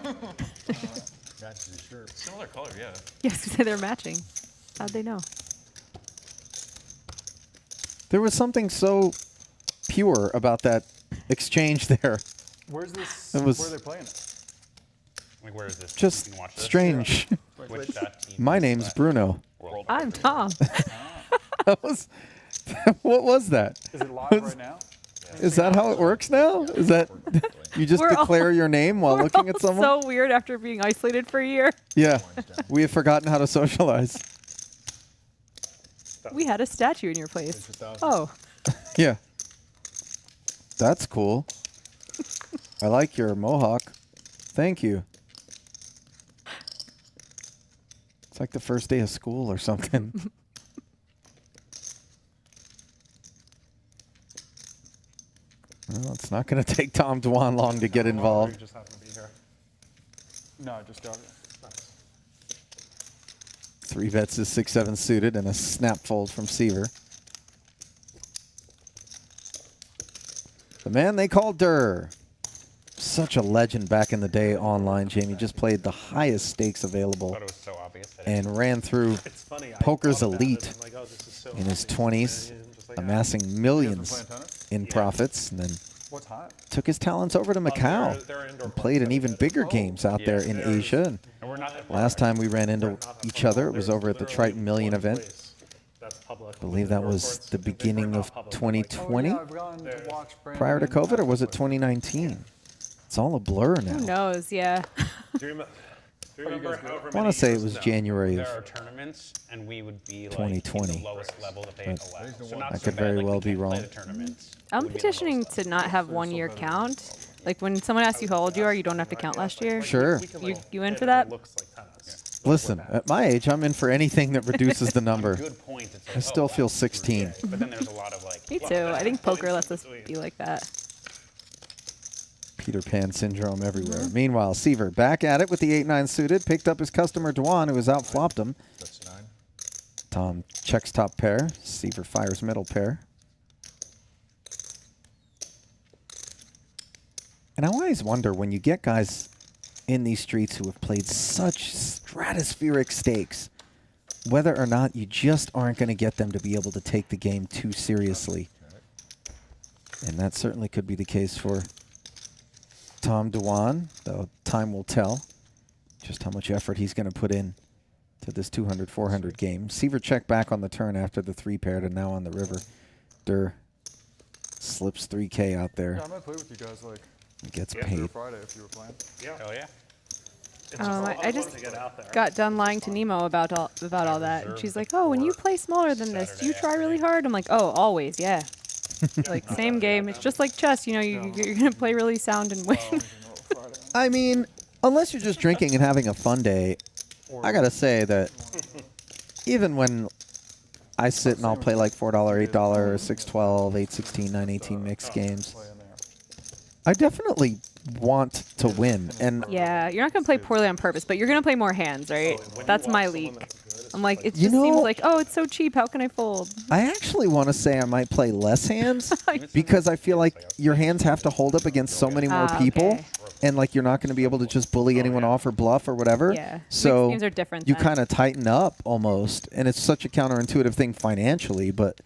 That's his shirt. Similar color, yeah. Yes, they're matching. How'd they know? There was something so pure about that exchange there. Where's this? It was- where are they playing it? Like where is this? Just You can watch this? strange. Which that team My is name's that? Bruno. World I'm Tom. That was, what was that? Is it live right now? Is that how it works now? Is that you just We're all- declare your name while We're looking at all someone? so weird after being isolated for a year. Yeah, we have forgotten how to socialize. We had a statue in your place. Oh, Yeah, that's cool. I like your mohawk. Thank you. It's like the first day of school or something. Well, it's not going to take Tom Dwan long to get You involved. just happen to be here. No, I just got it. 3 bets is 6-7 suited and a snap fold from Seaver. The man they call Durr. Such a legend back in the day online, Jamie. Just played the highest stakes available Thought it was so obvious. That and ran through It's funny. I Poker's thought about it, elite I'm like, oh, this is so in his obvious. 20s, And just like, amassing millions playing tennis? in profits, and then What's hot? took his talents over to Macau they're indoor and played in even bigger games out there in Asia. And And we're not that far. last time we ran into each other, it was over at the Triton Million event. That's public. I believe that was the beginning of 2020, I've gone to watch prior to Brandon COVID, or was it 2019? It's all a blur who now. knows? Yeah. Do you remember however I want to say it was January There of are tournaments, and we would be like 2020. in the lowest level that they allow. So not I so could bad, very like, we well be can't play wrong. the tournaments. I'm We'd be in the petitioning lowest to not have 1 year count. Like when someone asks you how old you are, you don't have to count last year. Sure. You in for that? Looks like tennis. Listen, at my age, I'm in for anything that reduces the number. Good point. It's like, I still feel 16. But then there's a lot of like. Me too. I think poker lets us be like that. Peter Pan syndrome everywhere. Meanwhile, Seaver back at it with the 8-9 suited. Picked up his customer, Dwan, who has outflopped him. That's 9. Tom checks top pair. Seaver fires middle pair. And I always wonder when you get guys in these streets who have played such stratospheric stakes, whether or not you just aren't going to get them to be able to take the game too seriously. And that certainly could be the case for Tom Dwan, though time will tell just how much effort he's going to put in to this 200-400 game. Seaver check back on the turn after the 3-paired and now on the river. Durr slips 3K out there. Yeah, I might play with you guys like He gets Thursday paid. or Friday if you were playing. Yeah. Oh yeah. I just got done lying to Nemo about all that. And she's like, oh, when you play smaller than this, do you try really hard? I'm like, oh, always, yeah. Like, same game. It's just like chess. You know, you're going to play really sound and win. I mean, unless you're just drinking and having a fun day, I got to say that even when I sit and I'll play like $4, $8, 612, 816, 918 mixed games, I definitely want to win. And Yeah, you're not going to play poorly on purpose, but you're going to play more hands, right? That's my league. I'm like, it just seems like, oh, it's so cheap. How can I fold? I actually want to say I might play less hands because I feel like your hands have to hold up against so many more people. Okay. And like you're not going to be able to just bully anyone off or bluff or whatever. Yeah. So Mixed games are different you then. kind of tighten up almost. And it's such a counterintuitive thing financially, but,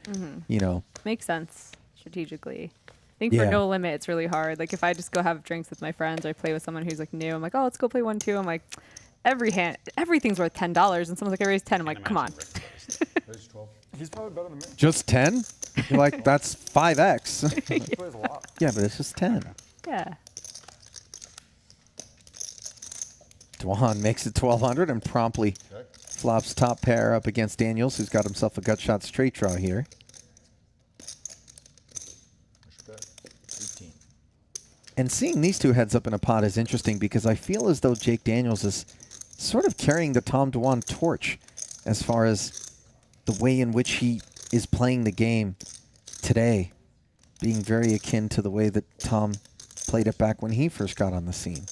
you know. Makes sense strategically. I think Yeah. for no limit, it's really hard. Like if I just go have drinks with my friends or I play with someone who's like new, I'm like, oh, let's go play 1-2. I'm like, everything's worth $10. And someone's like, I raised 10. I'm like, come on. There's 12. He's probably better than me. Just 10? You're like, that's 5x. He plays a lot. Yeah, but it's just 10. Yeah. Dwan makes it 1200 and promptly flops top pair up against Daniels, who's got himself a gut shot straight draw here. 18. And seeing these two heads up in a pot is interesting because I feel as though Jake Daniels is sort of carrying the Tom Dwan torch as far as the way in which he is playing the game today, being very akin to the way that Tom played it back when he first got on the scene.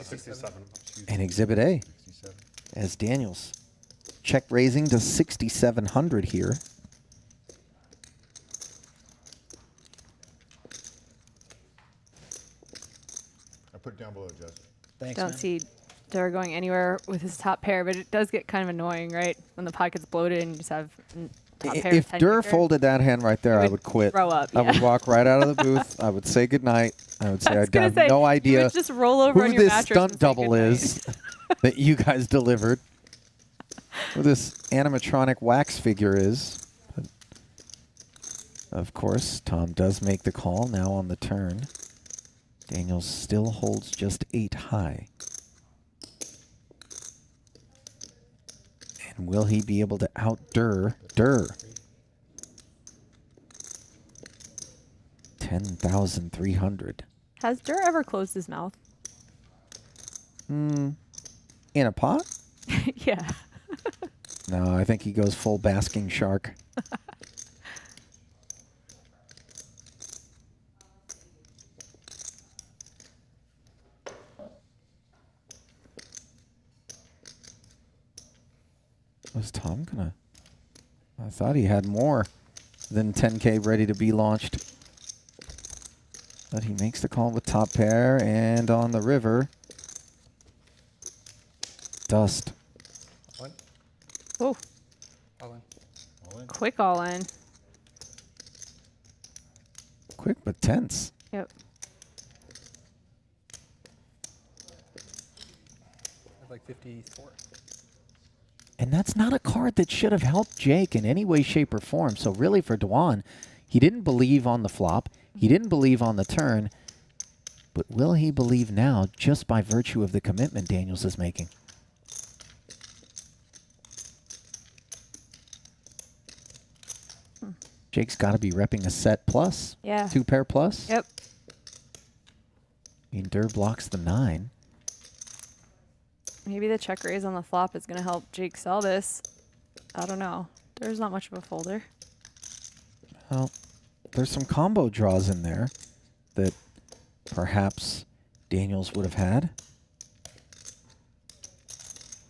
67. And Exhibit A, as Daniels check raising to 6,700 here. I put it down below, Jess. Thanks, Don't man. see Durr going anywhere with his top pair, but it does get kind of annoying, right? When the pot gets bloated and you just have top pair. If 10 Durr kicker. folded that hand right there, I would quit. throw up, I would yeah. walk right out of the booth. I would say goodnight. I would say I was I'd gonna have say, no you idea would just roll over who on your this mattress stunt and say double goodnight. is that you guys delivered. Who this animatronic wax figure is. But of course, Tom does make the call now on the turn. Daniels still holds just 8 high. And will he be able to out Durr? Durr. 10,300. Has Durr ever closed his mouth? In a pot? Yeah. No, I think he goes full basking shark. Was Tom gonna? I thought he had more than 10K ready to be launched. But he makes the call with top pair and on the river. Dust. Oh, All in. quick all in. Quick but tense. Yep. I have like 54. And that's not a card that should have helped Jake in any way, shape, or form. So really for Dwan, he didn't believe on the flop. He didn't believe on the turn. But will he believe now just by virtue of the commitment Daniels is making? Jake's got to be repping a set plus. Yeah. 2 pair plus. Yep. I mean, Durr blocks the 9. Maybe the check raise on the flop is going to help Jake sell this. I don't know. There's not much of a folder. Well, there's some combo draws in there that perhaps Daniels would have had.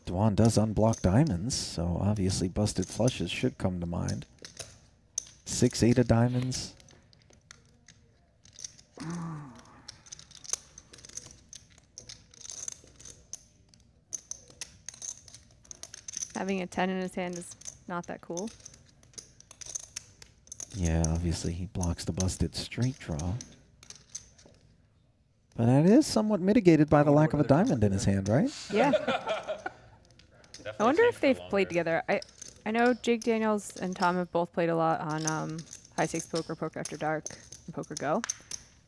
Dwan does unblock diamonds, so obviously busted flushes should come to mind. 6-8 of diamonds. Having a 10 in his hand is not that cool. Yeah, obviously he blocks the busted straight draw. But that is somewhat mitigated by the lack of a diamond in his hand, right? Yeah. I wonder if they've played together. I know Jake Daniels and Tom have both played a lot on High Stakes Poker, Poker After Dark, and Poker Go.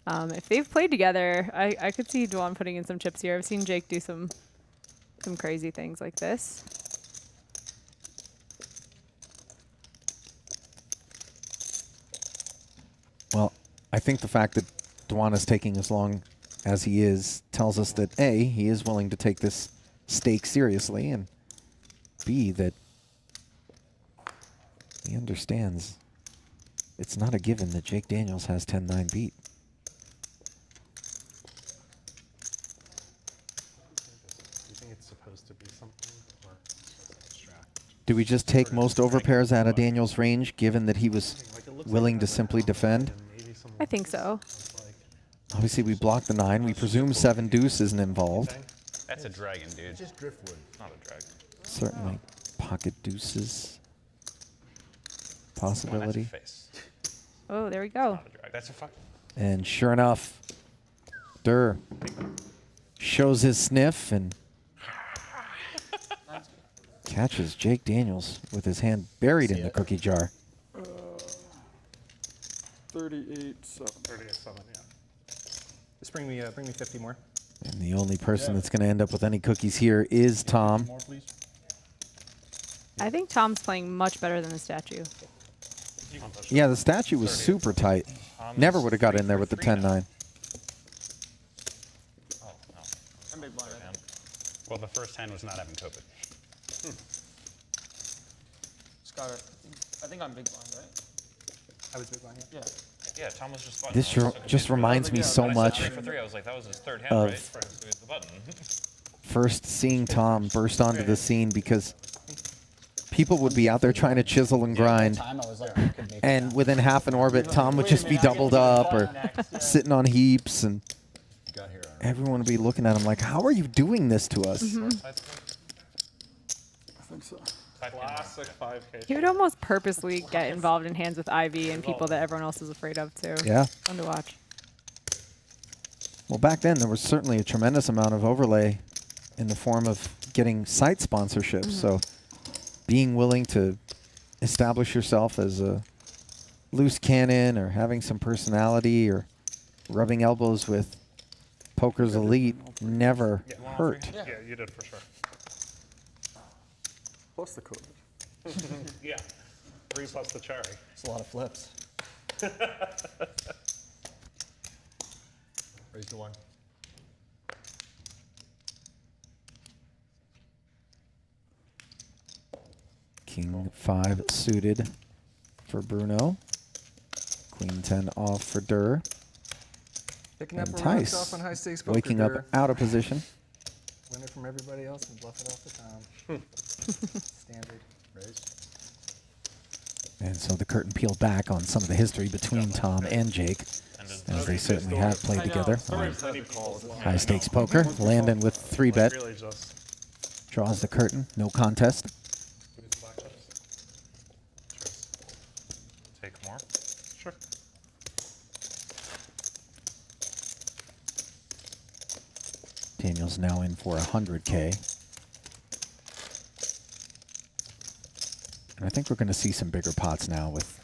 If they've played together, I could see Dwan putting in some chips here. I've seen Jake do some crazy things like this. Well, I think the fact that Dwan is taking as long as he is tells us that A, he is willing to take this stake seriously, and B, that he understands it's not a given that Jake Daniels has 10-9 beat. Do you think it's supposed to be something or abstract? Do we just take most overpairs out of Daniels' range, given that he was willing to simply defend? I think so. Obviously, we block the 9. We presume 7 deuce isn't involved. That's a dragon, dude. It's just driftwood. Not a dragon. Certainly, pocket deuces. Oh, that's a Possibility. face. Oh, there we go. Not a dragon. That's a fuck. And sure enough, Durr shows his sniff and catches Jake Daniels with his hand buried in the cookie jar. 38-7. 38-7, yeah. Just bring me 50 more. And the only person that's going to end up with any cookies here is Tom. More, please. I think Tom's playing much better than the statue. Yeah, the statue was super tight. Never would have got in there with the 10-9. Oh, no. I'm big blind. Well, the first hand was not having COVID. Skyler, I think I'm big blind, right? I was big blind, Yeah. Yeah, Tom was just button. This just reminds me so much 3 for 3. I was like, that was his third hand, of right? So it was the button. first seeing Tom burst onto the scene, because people would be out there trying to chisel and grind. Time I was like, I could make And within half an orbit, Tom would just be doubled up or sitting on heaps, and You got here. everyone would be looking at him like, how are you doing this to us? I think so. Classic 5K. He would almost purposely get involved in hands with Ivy and people that everyone else is afraid of, too. Yeah. Fun to watch. Well, back then, there was certainly a tremendous amount of overlay in the form of getting site sponsorships. So being willing to establish yourself as a loose cannon or having some personality or rubbing elbows with poker's elite never hurt. Yeah, you did for sure. Plus the COVID. Yeah. 3 plus the cherry. It's a lot of flips. Raise the 1. King 5 suited for Bruno. Queen 10 off for Durr. Picking up And a rocks Tice off on High Stakes Poker. waking up out of position. Win it from everybody else and bluff it off the Tom. Standard. Raise. And so the curtain peeled back on some of the history between Tom and Jake, as they certainly have played together on High Stakes Poker. Landon with 3-bet Really just draws the curtain, no contest. give me some black chips. Take more. Sure. Daniel's now in for 100K. And I think we're going to see some bigger pots now with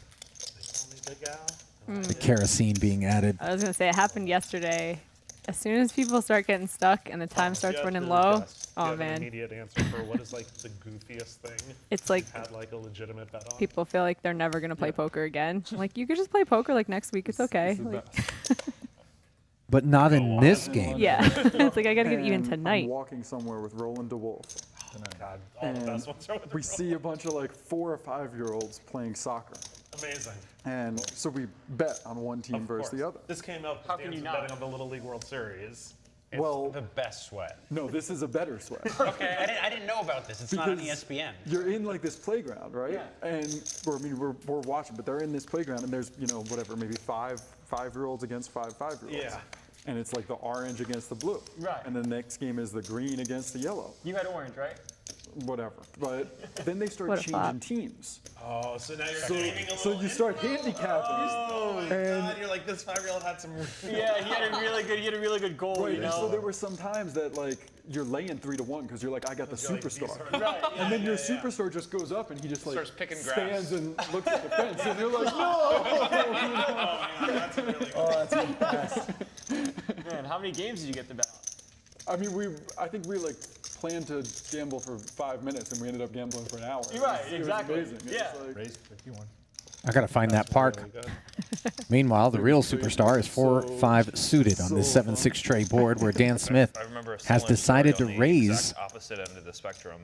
the kerosene being added. I was going to say, it happened yesterday. As soon as people start getting stuck and the time starts running low, oh man. Immediate answer for what is like the goofiest thing. It's like had like a legitimate bet on. people feel like they're never going to play poker again. I'm like, you could just play poker like next week. It's okay. Like, But not in this game. Yeah. It's like I gotta get even And tonight. I'm walking somewhere with Roland DeWolf. God, all the And best ones are with we see a bunch of like 4 or 5-year-olds playing soccer. Amazing. And so we bet on one team Of versus course. the other. This came up How can you betting not? on the Little League World Series. It's Well- the best sweat. No, this is a better sweat. Okay, I didn't know about this. It's not on Because ESPN. You're in like this playground, right? And we're watching, but they're in this playground, and there's whatever, maybe 5-year-olds against 5-year-olds. Yeah. And it's like the orange against the blue. Right. And the next game is the green against the yellow. You had orange, right? Whatever. But then they start What a changing flop. teams. Oh, so now you're gaming a little. So you start handicapping. Oh my And- God! You're like, this 5-year-old had some. Yeah, he had a really good goal. Right, You and so know. there were some times that like you're laying 3-1 because you're like, I got the You're like, superstar. these are- Right. And then your superstar just goes up and he just like Starts picking stands grass. and looks at the fence and you're like, no! Oh, man, that's a really good. Man, how many games did you get to bet on? I mean, I think we like planned to gamble for 5 minutes and we ended up gambling for an hour. You're right, It was exactly. amazing. It was Yeah. like- Raised 51. I gotta find that park. Meanwhile, the real superstar is 4-5 suited on this 7-6 tray board, where Dan Smith I remember a has similar decided to story on the raise exact opposite end of the spectrum,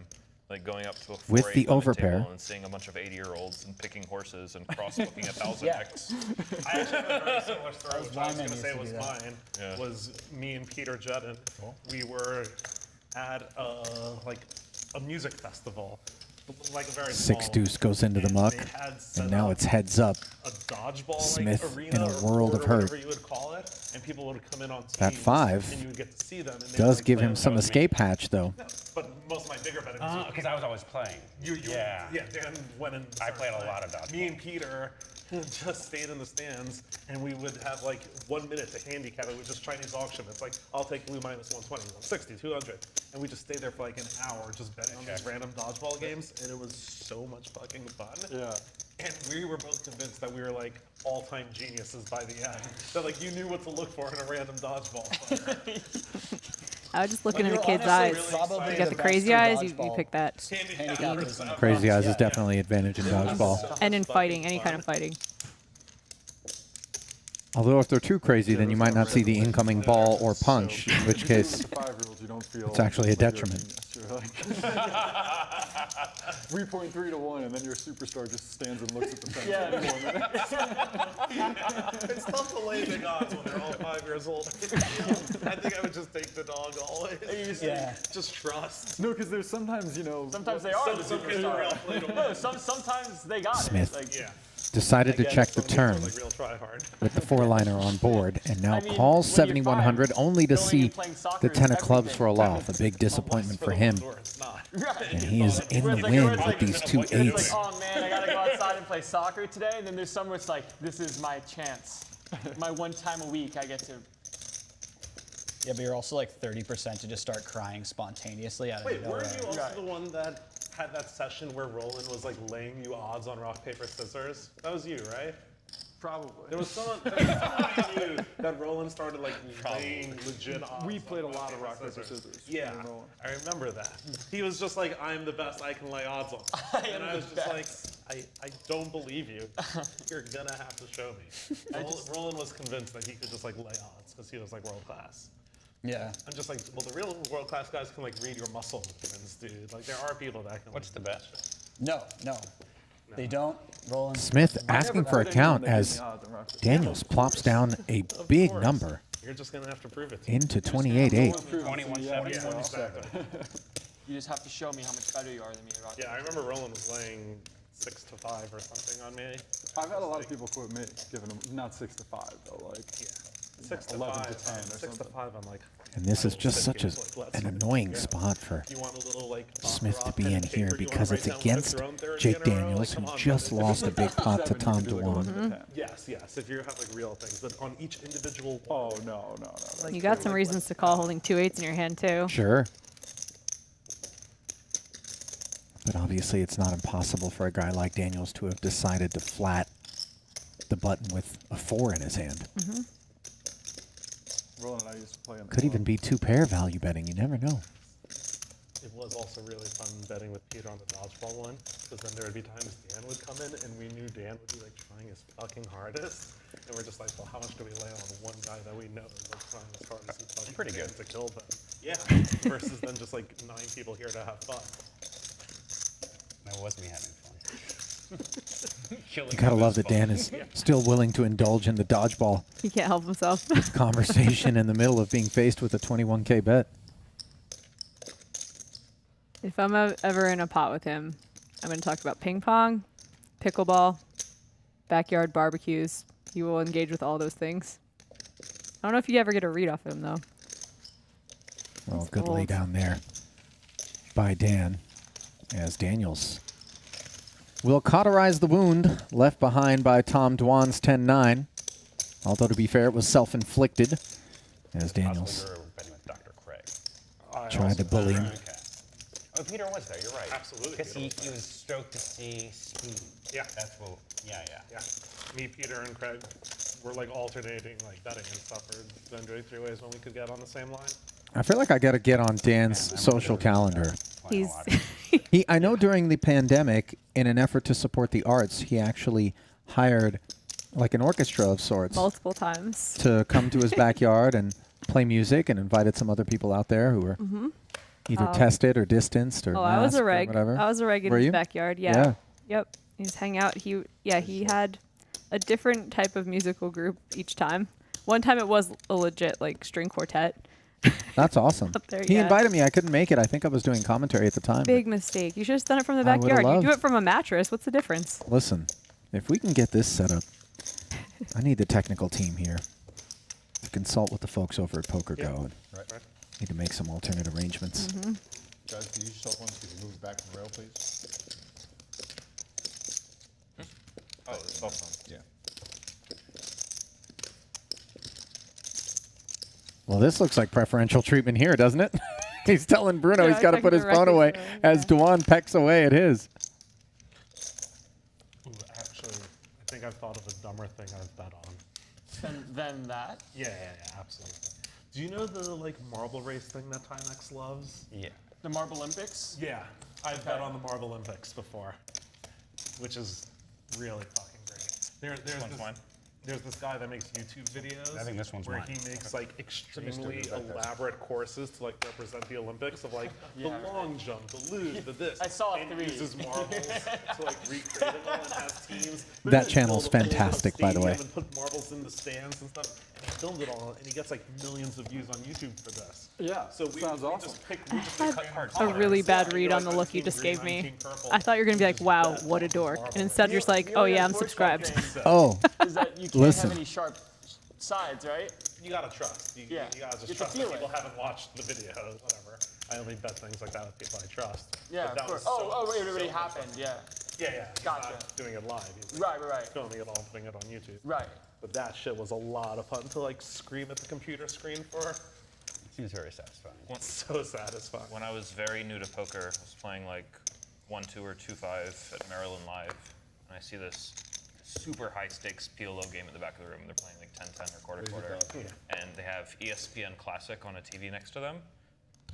like going up to a with 4-8 the limit overpair. table and seeing a bunch of 80-year-olds and picking horses and cross-booking 1,000 Yeah. X. I actually have a very similar story, which I was Wyman going to used say to was do that. mine. Yeah. Was me and Peter Juddin. We were at a music festival, like a very small 6-deuce goes into the and muck, they had set and now up it's heads up. a dodgeball Smith like, in arena a or world court of or hurt. whatever you would call it, and people would come in on teams. That 5 and you would get to see them. And they would, does like, give play him on some the road. escape hatch, though. No, but most of my bigger betting was Because I was always playing. Yeah. yeah. Dan went and I started played a playing. lot of dodgeball. Me and Peter just stayed in the stands, and we would have like 1 minute to handicap it with just Chinese auction. It's like, I'll take blue minus 120, 160, 200. And we just stayed there for like an hour just betting on these random dodgeball games, and it was so much fucking fun. Yeah. And we were both convinced that we were like all-time geniuses by the end. That like you knew what to look for in a random dodgeball player. I was just looking in the You're kids' honestly eyes. probably You got the the best crazy for eyes, you dodgeball. pick that. Handicap is in the Crazy front. eyes is definitely advantage in dodgeball. And in fighting, any kind of fighting. Although if they're too crazy, then you might not see the incoming ball or punch, in which case 5-year-olds, you don't feel it's actually a like you're a detriment. genius. You're like 3.3 to 1, and then your superstar just stands and looks at the fence. Yeah. for 4 minutes. It's tough to lay big odds when they're all 5 years old. I think I would just take the dog always. Yeah. Just trust. No, because there's sometimes, Sometimes they are the Some kids are real superstar. play to No, win. sometimes they got Smith. it. Like, Yeah. Decided to Again, check the some kids are, turn like, real try hard. with the 4-liner on board, and now I mean, calls when you're 7,100 only to going see and playing soccer the is 10 of clubs everything. for a loss. A big disappointment for him, It's not. and he is in the win with these 2 It's 8s. like, oh man, I gotta go outside and play soccer today. And then there's some where it's like, this is my chance. My one time a week I get to. Yeah, but you're also like 30% to just start crying spontaneously out of Wait, nowhere. weren't you also Right. the one that had that session where Roland was like laying you odds on rock, paper, scissors? That was you, right? Probably. There was someone I knew that Roland started like laying legit odds. We on played a lot of rock, paper, scissors. Yeah, me and Roland. I remember that. He was just like, I'm the best I can lay odds on. And I was just like, I don't believe you. You're gonna have to show me. Roland was convinced that he could just like lay odds because he was like world class. Yeah. I'm just like, well, the real world class guys can like read your muscle movements, dude. Like there are people that can. What's the best? No. They don't. Roland. Smith asking for a count as Daniels plops down a big number You're just gonna have to prove it. To me. into 28-8. 21-7. You just have to show me how much better you are than me. About Yeah, I remember Roland was laying 6 to 5 or something on me. I've had a lot of people quote me, giving them not 6 to 5 though, like 6 to 11 5. to 10 or 6 to something. 5. I'm like. And this is I just don't such think an it's, like, annoying spot for You want a little like Smith to rock, be pen, in and here paper? You wanna because write it's down what against your own 30 Jake in a row? Daniels, Like, who come on, just man. lost a big pot to Tom Dwan. Yes. If you have like real things, but on each individual. Oh no. You got some reasons to call holding 2 8s in your hand too. Sure. But obviously it's not impossible for a guy like Daniels to have decided to flat the button with a 4 in his hand. Roland and I used to play in the Could even be 2-pair value betting, you never know. it was also really fun betting with Peter on the dodgeball one, because then there would be times Dan would come in, and we knew Dan would be like trying his fucking hardest, and we're just like, well, how much do we lay on one guy that we know is like trying his hardest he fucking Pretty can good. to kill them? Yeah. Versus then just like 9 people here to have fun. That was me having fun. You gotta love that Dan is still willing to indulge in the dodgeball He can't help himself. conversation in the middle of being faced with a 21K bet. If I'm ever in a pot with him, I'm going to talk about ping pong, pickleball, backyard barbecues. He will engage with all those things. I don't know if you ever get a read off him, though. Well, He's good lay old. down there by Dan as Daniels will cauterize the wound left behind by Tom Dwan's 10-9. Although, to be fair, it was self-inflicted as Daniels We were betting with Dr. Craig. tried to bully him. Okay. Oh, Peter was there. You're right. Absolutely, Because Peter he was was stoked to see speed. Yeah. That's what. Yeah. Yeah. Me, Peter, and Craig were like alternating like betting and stuff, or then doing 3-ways when we could get on the same line. I feel like I got to get on Dan's social calendar. He's I know during the pandemic, in an effort to support the arts, he actually hired like an orchestra of sorts multiple times. to come to his backyard and play music, and invited some other people out there who were either tested or distanced or Oh, I was masked a or reg. whatever. I was a reg in Were his you? backyard. Yeah. Yep. He was hanging out. He had a different type of musical group each time. One time it was a legit like string quartet. That's awesome. Up there, He yeah. invited me. I couldn't make it. I think I was doing commentary at the time. Big mistake. You should have done it from the I would've backyard. You loved- do it from a mattress. What's the difference? but listen, if we can get this set up, I need the technical team here to consult with the folks over at Poker-Go. and Right. Need to make some alternate arrangements. Judge, can you yourself one? Could you move back from the rail, please? Oh, the cell phone. Yeah. Well, this looks like preferential treatment here, doesn't it? He's telling Bruno Yeah, he's got to I put can his phone directly away show, as Dwan pecks away at his. Ooh, actually, I think I've thought of a dumber thing I've bet on. Then that. Yeah, absolutely. Do you know the like marble race thing that Timex loves? Yeah. The Marble Olympics. Yeah, I've bet on the Marble Olympics before, which is really fucking great. There's this guy that makes YouTube videos. I think this one's where mine. he makes like extremely elaborate courses to like represent the Olympics of like the long jump, the luge, the this. I saw and 3. uses marbles to like recreate it all and has teams. That channel's fantastic, by the way. And put marbles in the stands and stuff. And he filmed it all, and he gets like millions of views on YouTube for this. Yeah, So we sounds awesome. just pick cards. A really bad read on the look you just gave me. I thought you were going to be like, wow, what a dork. And instead you're just like, oh yeah, I'm subscribed. Oh, Is that you can't Listen. have any sharp sides, right? You gotta trust. You gotta You just have trust to that feel people it. haven't watched the video, whatever. I only bet things like that with people I trust. Yeah, But that of course. was so- Wait, it already so happened. much fun. Yeah. Yeah. He's Gotcha. not doing it live. He's like Right. filming it all, putting it on YouTube. Right. But that shit was a lot of fun to like scream at the computer screen for. Seems very satisfying. So satisfying. When I was very new to poker, I was playing like 1-2 or 2-5 at Maryland Live, and I see this super high stakes PLO game in the back of the room. They're playing like 10-10 or quarter-quarter, and they have ESPN Classic on a TV next to them.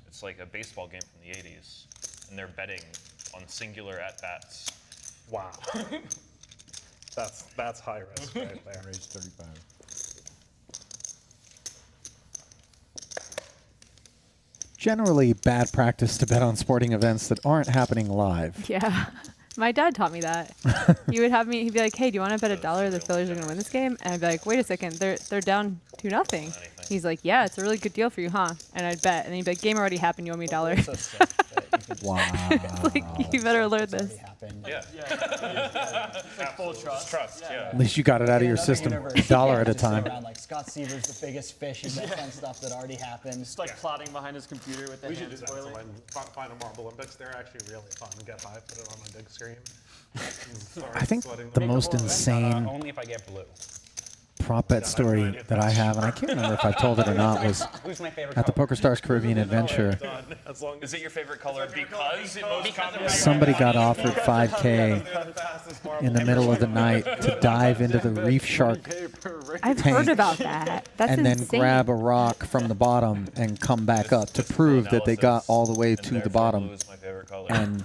It's like a baseball game from the 80s, and they're betting on singular at-bats. Wow. That's high risk right there. Raise 35. generally bad practice to bet on sporting events that aren't happening live. Yeah. My dad taught me that. He would have me, he'd be like, hey, do you want to bet $1 the Phillies are going to win this game? And I'd be like, wait a second, they're down 2-0. He's like, yeah, it's a really good deal for you, huh? And I'd bet. And he'd be like, game already happened, you owe me $1. Wow. It's like, you better learn this. Yeah. Like full trust. Yeah. At least you got it out of your system, $1 at a time. Like Scott Seaver's the biggest fish and that fun stuff that already happened. Just like plotting behind his computer with the We should hands do that boiling. sometime. Find a Marble Olympics. They're actually really fun. Get high, put it on my big screen. I think the most insane. Only if I get blue. prop bet story that I have, and I can't remember if I've told it or not, was Who's my favorite at the color? PokerStars Caribbean Adventure. Is it your favorite color because Somebody got offered 5K in the middle of the night to dive into the reef shark I've tank heard about that. That's and then insane. grab a rock from the bottom and come back up to prove that they got all the way to the bottom and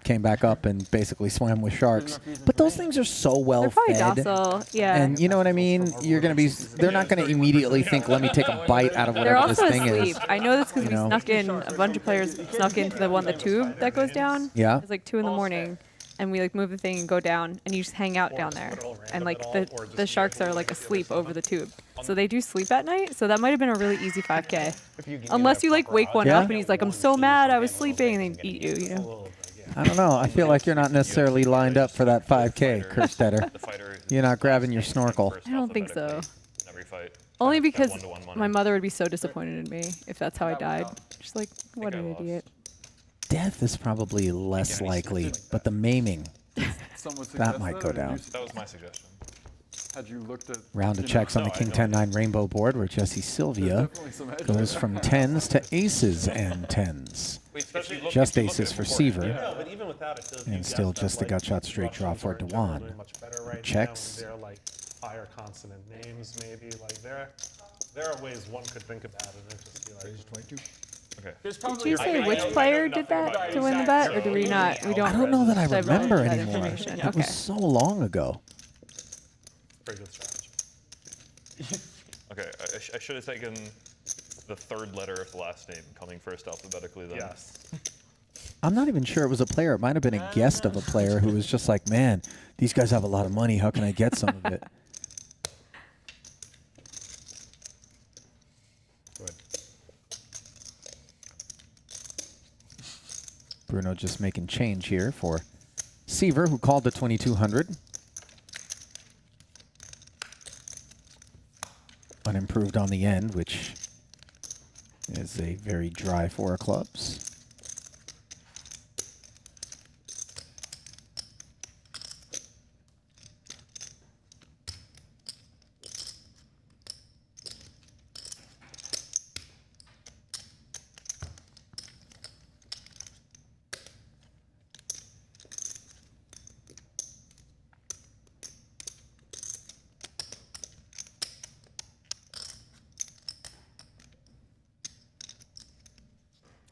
came back up and basically swam with sharks. But those things are so well They're probably fed. docile, yeah. And you know what I mean? You're gonna be. They're not gonna immediately think, "Let me take a bite out of They're whatever this also thing asleep. is." I know this because You we know? snuck in, a bunch of players snuck into the tube that goes down. Yeah. It's like 2 in the morning, and we like move the thing and go down, and you just hang out down there. And like the sharks are like asleep over the tube. So they do sleep at night, so that might have been a really easy 5K. Unless you like wake one Yeah? up and he's like, I'm so mad I was sleeping, and they eat you, you know? I don't know. I feel like you're not necessarily lined up for that 5K, Kerstetter. You're not grabbing your snorkel. I don't think so. Only because my mother would be so disappointed in me if that's how I died. She's like, what an idiot. Death is probably less likely, but the maiming, that might go down. That was my suggestion. Had you looked at Round of checks on the King 10-9 rainbow board where Jesse Sylvia goes from 10s to aces and 10s. Just aces for Seaver. And still just the gut shot straight draw for Dwan. Checks. They're like higher consonant names, maybe. Like there are ways one could think about it and just be like 22. Okay. Did you say which player did that to win the bet, or do we not? We don't. I don't know that I remember that anymore. information. It Okay. was so long ago. Very good strategy. Okay, I should have taken the third letter of the last name coming first alphabetically then. Yes. I'm not even sure it was a player. It might have been a guest of a player who was just like, man, these guys have a lot of money. How can I get some of it? Bruno just making change here for Seaver, who called the 2200. Unimproved on the end, which is a very dry 4 of clubs.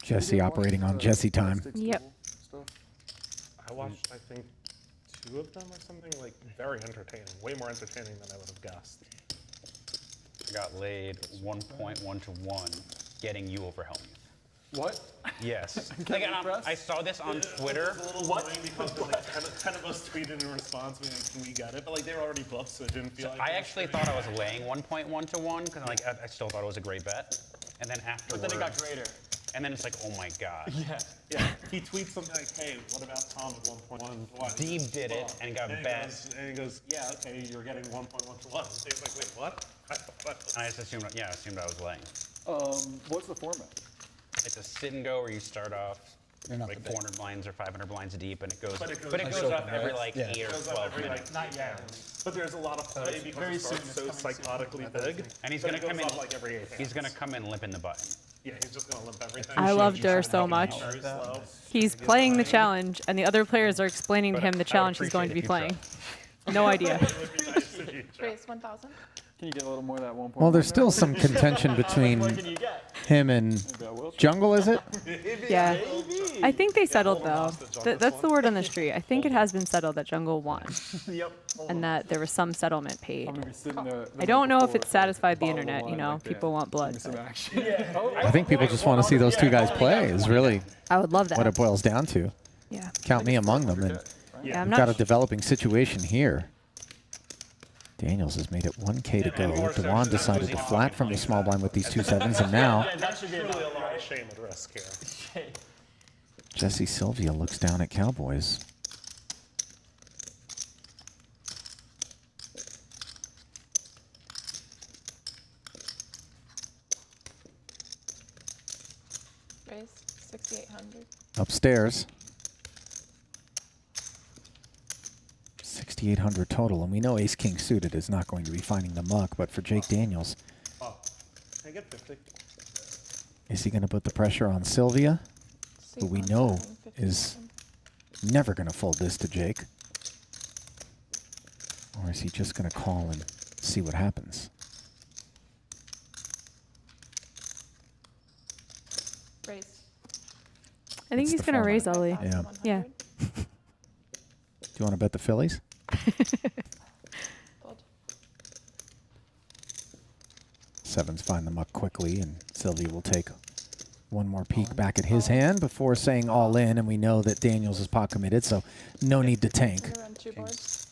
Jesse operating on Jesse time. Yep. I watched, I think, 2 of them or something, like very entertaining, way more entertaining than I would have guessed. I got laid 1.1 to 1, getting you over Helmuth. What? Yes. Like, I saw this on Twitter. It was a little annoying because like 10 of us tweeted in response, being like, can we get it? But like they were already booked, so it didn't feel like I actually thought I was laying 1.1 to 1 because like I still thought it was a great bet. And then afterwards. But then it got greater. And then it's like, oh my god. Yeah. He tweets something like, hey, what about Tom at 1.1? Deeb did it and got bet. And he goes, yeah, okay, you're getting 1.1 to 1. So he's like, wait, what? I just assumed, I assumed I was laying. What's the format? It's a sit and go where you start off like 400 blinds or 500 blinds deep, and it goes, but it goes up every like 8 or 12 minutes. Not yet. But there's a lot of play because it starts so psychotically big. And he's gonna come in. Like every 8 hands. He's gonna come in limping the button. Yeah, he's just gonna limp everything. I love Dur so much. He's playing the challenge, and the other players are explaining to him the challenge he's going to be playing. No idea. Raise 1,000. Can you get a little more of that 1.1? Well, there's still some contention between him and Jungle, is it? Yeah. I think they settled, though. That's the word on the street. I think it has been settled that Jungle won. Yep. And that there was some settlement paid. I'm gonna be sitting there. I don't know if it satisfied the internet, you know. People want blood. I think people just want to see those two guys play is really I would love that. what it boils down to. Yeah. Count me among them. And Yeah, I'm we've got not a developing situation here. Daniels has made it 1K to go. Dwan decided to flat from the small blind with these 2 sevens, and now That's really a lot of shame at risk here. Jesse Sylvia looks down at Cowboys. Raise 6,800. Upstairs. 5,800 total, and we know Ace-King suited is not going to be finding the muck, but for Jake Daniels, I get 50. is he going to put the pressure on Sylvia, who we know is never going to fold this to Jake? Or is he just going to call and see what happens? Raise. I think It's he's the going to format. raise Ali. Yeah. Yeah. Do you want to bet the Phillies? Fold. Sevens find the muck quickly, and Sylvia will take one more peek back at his hand before saying all in, and we know that Daniels is pot committed, so no need to tank. I'm gonna run 2 boards.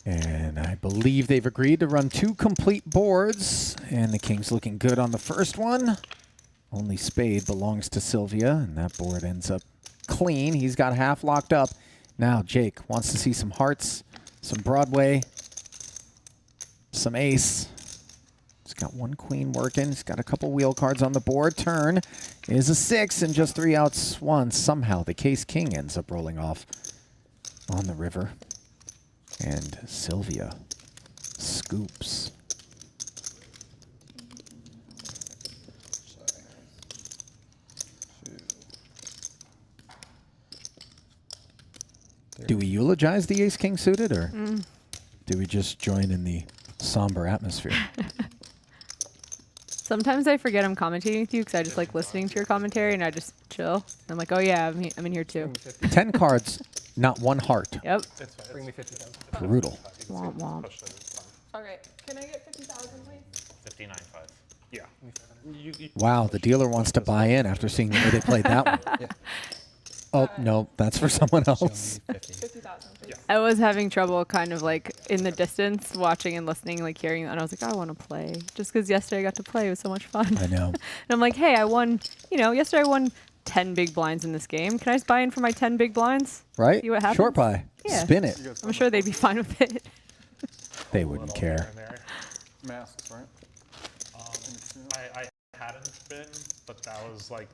And I believe they've agreed to run 2 complete boards, and the King's looking good on the first one. Only spade belongs to Sylvia, and that board ends up clean. He's got half locked up. Now Jake wants to see some hearts, some Broadway, some ace. He's got 1 queen working. He's got a couple wheel cards on the board. Turn is a 6 and just 3 outs once. Somehow the case king ends up rolling off on the river. And Sylvia scoops. Do we eulogize the ace-king suited, or do we just join in the somber atmosphere? Sometimes I forget I'm commentating with you because I just like listening to your commentary and I just chill. I'm like, oh yeah, I'm in here too. 10 cards, not 1 heart. Yep. Bring me 50,000. Brutal. Womp womp. Okay, can I get 50,000, please? 59.5. Yeah. Wow, the dealer wants to buy in after seeing the way they played that one. Oh, no, that's for someone else. 50,000, please. I was having trouble kind of like in the distance watching and listening, like hearing, and I was like, I want to play. Just because yesterday I got to play. It was so much fun. I know. And I'm like, hey, I won, yesterday I won 10 big blinds in this game. Can I just buy in for my 10 big blinds? Right? See what happens? Short buy. Yeah. Spin it. I'm sure they'd be fine with it. They wouldn't care. Masks, right? I hadn't been, but that was like,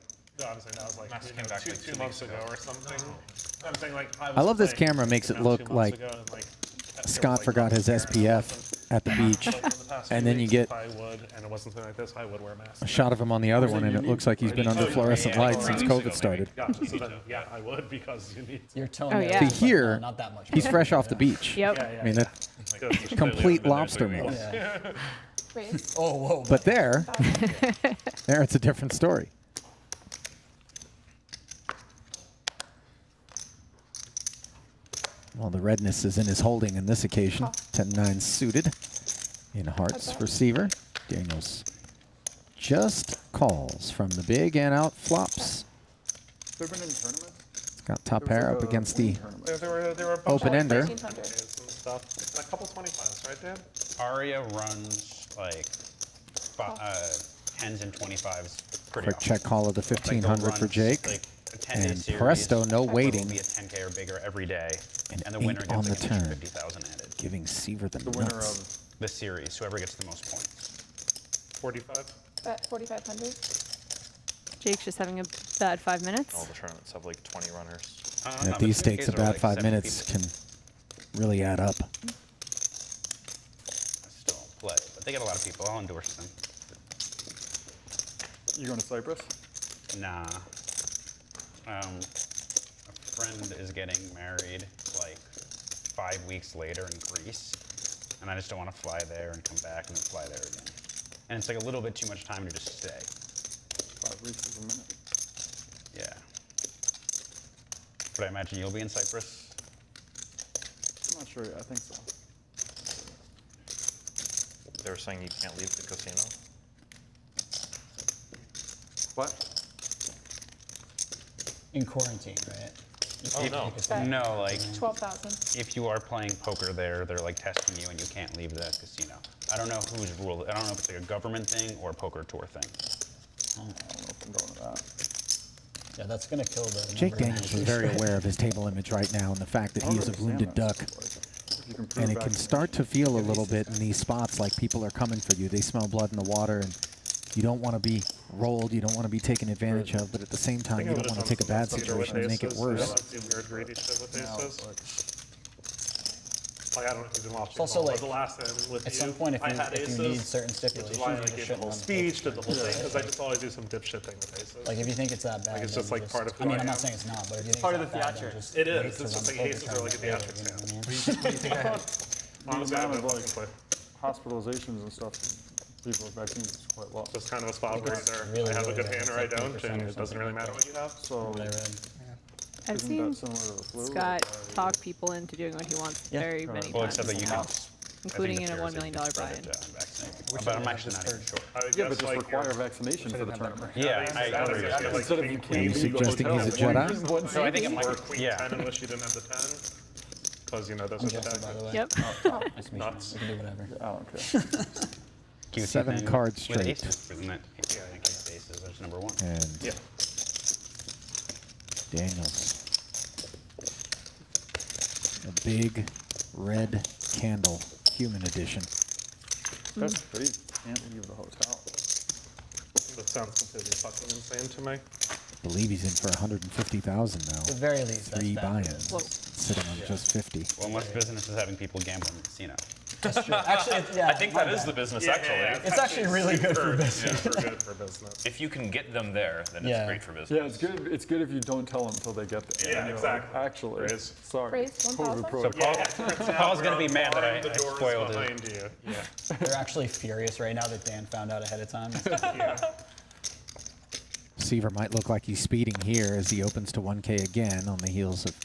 honestly, that was like Mask came back like 2 2 months weeks ago ago. or something. I'm saying like I love this camera, makes it look like Scott forgot his SPF at the beach, and then you get I would, and it wasn't something like this, I would wear a mask. a shot of him on the other one, and it looks like he's been under fluorescent lights since COVID started. Gotcha. So then, yeah, I would because you need. Your tone. Oh, there yeah. is, See, here, not that much. he's fresh off the beach. Yep. I mean, that's complete lobster meal. Yeah. Raise. Oh, whoa. But there it's a different story. Well, the redness is in his holding in this occasion. 10-9 suited in hearts for Seaver. Daniels just calls from the big and out flops. They've been in tournaments. Got top pair up against the There were a bunch open-ender. of 1300s and stuff. A couple 25s, right, Dan? Aria runs like 10s and 25s pretty Quick often. check call of the Like, they'll 1500 for run, Jake. like, a 10-day And series presto, no will waiting. be a 10K or bigger every day, And and the winner 8 gets on the like an extra turn. 50,000 added. Giving Seaver the The winner nuts. of The series, whoever gets the most points. 45? Bet 4,500. Jake's just having a bad 5 minutes. All the tournaments have like 20 runners. And at these stakes, a bad 5 minutes can really add up. I still don't play, but they get a lot of people. I'll endorse them. You going to Cyprus? Nah. A friend is getting married like 5 weeks later in Greece, and I just don't want to fly there and come back and then fly there again. And it's like a little bit too much time to just stay. 5 weeks is a minute. Yeah. But I imagine you'll be in Cyprus. I'm not sure. I think so. They were saying you can't leave the casino. What? In quarantine, right? Oh, no. No, like 12,000. if you are playing poker there, they're like testing you and you can't leave the casino. I don't know whose rule. I don't know if it's like a government thing or a poker tour thing. I don't know if I'm going to that. Yeah, that's going to kill the. Jake number of Daniels is entries. very aware of his table image right now and the fact that he is a wounded duck. And it can start to feel a little bit in these spots like people are coming for you. They smell blood in the water, and you don't want to be rolled, you don't want to be taken advantage of, but at the same time, you don't want to take a bad situation and make it worse. Like, I don't know if you've been watching. It's also like, the last time with at you, some point, if I you, had if aces, you need certain which stipulations, is why I you just gave the shouldn't whole run speech, did the whole thing, because I just always do some dipshit thing with aces. Like, if you think it's that bad, Like, it's then just like part of who I mean, I I'm not am. saying it's not, but if you think part it's of the that bad, then theatrics. just It wait is. to It's run just the like aces Poker-Turnier are like a later, theatrics you know fan. what I mean? Honestly, I amount don't of think hospitalizations and stuff for people with vaccines is quite low. Just kind of a spot where either really, I have a really good low. hand or I It's like don't, 3% and or it doesn't really matter what you have. So What I read. I've isn't seen that similar to the flu? Scott talk people into doing what he wants very many Well, times, except that you can. including in a $1 million buy-in. But I'm actually not even sure. Yeah, but just require vaccination for the tournament. Yeah, I agree. Instead of you Are can't you leave the suggesting hotel. he's a Jedi? So I think it might Or be. queen Yeah. 10 and wish you didn't have the 10. Because, you know, those are the Jesse, by the way. Yep. Nice to meet you. We can do whatever. I don't care. QT 7 thing cards with straight. aces, isn't it? Yeah, I think it's aces. That's number one. And Yeah. Daniels. A big red candle, human edition. That's crazy. Can't leave the hotel. That sounds completely fucking insane to me. I believe he's in for 150,000 now. At the very least, that's 3 bad. buy-ins, sitting on just 50. Well, unless business is having people gamble in the casino. That's true. Actually, yeah, I think that is the business, actually. It's actually really good for business. Super good for business. If you can get them there, then Yeah. it's great for business. Yeah, it's good. It's good if you don't tell them until they get there. Yeah, And you're exactly. Like, actually, Raise. sorry. Raise COVID 1,000? protocol. Paul's gonna be mad that I The door spoiled is it. behind you. Yeah. They're actually furious right now that Dan found out ahead of time. Seaver might look like he's speeding here as he opens to 1K again on the heels of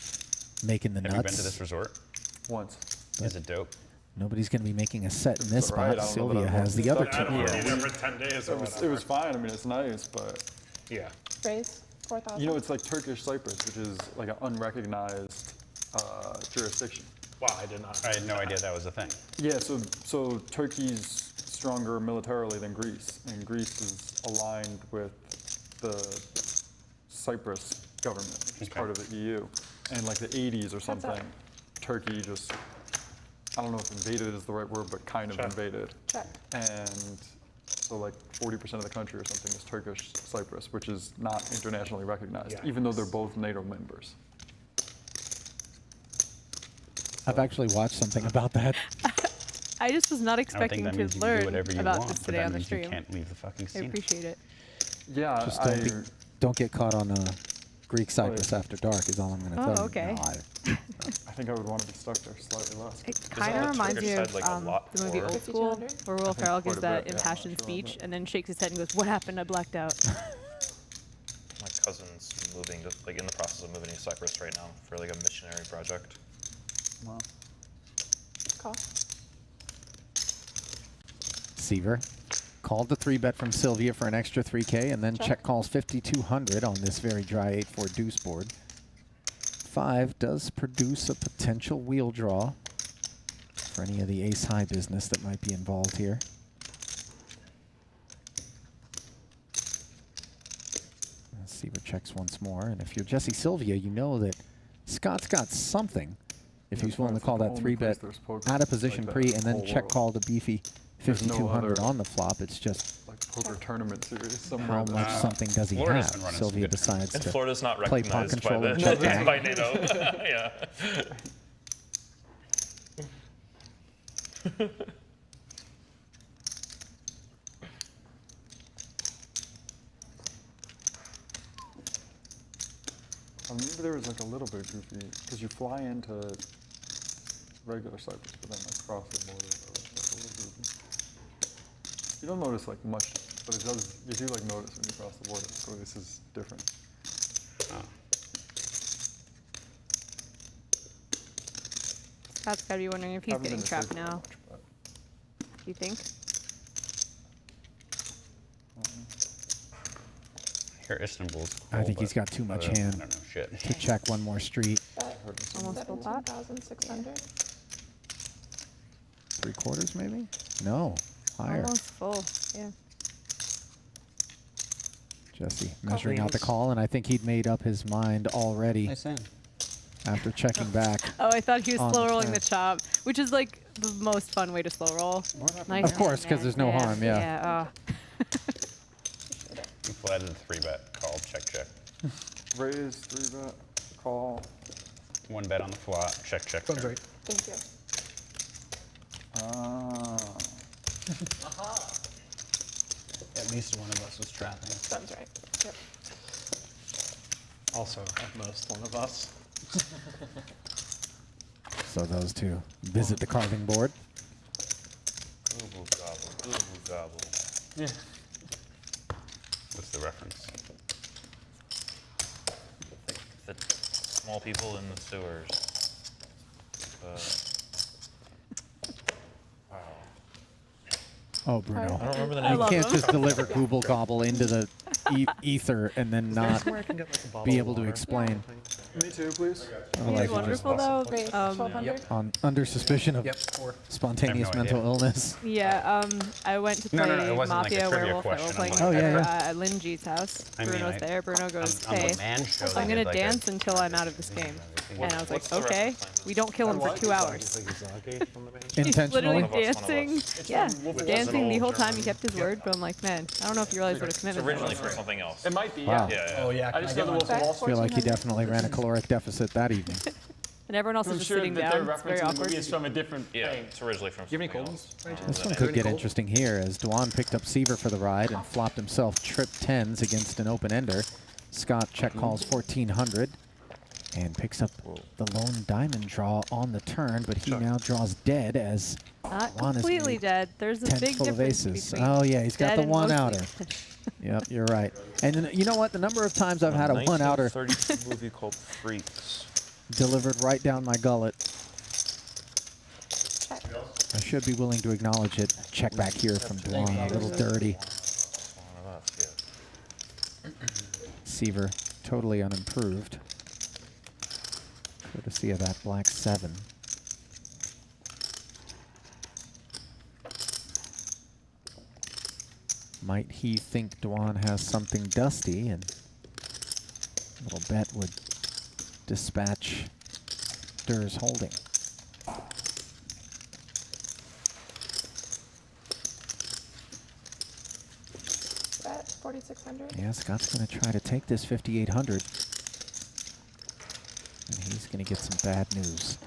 making the Have you been to nuts. this resort? Once. Is it dope? Nobody's going to be making a set in this It's all right. spot. I don't know that Sylvia I has want the other to two. start I don't Yeah. know, for 10 days or It whatever. was fine. I mean, it's nice, but Yeah. Raise 4,000. you know, it's like Turkish Cyprus, which is like an unrecognized jurisdiction. Wow, I did not. I had no idea that was a thing. Yeah, so Turkey's stronger militarily than Greece, and Greece is aligned with the Cyprus government, which is part of the EU. And like the 80s or something, Turkey just, I don't know if invaded is the right word, but kind of invaded. Check. And so like 40% of the country or something is Turkish Cyprus, which is not internationally recognized, even though they're both NATO members. I've actually watched something about that. I just was not I don't think expecting that to means you can do learn whatever you about want, this but today that on the means you stream. can't leave the fucking I casino. appreciate it. Yeah, Just don't get caught on Greek Cyprus after dark is all I'm going to Oh, tell you. okay. No, I think I would want to be stuck there slightly less. It kind of reminds me of the movie Old School, where Will Ferrell gives quite a that bit, yeah, impassioned not sure on speech and then shakes his head and goes, "What happened? I blacked out." My cousin's moving, like in the process of moving to Cyprus right now for like a missionary project. Wow. Call. Seaver called the 3-bet from Sylvia for an extra 3K and then check calls 5,200 on this very dry 8-4 deuce board. 5 does produce a potential wheel draw for any of the ace-high business that might be involved here. Seaver checks once more, and if you're Jesse Sylvia, you know that Scott's got something. If he's willing to call that 3-bet out of position pre and then check call the beefy There's no 5,200 other- on the flop, it's just Like poker tournament series somewhere. how in much there. something does he Florida's have? been running Sylvia some good decides And to Florida's not play pot recognized by control the and check back. by NATO. Yeah. Maybe there was like a little bit goofy, because you fly into regular Cyprus, but then like cross the border. So it's like a little goofy. You don't notice like much, but it does. You do like notice when you cross the border. So this is different. Scott's got to be wondering if he's Haven't getting been to trapped Cyprus now. much, but Do you think? Here, Istanbul's cool, I think but he's got too much I hand don't know shit. to check one more street. Almost full pot. 17,600. 3/4 maybe? No, higher. Almost full. Yeah. Jesse measuring out the call, and I think he'd made up his mind already Nice hand. after checking back. Oh, I thought he was on slow the rolling turn. the chop, which is like the most fun way to slow roll. Nice Of course, hand, 'cause there's no man. harm, yeah. Yeah. You flatted the 3-bet, call, check. raise 3-bet, call. 1 bet on the flop, check. Sounds turn. right. Thank you. At least one of us was trapping. Sounds right. Yep. Also, at most, one of us. So those two visit the carving board. Google gobble, Google gobble. Yeah. What's the reference? The small people in the sewers. Wow. Oh, Bruno. I don't remember the name. You can't just deliver Google Gobble into the ether and then not be able to explain. Me too, please. He's wonderful though. Under suspicion of spontaneous mental illness. Yeah, I went to play No, it wasn't like a Mafia trivia Werewolf question. playing Oh, yeah, at Lin G's house. I mean, Bruno's there. Bruno goes, on the hey, man show, I'm they going to did like a- dance until I'm out of this game. And I was like, What's the okay, reference? we don't kill him for 2 hours. He's Intentionally? literally dancing. Yeah, dancing the whole time. He kept his word, but I'm like, man, I don't know if you realize what a It's commitment originally that for was. something else. It might be, Wow. Yeah, yeah. Oh yeah. I just know the Wolf of Wall I Street. feel like he definitely ran a caloric deficit that evening. And everyone else I'm is just sure sitting that down. they're It's very referencing the awkward. movie is from a different Yeah, thing. it's originally from Do you have any something Coldens? else. This one Is could there get any interesting here as Dwan picked up Seaver for the ride and flopped himself trip 10s against an open ender. Scott check calls 1400 and picks up the lone diamond draw on the turn, but he now draws dead as Not Dwan is completely made dead. There's a 10 big full of difference aces. between Oh yeah, he's got dead the and one mostly outer. dead. Yep, you're right. And then, you know what? The number of times I've had a one outer 1932 movie called Freaks. delivered right down my gullet. I should be willing to acknowledge it. Check back here from Dwan, a little dirty. One of us, yeah. Seaver, totally unimproved. Courtesy of that black 7. Might he think Dwan has something dusty, and a little bet would dispatch Durr's holding. Bet 4,600. Yeah, Scott's going to try to take this 5,800. And he's going to get some bad news.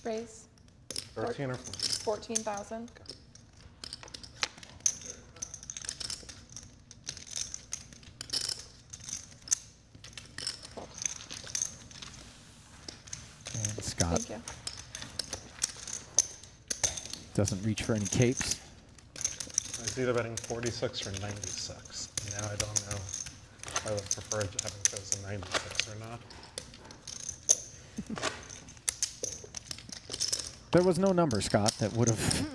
Raise 13 or 14,000. And Scott Thank you. doesn't reach for any capes. I was either betting 46 or 96. Now I don't know if I would prefer having chosen 96 or not. There was no number, Scott, that would have...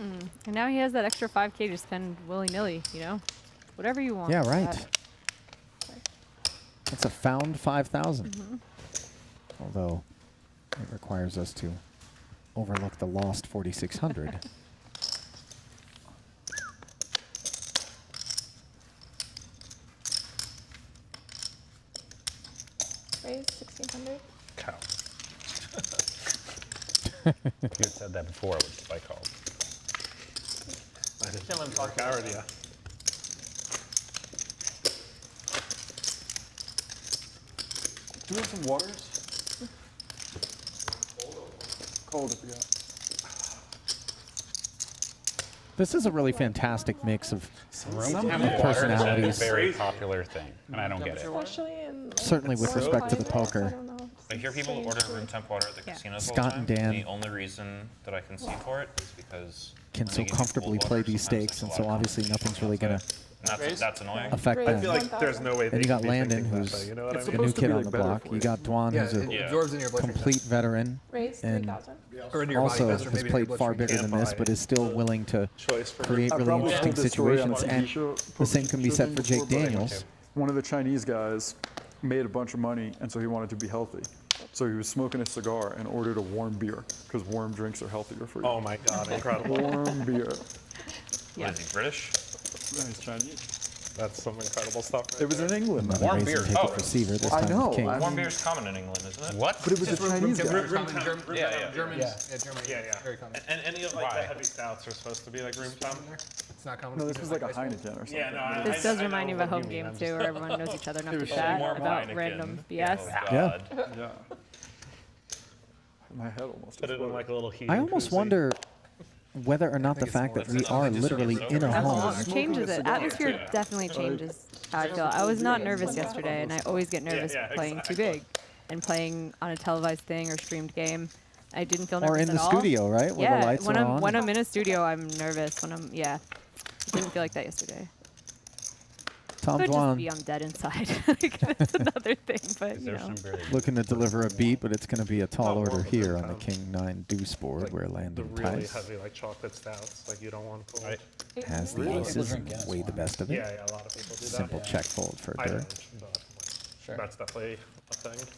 And now he has that extra 5K to spend willy-nilly, you know? Whatever you want. Yeah, with right. that. That's a found 5,000. Although it requires us to overlook the lost 4,600. Raise 1,600. Cow. You had said that before, which I called. I didn't kill him for coward, yeah. Do you have some waters? Cold if you got. This is a really fantastic mix of It's personalities. a very popular thing, and I don't get it. Especially in like, Certainly with rural respect to the climates, I poker. don't know. I hear people order room temp water at the casinos all Scott the time. and Dan The only reason that I can see for it is because Can when so they give you comfortably cold play water, these sometimes stakes, there's and a so lot of obviously nothing's really going to And that's annoying. affect I them. feel like there's no way they And you can got be Landon, thinking that, who's though, you know what I the mean? new kid on the block. You got Dwan, Yeah, who's it absorbs in your a blood sugar. complete veteran, Raise and 3,000. Or into your body also faster, maybe has into your played far bloodstream. bigger than this, but is still willing to create I really probably interesting told this story on situations. a And TV show, the same can be show said thing for Jake before, but Daniels. One of the Chinese guys made a bunch of money, and so he wanted to be healthy. So he was smoking a cigar and ordered a warm beer because warm drinks are healthier for you. Oh my God, incredible. Warm beer. What is he, British? No, he's Chinese. That's some incredible stuff. Right It was in England. Another Warm raising beer. ticket Oh. receiver, this I time know. with king. Warm beer is common in England, isn't it? What? But it was a Chinese guy. Yeah. German. Yeah, German. Yeah. Very common. And any of like the heavy stouts are supposed to be like room temp. It's not common. No, this was like a Heineken or something. Yeah, no. This does remind me of a home game too, where everyone knows each other enough to chat about random BS. Oh, Yeah. God. Yeah. My head almost Put it in like a little heat. I almost wonder whether or not the fact that we are literally in a home. Changes it. Atmosphere definitely changes how I feel. I was not nervous yesterday, and I always get nervous playing too big and playing on a televised thing or streamed game. I didn't feel nervous Or in at the all. studio, right? Where Yeah, the lights when are I'm on. when I'm in a studio, I'm nervous. When I'm it didn't feel like that yesterday. Tom Could just Dwan be I'm dead inside. Like, that's another thing, but you know. looking to deliver a beat, but it's going to be a tall order here on the King 9 deuce board Like where the Landon really Tice heavy like chocolate stouts. Like you don't want to. has the aces, weighed the best of it. Yeah, a lot of people do that. Simple check fold for I Dur. don't, but that's definitely a thing.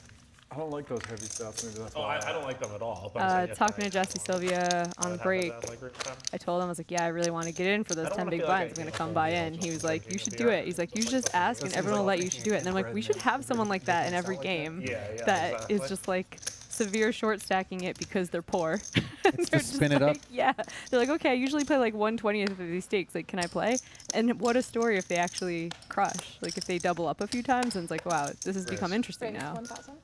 I don't like those heavy stouts. Maybe that's Oh, why. I don't like them at all. But I'm saying Talking to Jesse Sylvia on break, like room temp. I told him, I was like, yeah, I really want to get in for those I don't 10 wanna big feel like blinds. I I'm going to can't come hold by it in. all He was just like, like you should being do a it. He's like, you should just ask and everyone will let you do it. And I'm like, we should have someone like that in every game that is just like severe short stacking it because they're poor. It's to spin it up. Yeah. They're like, okay, I usually play like 1/20th of these stakes. Like, can I play? And what a story if they actually crush. Like, if they double up a few times, and it's like, wow, this has become interesting now. 1,000.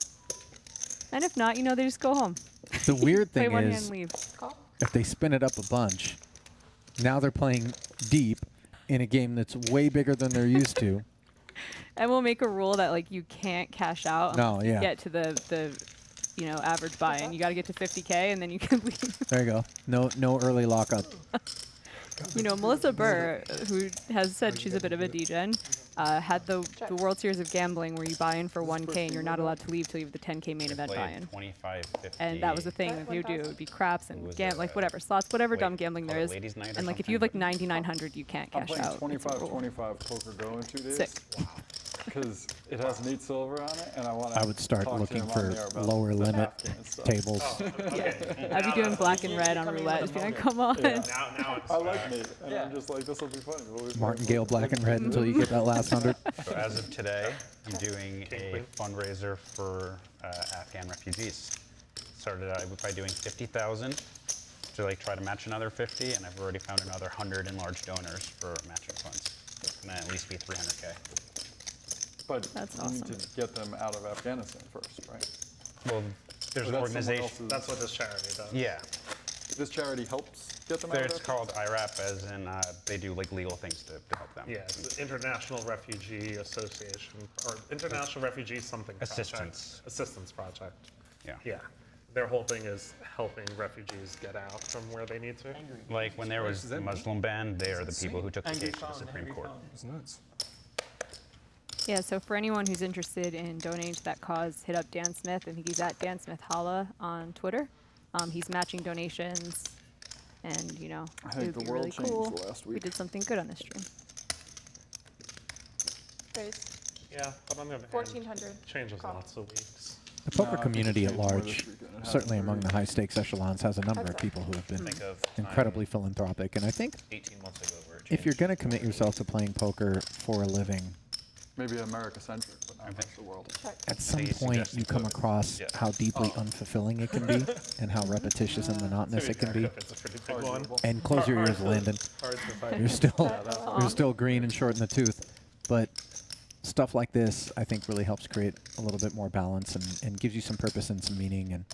And if not, you know, they just go home. The weird Play thing one is, hand, leave. if they spin it up a bunch, now they're playing deep in a game that's way bigger than they're used to. And we'll make a rule that like you can't cash out No, unless you yeah. get to the average buy-in. You got to get to 50K and then you can leave. There you go. No early lockup. You know, Melissa Burr, who has said she's a bit of a degen, had the World Series of Gambling where you buy in for 1K and you're not allowed to leave till you have the 10K main event buy-in. 25, 50. And that was the thing that you do. It would be craps and like whatever slots, whatever dumb gambling there is. ladies' night or And like if you have like 9,900, you can't I'm cash playing out. It's a rule. 25 poker go in 2 days. Sick. Because it has Nate Silver on it, and I want to. I would start looking for lower limit tables. Yeah. I'd be doing black and red on roulette. Just be like, come on. Yeah. I like Nate, and I'm just like, this will be funny. Martingale black and red until you get that last 100. So as of today, I'm doing a fundraiser for Afghan refugees. Started out by doing 50,000 to like try to match another 50, and I've already found another 100 in large donors for matching funds. It's gonna at least be 300K. But That's you need awesome. to get them out of Afghanistan first, right? Well, there's Or an that's organization. someone else's- That's what this charity does. Yeah. This charity helps get them out of It's Afghanistan? called IRAP, as in they do like legal things to help them. Yeah, it's the International Refugee Association or International Refugee something Assistance. Assistance Project. Yeah. Yeah. Their whole thing is helping refugees get out from where they need to. Like when there was the Muslim ban, they are the people who took the case to the Supreme Court. It's nuts. Yeah, so for anyone who's interested in donating to that cause, hit up Dan Smith. I think he's at Dan Smith Holla on Twitter. He's matching donations, and you know, I it think would the be world really changed cool. last We week. did something good on this stream. Yeah, but on the other hand, 1,400. changes lots of weeks. The poker No, I think community it's at changed more large, this weekend. It has certainly for among the years. high stakes echelons, has a number of people who have been Think of incredibly philanthropic. And I think 18 months ago where it if you're changed. going to commit yourself to playing poker for a living, Maybe America-centric, but not the rest of the world. at some you point suggested you come that. across Yeah. how deeply unfulfilling it can be and how repetitious and monotonous it can be. It's a pretty big one. And close your ears, Landon. Hard to fight. You're still green and short in the tooth. But stuff like this, I think, really helps create a little bit more balance and gives you some purpose and some meaning and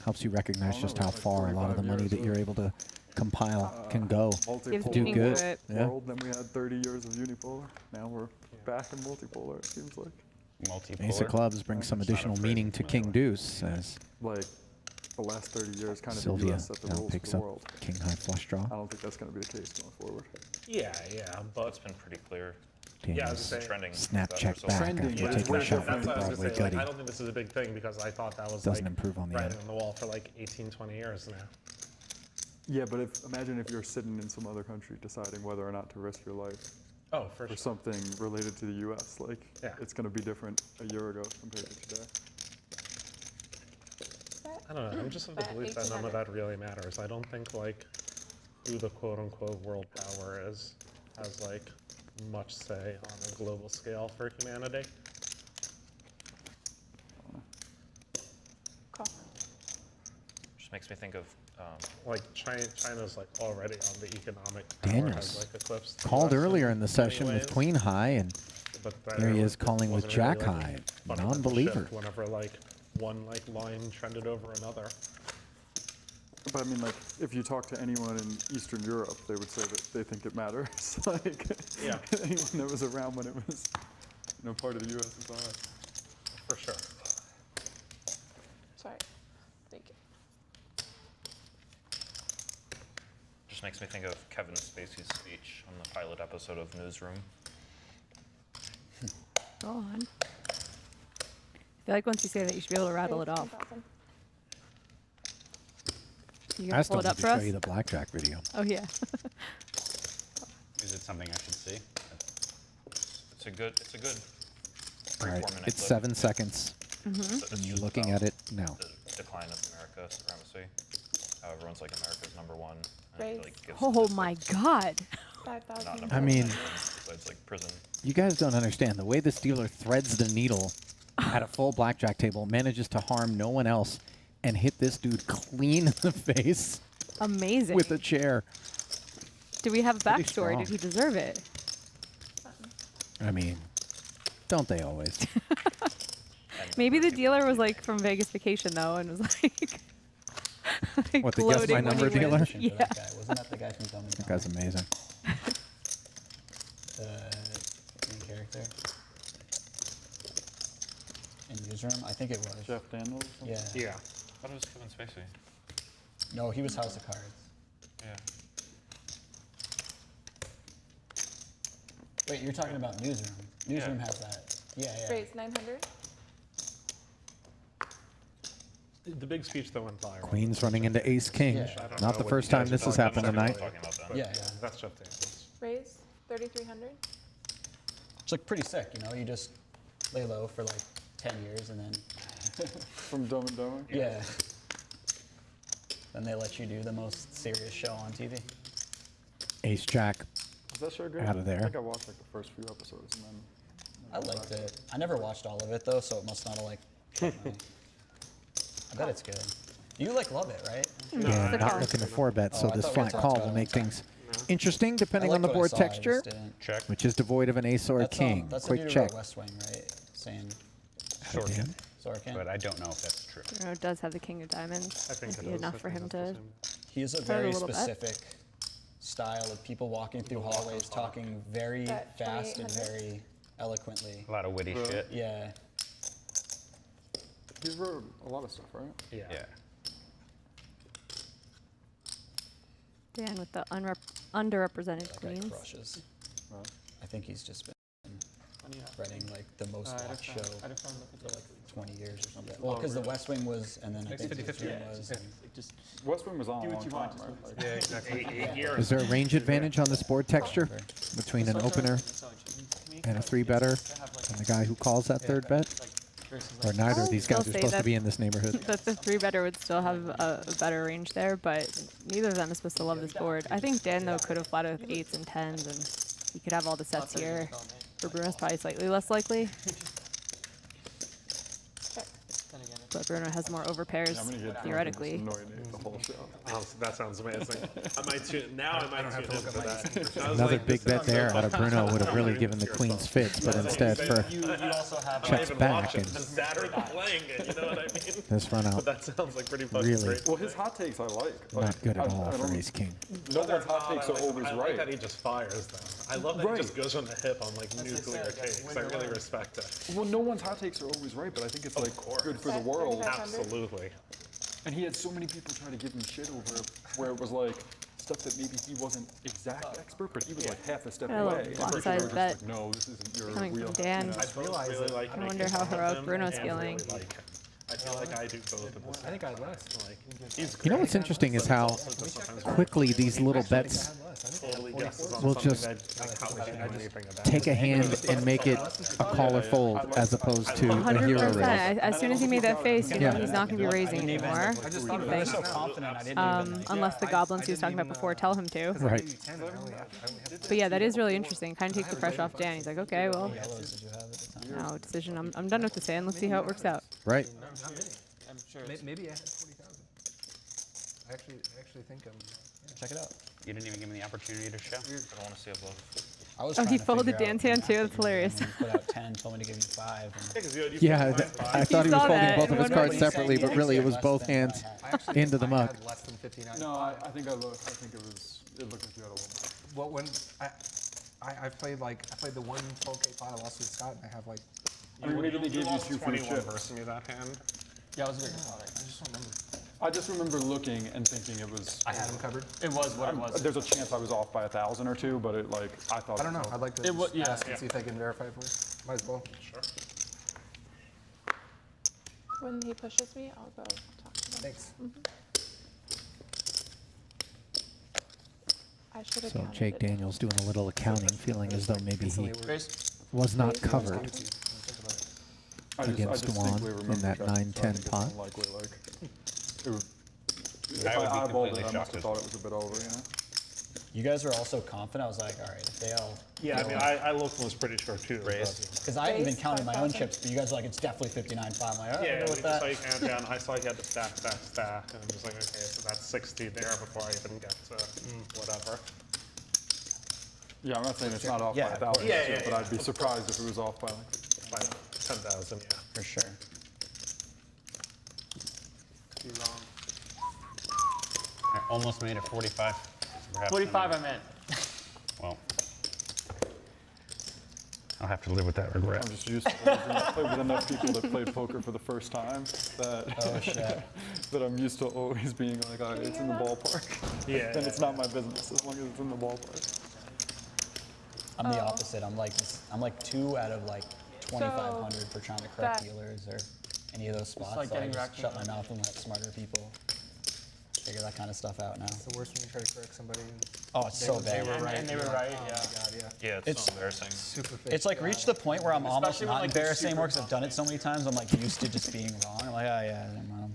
helps you recognize just how far a lot of the money that you're able to compile can go. Gives Do meaning good. to it. Yeah. World, then we had 30 years of unipolar. Now we're back in multipolar, it seems like. Multipolar. Ace of Clubs brings some additional meaning to King Deuce as Like, the last 30 years kind of the Sylvia US set the now rules for picks the up world. King High Flush Draw. I don't think that's going to be the case going forward. Yeah, but It's been pretty clear. yeah, I was Daniel's saying, Trending. snap that check result. back Trending, after yeah. taking a It's shot that's with the what I was Broadway gonna say. Like, Gutty. I don't think this is a big thing because I thought that was Doesn't like improve on the writing end. on the wall for like 18, 20 years now. Yeah, but imagine if you're sitting in some other country deciding whether or not to risk your life. Oh, for or sure. something related to the U.S. Like, Yeah. it's going to be different a year ago compared to today. I don't know. I'm just of the belief that none of that really matters. I don't think like who the quote-unquote world power is has like much say on a global scale for humanity. Just makes me think of like China's like already on the economic power, Daniels has like eclipsed the called US earlier in in the many session ways. with Queen High, and But here he there is calling with wasn't really, Jack like, High. fundamental Non-believer. shift whenever like one like line trended over another. But I mean, like, if you talk to anyone in Eastern Europe, they would say that they think it matters. Like, Yeah. anyone that was around when it was, part of the USSR. For sure. Sorry. Thank you. just makes me think of Kevin Spacey's speech on the pilot episode of Newsroom. Go on. I feel like once you say that, you should be able to rattle it off. You I gonna still pull it need up to for show us? you the blackjack video. Oh yeah. Is it something I should see? It's a good All right, 3-4 minute it's clip. 7 seconds, It's and you're just looking about at it now. The decline of America supremacy. How everyone's like America's #1. And Right. it, like, gives Oh my God. 5,000. not I mean, it's like prison. you guys don't understand. The way this dealer threads the needle at a full blackjack table, manages to harm no one else, and hit this dude clean in the face Amazing. with a chair. Do we have a Pretty backstory? strong. Did he deserve it? I mean, don't they always? Maybe the dealer was like from Vegas Vacation though, and was like, What, the Guess My gloating when Number he dealer? wins. For Yeah. that guy. Wasn't that the guy from Tell Me That guy's amazing. The main character? In Newsroom? I think it was. Jeff Daniels? Yeah. Yeah. I thought it was Kevin Spacey. No, he was House of Cards. Yeah. Wait, you're talking about Newsroom. Newsroom has that. Yeah, yeah. Raise 900. The big speech that went viral. Queen's running into Ace King. Yeah. I don't Not know the what first you time guys this are has talking happened about. tonight. Talking about that. But Yeah, yeah. That's Jeff Daniels. Raise 3,300. It's like pretty sick, you know? You just lay low for like 10 years and then, From Dumb and Dumber? yeah. Then they let you do the most serious show on TV. Ace Jack. Is that show good? Out of there. I think I watched like the first few episodes and then. I liked it. I never watched all of it though, so it must not have like. I bet it's good. You like love it, right? Yeah, the not call. looking to 4-bet, so Oh, I this thought we flat talked call about will it make one time. things interesting depending I on the liked what I board saw, I texture, just didn't. Check. which is devoid of an ace or a That's, king. that's Quick the new check. West Wing, right? Saying Short Dan? game. Sorkin. But I don't know if that's true. You know, it does have the King of Diamonds. I think Might it be is. enough I for think him that's to. the He is a Heard a very little bit. specific style of people walking through hallways, talking very At fast and 2,800. very eloquently. A lot of witty Really? shit. Yeah. He wrote a lot of stuff, right? Yeah. Yeah. Dan with the underrepresented That guy queens. crushes. I think he's just been writing like the most watched show for like 20 years or something. Well, because the West Wing was, and then I think Newsroom was. and- West Wing was on a long time, right? Like, Yeah, exactly. 8 years. Is there a range advantage on this board texture between an opener and a 3-better and the guy who calls that 3rd bet? Or neither of these I'll guys are say supposed to that- be in this neighborhood? That the 3-better would still have a better range there, but neither of them is supposed to love this board. I think Dan though could have flatted with 8s and 10s, and he could have all the sets here. For Bruno's probably slightly less likely. But Bruno has more overpairs I'm gonna get theoretically. annoyed the whole show. Oh, that sounds amazing. I might tune in for that. Another big bet there out of Bruno would have really given the queens fits, but instead for checks back and Saturday playing it, you know what I mean? this run out But that sounds like pretty fucking really great. Well, his hot takes I like. not good at I all for don't- Ace King. No one's hot takes are always I like right. that he just fires them. I love that he just goes on the hip on like nuclear takes. I really respect it. Well, no one's hot takes are always right, but I think it's like good for the world. Absolutely. And he had so many people try to give him shit over where it was like stuff that maybe he wasn't exact expert, but he was like half a step I love away. And block people size were just bet like, no, this isn't your coming wheel. from Dan. I really like I wonder how heroic Bruno's feeling. I feel like I do both at the same I think I had less. Like, he's You know great, what's interesting is but how also just sometimes quickly these little bets totally guesses on will something just that how I know anything about. take a hand and make it a call or fold as opposed to a hero 100%. raise. As soon as he made that face, you know Yeah. he's not going to be raising anymore. I just thought I was so confident I didn't even. Unless the goblins he was talking about before tell him to. Right. But yeah, that is really interesting. Kind of takes the pressure off Dan. He's like, okay, well, now decision. I'm done with this hand. Let's see how it works out. Right. I'm sure. Maybe I had 40,000. I actually think I'm. Check it out. You didn't even give me the opportunity to show. I don't want to see a bluff. I was Oh, trying he to folded figure out, Dan's hand too. That's hilarious. when you put out 10, told me to give you 5. And Yeah, I thought he was saw folding that both of and his wondered- cards separately, but really it was both hands into the muck. Less than 59. No, I think I looked. I think it looked like you had a little. Well, when I played the one 12K pot I lost with Scott, and I have like. I mean, maybe they gave you 2 free 21 chips. versus me that hand. Yeah, I was very exotic. I just don't remember. I just remember looking and thinking it was. I had him covered. It was what it was. There's a chance I was off by 1,000 or 2, but I thought. I don't know. it was I'd like to It was- yeah. ask and see if I can verify for you. Might as well. Sure. When he pushes me, I'll go talk to him. Thanks. I should have So counted Jake it. Daniels doing a little accounting, feeling as though maybe he Raise. was not covered I against just Dwan distinctly in remember that checking, so I 9-10 think it's pot. unlikely, it would, if I would be eyeballed completely it, I must shocked have as thought it was a bit over, you know? you guys were also confident. I was like, all right, if they all. Yeah, I mean, I looked and was pretty sure too. Because I hadn't even Raise counted my own 5,000. chips, but you guys were like, it's definitely 59.5. I'm like, oh, Yeah, I'll go we with just that. saw you count down. I saw you had the stack, and I'm just like, okay, so that's 60 there before I even get to whatever. Yeah, I'm not saying it's not off Yeah, by of 1,000, course. Yeah, but yeah, I'd be surprised if it was off by By 10,000, yeah. For sure. I almost made it 45. Perhaps 45 I I meant. Well, I'll have to live with that regret. I'm just used to I played with enough people that played poker for the first time that, Oh, shit. that I'm used to always being like, all right, it's in the ballpark. Yeah. Then it's not my business as long as it's in the ballpark. I'm the opposite. I'm like 2 out of like 2,500 for trying to correct that- dealers or any of those spots. like So I getting just racked shut up. my mouth and let smarter people figure that kind of stuff out now. It's the worst when you try to correct somebody. And Oh, it's so they bad. were right. And they were You're right, like, oh yeah. my God, yeah. Yeah, it's so embarrassing. Super fake. It's like reached the point where I'm almost Especially when, not like, you're embarrassed super anymore because I've done it so many times. I'm like used to just being wrong. I'm like, oh yeah, You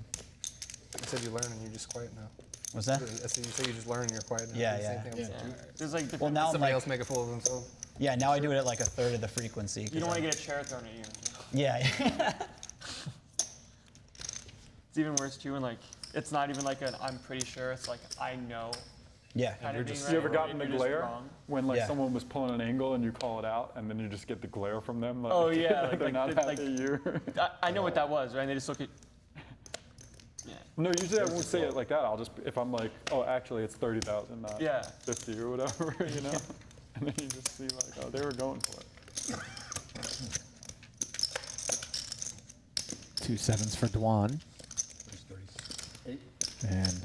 said you learn and you're just quiet now. what's that? I said you say you just learn and you're quiet now. Yeah, It's the yeah. same thing I'm saying. There's like different. Well, now I'm Somebody like, else make a fool of themselves. yeah, now I do it at like 1/3 of the frequency. You don't want to get a chair thrown at you. Yeah. It's even worse too when like it's not even like an I'm pretty sure. It's like I know. Yeah. Kind of being You ever right, gotten the you're just glare wrong. when like Yeah. someone was pulling an angle and you call it out and then you just get the glare from them? Like, Oh, yeah, like- they're like not the- happy you. I know what that was, right? And they just look at. Yeah. No, usually I won't say it like that. I'll just if I'm like, oh, actually it's 30,000, not Yeah. 50 or whatever, you know. And then you just see like, oh, they were going for it. 2 sevens for Dwan. And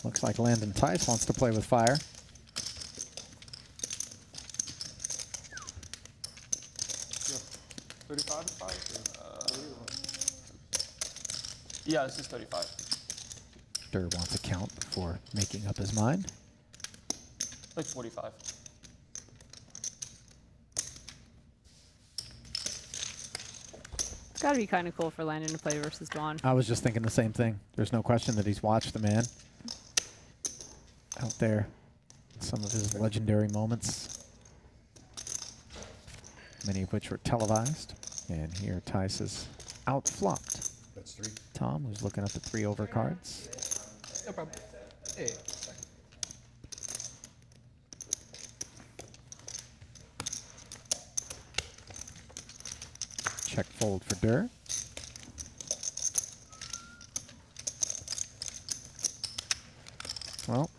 looks like Landon Tice wants to play with fire. Yeah. 35 to 5? Yeah, this is 35. Dur wants a count before making up his mind. Like 45. It's got to be kind of cool for Landon to play versus Dwan. I was just thinking the same thing. There's no question that he's watched the man out there. Some of his legendary moments, many of which were televised. And here Tice is outflopped. That's 3. Tom, who's looking at the 3 over cards. No problem. Hey. Check fold for Dur. Well,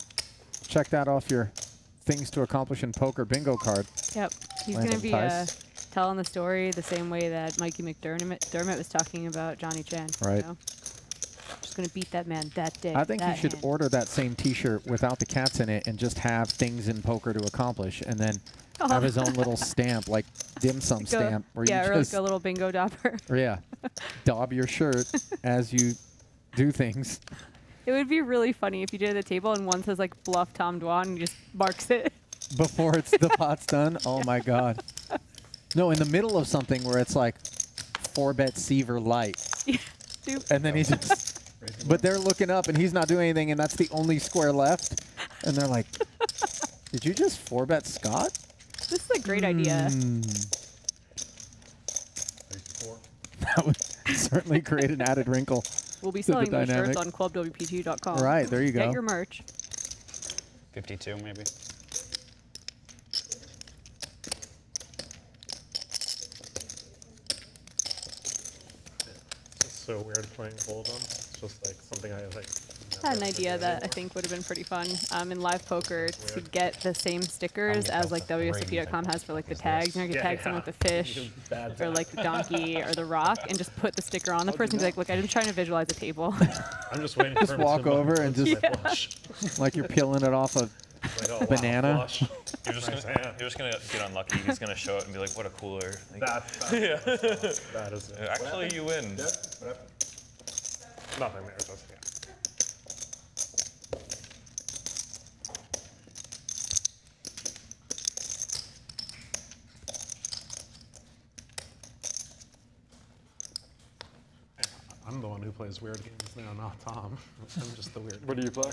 check that off your things to accomplish in poker bingo card. Yep. He's going to be telling the story the same way that Mikey McDermott was talking about Johnny Chan. Right. So. just going to beat that man that day. I think you that should hand." order that same T-shirt without the cats in it and just have things in poker to accomplish, and then have his own little stamp, like dim sum stamp, where yeah, you or just like a little bingo dauber. or yeah, daub your shirt as you do things. It would be really funny if you did it at the table and one says like bluff Tom Dwan and you just marks it. Before it's the pot's done. Oh my God. No, in the middle of something where it's like 4-bet Seaver light. And then he's just, but they're looking up and he's not doing anything and that's the only square left. And they're like, did you just 4-bet Scott? This is a great idea. That would certainly create an added wrinkle. We'll be to the selling those shirts dynamic. on clubwpt.com. Right, there you go. Get your merch. 52 maybe. It's so weird playing Hold'em. It's just like something I like. I had an idea that I think would have been pretty fun in live poker to get the same stickers as like WSOP.com has for like the tags. You know, you can tag someone with the fish or like the donkey or the rock and just put the sticker on the person and be like, look, I'm trying to visualize a table. I'm just waiting Just for him walk to over and just like you're peeling it off a banana. You're just gonna get unlucky. He's gonna show up and be like, "What a cooler!" Like, that is it. Actually, you win. Nothing there. Just, yeah. I'm the one who plays weird games now, not Tom. I'm just the weird. What do you play?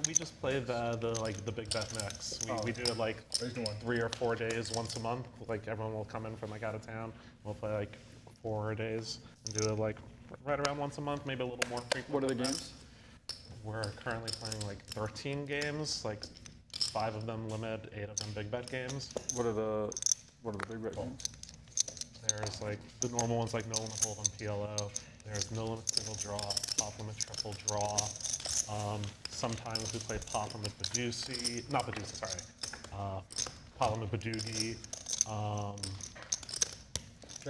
We just play the big bet mix. We do it like 3 or 4 days once a month. Like everyone will come in from like out of town. We'll play like 4 days and do it like right around once a month, maybe a little more frequent. What are the games? We're currently playing like 13 games, like 5 of them limit, 8 of them big bet games. What are the big bet games? There's like the normal ones like no limit hold'em PLO. There's no limit single draw, pop limit triple draw. Sometimes we play pop limit Badusi, not Badusi, sorry. Pop limit Badugi.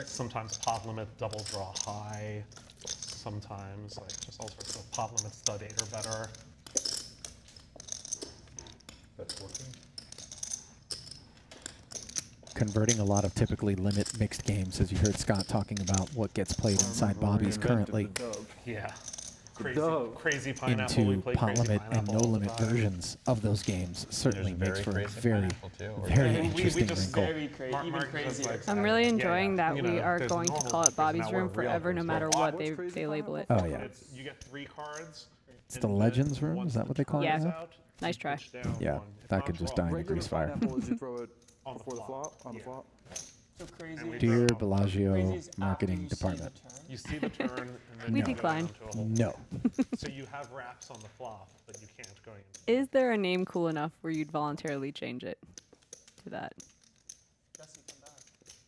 Sometimes pop limit double draw high. Sometimes like just all sorts of pop limit stud 8 or better. That's working. Converting a lot of typically limit mixed games, as you heard Scott talking about what gets played inside Bobby's currently. Yeah. Crazy pineapple. Into We play pot crazy limit and pineapple no all the limit time. versions of those games certainly makes for a very, We interesting just wrinkle. very even crazier. I'm really enjoying that You we know, are there's going to normal call it version, Bobby's now Room we're real forever, no version. matter what they label it. Oh, yeah. You get 3 cards. It's the Legends Room? Is that what they call it Yeah. now? Nice try. Yeah, that could just die in a grease fire. Pineapple is you throw it before the flop, on the flop. So crazy. Dear Crazy Bellagio is after Marketing you see the Department. turn. You see the turn, and then We you go decline. down to a hole. No. So you have wraps on the flop, but you can't go in. Is there a name cool enough where you'd voluntarily change it to that?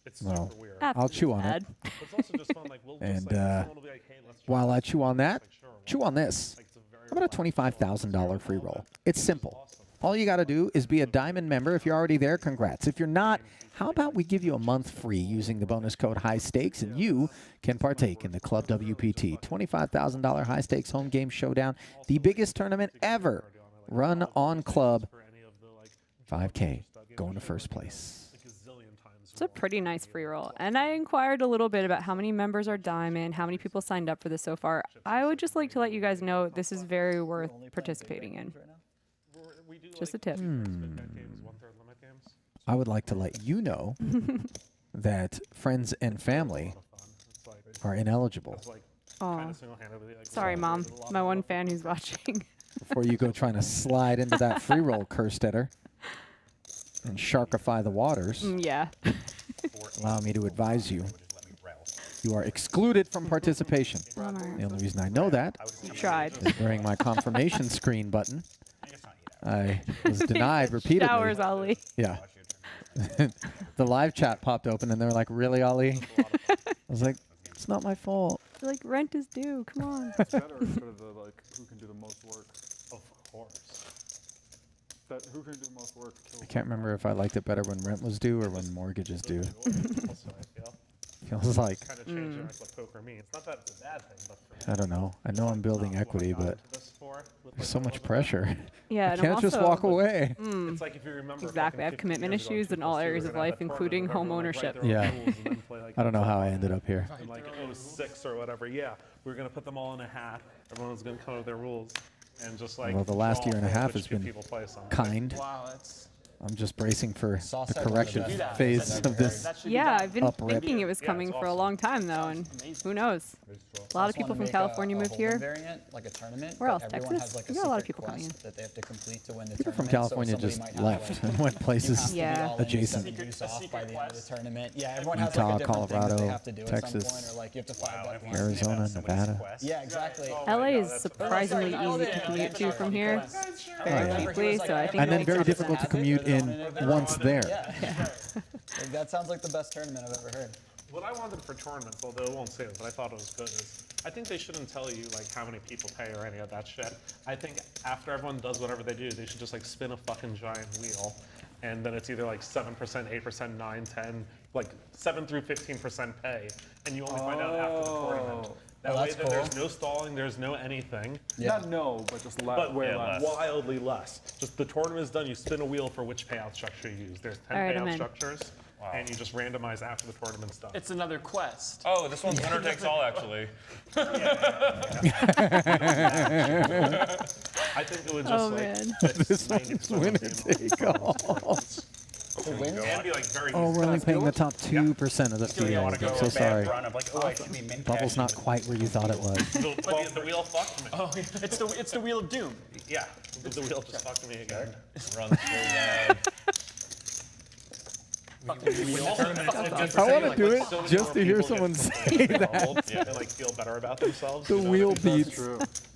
It's Well, super weird. I'll chew on it. It's also just fun, like, we'll just, And like, someone will be like, hey, let's try while I this. chew on that, Like, sure, why chew not? on this. Like, it's a very How about a $25,000 free roll? It's simple. All you got to do is be a Diamond member. If you're already there, congrats. If you're not, how about we give you a month free using the bonus code High Stakes, and you can partake in the Club WPT $25,000 High Stakes Home Game Showdown, the biggest tournament ever run on Club. 5K going to first place. It's a pretty nice free roll. And I inquired a little bit about how many members are Diamond, how many people signed up for this so far. I would just like to let you guys know this is very worth participating in. Just a tip. I would like to let you know that friends and family are ineligible. Aw. Sorry, Mom. My one fan who's watching. Before you go trying to slide into that free roll, Kerstetter, and sharkify the waters, Yeah. allow me to advise you. You are excluded from participation. Bummer. The only reason I know that You tried. is during my confirmation screen button, I was denied repeatedly. Showers, Ali. Yeah. The live chat popped open and they were like, really, Ali? I was like, it's not my fault. You're like, rent is due. Come on. It's better instead of the like who can do the most work. Of course. That who can do the most work kills. I can't remember if I liked it better when rent was due or when mortgage is due. Also, I feel. Feels like, Kind of changing like what poker means. Not that it's a bad thing, but for me, I don't know. I know I'm building equity, but there's so much pressure. Yeah, I and can't I'm just also, walk away. It's like if you remember. Exactly. I have commitment issues in all areas of life, including home ownership. Yeah. I don't know how I ended up here. In like 06 or whatever, yeah, we were gonna put them all in a hat. Everyone was gonna come up with their rules, and just like. Well, the last draw year and a half which has been people play some. kind. Wow, that's. I'm just bracing for Sauce the head on the corrective best. phase of this. Yeah, I've been Uprip. thinking it was coming for a long time though, and who knows? A lot of people from California moved here. Variant, like a tournament, Where else? but everyone Texas? has like We a got a lot of secret people coming in. quest that they have to complete to win the People from tournament. California So just somebody might have, left like, and went you places have to be Yeah. all in, adjacent. you have to use off by the end of the tournament. Yeah, everyone Utah, has like a different thing that Colorado, they have to do at some Texas, point, or like you have to find like Arizona, Nevada. Yeah, exactly. LA is surprisingly easy to commute to from here, very cheaply. So I think. And then it very makes difficult to sense. commute in once there. Yeah. Like, that sounds like the best tournament I've ever heard. What I wanted for tournaments, although it won't say it, but I thought it was good, is I think they shouldn't tell you like how many people pay or any of that shit. I think after everyone does whatever they do, they should just like spin a fucking giant wheel, and then it's either like 7%, 8%, 9, 10, like 7 through 15% pay, and you only find out after the tournament. That way, then there's no stalling, there's no anything. Not no, but just way less. Wildly less. Just the tournament is done, you spin a wheel for which payout structure you use. There's 10 Alright, I'm payout in. structures, and you just randomize after the tournament's done. It's another quest. Oh, this one's winner takes all, actually. I think it would Oh, just man. This one's winner take all. and be like very Oh, we're only paying the top 2% of the Still, field. I want to go I'm so sorry. Run of like, oh, I should be min Bubble's not quite where you thought it was. the wheel fucked me. Oh, it's the wheel of doom. Yeah, the wheel just fucked me again. Run so bad. I want to do it just to hear someone say that. And like feel better about themselves. The wheel beats.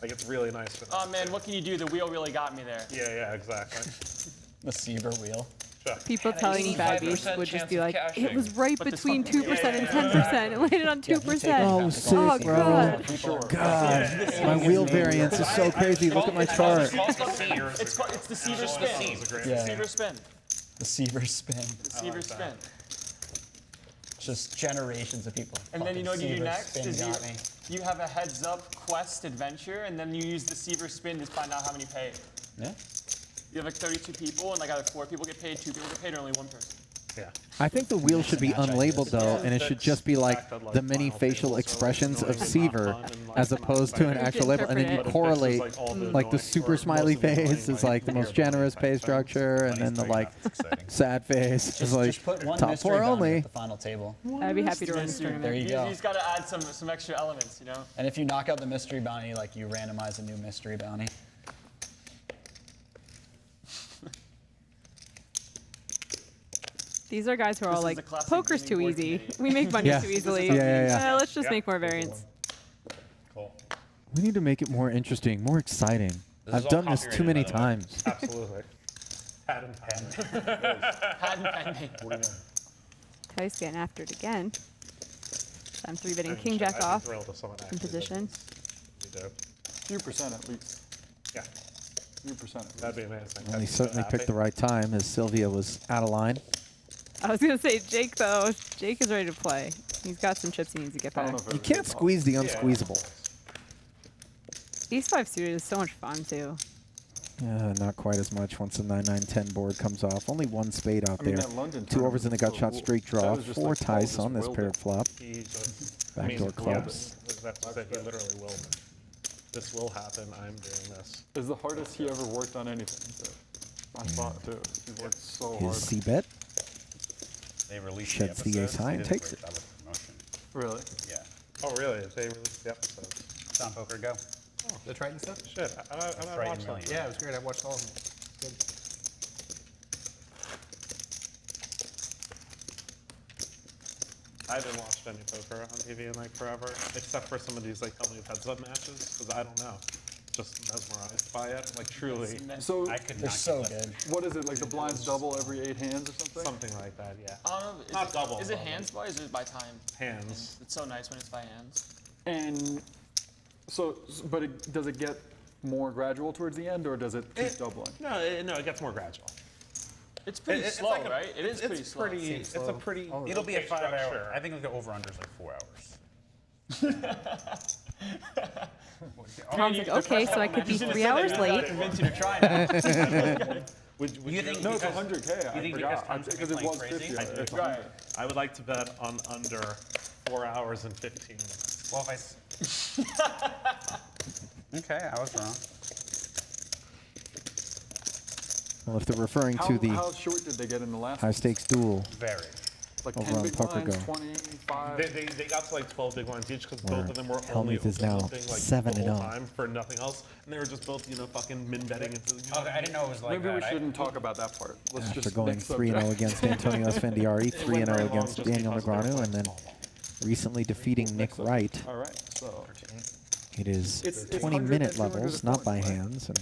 Like it's really nice. For them. Oh man, what can you do? The wheel really got me there. Yeah, exactly. The Seaver wheel. People telling bad beats would just be like, it cashing. was right between 2% and 10%. It landed on 2%. Oh, sick, bro. God. God, my wheel variance is so crazy. Look at my chart. It's the Seaver spin. Yeah. Seaver spin. The Seaver spin. The Seaver spin. Just generations of people. And then you know what you do Seaver next spin is got me. you have a heads up quest adventure, and then you use the Seaver spin to find out how many paid. Yeah. You have like 32 people, and like either 4 people get paid, 2 people get paid, or only 1 person. Yeah. I think the wheel should be unlabeled though, and it should just be like the many facial expressions of Seaver, as opposed to an actual label. And then you correlate, like the super smiley face is like the most generous pay structure, and then the like sad face is like Just put one top mystery 4 bounty only. at the final table. I'd be happy to run this There tournament. you You go. just got to add some extra elements, you know. And if you knock out the mystery bounty, like you randomize a new mystery bounty. These are guys who are all This is like, the classic poker's gaming too board easy. committee. We make money Yeah. too easily. Yeah. Let's just make more variants. Cool. We need to make it more interesting, more exciting. This I've is all done this too copyrighted, many by the way. times. Absolutely. Patent. Patent pending. Tice getting after it again. I'm 3-betting king jack off in position. Few percent at least. Yeah. Few percent at least. That'd be amazing. Well, he certainly picked the right time as Sylvia was out of line. I was gonna say Jake though. Jake is ready to play. He's got some chips he needs to get back. You can't squeeze the unsqueezable. Ace 5 suited is so much fun too. Yeah, not quite as much once the 9-9-10 board comes off. Only 1 spade out I mean, there. that London 2 overs in the gut tournament shot was straight so- that draw. was just 4 like Paul Tice just on this willed paired it. flop. He just Backdoor clubs. That's to say he literally will. This will happen. I'm doing this. Is the hardest he ever worked on anything. So I thought too. He worked so hard. His C-bet. They released Sheds the ace high and takes it. Really? Yeah. Oh, really? They released the episodes. It's on Poker Go. The Triton stuff? Shit, I Triton watched them. Million. Yeah, it was great. I watched all of them. Good. I haven't watched any poker on TV in like forever, except for some of these like tell me heads-up matches, because I don't know. Just mesmerized by it, like truly. So I could They're not so keep good. what is it, like the blinds double every 8 hands or something? Something like that, yeah. I don't know. Is Not it, double, Is it but- hands by or is it by time? Hands. It's so nice when it's by hands. And so, but does it get more gradual towards the end, or does it keep doubling? No, it gets more gradual. It's pretty It's slow, like a- right? It is pretty slow. It's a pretty. It'll be a okay 5 hour. structure. I think the over/under is like 4 hours. Tom's like, okay, so I could be 3 hours late. Convince you to try now. Would You think No, it's because- 100K. You I think forgot. because Tom's Because it playing was crazy? 50. It's Right. 100. I would like to bet on under 4 hours and 15 minutes. Well, if okay, I was wrong. Well, if they're referring to the How short did they get in the last high stakes duel, Very. Like over 10 on big Poker blinds, Go. 25. They got to like 12 big ones each because Where both of them were Helmuth only is now open like 7 the and whole 0. time for nothing else, and they were just both fucking min betting into. Okay, I didn't know it was like Maybe we that. shouldn't talk about that part. Let's After just going next 3-0 subject. against Antonio Esfandiari, 3-0 very long against just Daniel because of their Negreanu, and then recently defeating Nick Wright. All right, so It is It's 20-minute 100 levels, not by hands, and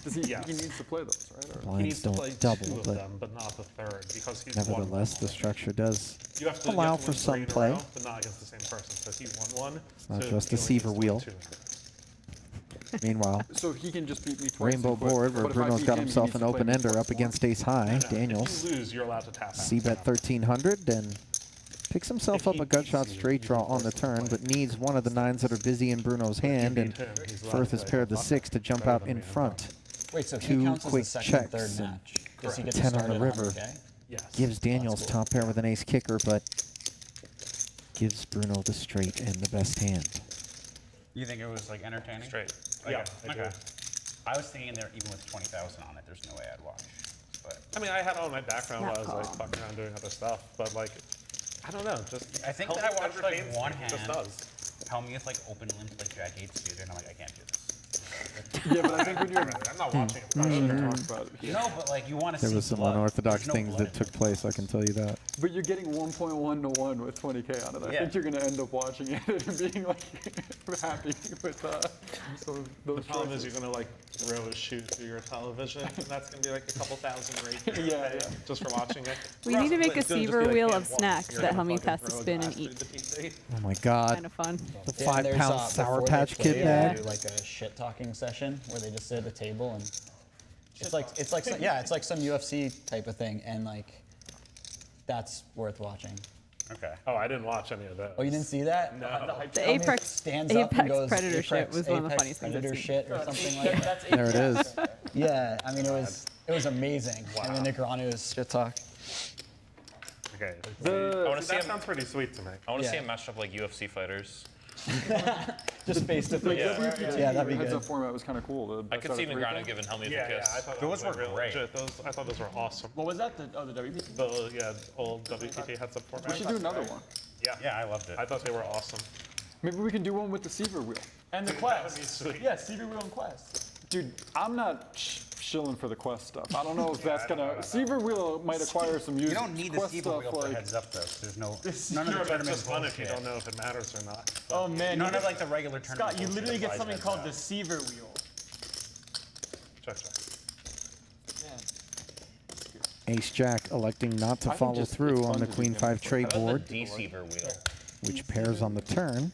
does he, Yes. he needs to play those, right? Or- He blinds needs to play don't double, 2 of but them, but not the third because he's nevertheless, won the one. structure does You have to, allow you have to for win 3 some in a play. row, but not against the same person because he won one. It's not so just he the only Seaver needs to win wheel. 2. Meanwhile, So he can just beat me twice. Rainbow and quit. board where But if I Bruno's beat got him, he himself needs an to play me open-ender twice up against ace high. Daniels, If you lose, you're allowed to tap out. c-bet 1,300, and picks himself up a gut shot straight draw on the turn, but needs one of the 9s that are busy in Bruno's hand, and Firth has paired the 6 to jump out in front. Wait, so he 2 counts as quick the second, checks, third and match. Does he get to 10 start on the at river. 100K? Yes. Gives Daniels top pair with an ace kicker, but gives Bruno the straight and the best hand. You think it was like entertaining? Straight. Yeah, I do. Okay. I was thinking there even with 20,000 on it, there's no way I'd watch. But I mean, I had it on my background while I was like fucking around doing other stuff, but like, I don't know. Just I think help that I watched like entertains one me. hand. It just does. Tell me it's like open limp like Jack 8 suited, and I'm like, I can't do this. Yeah, but I think when you're I'm not watching it. talk about it here. No, but like you want to see There was some blood. unorthodox There's no things blood that in took place, I can tell you that. But you're getting 1.1 to 1 with 20K on it. I Yeah. think you're going to end up watching it and being like happy with some of those The problem is choices. you're gonna like throw a shoe through your television, and that's gonna be like a couple thousand rate Yeah. just for watching it. We need to make a It's gonna just be Seaver like wheel game of one. snacks You're that gonna Helmuth fucking has to throw a spin glass and eat. through the PC. Oh my God. Kind of fun. The Yeah, 5 there's, pound Sour before they Patch play, Kid they bag. do like a shit talking session where they just sit at a table and it's like some, yeah, it's like some UFC type of thing, and like that's worth watching. Okay. Oh, I didn't watch any of those. Oh, you didn't see that? No. The Helmuth Apex stands up and Apex goes, Predator shit Apex- was one of the Apex funniest things I've Predator seen. shit or something like that. There it is. Yeah, I mean it was amazing. And then Negreanu's shit talk. Okay. I want to see that him. sounds pretty sweet to me. I want to see Yeah. him matched up like UFC fighters. Just face to face. Yeah, that'd be Heads good. up format was kind of cool. The I best could out see of 3 Negreanu thing. giving Helmuth a Yeah, kiss. I thought Those that was were like, really great. legit. I thought those were awesome. What was that? The WPT? The old WPT heads up format. We should do another one. Yeah, I loved it. I thought they were awesome. Maybe we can do one with the Seaver wheel. And the That would be Quest. sweet. Yeah, Seaver Wheel and Quest. Dude, I'm not shilling for the Quest stuff. I don't know if that's gonna. Seaver wheel might acquire some users. You don't need the Quest Seaver stuff, wheel for like, heads up though. 'Cause there's no none of the Sure, but it's tournament just fun if you bullshit. don't know if it matters or not. Oh man, None of like the regular tournament. Scott, you bullshit literally get applies something heads called up. the Seaver Wheel. Check. Yeah. Ace Jack electing not to I think follow just through it's on fun the to do Queen games 5 like trade How about board, the deceiver wheel? which pairs on the turn.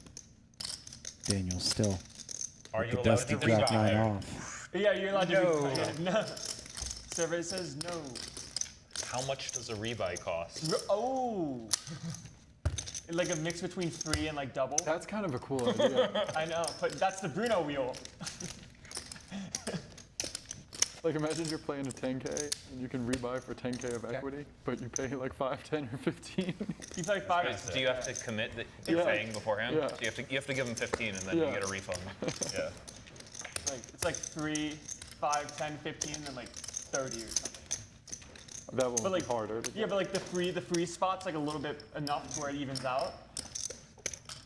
Daniel still Are with you the allowed dusty to Jack 9 rebuy? off. Yeah, you're allowed to No. yeah, no. Survey says no. How much does a rebuy cost? Oh. Like a mix between free and like double. That's kind of a cool idea. I know, but that's the Bruno wheel. Like imagine you're playing a 10K and you can rebuy for 10K of equity, but you pay like 5, 10, or 15. You play 5. Do you have to commit that you're Yeah. paying beforehand? Yeah. So you have to give him 15 and then Yeah. you get a refund. Yeah. It's like 3, 5, 10, 15, and then like 30 or something. That one But would like be harder. To yeah, but like the free spot's like a little bit enough to where it evens out,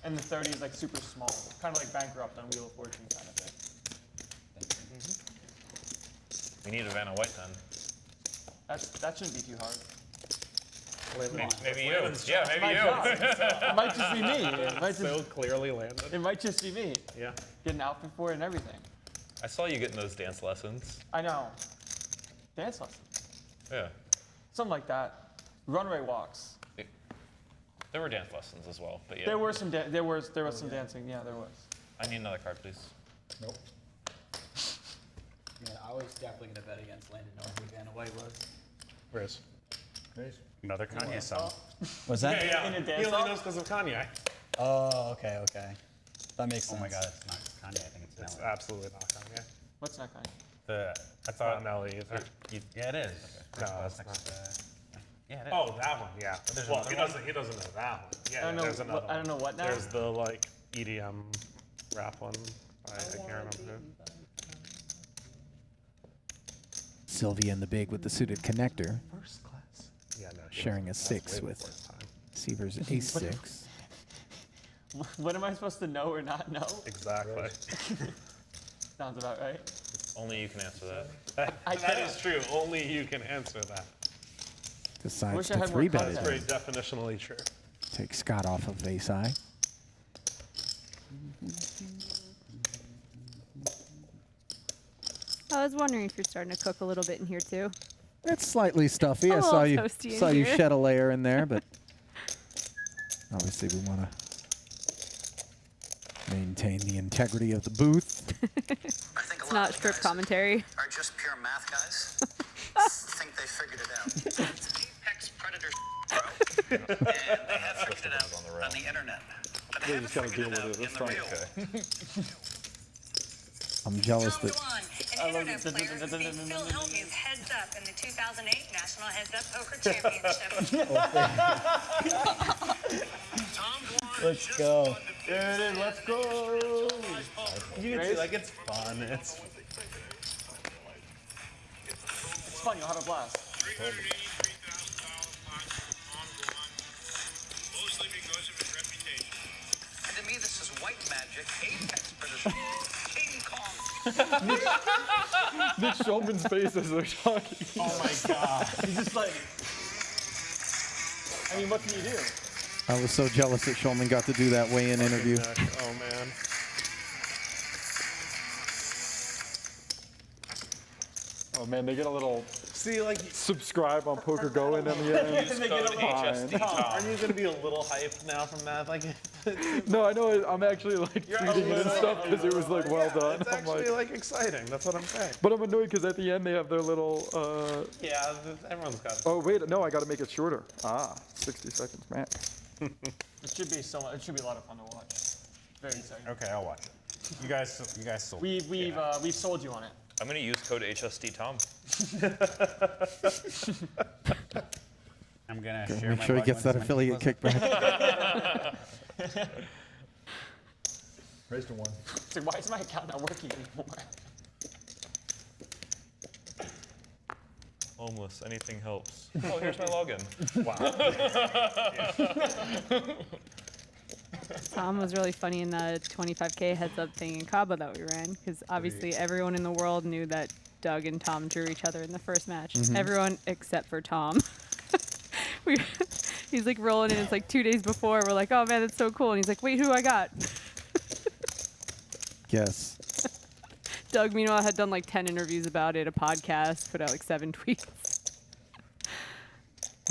and the 30 is like super small, kind of like bankrupt on Wheel of Fortune kind of thing. We need a Vanna White then. That shouldn't be too hard. Maybe you. Yeah, maybe My you. job. It might just be me. It might So just, clearly landed. it might just be me. Yeah. Get an outfit for it and everything. I saw you getting those dance lessons. I know. Dance lesson. Yeah. Something like that. Runway walks. There were dance lessons as well, but yeah. There were some there was some dancing. Yeah, there was. I need another card, please. Nope. Yeah, I was definitely gonna bet against Landon knowing who Vanna White was. Where's? Another Kanye song. Was that? Yeah, In a He dance only song? knows because of Kanye. Oh, okay. That makes sense. Oh my God, it's not Kanye. I think it's It's Nelly. absolutely not Kanye. What's that kind? I It's thought not Nelly either. Yeah, it is. No, That's it's next. Yeah, it is. Oh, that one, yeah. There's Well, another he doesn't know that one. Yeah, I don't know there's another what- I don't know what now? There's the like EDM rap one. I can't remember who. Sylvia in the big with the suited connector, First class. Yeah, no. sharing a that's 6 way with before his time. Seaver's ace 6. What am I supposed to know or not know? Exactly. Sounds about right. Only you can answer that. That is true. Only you can answer that. Decides Wish I to had more 3-bet That's it. very definitionally true. Take Scott off of ace high. I was wondering if you're starting to cook a little bit in here too. It's slightly stuffy. A I saw little you toasty in saw you here. shed a layer in there, but obviously we want to maintain the integrity of the booth. It's not script commentary. Are just pure math guys. Think they figured it out. It's apex predator, bro. And they have figured it out on the internet. But they haven't figured it out in the real world. I'm jealous that An internet player beat Phil Hellmuth heads up in the 2008 National Heads Up Poker Championship. Let's go. There it is. Let's go. You can see, like, it's fun. It's fun. You'll have a blast. Mostly because of his reputation. And to me, this is white magic, apex predator, King Kong. Nick Schulman's face as they're talking. Oh my God. He's just like. I mean, what can you do? I was so jealous that Schulman got to do that weigh-in interview. Oh man. Oh man, they get a little See, like, subscribe on Poker Go in the end. they get a Fine. Aren't you gonna be a little hyped now from that? Like, No, I know. I'm actually like tweeting it and stuff because it was like well done. it's I'm actually like, like exciting. That's what I'm saying. but I'm annoyed because at the end they have their little. Yeah, everyone's got it. Oh wait, no, I got to make it shorter. 60 seconds max. It should be so. It should be a lot of fun to watch. Very exciting. Okay, I'll watch it. You guys sold. We've sold you on it. I'm going to use code HSD Tom. I'm gonna Okay, share make my sure he log gets once that my affiliate people- kickback. Raise to 1. It's like, why is my account not working anymore? Homeless, anything helps. Oh, here's my login. Wow. Tom was really funny in the 25K heads-up thing in Cabo that we ran, because obviously everyone in the world knew that Doug and Tom drew each other in the first match. Everyone except for Tom. He's like rolling in. It's like 2 days before. We're like, oh man, that's so cool. And he's like, wait, who I got? Yes. Doug, meanwhile, had done like 10 interviews about it, a podcast, put out like 7 tweets.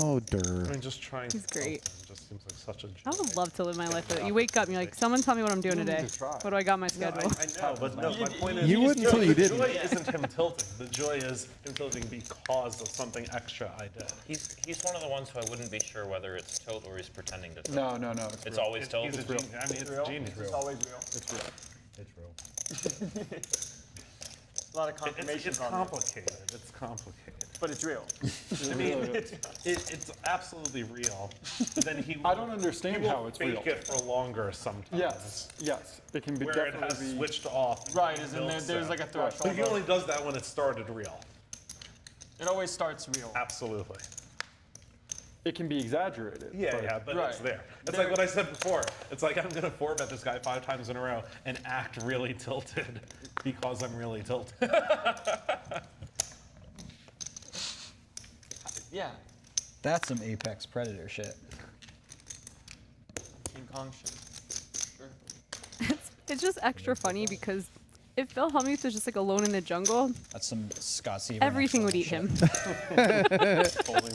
Oh, I Durr. mean, just trying. He's great. Just seems like such a joy. I would love to live my life. You wake up and you're like, someone tell me what I'm doing today. What do I got on my schedule? I know, but no, my point is, You wouldn't until you the didn't. joy isn't him tilting. The joy is him tilting because of something extra I did. He's one of the ones who I wouldn't be sure whether it's tilt or he's pretending to tilt. No. It's always tilt. He's a genius. I mean, it's genius. It's always real. It's real. It's real. A lot of confirmations It's on there. complicated. It's complicated. But it's real. I mean, it's absolutely real. But then I don't understand how it's real. Fake it for longer sometimes. Yes. It can be Where it definitely has be. switched off. Right, is in there, there's like a But threshold. he only does that when it started real. It always starts real. Absolutely. It can be exaggerated. Yeah, but Right. it's there. It's like what I said before. It's like I'm gonna 4-bet this guy 5 times in a row and act really tilted because I'm really tilted. Yeah. That's some apex predator shit. King Kong shit. Sure. It's just extra funny because if Phil Hellmuth was just like alone in the jungle, That's some Scott Seaver. everything would eat him.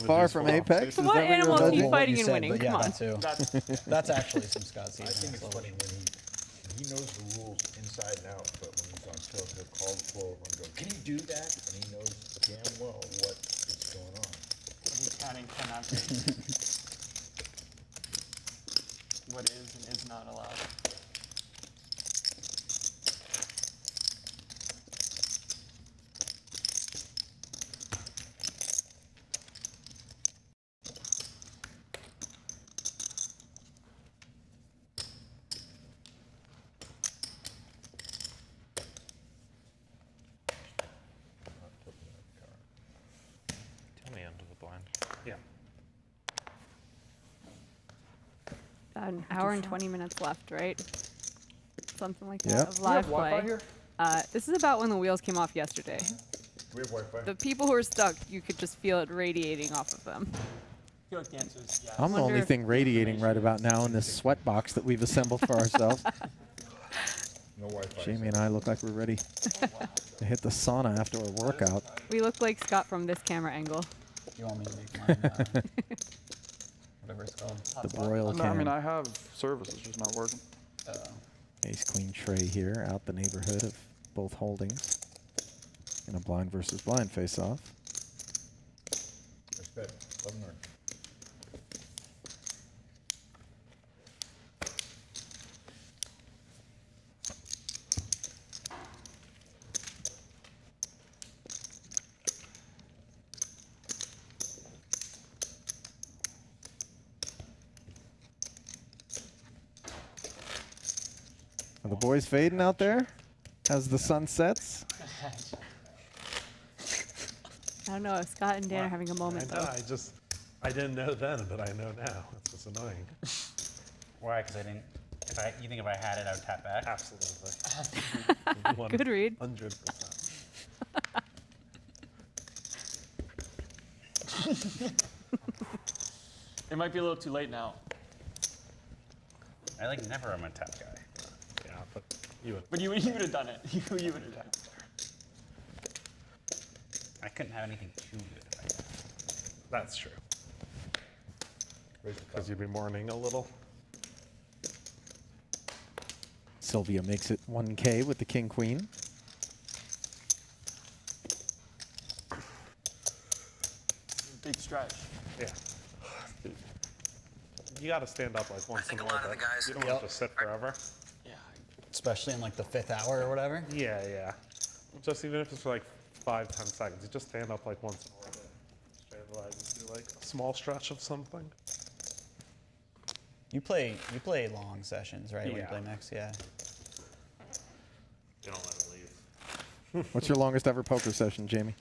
Far from Apex. Is What that what animals you're do you alleging? fighting and winning? But yeah, Come on. that too. That's actually some Scott Seaver. I think it's funny when he knows the rules inside and out, but when he's on tilt, he'll call the floor over and go, "Can you do that?" And he knows damn well what is going on. can and cannot be. What is and is not allowed. Tell me under the blind. Yeah. An hour and 20 minutes left, right? Something like that Yep. of Do you have live play. Wi-Fi here? This is about when the wheels came off yesterday. We have Wi-Fi. The people who were stuck, you could just feel it radiating off of them. I feel like the answer is yes. I'm the only thing radiating right about now in this sweat box that we've assembled for ourselves. No Wi-Fi. Jamie and I look like we're ready to hit the sauna after a workout. We look like Scott from this camera angle. You want me to make mine, whatever it's called? The broil No, I mean, cam. I have service, it's just not working. Ace queen tray here, out the neighborhood of both holdings in a blind versus blind face-off. Let's bet. 11 or Are the boys fading out there as the sun sets? I don't know. Scott and Dan are having a moment, I know, though. I didn't know then, but I know now. It's just annoying. Why? Because I didn't. You think if I had it, I would tap back? Absolutely. Good read. 100%. It might be a little too late now. I like never am a tap guy. Yeah, but you would. But you would have done it. You would have done it. I couldn't have anything too good if I had. That's true. Because you'd be mourning a little. Sylvia makes it 1K with the king queen. Big stretch. Yeah. You got to stand up like once in a while. You don't want to just sit forever. Especially in like the 5th hour or whatever. Yeah, yeah. Just even if it's for like 5-10 seconds, you just stand up like once in a while. Just do like a small stretch of something. You play long sessions, right? When you Yeah. play mix, yeah. You don't let it leave. What's your longest ever poker session, Jamie?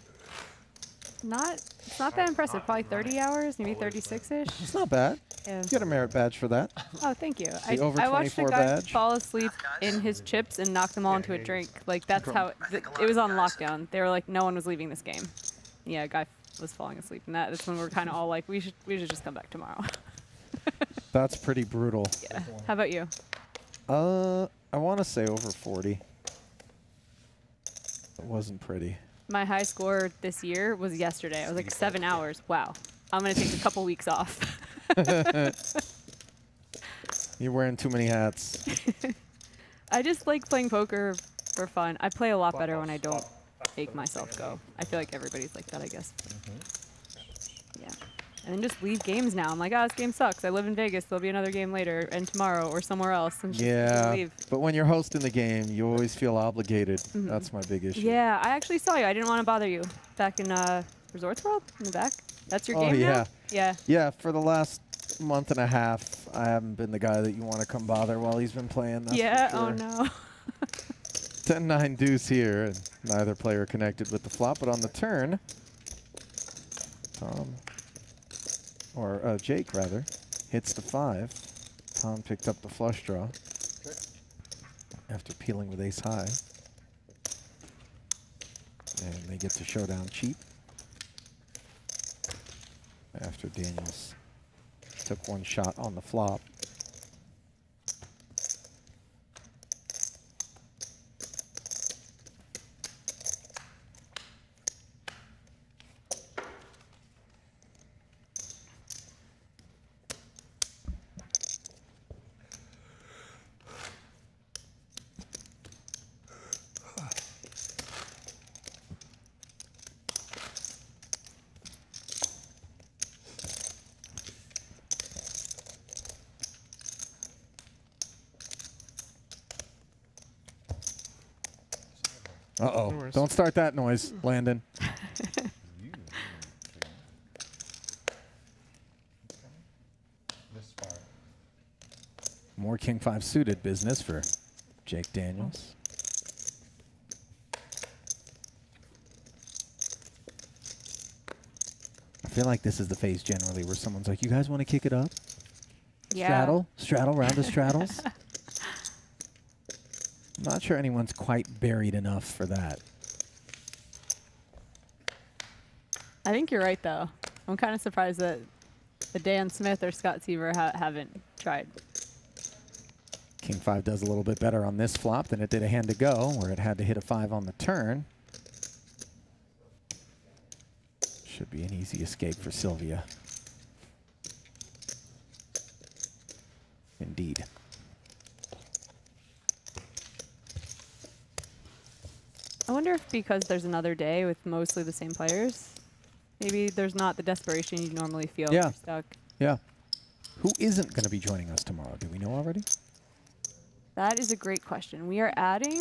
It's not that impressive. Probably 30 hours, maybe 36-ish. It's not bad. Yeah. You get a merit badge for that. Oh, thank you. The over I watched a 24 guy badge. fall asleep in his chips and knock them all into a drink. Like, that's how it was on lockdown. They were like, no one was leaving this game. Yeah, a guy was falling asleep, and that's when we were kind of all like, we should just come back tomorrow. That's pretty brutal. Yeah. How about you? I want to say over 40. It wasn't pretty. My high score this year was yesterday. I was like 7 hours. Wow. I'm going to take a couple weeks off. You're wearing too many hats. I just like playing poker for fun. I play a lot better when I don't make myself go. I feel like everybody's like that, I guess. Yeah. And then just leave games now. I'm like, oh, this game sucks. I live in Vegas. There'll be another game later and tomorrow or somewhere else. And just Yeah, leave. but when you're hosting the game, you always feel obligated. Mhm. That's my big issue. Yeah, I actually saw you. I didn't want to bother you. Back in Resorts World in the back. That's your game yeah. now? Yeah. Yeah, for the last month and a half, I haven't been the guy that you want to come bother while he's been playing. That's Yeah, for oh sure. no. 10-9 deuce here, and neither player connected with the flop, but on the turn, Jake rather, hits the 5. Tom picked up the flush draw after peeling with ace high. And they get to showdown cheap after Daniels took one shot on the flop. Uh-oh. Don't start that noise, Landon. More King 5 suited business for Jake Daniels. I feel like this is the phase generally where someone's like, you guys want to kick it up? Yeah. Straddle, round of straddles. I'm not sure anyone's quite buried enough for that. I think you're right, though. I'm kind of surprised that the Dan Smith or Scott Seaver haven't tried. King 5 does a little bit better on this flop than it did a hand ago, where it had to hit a 5 on the turn. Should be an easy escape for Sylvia. Indeed. I wonder if because there's another day with mostly the same players, maybe there's not the desperation you normally feel when Yeah. you're stuck. Yeah. Who isn't going to be joining us tomorrow? Do we know already? That is a great question. We are adding.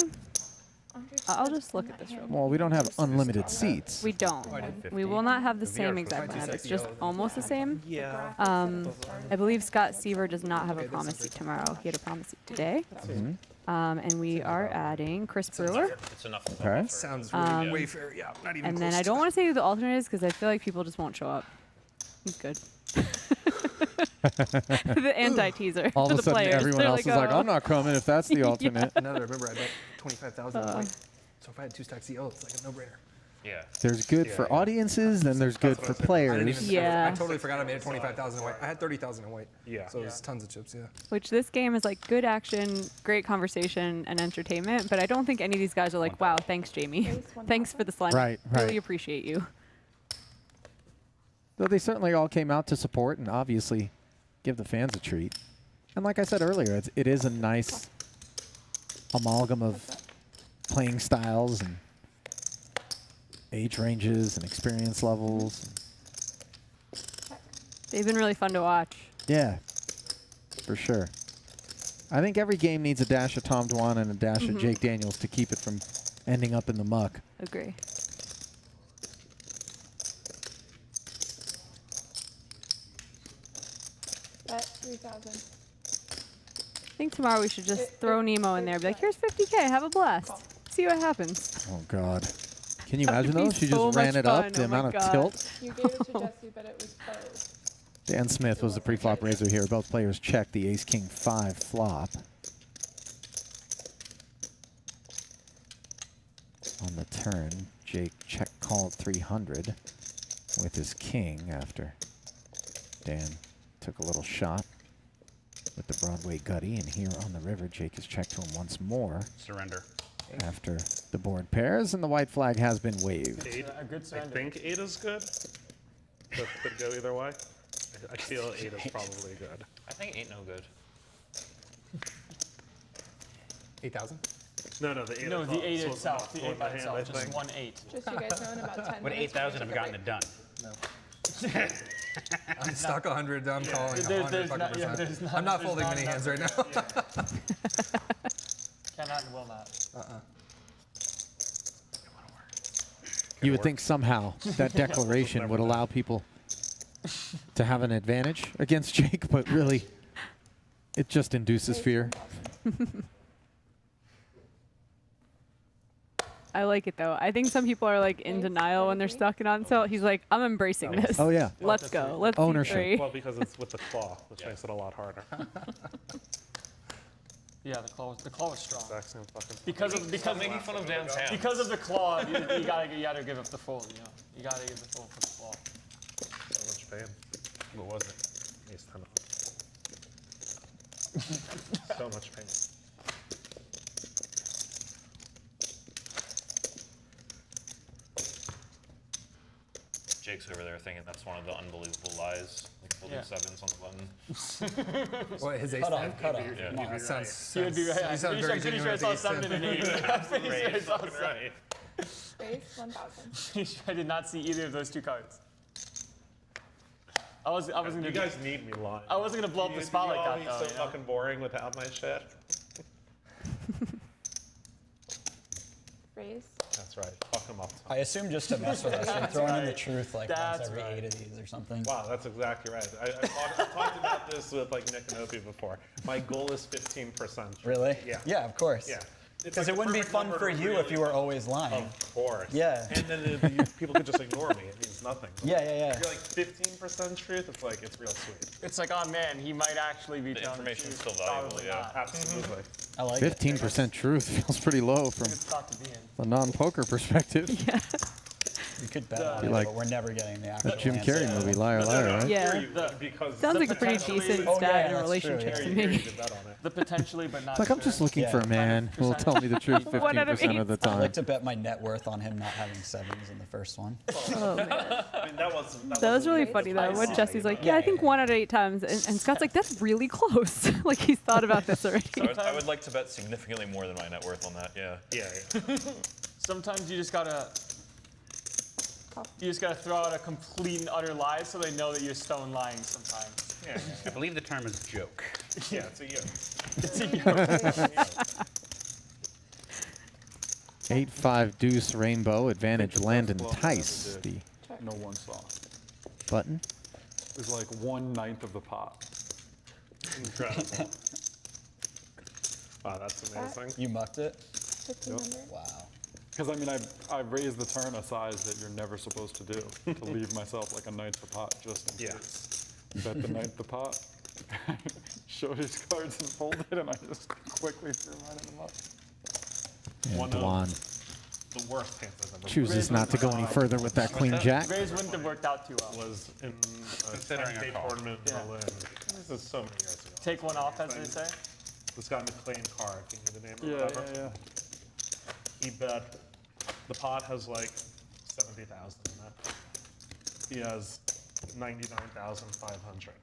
I'll just look at this real quick. Well, we don't have unlimited seats. We don't. We will not have the same exact amount. It's just almost the same. Yeah. I believe Scott Seaver does not have a promise seat tomorrow. He had a promise seat today. And we are adding Chris Brewer. It's enough. Okay. Sounds really way fair. Yeah, not even And close then I don't want to say who the alternate is because I feel like people just won't show up. He's good. The anti-teaser All to of the a sudden, players. everyone They're else is like, oh. I'm not coming if that's the alternate. No, remember I bet 25,000 on white. So if I had 2 stacks CO, it's like a no-brainer. Yeah. There's good for audiences, then there's good for players. Yeah. I totally forgot I made 25,000 in white. I had 30,000 in white. Yeah. So it's tons of chips, yeah. Which this game is like good action, great conversation, and entertainment. But I don't think any of these guys are like, wow, thanks, Jamie. Thanks for the slime. Right, Really right. appreciate you. Though they certainly all came out to support and obviously give the fans a treat. And like I said earlier, it is a nice amalgam of playing styles and age ranges and experience levels. They've been really fun to watch. Yeah, for sure. I think every game needs a dash of Tom Dwan and a dash of Jake Daniels to keep it from ending up in the muck. Agree. Bet 3,000. I think tomorrow we should just throw Nemo in there. Be like, here's 50K. Have a blast. See what happens. Oh, God. Can you imagine That would those? be She so just ran much it up, fun. the Oh my amount of God. tilt. You gave it to Jesse, but it was closed. Dan Smith was the pre-flop raiser here. Both players checked the ace-king-5 flop. On the turn, Jake check called 300 with his king after Dan took a little shot with the Broadway gutty. And here on the river, Jake has checked to him once more. Surrender. After the board pairs, and the white flag has been waved. A good I think 8 is good. That could go either way. I feel 8 is probably good. I think 8 no good. 8,000? No, the 8. No, the 8 was itself. enough The for 8 by hand, itself. I Just think. 1 8. Just you guys know in about 10 Would minutes. 8,000 have gotten it done? No. I'm stuck 100, I'm calling There's 100 not- fucking yeah, percent. there's not- I'm not there's folding not many hands enough. right now. Cannot and will not. You would think somehow that declaration would allow people to have an advantage against Jake, but really, it just induces fear. I like it though. I think some people are like in denial when they're stuck in on tilt. He's like, I'm embracing this. Oh, yeah. Let's go. Let's see Ownership. 3. Well, because it's with the claw, which makes it a lot harder. Yeah, the claw was strong. Exact same fucking. Because making fun of Dan's hand. Because of the claw, you gotta give up the fold. You know, you gotta give the fold for the claw. So much pain. What was it? Ace 10 So much pain. Jake's over there thinking that's one of the unbelievable lies. Like holding Yeah. 7s on the button. What, his ace Cut 10? off, cut off. Yeah. No, that sounds, He would be right. you I'm sound pretty very sure I genuine saw with the 7 and an 8. Right, I'm pretty sure I he's saw fucking 7. right. Base 1,000. Pretty sure I did not see either of those 2 cards. I wasn't You gonna. guys need me lying. I wasn't gonna blow up the spot like that though. So You know? fucking boring without my shit. Raise. That's right. Fuck him up. I assume just to mess with us, you're throwing in the truth like once That's every right. 8 of these or something. Wow, that's exactly right. I talked about this with like Nick and Opie before. My goal is 15%. Really? Yeah. Yeah, of course. Yeah. Because it wouldn't be fun for you if you were always lying. Of course. Yeah. And then people could just ignore me. It means nothing. Yeah. If you're like 15% truth, it's like, it's real sweet. It's like, oh man, he might actually be The telling information's the truth. still valuable, Probably yeah. not. Absolutely. I like it. 15% truth feels pretty low from Good spot to be in. a non-poker perspective. Yeah. You could bet on it, Like but we're never getting the actual That Jim answer. Carrey movie, Liar, Liar, right? Yeah. Because Sounds like a pretty potentially- decent Oh, stat yeah, in a that's relationship true. to you me. to bet on it. The potentially, but not It's like I'm just looking for a man who will tell me the truth 1 out of 15% of the I'd time. like to bet my net worth on him not having 7s in the first one. Oh man. I mean, that was Really funny though. When Jesse's like, yeah, I think 1 out of 8 times, and Scott's like, that's really close. Like he's thought about this already. So I would like to bet significantly more than my net worth on that, yeah. Yeah. Sometimes you just gotta throw out a complete and utter lie so they know that you're stone lying sometimes. Yeah. I believe the term is joke. Yeah, it's a you. It's a 8-5 deuce rainbow advantage Landon Tice. The No one saw. button. It's like 1/9 of the pot. Incredible. Wow, that's amazing. You mucked it? 1,500. Wow. Because I mean, I raised the turn a size that you're never supposed to do, to leave myself like a 9th the pot just in Yeah. case. Bet the 9th the pot. Showed his cards and folded, and I just quickly threw mine in the muck. And One of Dwan the worst hands I've ever chooses not to go any further with that queen jack. Raise wouldn't have worked out too well. was in a Considering a 10K call. tournament in Yeah. Berlin. This is so many years ago. Take one off, as they say. This guy McLean card, can you give the name Yeah, or whatever? yeah. He bet the pot has like 70,000 in it. He has 99,500.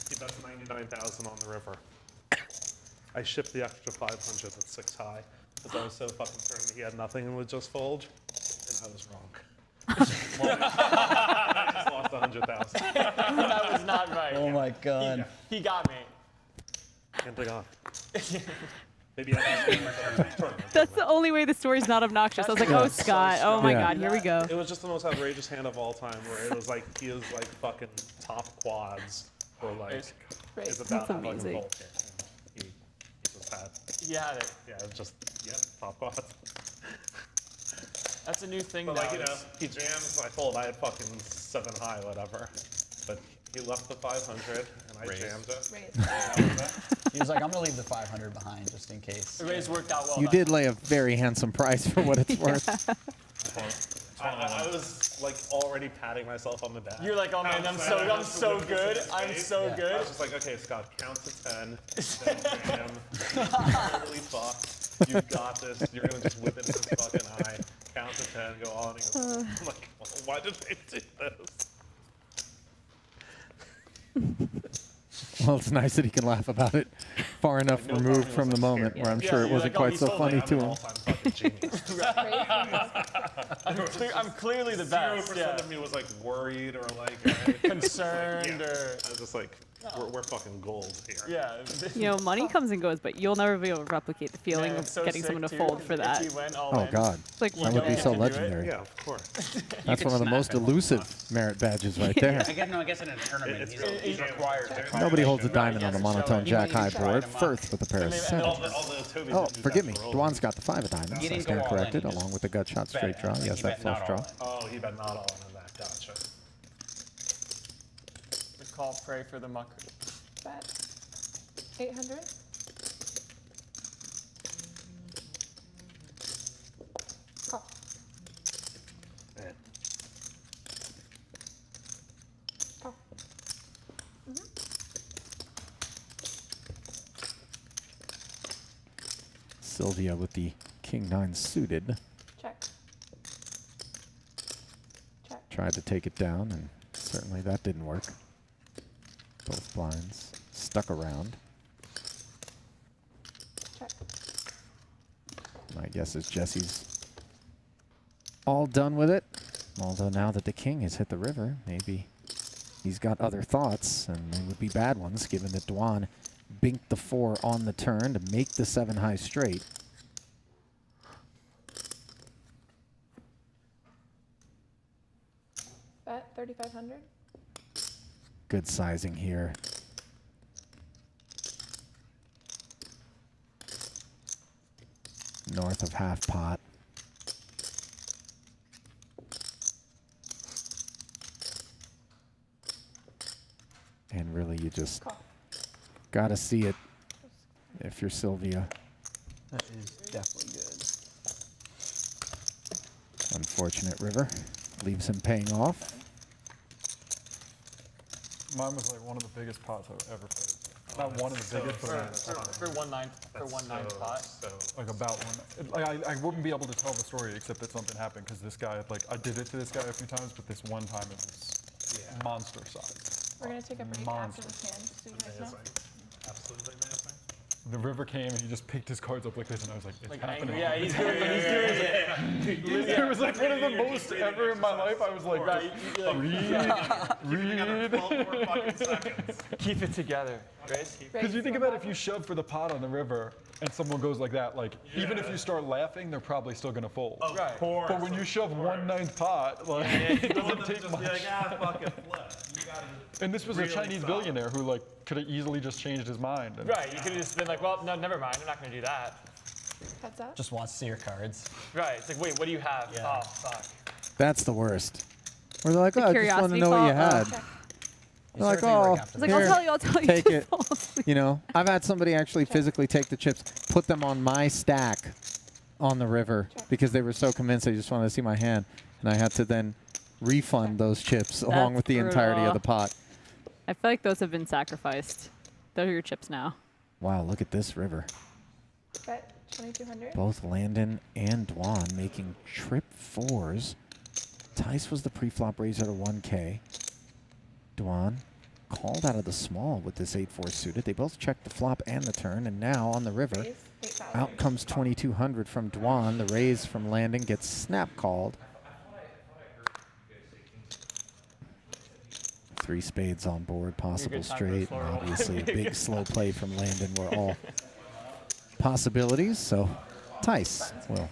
He bets 99,000 on the river. I shipped the extra 500 at 6 high because I was so fucking certain he had nothing and would just fold, and I was wrong. I just lost 100,000. That was not right. Oh my god. He got me. Can't take off. Maybe I That's the only way the story's not obnoxious. I was like, oh Scott, oh my Yeah. God, here we go. It was just the most outrageous hand of all time, where it was like he was like fucking top quads, or like Great. it's about That's to fucking amazing. bulk it. And he just had, He had it. yeah, just top quads. That's a new thing But now. like he jams, I fold. I had fucking 7 high, whatever. But he left the 500, and I jammed it. He was like, I'm gonna leave the 500 behind just in case. The raise worked out well. You did lay a very handsome price for what it's worth. I was like already patting myself on the back. You're like, oh man, I'm so good. I'm so I good. was just like, okay, Scott, count to 10. Then jam. Totally fucked. You got this. You're gonna just whip it in his fucking eye. Count to 10. Go on. I'm like, why did they do this? Well, it's nice that he can laugh about it far enough removed from the moment where I'm sure it wasn't quite so funny to him. I'm clearly the best. 0% of me was like worried or like Concerned or. I was just like, we're fucking gold here. Yeah. You know, money comes and goes, but you'll never be able to replicate the feeling Man, of it's so getting sick, someone to too, fold for if that. he went all Oh in. God, It's like, that would be so legendary. Yeah, of course. That's one of the most elusive merit badges right there. I guess in a tournament, he's required to. Nobody holds a diamond on a monotone jack high board. Firth with a pair of sevens. Oh, forgive me. Dwan's got the 5 of diamonds. I stand corrected, along with the gut shot straight draw. Yes, that flush draw. Oh, he bet not all in on that. Gotcha. We call pray for the muck. Bet 800. Call. Call. Sylvia with the king-9 suited. Check. Check. Tried to take it down, and certainly that didn't work. Both blinds stuck around. Check. My guess is Jesse's all done with it. Although now that the king has hit the river, maybe he's got other thoughts, and they would be bad ones, given that Dwan binked the 4 on the turn to make the 7 high straight. Bet 3,500. Good sizing here. North of half pot. And really, you just gotta see it if you're Sylvia. That is definitely good. Unfortunate river. Leaves him paying off. Mine was like one of the biggest pots I've ever played. Not one of the biggest, but For 1/9 pot. like about one. Like I wouldn't be able to tell the story except that something happened because this guy, like I did it to this guy a few times, but this one time it was monster size. We're gonna take a break after this hand, so you guys know. Absolutely amazing. The river came and he just picked his cards up like this, and I was like, it's happening. Yeah, he's doing it. It was like one of the most ever in my life. I was like, read. Keep it together, right? Because you think about if you shove for the pot on the river and someone goes like that, like even if you start laughing, they're probably still gonna fold. Right. But when you shove 1/9 pot, like it doesn't take much. And this was a Chinese billionaire who like could have easily just changed his mind. And Right, you could have just been like, well, no, never mind, I'm not going to do that. Heads up. Just wants to see your cards. Right, it's like, wait, what do you have? Yeah. Oh, fuck. That's the worst. Where they're like, The oh, I just want to curiosity know what you call? had. Okay. They're like, oh, It's like, I'll here, tell you. take it. Just fall asleep. You know, I've had somebody actually physically take the chips, put them on my stack on the river because they were so convinced they just wanted to see my hand. And I had to then refund those chips along with the entirety of the pot. I feel like those have been sacrificed. Those are your chips now. Wow, look at this river. Bet 2,200. Both Landon and Dwan making trip fours. Tice was the pre-flop raiser to 1K. Dwan called out of the small with this 8-4 suited. They both checked the flop and the turn, and now on the river, out comes 2,200 from Dwan. The raise from Landon gets snap called. 3 spades on board, possible straight, and obviously a big slow play from Landon were all possibilities. So Tice will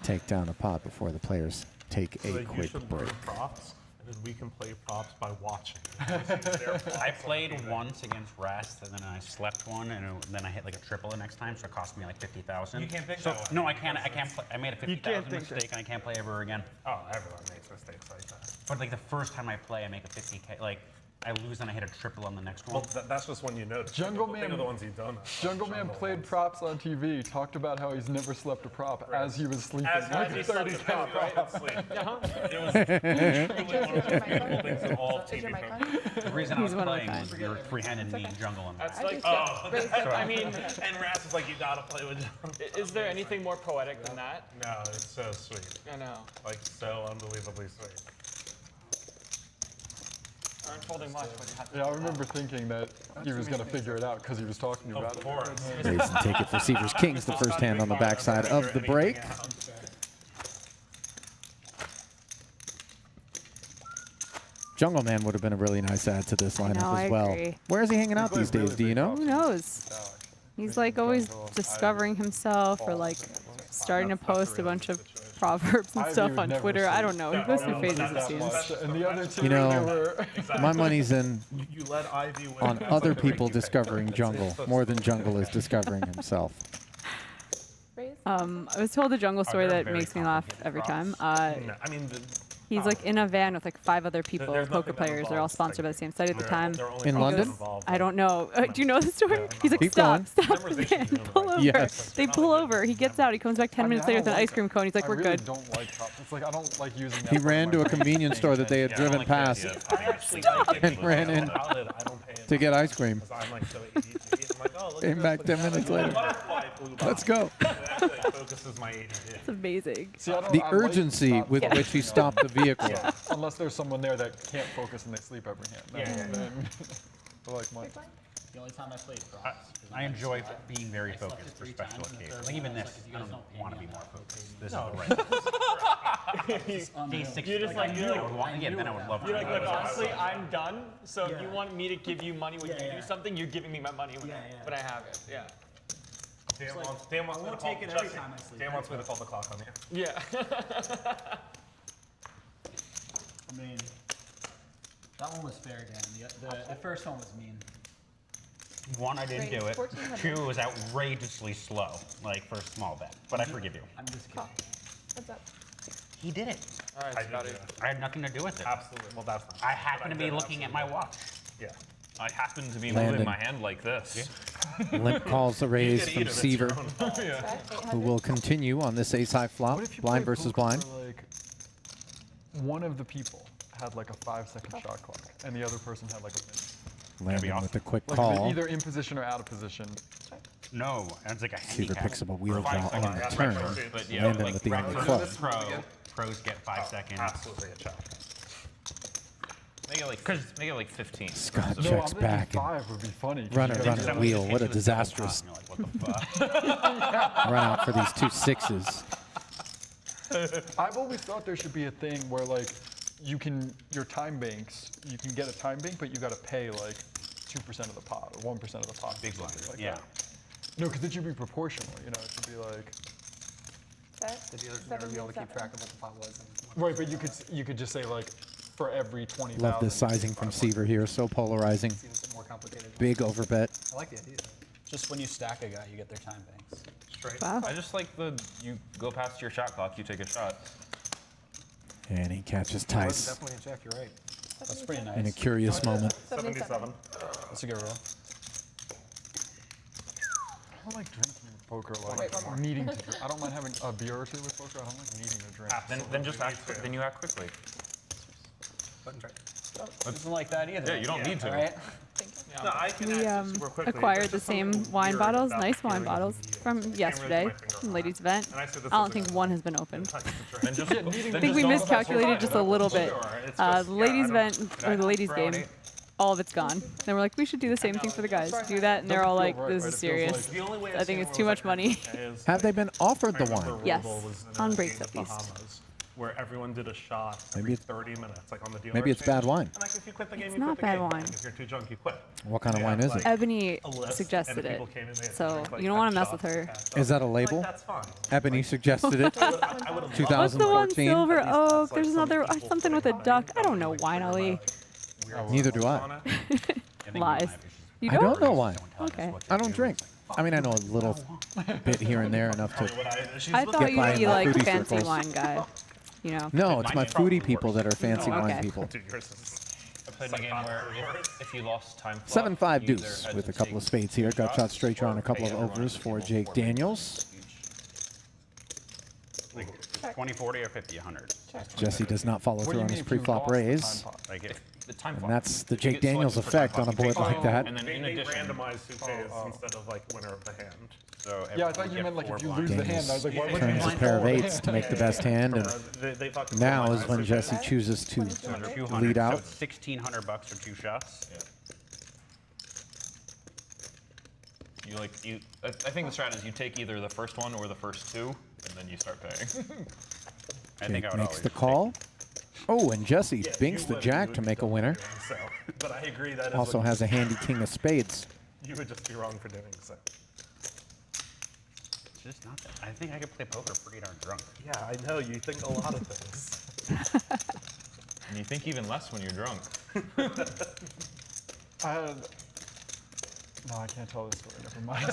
take down a pot before the players take a quick break. Props, and then we can play props by watching. I played once against Rest, and then I slept one, and then I hit like a triple the next time, so it cost me like 50,000. You can't think so, that way. No, I can't. Play. I made a You can't 50,000 think mistake, and I can't play ever again. Oh, everyone makes mistakes like that. But like the first time I play, I make a 50K. Like I lose and I hit a triple on the next one. Well, that's just when you notice. Jungle Think Man, of the ones you don't know. Jungle Man played props on TV, talked about how he's never slept a prop as he was sleeping. As like he 30 slept a times. prop, right? It was truly one of the beautiful things in all of TV programming. The reason I was playing was you were three-handed me in jungle. And That's like, I mean, and Ras is like, you gotta play with Jungle. Is there anything more poetic than that? No, it's so sweet. I know. Like, so unbelievably sweet. Aren't folding much, but you have to. Yeah, I remember thinking that he was going to figure it out because he was talking about it. Raise and take it for Seavers Kings, the first hand on the backside of the break. Jungle Man would have been a really nice add to this lineup as well. Agree. Where is he hanging out these days? Do you know? Who knows? He's like always discovering himself or like starting to post a bunch of proverbs and stuff on Twitter. I don't know. He goes through phases, it seems. And the other two, You know, my money's in You let Ivy win. on other people discovering Jungle more than Jungle is discovering himself. I was told a jungle story they're that very makes me laugh every time. No, I mean, He's like in a van with like 5 other people, There's poker nothing that players. They're all involves, sponsored by the same site at the time. they're only In probably London? involved, I don't know. Do you know the story? He's like, Keep stop, going. stop the van, pull over. Yes. They pull over. He gets out. He comes back 10 minutes later with an ice cream cone. He's like, we're I really good. don't like props. It's like I don't like using that. He for ran my to a friends. convenience store that they had driven past and ran in to get ice cream. I'm like so ADD. I'm like, oh, look Came at back this, 10 minutes like, later. butterfly flew by. Let's go. It actually focuses my ADD. It's amazing. See, I don't- The I like urgency props with on which he TV. stopped the vehicle. Unless there's someone there that can't focus and they sleep every hand. Then I like mine. The only time I played props. I enjoy being very focused for special occasions. Like even this, I don't want to be more focused. This is the right. Day 6. You're just like, I would want to get, then I would love You're to. like, look, honestly, I'm done. So if you want me to give you money when you do something, you're giving me my money when I have it. Yeah. Dan wants me to call Dan wants me to call the clock on you. Yeah. I mean, That one was fair, Dan. The first one was mean. One, I didn't do it. 1400. Two, it was outrageously slow, like for a small bet. But I forgive you. I'm just kidding. What's up? He did it. All right, Scotty. I had nothing to do with it. Absolutely. Well, that's not. I happened to be looking at my watch. Yeah. I happen to be Landon. moving my hand like this. Limp calls the raise get from eaten, it's Seaver, your own fault. who will continue on this ace-high flop, What if you blind play versus poker blind. where, like, one of the people had like a 5-second shot clock, and the other person had like a minute? Landon with a quick Like call. either in position or out of position. No, it's like a Seaver handicap. picks up a wheel draw on the seconds. turn. But yeah, Landon like with the only regular club. pros get 5 seconds. Absolutely a check. Make it like 15. Scott No, checks I'm thinking back and 5 would be funny. 'cause run you it, gotta run do it, wheel. What a disastrous You're like, what the fuck? run out for these 2 sixes. I've always thought there should be a thing where like your time banks, you can get a time bank, but you got to pay like 2% of the pot or 1% of the pot. Big blind. Like Yeah. that. No, because it should be proportional. You know, it should be like. Set. The dealer should never be able to keep track of what the pot was. Right, but you could just say like, for every 20,000. Love this sizing from Seaver here, so polarizing. Seems more complicated. Big overbet. I like the idea. Just when you stack a guy, you get their time banks. Straight. Wow. I just like you go past your shot clock, you take a shot. And he catches That's Tice definitely a check. You're right. That's pretty nice. in a curious moment. 77. That's a good roll. I don't like drinking poker, like needing to drink. I don't mind having a beer or two with poker. I don't like needing to drink. Then just act. Then you act quickly. Button try. Doesn't like that either. Yeah, you don't need to. All right. No, I can We act super quickly. acquired There's the just same something wine weird bottles, about nice wine feeling bottles the from can't raise yesterday my finger from high. ladies' event. And I said this I don't is think a- one has been opened. touch the drink. Then just, I think we miscalculated just a little bit. It's The just- ladies' yeah, I event don't- or the ladies' game, all of it's gone. Then we're like, we should do the same thing for the guys. Do that, and they're all like, this is serious. The only way I think it's too much money. Have they been offered the I remember wine? Yes, Robo was in on a breaks game at in the least. Bahamas, where everyone did a shot Maybe every it's- 30 minutes, like on the dealer Maybe it's bad exchange. wine. And like if you quit the game, It's you not quit the bad game. wine. And if you're too drunk, you quit. What kind of They wine had, is it? like, Ebony a list, suggested and it, people came in, they had to so drink, like, you don't want to 10 mess with shots her. of cash. Is that a Like, label? that's fine. Ebony suggested it. I would've loved What's the one? 2014. Silver oak. like There's some another people something with a putting duck. I money don't know like, wine, trigger my, Ali. like, weird Neither do symbols I. on it. Lies. You I don't know wine. Okay. I don't drink. I mean, I know a little bit here and there enough to. I thought Get you'd by be in the like foodie fancy circles. wine guy. You know. No, it's my foodie people that are fancy Okay. wine people. Dude, yours is I played a game where if you lost time flop, 7-5 you either deuce had with to a couple take of spades here. Got shots shot straight draw on a or couple pay of everyone overs to for table Jake 4 Daniels. Like 20, 40, or 50, 100. Jesse does not follow What do through you on mean his if you pre-flop lost the raise. time pot? Like it, The time And flop. that's the If Jake you get Daniels selected for time effect on a flop, you board take like one, that. And then in they addition, randomized who pays instead of like winner of the hand. so Yeah, I everyone thought would you get meant like 4 if you blinds. lose the hand. I was like, why would Turns you a pair of eights to make the best hand, and They thought now is when Jesse chooses to 200. lead So out. it's $1,600 for 2 shots. I think the strat is you take either the first one or the first 2, and then you start paying. I think I Jake would makes always the call. Oh, and Jesse binks the jack to make a winner. So, but I agree that is Also what has a handy king of spades. you would just be wrong for doing so. It's just not that. I think I could play poker pretty darn drunk. Yeah, I know you think a lot of things. And you think even less when you're drunk. No, I can't tell this story. Never mind.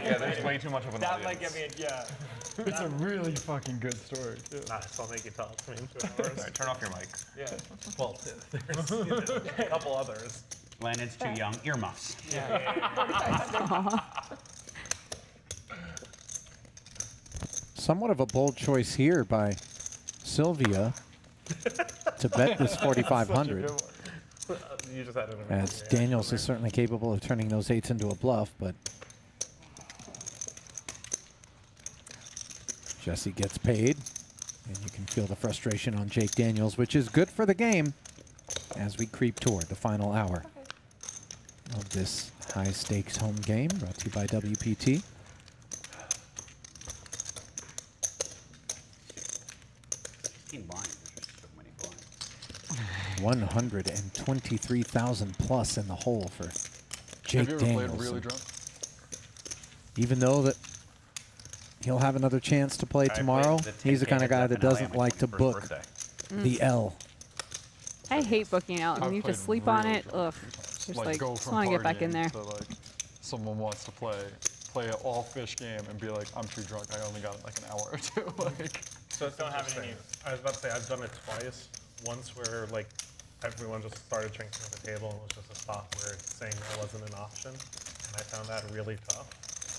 Yeah, there's way too much of an That audience. might get me. Yeah. It's a really fucking good story. Too. Nice, I'll make you tell it to me in 2 hours. All right, turn off your mic. Yeah. Well, there's a couple others. Landon's too young. Earmuffs. Somewhat of a bold choice here by Sylvia to bet this 4,500. You just had an As Daniels is certainly capable of turning those 8s into a bluff, but Jesse gets paid, and you can feel the frustration on Jake Daniels, which is good for the game as we creep toward the final hour of this high-stakes home game brought to you by WPT. Blinds. There's just so many blinds. 123,000 plus in the hole for Jake Have you ever Daniels. played really drunk? Even though that he'll have another chance to play I tomorrow, played the he's the 10K kind of guy heads that up in LA on doesn't my like to 21st book birthday. the L. I hate booking out and I've you have to played sleep on really it. drunk Ugh. a few times. Just Like, like, go just from want to get back in there. partying to, like, someone wants to play an all fish game and be like, I'm too drunk. I only got like an hour or two. Like, So it's interesting. I was about to say I've done it twice. Once where like everyone just started drinking at the table and it was just a stop where saying that wasn't an option, and I found that really tough.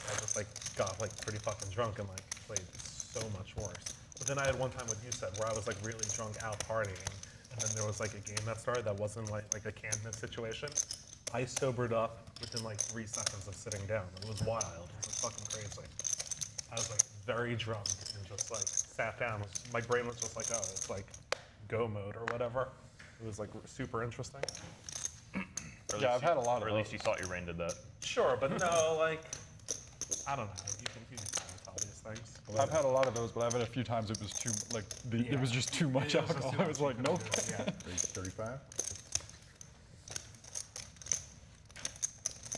I just like got like pretty fucking drunk and like played so much worse. But then I had one time what you said where I was like really drunk out partying, and then there was like a game that started that wasn't like a canned situation. I sobered up within like 3 seconds of sitting down. It was wild. It was like fucking crazy. I was like very drunk and just like sat down. My brain was just like, oh, it's like go mode or whatever. It was like super interesting. yeah, I've had a lot of Or at least you thought your brain did that. Sure, but no, like, I don't know. You can tell these things. I've had a lot of those, but I've had a few times it was too, like, it was just too much alcohol. I was like, nope. 35?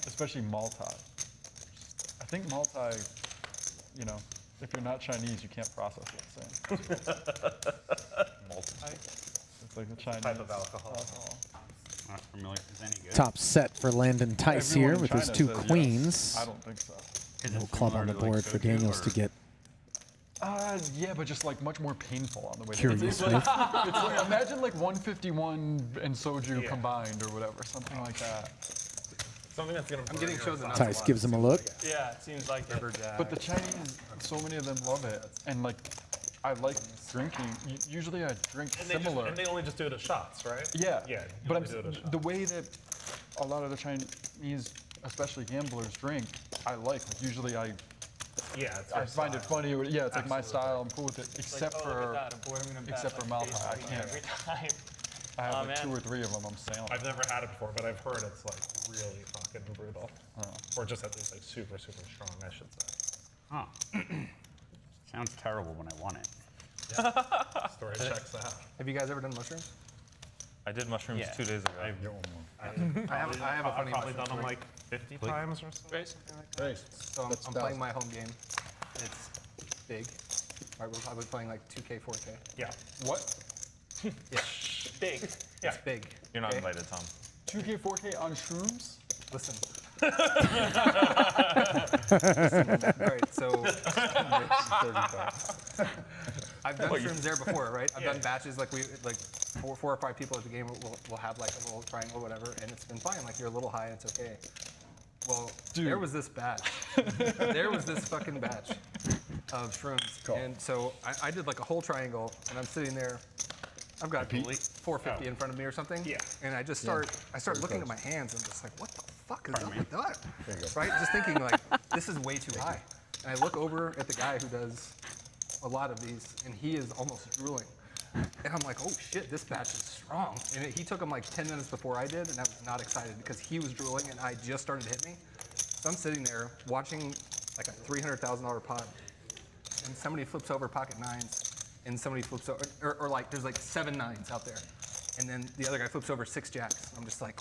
Especially multi. I think multi, you know, if you're not Chinese, you can't process it the same. Multi? It's like the Chinese type of alcohol. Not familiar. Is any good? Top set for Landon Tice Everyone here in with his China 2 says yes. queens. I don't think so. No club on the board for Daniels to get Yeah, but just like much more painful on the way. Curious It's with. like, imagine like 151 and soju combined or whatever, something like that. Something that's gonna. I'm getting chosen. Tice gives him a look. Yeah, it seems like it. But the Chinese, so many of them love it, and like, I like drinking. Usually, I drink similar. And they only just do it as shots, right? Yeah. Yeah. But the way that a lot of the Chinese, especially gamblers, drink, I like. Like usually, I find it funny. Yeah, it's like my style. I'm cool with it, except for Malta. I can't. Every time. I have like 2 or 3 of them. I'm sailing. I've never had it before, but I've heard it's like really fucking brutal, or just at least like super strong, I should say. Huh. Sounds terrible when I want it. Yeah. Story checks out. Have you guys ever done mushrooms? I did mushrooms 2 days ago. I have a funny probably done them like 50 times or something like that. So I'm playing my home game. It's big. Right, we're probably playing like 2K, 4K. Yeah. What? Yeah. Big. It's big. You're not okay? invited, Tom. 2K, 4K on shrooms? Listen. Listen. All right, so I've done shrooms there before, right? I've done batches like four or 5 people at the game will have like a little triangle, whatever, and it's been fine. Like you're a little high, and it's okay. Well, there was this batch. There was this fucking batch of shrooms, and so I did like a whole triangle, and I'm sitting there. I've got 450 in front of me or something. Yeah. And I just start looking at my hands and I'm just like, what the fuck is up with that? Right? Just thinking like, this is way too high. And I look over at the guy who does a lot of these and he is almost drooling. And I'm like, oh shit, this batch is strong. And he took him like 10 minutes before I did and I was not excited because he was drooling and I just started to hit me. So I'm sitting there watching like a $300,000 pot and somebody flips over pocket nines. And somebody flips over, or like there's like 7 nines out there, and then the other guy flips over 6 jacks. I'm just like,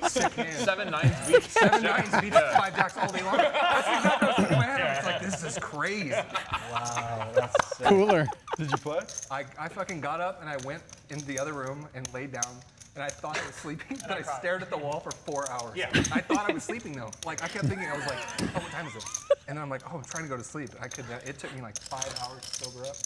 sick hand. 7 nines beats 7 nines beats 5 jacks all day long. That's exactly what I was thinking in my head. I was like, this is crazy. Wow, that's sick. Cooler. Did you play? I fucking got up and I went into the other room and laid down. And I thought I was sleeping, but I stared at the wall for 4 hours. Yeah. I thought I was sleeping though. Like I kept thinking, I was like, oh, what time is it? And I'm like, oh, I'm trying to go to sleep. It took me like 5 hours to sober up.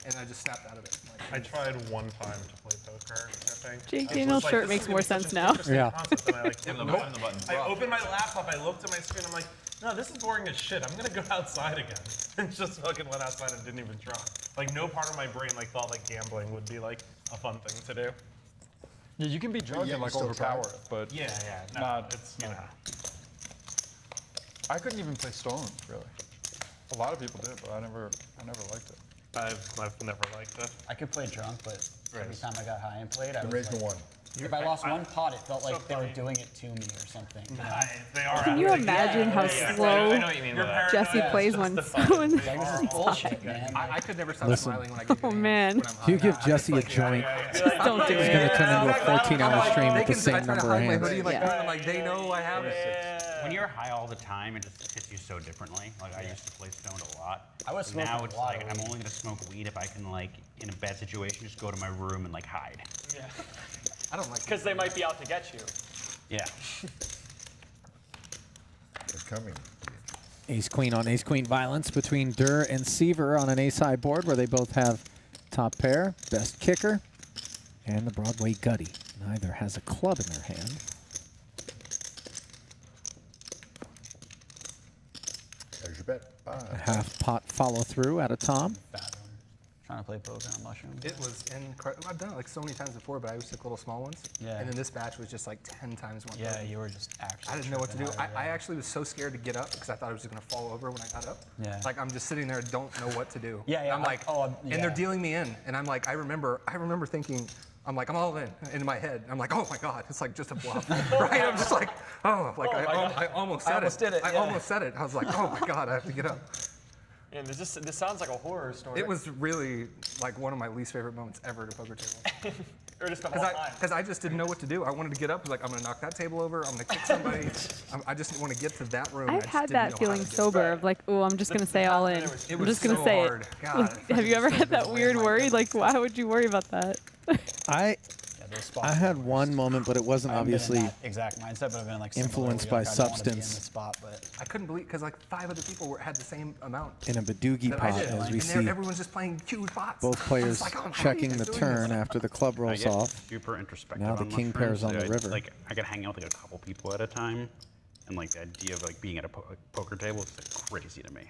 And I just snapped out of it. Like, I tried one time to play poker, I think. Jake Daniels' shirt makes more sense now. Yeah. I opened my laptop, I looked at my screen, I'm like, no, this is boring as shit. I'm gonna go outside again. And just fucking went outside and didn't even try. Like no part of my brain like thought like gambling would be like a fun thing to do. Yeah, you can be drunk and like overpower it, but not. It's you know. I couldn't even play Stone, really. A lot of people did, but I never liked it. I've never liked it. I could play drunk, but every time I got high and played, I was raise the like, one. If I lost one pot, it felt like they were doing it to me or something. You know? They are. Can you imagine how slow I know what you mean by that. Jesse plays when Stone? Like, this is bullshit, man. I could never stop smiling when I get Oh man. If you give Jesse a joint, Don't do it's it. going to turn into a 14-hour stream with the same number of hands. Like, they know I have it. when you're high all the time, it just hits you so differently. Like I used to play stoned a lot. I was smoking now a it's lot like of I'm weed. only gonna smoke weed if I can like in a bad situation just go to my room and like hide. Yeah. I don't like Because they might be out to get you. Yeah. They're coming. Ace-queen on ace-queen violence between Durr and Seaver on an ace-high board where they both have top pair, best kicker, and the Broadway gutty. Neither has a club in their hand. There's your bet. Bye. A half pot follow through out of Tom. Trying to play poker on mushrooms. It was incredible. I've done it like so many times before, but I always took little small ones. Yeah. And then this batch was just like 10 times more. Yeah, you were just actually. I didn't know what to do. tripping I, hard, I yeah. actually was so scared to get up because I thought I was just gonna fall over when I got up. Yeah. Like I'm just sitting there, don't know what to do. Yeah, yeah, I'm like, yeah. and they're dealing me in, and I'm like, I remember thinking, I'm like, I'm all in my head. I'm like, oh my God, it's like just a bluff, right? I'm just like, oh, like I almost said it. I almost said it. I was like, oh my God, I have to get up. And this sounds like a horror story. It was really like one of my least favorite moments ever at a poker table. Or just the whole time. Because I just didn't know what to do. I wanted to get up, like I'm gonna knock that table over, I'm gonna kick somebody. I just want to get to that room. I've had that feeling sober of like, oh, I'm just gonna say all in. I'm just gonna so say hard. it. God, Like, have you ever had that weird worry? Like, why would you worry about that? I had one moment, but it wasn't obviously exact mindset, but I've been like influenced by substance spot, but I couldn't believe because like 5 other people had the same amount. in a Badoogie that I pot, did. as we And see everyone's just playing huge pots. both players like, oh, how are you checking guys the doing turn this? after the club I rolls get off. super introspective. Now the on king mushrooms. pair's on the I- river. Like I could hang out with like a couple people at a time, and like the idea of like being at a poker table is like crazy to me.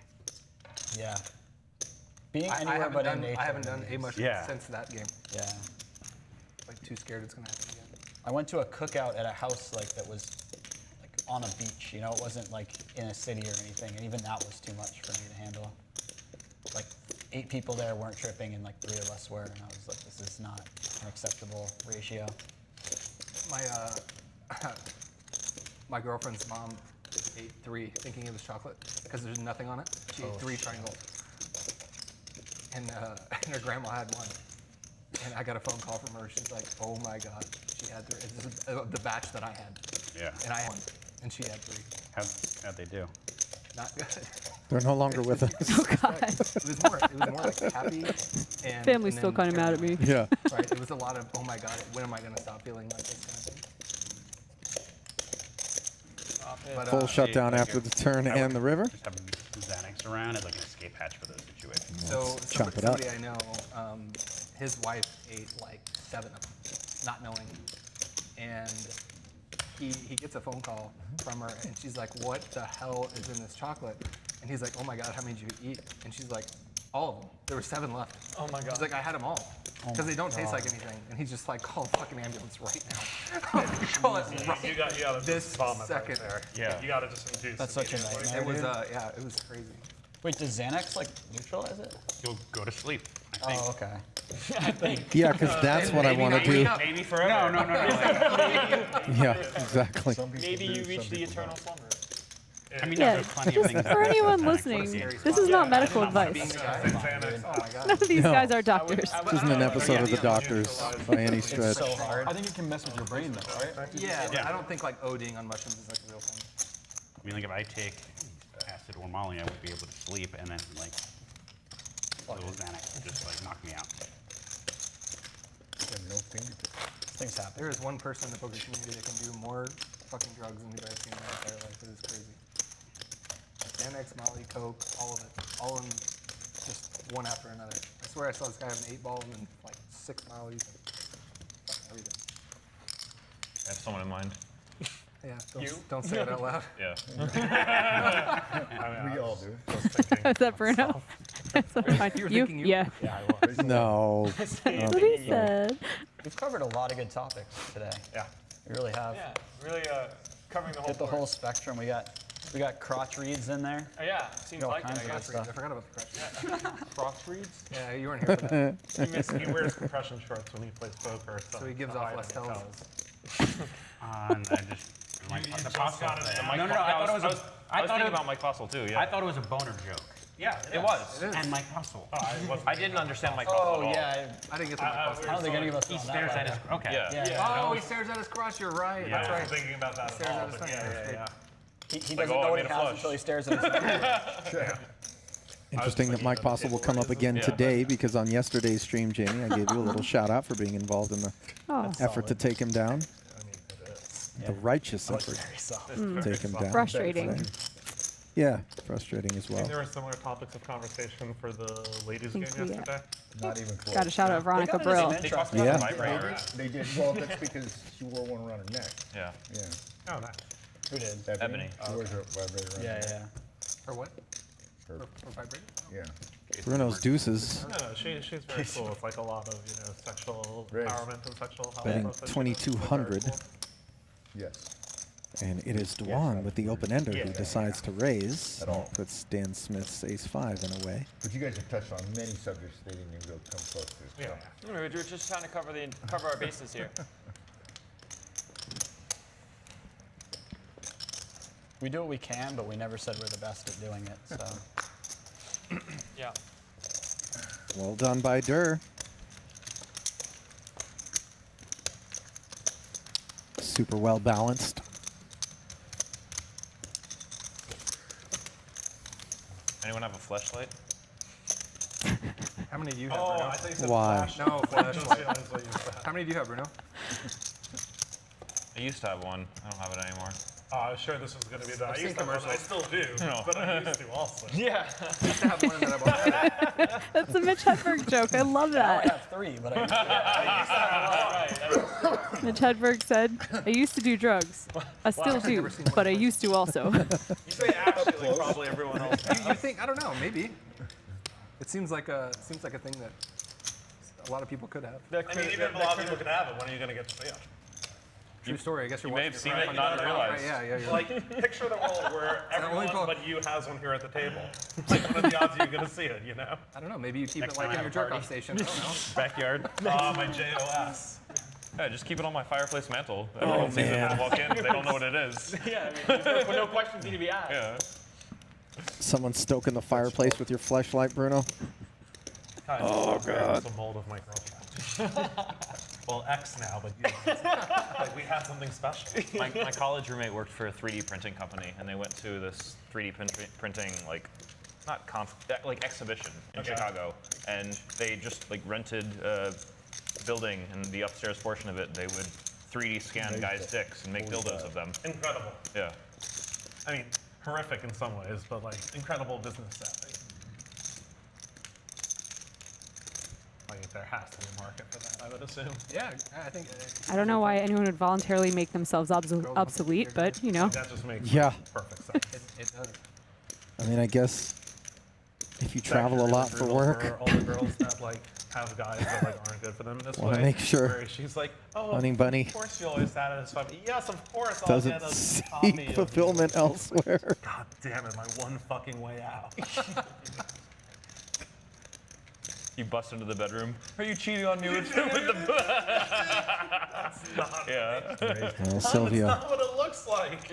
yeah. Being I anywhere haven't but done, in nature. I haven't done a mushroom Yeah. since that game. Yeah. Like too scared it's gonna happen again. I went to a cookout at a house like that was like on a beach. You know, it wasn't like in a city or anything, and even that was too much for me to handle. Like 8 people there weren't tripping, and like 3 of us were, and I was like, this is not an acceptable ratio. My my girlfriend's mom ate 3 thinking it was chocolate because there's nothing on it. She ate 3 triangles. And her grandma had 1. And I got a phone call from her. She's like, oh my God, she had 3. This is the batch that I had. Yeah. And I had 1, and she had 3. How'd they do? Not good. They're no longer with us. Oh God. It was more like happy. And Family's and still then kind of mad at me. Yeah. Right. It was a lot of, oh my God, when am I gonna stop feeling like this kind of thing? But, Full shutdown like after the turn and the river. Just having Xanax around as like an escape hatch for those situations. So chop it up. somebody I know, his wife ate like 7 of them, not knowing. And he gets a phone call from her, and she's like, what the hell is in this chocolate? And he's like, oh my God, how many did you eat? And she's like, all of them. There were 7 left. Oh my God. She's like, I had them all. Because they don't taste like anything. And he's just like, call the fucking ambulance right now. Call it right You gotta this vomit second. right there. Yeah. You gotta just induce. That's such a nightmare. It was, dude. yeah, it was crazy. Wait, does Xanax like neutralize it? You'll go to sleep. I think. Oh, okay. I think. Yeah, because that's what I want to do. Maybe forever. No. Yeah, exactly. Maybe you reach the eternal slumber. I mean, Yeah, there's plenty of just things. for that anyone Xanax listening, works. this is not medical Being advice. the guy. Oh my God. None of these No. guys are doctors. This isn't an episode of The Doctors by any stretch. So hard. I think it can mess with your brain though, right? Yeah, but I don't think like ODing on mushrooms is like a real thing. I mean, like if I take acid or Molly, I would be able to sleep, and then like a little Xanax would just like knock me out. No fingertips. Things happen. There is one person in the poker community that can do more fucking drugs than you've ever seen in their entire life. It is crazy. Xanax, Molly, Coke, all of it. All of them just one after another. I swear I saw this guy have an 8-ball and then like 6 Mollies. Fucking everything. I have someone in mind. Yeah, don't say it out loud. Yeah. We all do. Is that Bruno? That's fine. You were You? thinking you? Yeah. Yeah, I was. No. That's what he said. We've covered a lot of good topics today. Yeah. We really have. Yeah, really covering the whole Hit the board. whole spectrum. We got crotch reads in there. Oh, yeah, seems All like kinds it, I of guess. good stuff. I forgot about the crush. Crocs reads? Yeah, you weren't here for that. He wears compression shorts when he plays poker. So he gives off less tells. And I just like the just Costco got it. thing. Mike No, I thought it was was a. I was thought thinking it- about Mike Fossil too. Yeah. I thought it was a boner joke. Yeah, it was. And Mike Russell. I didn't understand Mike Fossil Oh at all. yeah. I didn't get to my I don't think any of us. He on that stares at level. his. Okay. Yeah. Yeah. Oh, he stares at his crush. You're right. I That's wasn't right. thinking about that Stares at all. at his But thing. yeah. He Like, doesn't oh, know I what he made a has flush. until he stares at his number. Interesting that Mike Possible will come up again today because on yesterday's stream, Jamie, I gave you a little shout out for being involved in the effort to take him down. The righteous effort to take him down. Frustrating. Yeah, frustrating as I well. think there were similar topics of conversation for the ladies' game Think we, yesterday. Not even close. Got a shout out Veronica Brill. Yeah. They did. Well, that's because she wore one around her neck. Yeah. Yeah. Oh, nice. Who did? Ebony. She wears a vibrator around her neck. For what? Her- For vibrator? Yeah. Bruno's deuces. No, she's very cool. It's like a lot of, sexual empowerment and sexual health. Betting stuff that she does. 2,200. Yes. And it is Dwan with the open ender who decides to raise. At all. Puts Dan Smith's ace-5 in a way. But you guys have touched on many subjects they didn't even really come close to. So. We're just trying to cover our bases here. We do what we can, but we never said we're the best at doing it. So. Yeah. Well done by Durr. Super well balanced. Anyone have a flashlight? How many do you have, Oh, Bruno? I thought you said Why? flash. No, flashlight. That's what you said. How many do you have, Bruno? I used to have one. I don't have it anymore. Oh, I was sure this was going to be that. I I've used seen to have one. I still do, No. but I used to also. Yeah. I used to have one that I bought. That's a Mitch Hedberg joke. I love I that. have 3, but I Mitch Hedberg said, I used to do drugs. I still do, but I used to also. You say actually, like probably everyone else. You think? I don't know. Maybe. It seems like a thing that a lot of people could have. I mean, even if a lot of people can have it, when are you going to get to see it? True story. I guess You you're may have watching seen it it and not realized. Right, yeah. You're Like, picture the world where everyone but you has one here at the table. Like, what are the odds you're going to see it, you know? I don't know. Maybe you keep Next it like time I in your have a jerk-off party. station. I don't know. Backyard. My JOS. Yeah, just keep it on my fireplace mantle. Everyone sees it when they walk in. They don't know what it is. Yeah. I mean, no questions need to be asked. Yeah. Someone stoking the fireplace with your flashlight, Bruno. Oh, God. Some mold of my girlfriend. Well, ex now, but like we had something special. My college roommate worked for a 3D printing company, and they went to this 3D printing, like, not like exhibition in Chicago, and they just like rented a building, and the upstairs portion of it, they would 3D scan guys' dicks and make dildos of them. Incredible. Yeah. I mean, horrific in some ways, but like incredible business savvy. Like there has to be a market for that, I would assume. Yeah, I think. I don't know why anyone would voluntarily make themselves obsolete, but you know. That just makes Yeah. perfect sense. It does. I mean, I guess if you travel a lot for work, For all the girls that like have guys that like aren't good for them this Wanna way. make sure where she's like, oh, Honey Bunny of course you always satisfy me. Yes, of course I'll doesn't get a seek copy of fulfillment you. elsewhere. God damn it, my one fucking way out. You bust into the bedroom. Are you cheating on me with the? That's not Yeah. Well, Sylvia That's not what it looks like.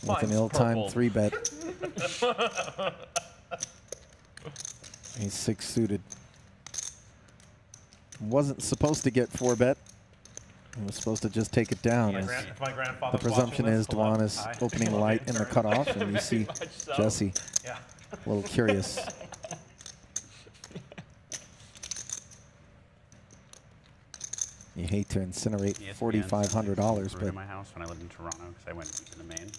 with an ill-timed purple. 3-bet. He's 6 suited. Wasn't supposed to get 4-bet. He was supposed to just take it down. Yeah, as if my the grandfather's presumption watching is this, Dwan hello. is Hi. opening light in the cutoff, and you see much so. Jesse Yeah. a little curious. You hate to incinerate $4,500, in but my house when I lived in Toronto because I went to the main.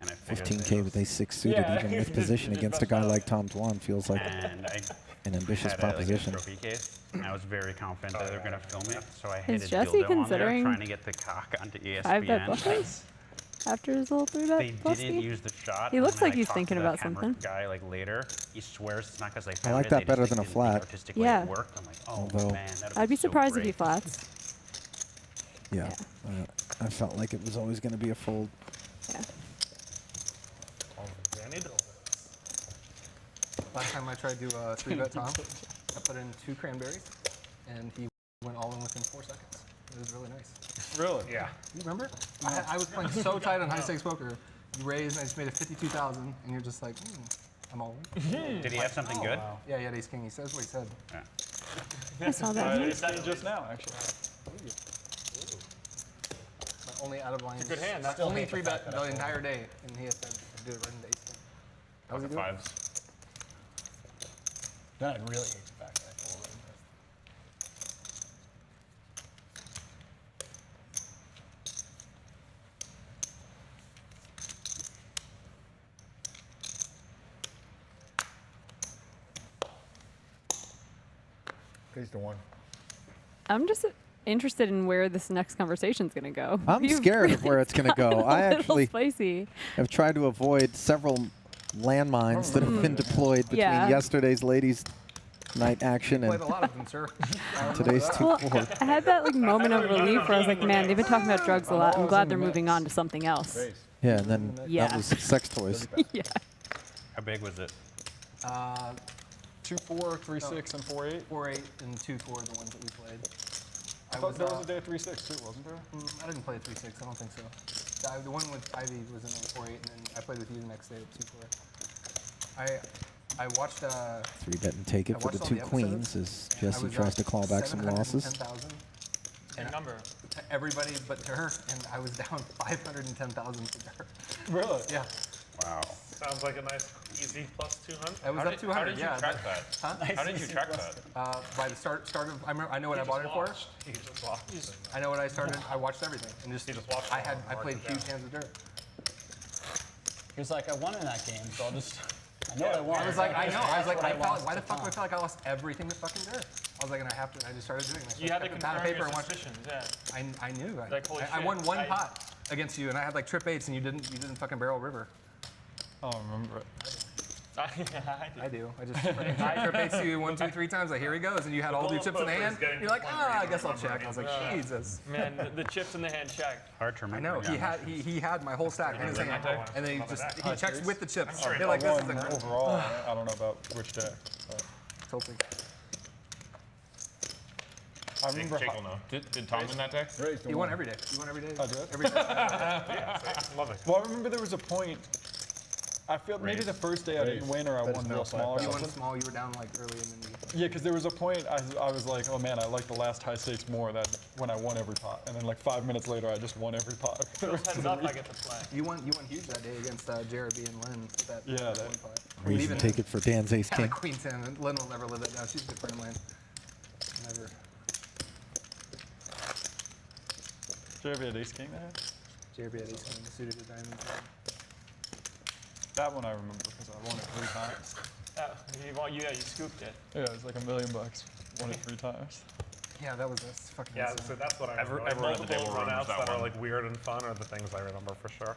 And I figured 15K with ace-6 suited, Yeah. even with position against a guy like Tom Dwan, feels like and I an ambitious had proposition. A trophy case, and I was very confident that they were going to film it, so I Is had a Jesse dildo on there considering trying to get the cock onto ESPN. 5-bet bluffers after his little 3-bet They plus didn't game? use the shot. He and looks when like I he's talked to thinking the about camera something. guy like later, he swears it's not because they I found like it, that they better just, than a like, didn't flat. think artistically Yeah. it worked. I'm like, oh Although- man, that'd I'd be so surprised if he great. flats. Yeah, I felt like it was always going to be a fold. Yeah. Last time I tried to 3-bet Tom, I put in 2 cranberries, and he went all in within 4 seconds. It was really nice. Really? Yeah. You remember? I was playing so tight on high stakes poker. You raised, and I just made it 52,000, and you're just like, I'm all in. Did he have something good? Wow. Yeah, he had ace king. He says what he said. I saw that. He said it just now, actually. only out of line. It's a good hand. That's Still only hate the 3 fact bet that I the entire folded. day, and he has to do it right into ace 10. How's he doing? Fives. Then I'd really hate the fact that I folded. Ace to 1. I'm just interested in where this next conversation's going to go. I'm You've scared of where it's going to go. a I little actually spicy. have tried to avoid several landmines that have been deployed between Yeah. yesterday's ladies' night action Played and a lot of them, sir. today's Well, 2-4. I had that like moment of relief where I was like, man, they've been talking about drugs a lot. I'm glad they're moving on to something else. Yeah, and then Yeah. that was sex toys. Yeah. How big was it? 2-4, 3-6, and 4-8. 4-8 and 2-4 the ones that we played. I thought there was a day of 3-6 too, wasn't there? I didn't play 3-6. I don't think so. The one with Ivy was in 4-8, and then I played with you the next day at 2-4. I watched. 3-bet and take I it for the watched all 2 the queens episodes, as and I Jesse was tries up to claw back some losses. 710,000. Same number. Everybody but her, and I was down 510,000 to her. Really? Yeah. Wow. Sounds like a nice, easy plus 200. I was How up did- 200. how did you yeah. track that? Huh? How did you track that? By the start of. I know what I bought it for. He just watched. I know what I started. I watched everything, and just watched it I all, played marked it huge down. hands of dirt. He was like, I won in that game, so I'll just. I know what I won. I was like, I know. I was like, That's what I felt. lost Why the to fuck do I Tom. feel like I lost everything to fucking dirt? I was like, and I have to. I just started doing this. You had to pad of confirm paper your and watch. suspicions, yeah. I knew. Like, holy I won shit, one pot against you, and I had like trip eights, and you didn't fucking barrel river. I don't remember it. I do. I just trip eights you 1, 2, 3 times. Like, here he goes, and you had all your chips in the hand. You're like, I guess I'll check. I was like, Jesus. Man, the chips in the hand check. Hard to I remember. know. He had my whole stack in his hand, and then he checks with the chips. They're like I this. won It's like, overall. I don't know about which day. But tilting. I remember. Jake will know. Did Tom win that deck? He won every day. He won every day. I did? Every day. Love it. Well, I remember there was a point. I feel maybe the first day I didn't win or I won real small or You won something. small. You were down like early, and then Yeah, because there was a point I was like, oh man, I like the last high stakes more that when I won every pot, and then like 5 minutes later I just won every pot. Heads up, I get to play. you won huge that day against JRB and Lynn. That Yeah, one that- pot. Reason to take it for Dan's ace Had king. a queen 10, and Lynn will never live that down. She's a good friend of mine. Never. JRB had ace king there? JRB had ace king, suited to diamond. That one I remember because I won it 3 times. You scooped it. Yeah, it was like $1 million. Won it 3 times. Yeah, that's fucking Yeah, insane. so that's what I remember. Like, everyone at the multiple table remembers runouts that that are one. like weird and fun are the things I remember for sure.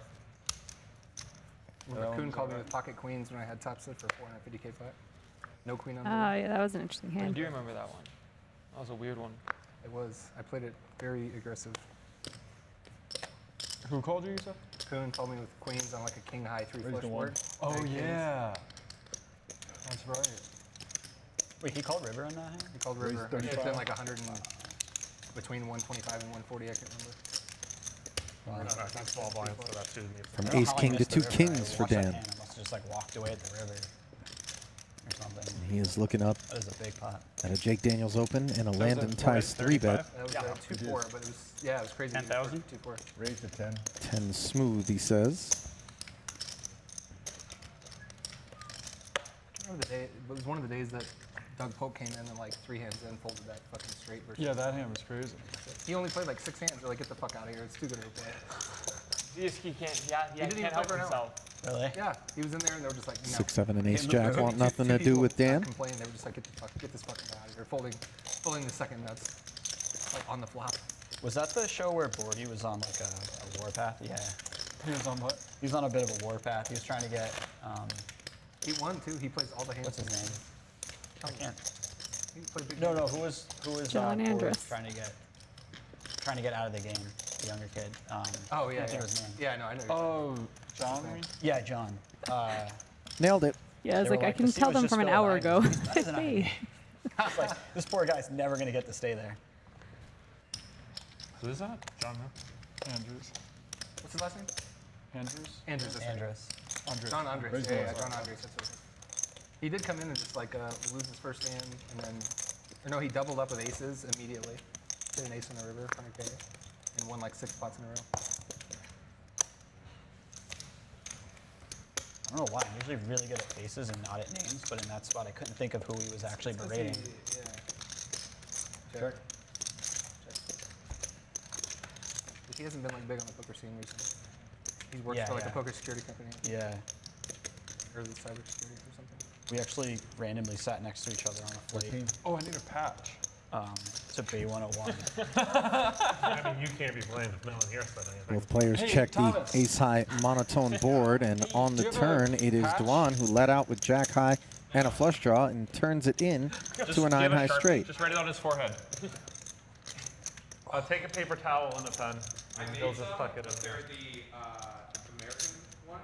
Remember Kuhn called me with pocket queens when I had top set for 450k flat. No queen on Oh, board. yeah, that was an interesting I hand. do remember that one. That was a weird one. It was. I played it very aggressive. Who called you, you said? Kuhn told me with queens on like a king high 3 flush the board. Oh, Big kings. yeah. That's right. Wait, he called river on that hand? He called Raised river. It's 35. been like 100 and between 125 and 140. I can't remember. I think small blinds for that too. needs to From be- I don't know ace how I king to missed the 2 river. I kings for watched that Dan. hand. I must have just like walked away at the river or something. He is looking up That is a big pot. at a Jake Daniels Open and a Landon Tice 3-bet. That was 2-4, but it was, yeah, it was crazy. 10,000? 2-4. Raise to 10. 10 smooth, he says. I remember the day, it was one of the days that Doug Polk came in and like 3 hands in folded that fucking straight versus. Yeah, that hand was crazy. He only played like 6 hands. They're like, get the fuck out of here. It's too good of a play. He can't. He He didn't even can't help play for an hour. himself. Really? Yeah, he was in there and they were just like, no. 6, 7, and ace Two- jack two- want two- nothing two to do people with Dan. Complaining. They were just like, get this fucking guy out of here. Folding the second nuts, like on the flop. Was that the show where Bordy was on like a warpath? Yeah. He was on what? He was on a bit of a warpath. He was trying to get, He won too. He plays all the hands. what's his name? I can't. He played big No, hands. who was John Bordy Andrus. trying to get out of the game? The younger kid. Oh I yeah, can't think yeah. of his name. Yeah, I know. I know. Oh, John? you mean? Yeah, John. Nailed it. Yeah, I was They like, were I like, can the seat tell was them just from an filled hour with ago. ivy. That is an Hey. ivy. I was like, this poor guy's never gonna get to stay there. Who is that? John, Andrews. What's his last name? Andrews? Andrews. that's right. Andrus. Andres. John Andres. Raise Yeah, the yeah, one. John Andres. That's what it is. He did come in and just like lose his first hand, and then, or no, he doubled up with aces immediately. Hit an ace on the river, 100k, and won like 6 pots in a row. I don't know why. I'm usually really good at faces and not at names, but in that spot I couldn't think of who he was actually berating. Sure. He hasn't been like big on the poker scene recently. He works for like a poker security company. Yeah. Or the cybersecurity or something. We actually randomly sat next to each other on a flight. Oh, I need a patch. To Bay 101. I mean, you can't be blamed if no one here said anything. Both players check the ace-high monotone board, and on the turn, it is Dwan who led out with jack-high and a flush draw and turns it in to a 9-high straight. Just write it on his forehead. Take a paper towel and a pen, and he'll just tuck it in there. The American one,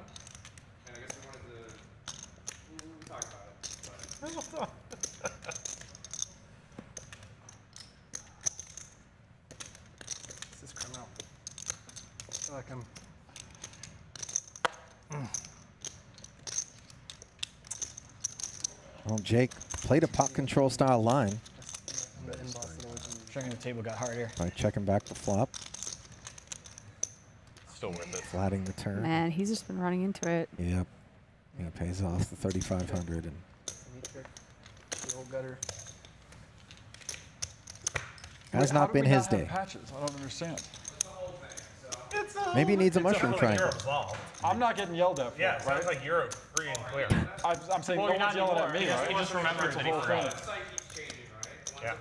and I guess we wanted to we talked about it. This is criminal. I feel like I'm. Well, Jake played a pot control style line Checking the table got harder. by checking back the flop, Still worth it. flatting the turn. Man, he's just been running into it. Yep. He pays off the 3,500 and The old gutter. has not been his day. Patches. I don't understand. Maybe he needs a mushroom triangle. I'm not getting yelled at for Yeah, it, it right? sounds like you're free and clear. I'm saying Well, no you're one's not yelling at anymore. me, right? He just remembered that he forgot. Yeah.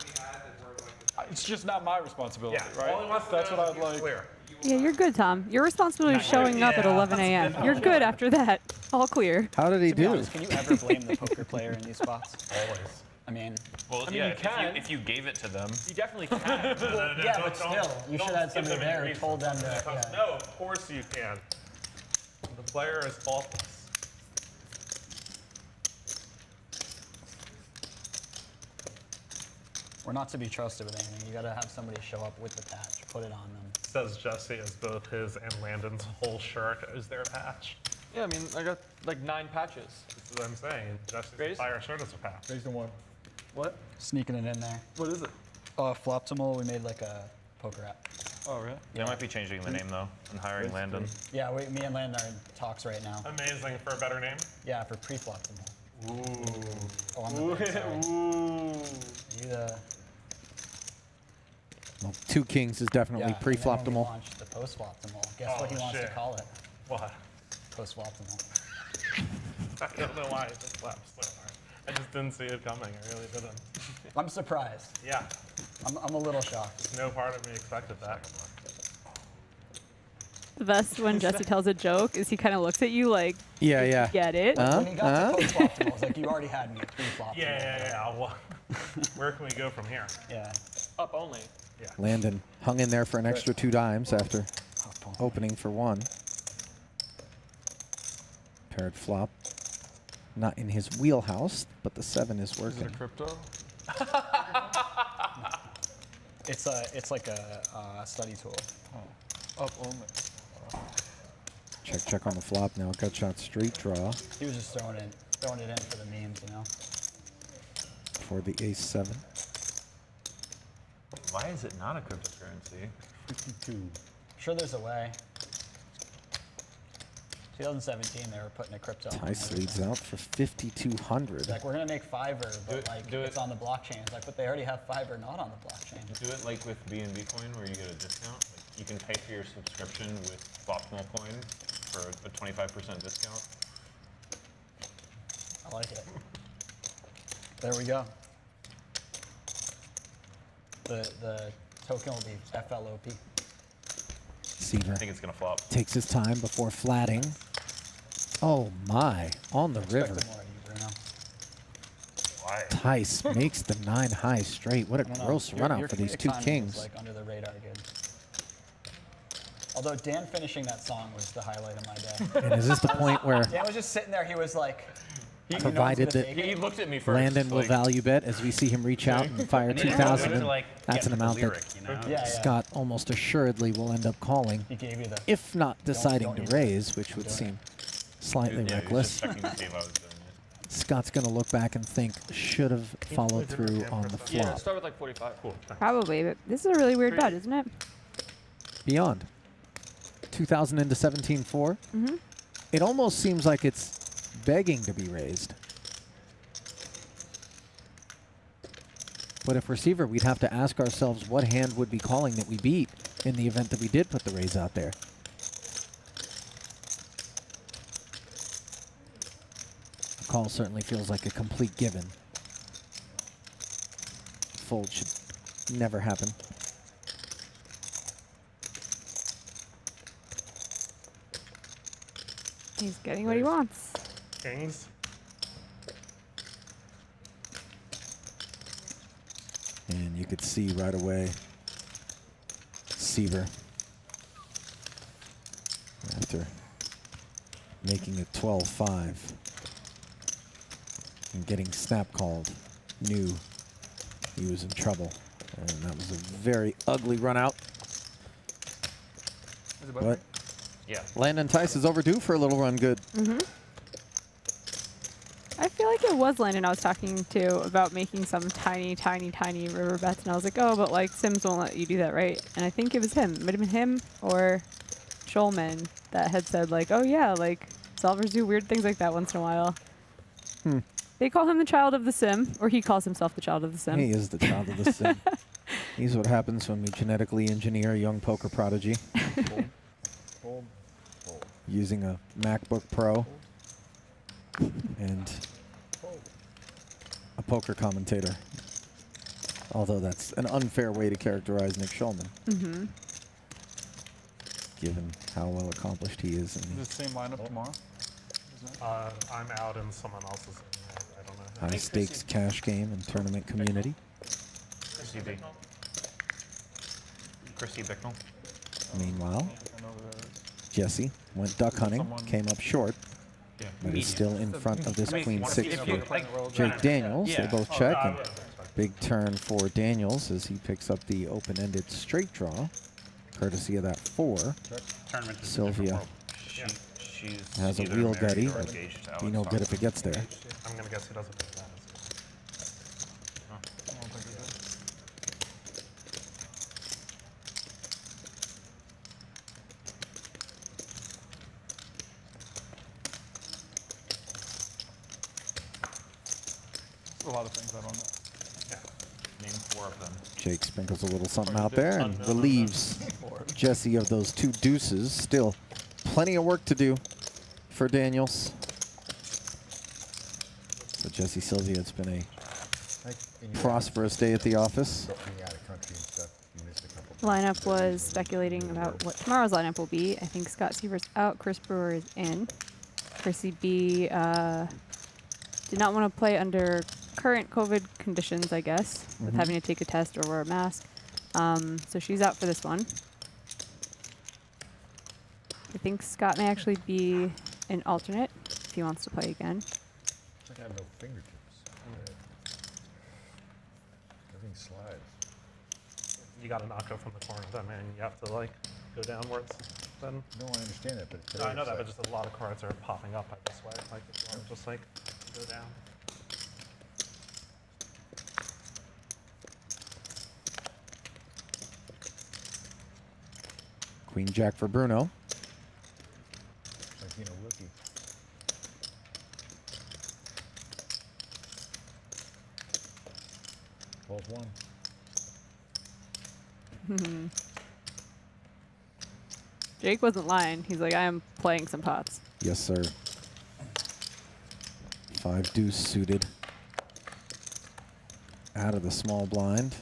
It's just not my responsibility, Yeah, right? all he wants to That's do what is I'd like. clear. Yeah, you're good, Tom. Your responsibility is showing up at 11 a.m. You're good after that. All clear. How did he To be do? honest, can you ever blame the poker player in these spots? Always. I mean, Well, I mean, yeah, you can. if you gave it to them. You definitely can. yeah, but still, you should have somebody there who told them to. Yeah. No, of course you can. The player is faultless. We're not to be trusted with anything. You gotta have somebody show up with the patch, put it on them. Says Jesse as both his and Landon's whole shirt is their patch. Yeah, I mean, I got like 9 patches. This is what I'm saying. Jesse's Raise? entire shirt is a patch. Raise the one. What? Sneaking it in there. What is it? Floptimal, we made like a poker app. Oh, really? They might be changing the name though and hiring Landon. Yeah, me and Landon are in talks right now. Amazing for a better name. Yeah, for pre-floptimal. Ooh. Oh, I'm the big, sorry. Ooh. You the. Well, 2 kings is definitely Yeah, and then when we pre-floptimal. launched the post-floptimal. Guess what he wants to shit. call it? What? Post-floptimal. I don't know why it just laughed so hard. I just didn't see it coming. I really didn't. I'm surprised. Yeah. I'm a little shocked. No part of me expected that. The best when Jesse tells a joke is he kind of looks at you like, Yeah, yeah. get it? When he got to post-floptimal, it's like you already had me at pre-floptimal. Yeah. Well, where can we go from here? Yeah. Up only. Yeah. Landon hung in there for an extra 2 dimes after opening for 1. Paired flop. Not in his wheelhouse, but the 7 is Is working. it a crypto? It's like a study tool. Oh. Up only. Check, check on the flop now. Gut shot straight draw He was just throwing it in for the memes, you know. for the ace-7. Why is it not a cryptocurrency? 52. Sure, there's a way. 2017, they were putting a crypto. Tice leads out for 5,200. Like, we're gonna make Fiverr, but it's on the blockchain. It's like, but they already have Fiverr not on the blockchain. Do it like with BNB coin where you get a discount. Like you can pay for your subscription with Floptimal coin for a 25% discount. I like it. There we go. The token will be FLOP. Seaver I think it's gonna flop. takes his time before flatting. Oh my, on the river. Why? Tice makes the 9-high straight. What a gross run out for these 2 kings. Like under the radar good. Although Dan finishing that song was the highlight of my day. And is this the point where Dan was just sitting there, he was like, provided that He looked at me first. Landon will like, value bet as we see him reach out and fire 2,000, and that's an amount that Scott almost assuredly will end up calling, He gave you the if not deciding to raise, which would seem slightly reckless. Scott's going to look back and think, should have followed through on the Yeah, flop. start with like 45. Cool. Probably, but this is a really weird bet, isn't it? Beyond. 2,000 into 17-4. Mm-hmm. It almost seems like it's begging to be raised. But if receiver, we'd have to ask ourselves what hand would be calling that we beat in the event that we did put the raise out there. The call certainly feels like a complete given. Fold should never happen. He's getting what he wants. Kings. And you could see right away, Seaver, after making it 12-5 and getting snap called, knew he was in trouble. And that was a very ugly run out. But yeah, Landon Tice is overdue for a little run good. I feel like it was Landon I was talking to about making some tiny, tiny, tiny river bets, and I was like, oh, but like Sims won't let you do that, right? And I think it was him. It might have been him or Schulman that had said like, oh yeah, like solvers do weird things like that once in a while. They call him the child of the sim, or he calls himself the child of the sim. He is the child of the sim. He's what happens when we genetically engineer a young poker prodigy. Using a MacBook Pro and a poker commentator. Although that's an unfair way to characterize Nick Schulman, given how well accomplished he is. Is it the same lineup tomorrow? I'm out and someone else is in there. I don't know. High stakes cash game and tournament community. Chrissy Bicknell. Meanwhile, Jesse went duck hunting, came up short, but is still in front of this queen six for Jake Daniels. They both check, and big turn for Daniels as he picks up the open-ended straight draw, courtesy of that 4. Sylvia has a wheel gutty, but be no good if it gets there. I'm gonna guess he doesn't pick that. A lot of things I don't know. Name 4 of them. Jake sprinkles a little something out there and relieves Jesse of those 2 deuces. Still plenty of work to do for Daniels. But Jesse Sylvia, it's been a prosperous day at the office. Lineup was speculating about what tomorrow's lineup will be. I think Scott Seaver's out, Chris Brewer is in. Chrissy B did not want to play under current COVID conditions, I guess, with having to take a test or wear a mask. So she's out for this one. I think Scott may actually be an alternate if he wants to play again. It's like I have no fingertips. Everything slides. You got to knock out from the corner then, man. You have to like go downwards. Then. No, I understand that, but No, I know that, but just a lot of cards are popping up like this way. Like if you want to just like go down. Queen Jack for Bruno. It's like being a rookie. Ball's 1. Jake wasn't lying. He's like, I am playing some pots. Yes, sir. 5 deuce suited. Out of the small blind.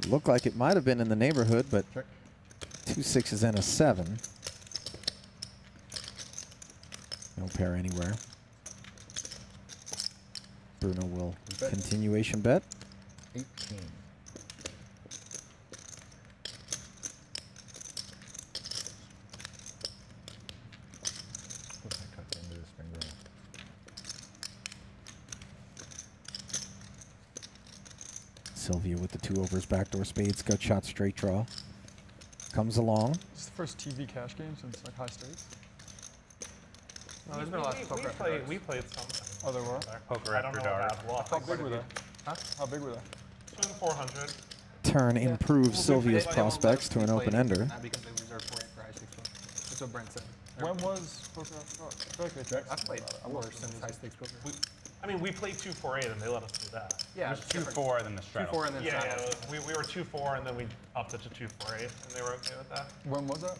Looked like it might have been in the neighborhood, but 2 6s and a 7. No pair anywhere. Bruno will continuation bet. 18. Sylvia with the 2 overs, backdoor spades, gut shot, straight draw. Comes along. This is the first TV cash game since like high stakes. No, there's been a lot of poker. We played some. Oh, there were? Poker after dark. How big were they? Huh? How big were they? 400. Turn improves Sylvia's prospects to an open ender. Not because they reserved for it for high stakes. That's what Brent said. When was Poker? I feel like they texted I've played me about it. more since high stakes poker. I mean, we played 2-4-8 and they let us do that. Yeah, It was 2-4 than the straddle. 2-4 and then Yeah, straddle. we were 2-4 and then we upped it to 2-4-8 and they were okay with that. When was that?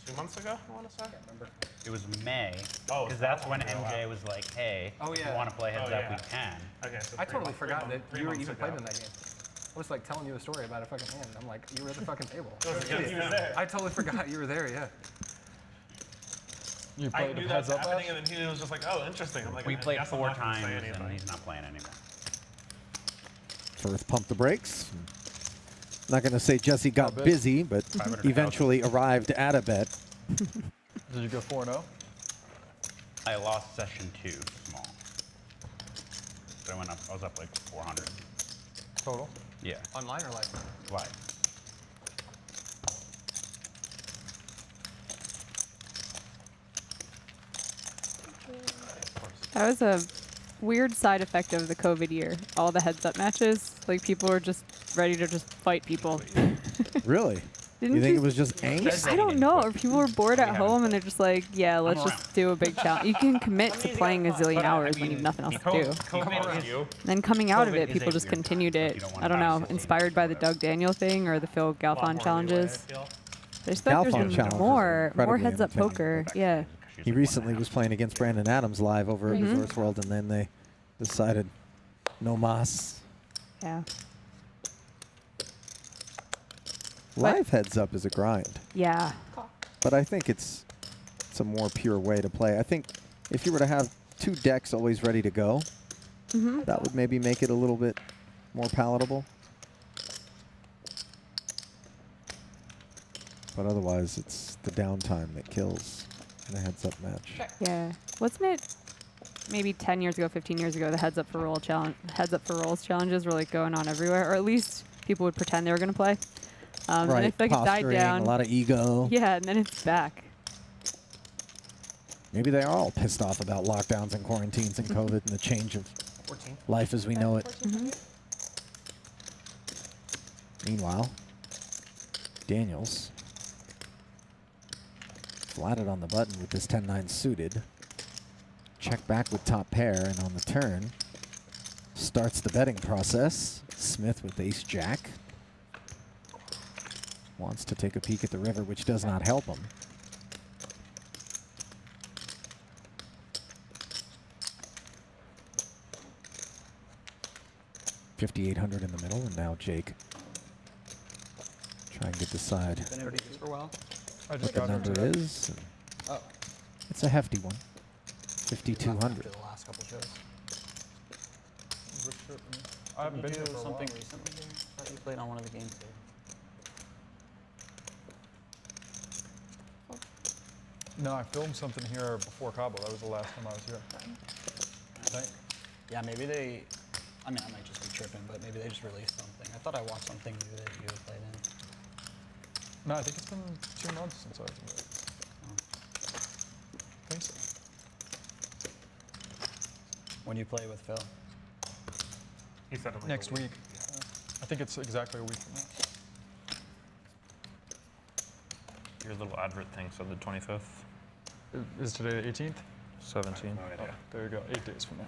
2 months ago, I want to say. I can't remember. It was May. Oh, because that that's when one, MJ was like, hey, Oh, if yeah. you want to play heads Oh, up, yeah. we can. Okay, so I totally forgot that you were months even ago. played in that game. I was like telling you a story about a fucking hand. I'm like, you were at the fucking table. He was there. I totally forgot you were there. Yeah. You I played knew a that heads was up happening match? and then he was just like, oh, interesting. I'm like, We I played guess I'm 4 not gonna say times anything. and he's not playing anymore. Firth pumped the brakes. Not going to say Jesse got bet. busy, but 500,000. eventually arrived at a bet. Did you go 4-0? I lost session 2 small. So I went up. I was up like 400. Total? Yeah. Online or live? Live. That was a weird side effect of the COVID year. All the heads-up matches, like people were just ready to just fight people. Really? Didn't you think you- it was just angst? I don't know. Or people were bored at home and they're just like, yeah, let's just do a big challenge. You can commit to playing a zillion hours when you have nothing else to do. Then coming out of it, people just continued it. I don't know, inspired by the Doug Daniel thing or the Phil Galfond challenges. I just feel like Galfond there's challenges been are more incredibly heads-up entertaining. poker. Yeah. He recently was playing against Brandon Adams live over at Mhm. Resorts World, and then they decided no mas. Yeah. Live heads up is a grind. Yeah. But I think it's a more pure way to play. I think if you were to have 2 decks always ready to go, that would maybe make it a little bit more palatable. But otherwise, it's the downtime that kills in a heads-up match. Yeah. Wasn't it maybe 10 years ago, 15 years ago, the heads up for rolls challenges were like going on everywhere, or at least people would pretend they were going to play. And I Right, feel like it died posturing, down. a lot of ego. Yeah, and then it's back. Maybe they are all pissed off about lockdowns and quarantines and COVID and the change of 14. life as we know it. Meanwhile, Daniels flatted on the button with this 10-9 suited. Check back with top pair, and on the turn, starts the betting process. Smith with ace-jack. Wants to take a peek at the river, which does not help him. $5,800 in the middle, and now Jake trying to decide Been able to use for a while. I what just the got number into it. is. and Oh. It's a hefty one. 5,200. The last couple shows. I haven't been here for a something while. recently there? I thought you played on one of the games there. No, I filmed something here before Cabo. That was the last time I was here. I think. Yeah, maybe they. I mean, I might just be tripping, but maybe they just released something. I thought I watched something new that you had played in. No, I think it's been 2 months since I was here. I think so. When you play with Phil? He said it like Next a week. I think it's exactly a week from now. Your little advert thing said the 25th. Is today the 18th? 17. Oh, there you go. 8 days from now.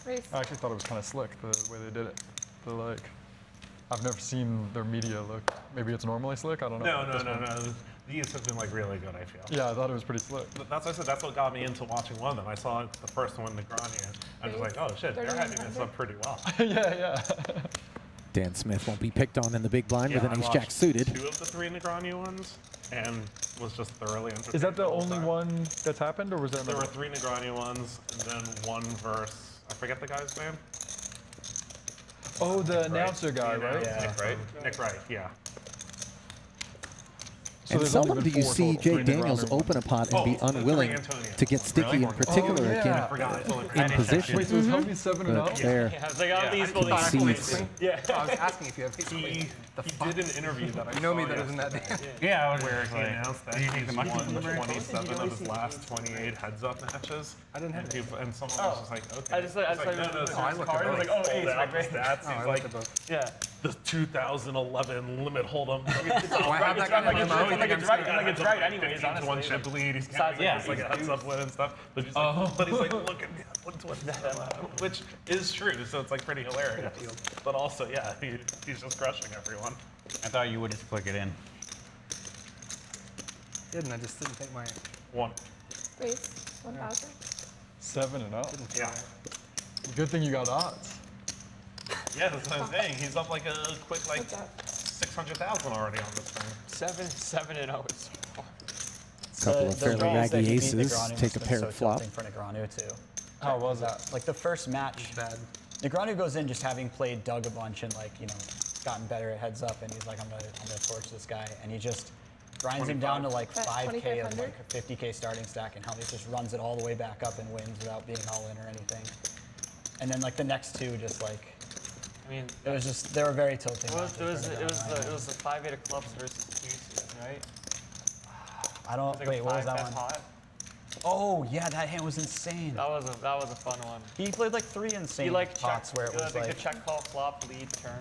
Race. I actually thought it was kind of slick the way they did it. They're like, I've never seen their media look. Maybe it's normally slick. I don't know. No. These have been like really good, I feel. Yeah, I thought it was pretty slick. That's what I said. That's what got me into watching one of them. I saw the first one, Negroni, and I was like, oh shit, they're having this up pretty well. yeah. Dan Smith won't be picked on in the big blind Yeah, with an I ace-jack watched suited. 2 of the 3 Negroni ones, and was just thoroughly entertained. Is that the whole only time. one that's happened, or was there There another? were 3 Negroni ones, and then 1 verse, I forget the guy's name. Oh, the announcer guy, right? Yeah. Nick Wright? Nick Wright, yeah. So And there's only seldom do been you 4 see total. Jake 3 Daniels Negroni open a pot and Oh, be the 3 unwilling Antonio. to get sticky, in particular yeah. again I forgot. I totally in forgot. position. Wait, so is Helmy 7-0? But there, Yeah, it's like, oh, these can will see Yeah. I was asking if you have He did an interview that I You know me saw better than that, Dan. yesterday, Yeah, I was where just he like, announced that did you take he's the mushroom won from the 27 of his last 28 heads-up matches. I didn't have and it. people, and someone was just like, okay. I just like, He's like, no, I seriously, looked at card. I was both. like, oh, Pulled ace, out like the stats. Oh, I He's looked like, at both. Yeah. the 2011 limit hold'em. It's Well, I have that kind of like memo. it's right anyways, honestly. One chip lead, he's got like a heads up win and stuff. But he's like, look at me, which is true, so it's like pretty hilarious. But also, yeah, he's just crushing everyone. I thought you would just flick it in. Didn't I just didn't take my one. Raise 1,000. 7-0. Yeah. Good thing you got odds. Yeah, that's what I'm saying. He's up like a quick 600,000 already on this thing. 7-0 is Couple of fairly raggy aces. Take a pair of flop. For Negreanu too. How was that? Like the first match, Negreanu goes in just having played Doug a bunch and gotten better at heads up, and he's like, I'm gonna torch this guy, and he just grinds him down to like 5K of like a 50K starting stack, and Helmuth just runs it all the way back up and wins without being all in or anything. And then like the next two, just like, I mean, it was just they were very tilting. It was the 5-8 of clubs versus deuces, right? I don't wait. What was that one? Pot. Oh yeah, that hand was insane. That was a fun one. He played like 3 insane pots where it was like the check call flop lead turn.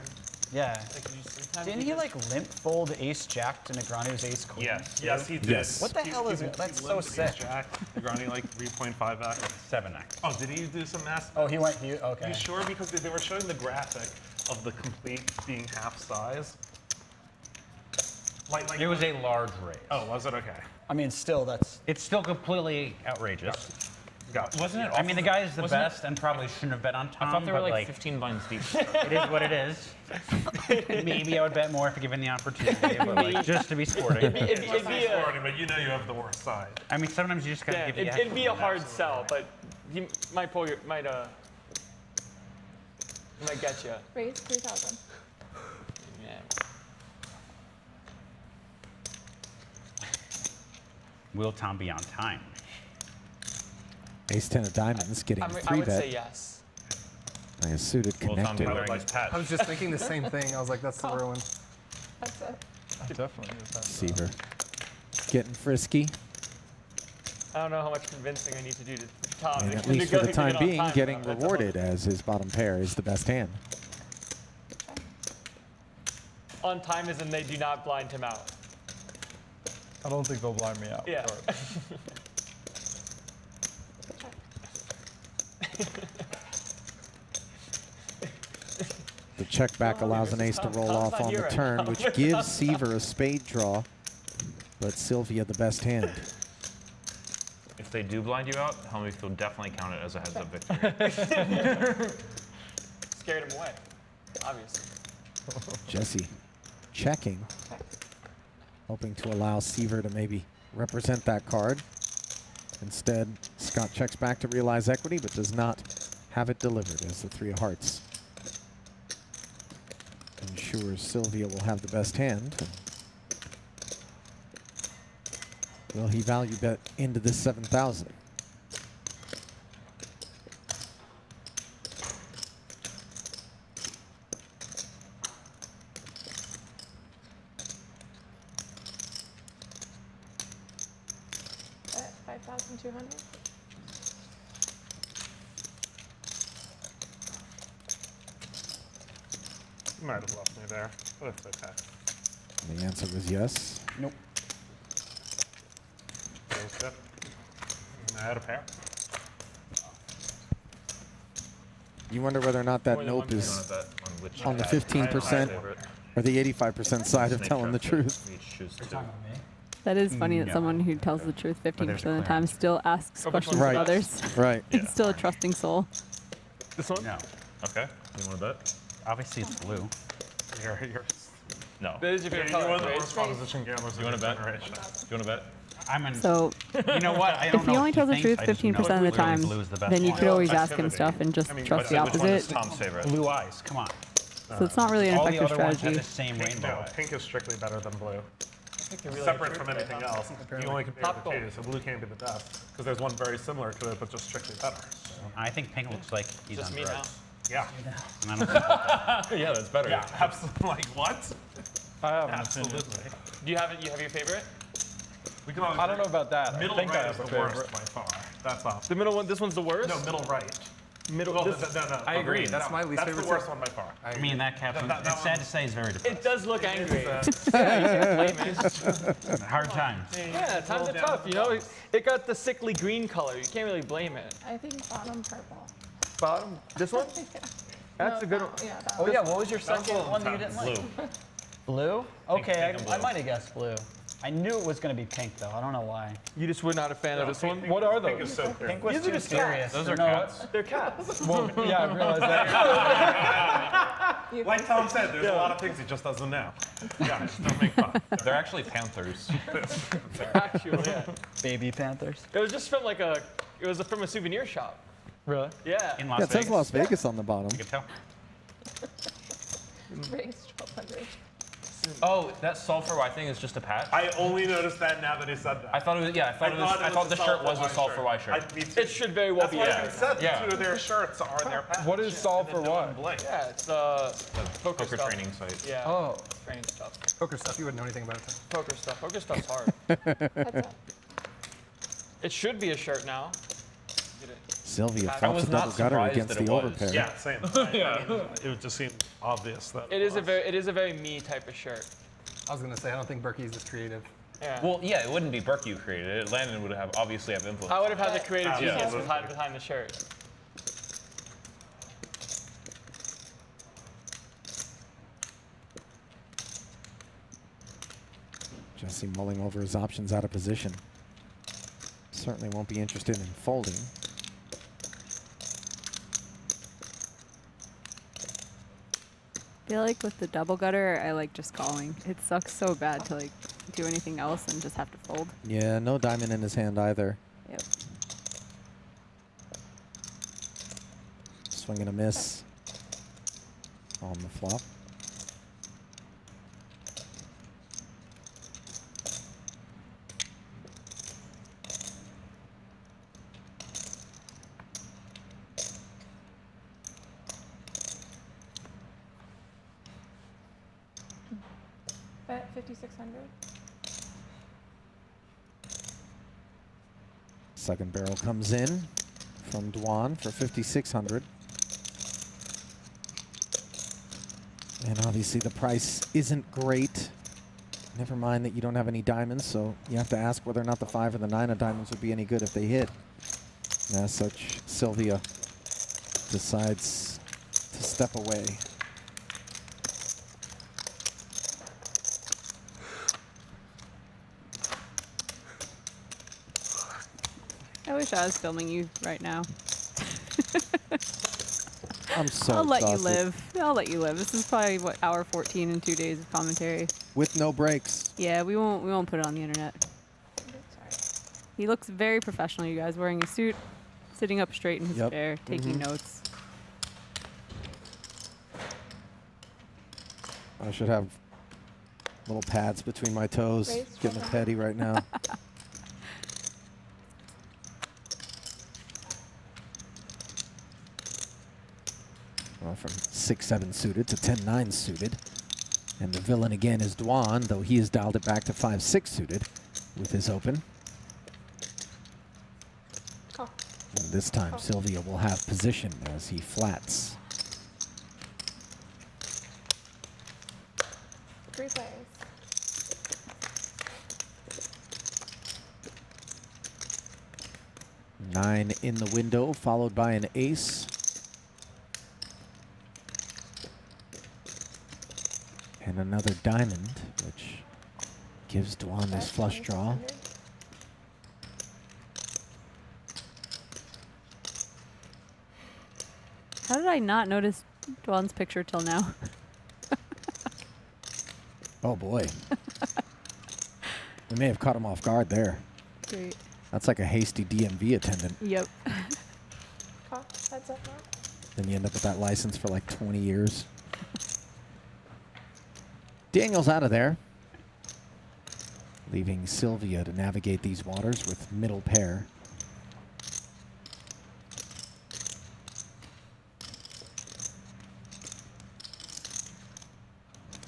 Yeah. Like, didn't he like limp fold ace jack to Negreanu's ace queen? Yes, he did. Yes. What the hell is it? That's so sick. Jack, Negreanu like 3.5x. 7x. Oh, did he do some math? Oh, he went. Okay. You sure? Because they were showing the graphic of the complete being half size. Like it was a large raise. Oh, was it? Okay. I mean, still, It's still completely outrageous. Wasn't it? I mean, the guy is the best and probably shouldn't have bet on Tom. I thought they were but like 15 blinds deep. It is what it is. Maybe I would bet more if given the opportunity, but like, just to be sporting. It'd be sporting, but you know you have the worst side. I mean, sometimes you just gotta give the it'd be a hard sell, but he might pull your might get you. Raise 3,000. Yeah. Will Tom be on time? Ace 10 of diamonds getting I 3 would say bet. yes. By a suited connected. I was just thinking the same thing. I was like, that's the ruin. That's it. Definitely. Seaver getting frisky. I don't know how much convincing I need to do to Tom. And at to least for the get time on being, time, getting though. That's rewarded as his bottom pair is the best hand. On time as in they do not blind him out. I don't think they'll blind me out. Yeah. The check back allows an ace to roll off on the turn, which gives Seaver a spade draw, but Sylvia the best hand. If they do blind you out, Helmuth will definitely count it as a heads-up victory. Scared him away, obviously. Jesse checking, hoping to allow Seaver to maybe represent that card. Instead, Scott checks back to realize equity, but does not have it delivered as the 3 of hearts ensures Sylvia will have the best hand. Will he value bet into this 7,000? At 5,200. You might have left me there, but it's okay. And the answer was yes. Nope. Feels good. I had a pair. You wonder whether or not that nope is on the 15% or the 85% side of telling the truth. That is funny that someone who tells the truth 15% of the time still asks questions Right. of others. Right. It's still a trusting soul. This one? No. Okay. You want to bet? Obviously, it's blue. You're No. That is your favorite you're color. one of the right? worst proposition gamblers You want of to our bet? generation. You want to bet? I'm in. So, You know what? I don't if know he only what tells the thinks, truth I just know 15% of the time, blue is the best then you one. could always ask him stuff and just trust the Which one is opposite. Tom's favorite? Blue eyes. Come on. So it's not really an All the effective other ones have strategy. the same Pink, rainbow. no, pink is strictly better than blue. Really Separate from anything else. You only compare the two, so blue can't be the best. Because there's one very similar to it, but just strictly better. I think pink looks like he's Just on me now. drugs. Yeah. And I don't think Yeah, that's better. Yeah, absolutely. Like, what? I have an Absolutely. opinion. Do you have your favorite? We can always I don't know about that. Middle I think I right have is a the worst favorite. by far. That's off. The middle one. This one's the worst. No, middle right. middle. Well, This, no. I agree. Agreed. That's my least That's favorite. the worst one by far. I mean, that captain, it's sad to say, is very depressing. it does look angry. uh, Yeah, you can't blame it. Hard time. Yeah, times are tough. You know, it got the sickly green color. You can't really blame it. I think bottom purple. Bottom, this one. That's a good one. Yeah, that Oh one. yeah, what was your second one that you didn't like? Blue. Okay, pink and I blue. might have guessed blue. I knew it was going to be pink though. I don't know why. You just were not a fan of this one. What are Pink is those? so clear. Pink was These are too just serious. Those are No, cats. They're cats. Well, yeah, I realized that. Like Tom said, there's a lot of things he just doesn't know. Guys, don't make fun. They're actually panthers. Actually, yeah. Baby panthers. It was just from like a. It was from a souvenir shop. Really? Yeah. In Yeah, Las it says Vegas. Las Vegas on the bottom. You can tell. Raised 1200. Oh, that sulfur thing is just a patch? I only noticed that now that he said that. I thought it was, yeah, I thought the shirt was a sulfur Y shirt. Me too. It should very well That's be. what Yeah. I said. Yeah. Two of their shirts are their patch. What is solve for what? Yeah, it's poker Poker stuff. training site. Yeah. Oh. Training stuff. Poker stuff. You wouldn't know anything about it. Poker stuff. Poker stuff's hard. Heads up. It should be a shirt now. Sylvia I fouls was the not double gutter surprised against that it the was. overpair. Yeah, same. It would just seem obvious that It is a very me type of shirt. I was gonna say I don't think Berkey's this creative. Yeah. Well, yeah, it wouldn't be Burke who created it. Landon would have obviously have influence. I would have had the creative Yeah. genius behind the shirt. Jesse mulling over his options out of position. Certainly won't be interested in folding. I feel like with the double gutter, I like just calling. It sucks so bad to like do anything else and just have to fold. Yeah, no diamond in his hand either. Yep. Swing and a miss on the flop. Bet 5,600. Second barrel comes in from Dwan for 5,600. And obviously the price isn't great. Never mind that you don't have any diamonds, so you have to ask whether or not the 5 or the 9 of diamonds would be any good if they hit. And as such, Sylvia decides to step away. I wish I was filming you right now. I'm so I'll let you exhausted. live. I'll let you live. This is probably what, hour 14 in 2 days of commentary. With no breaks. Yeah, we won't put it on the internet. He looks very professional, you guys, wearing a suit, sitting up straight in his Yep. chair, taking Mhm. notes. I should have little pads between my toes. Raised Getting a from petty right now. Well, from 6-7 suited to 10-9 suited. And the villain again is Dwan, though he has dialed it back to 5-6 suited with his open. Call. And this time Sylvia will have position as he flats. 3 plays. Nine in the window, followed by an ace. And another diamond, which gives Dwan this flush draw. How did I not notice Dwan's picture till now? Oh boy. We may have caught him off guard there. Great. That's like a hasty DMV attendant. Yep. Call. Heads up now. Then you end up with that license for like 20 years. Daniel's out of there, leaving Sylvia to navigate these waters with middle pair.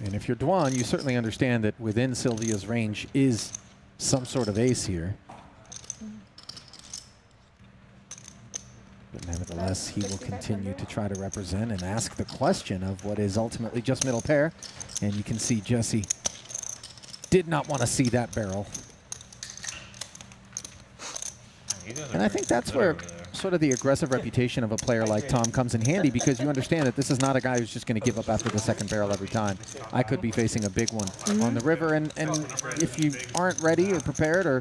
And if you're Dwan, you certainly understand that within Sylvia's range is some sort of ace here. But nevertheless, he will continue to try to represent and ask the question of what is ultimately just middle pair. And you can see Jesse did not want to see that barrel. And I think that's where sort of the aggressive reputation of a player like Tom comes in handy, because you understand that this is not a guy who's just going to give up after the second barrel every time. I could be facing a big one on the river, and if you aren't ready or prepared or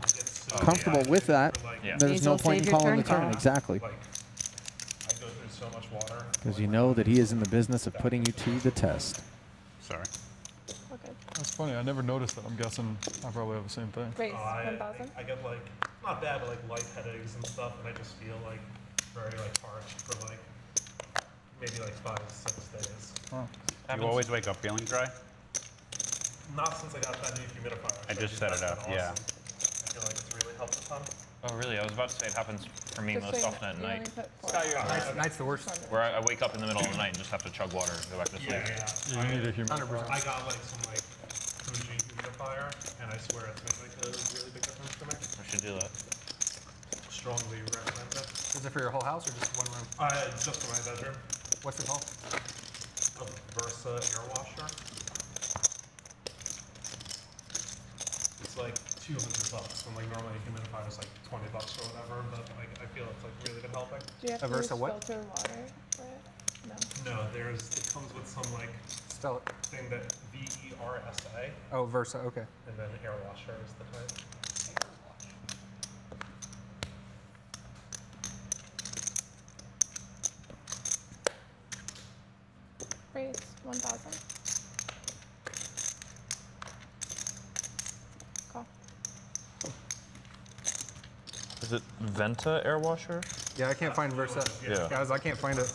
comfortable with that, there's no point in calling the turn. Exactly. Because you know that he is in the business of putting you to the test. Sorry. Okay. That's funny. I never noticed that. I'm guessing I probably have the same thing. Raise 1,000. I get like, not bad, but like light headaches and stuff, and I just feel like very like parched for like maybe like 5 to 6 days. Do you always wake up feeling dry? Not since I got that new humidifier. I just set it up, yeah. I feel like it's really helped a ton. Oh, really? I was about to say it happens for me most often at night. Night's the worst. Where I wake up in the middle of the night and just have to chug water and go back to sleep. Yeah. You need a humidifier. I got like some like bougie humidifier, and I swear it's made like a really big difference to me. I should do that. Strongly recommend it. Is it for your whole house or just one room? Just for my bedroom. What's it called? A Versa air washer. It's like $200, and like normally a humidifier is like $20 or whatever, but like I feel it's like really been helping. Do you have to use filter water for it? No. No, it comes with some like Spell it. thing that VERSA. Oh, Versa, okay. And then air washer is the type. Raise 1,000. Call. Is it Venta air washer? Yeah, I can't find Versa. Yeah. Guys, I can't find it.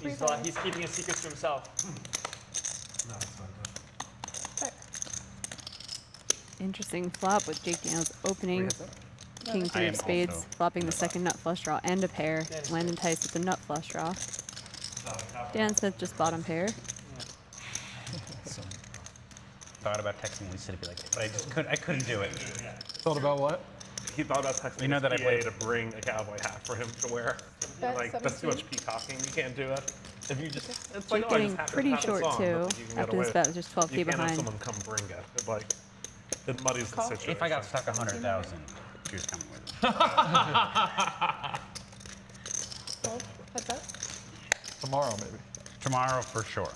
He's keeping a secret to himself. No, it's not good. Interesting flop with Jake Daniels opening King I 3 am of spades, also flopping the second nut flush draw and a pair. Landon Tice with the nut flush draw. Dan Smith just bottom pair. Thought about texting Lisa to be like, but I just couldn't do it. Thought about what? He thought about texting You know that I PA played- to bring a cowboy hat for him to wear. Bet Like, that's too 17. much peacocking. You can't do it. If you just, it's Jake like, getting just have pretty have short it's on, too. but you can get After away this bet was just 12K You can't have behind. someone come bring it. It like, it muddies the situation. If I got stuck 100,000, she was coming with it. Well, heads up. Tomorrow, maybe. Tomorrow for sure.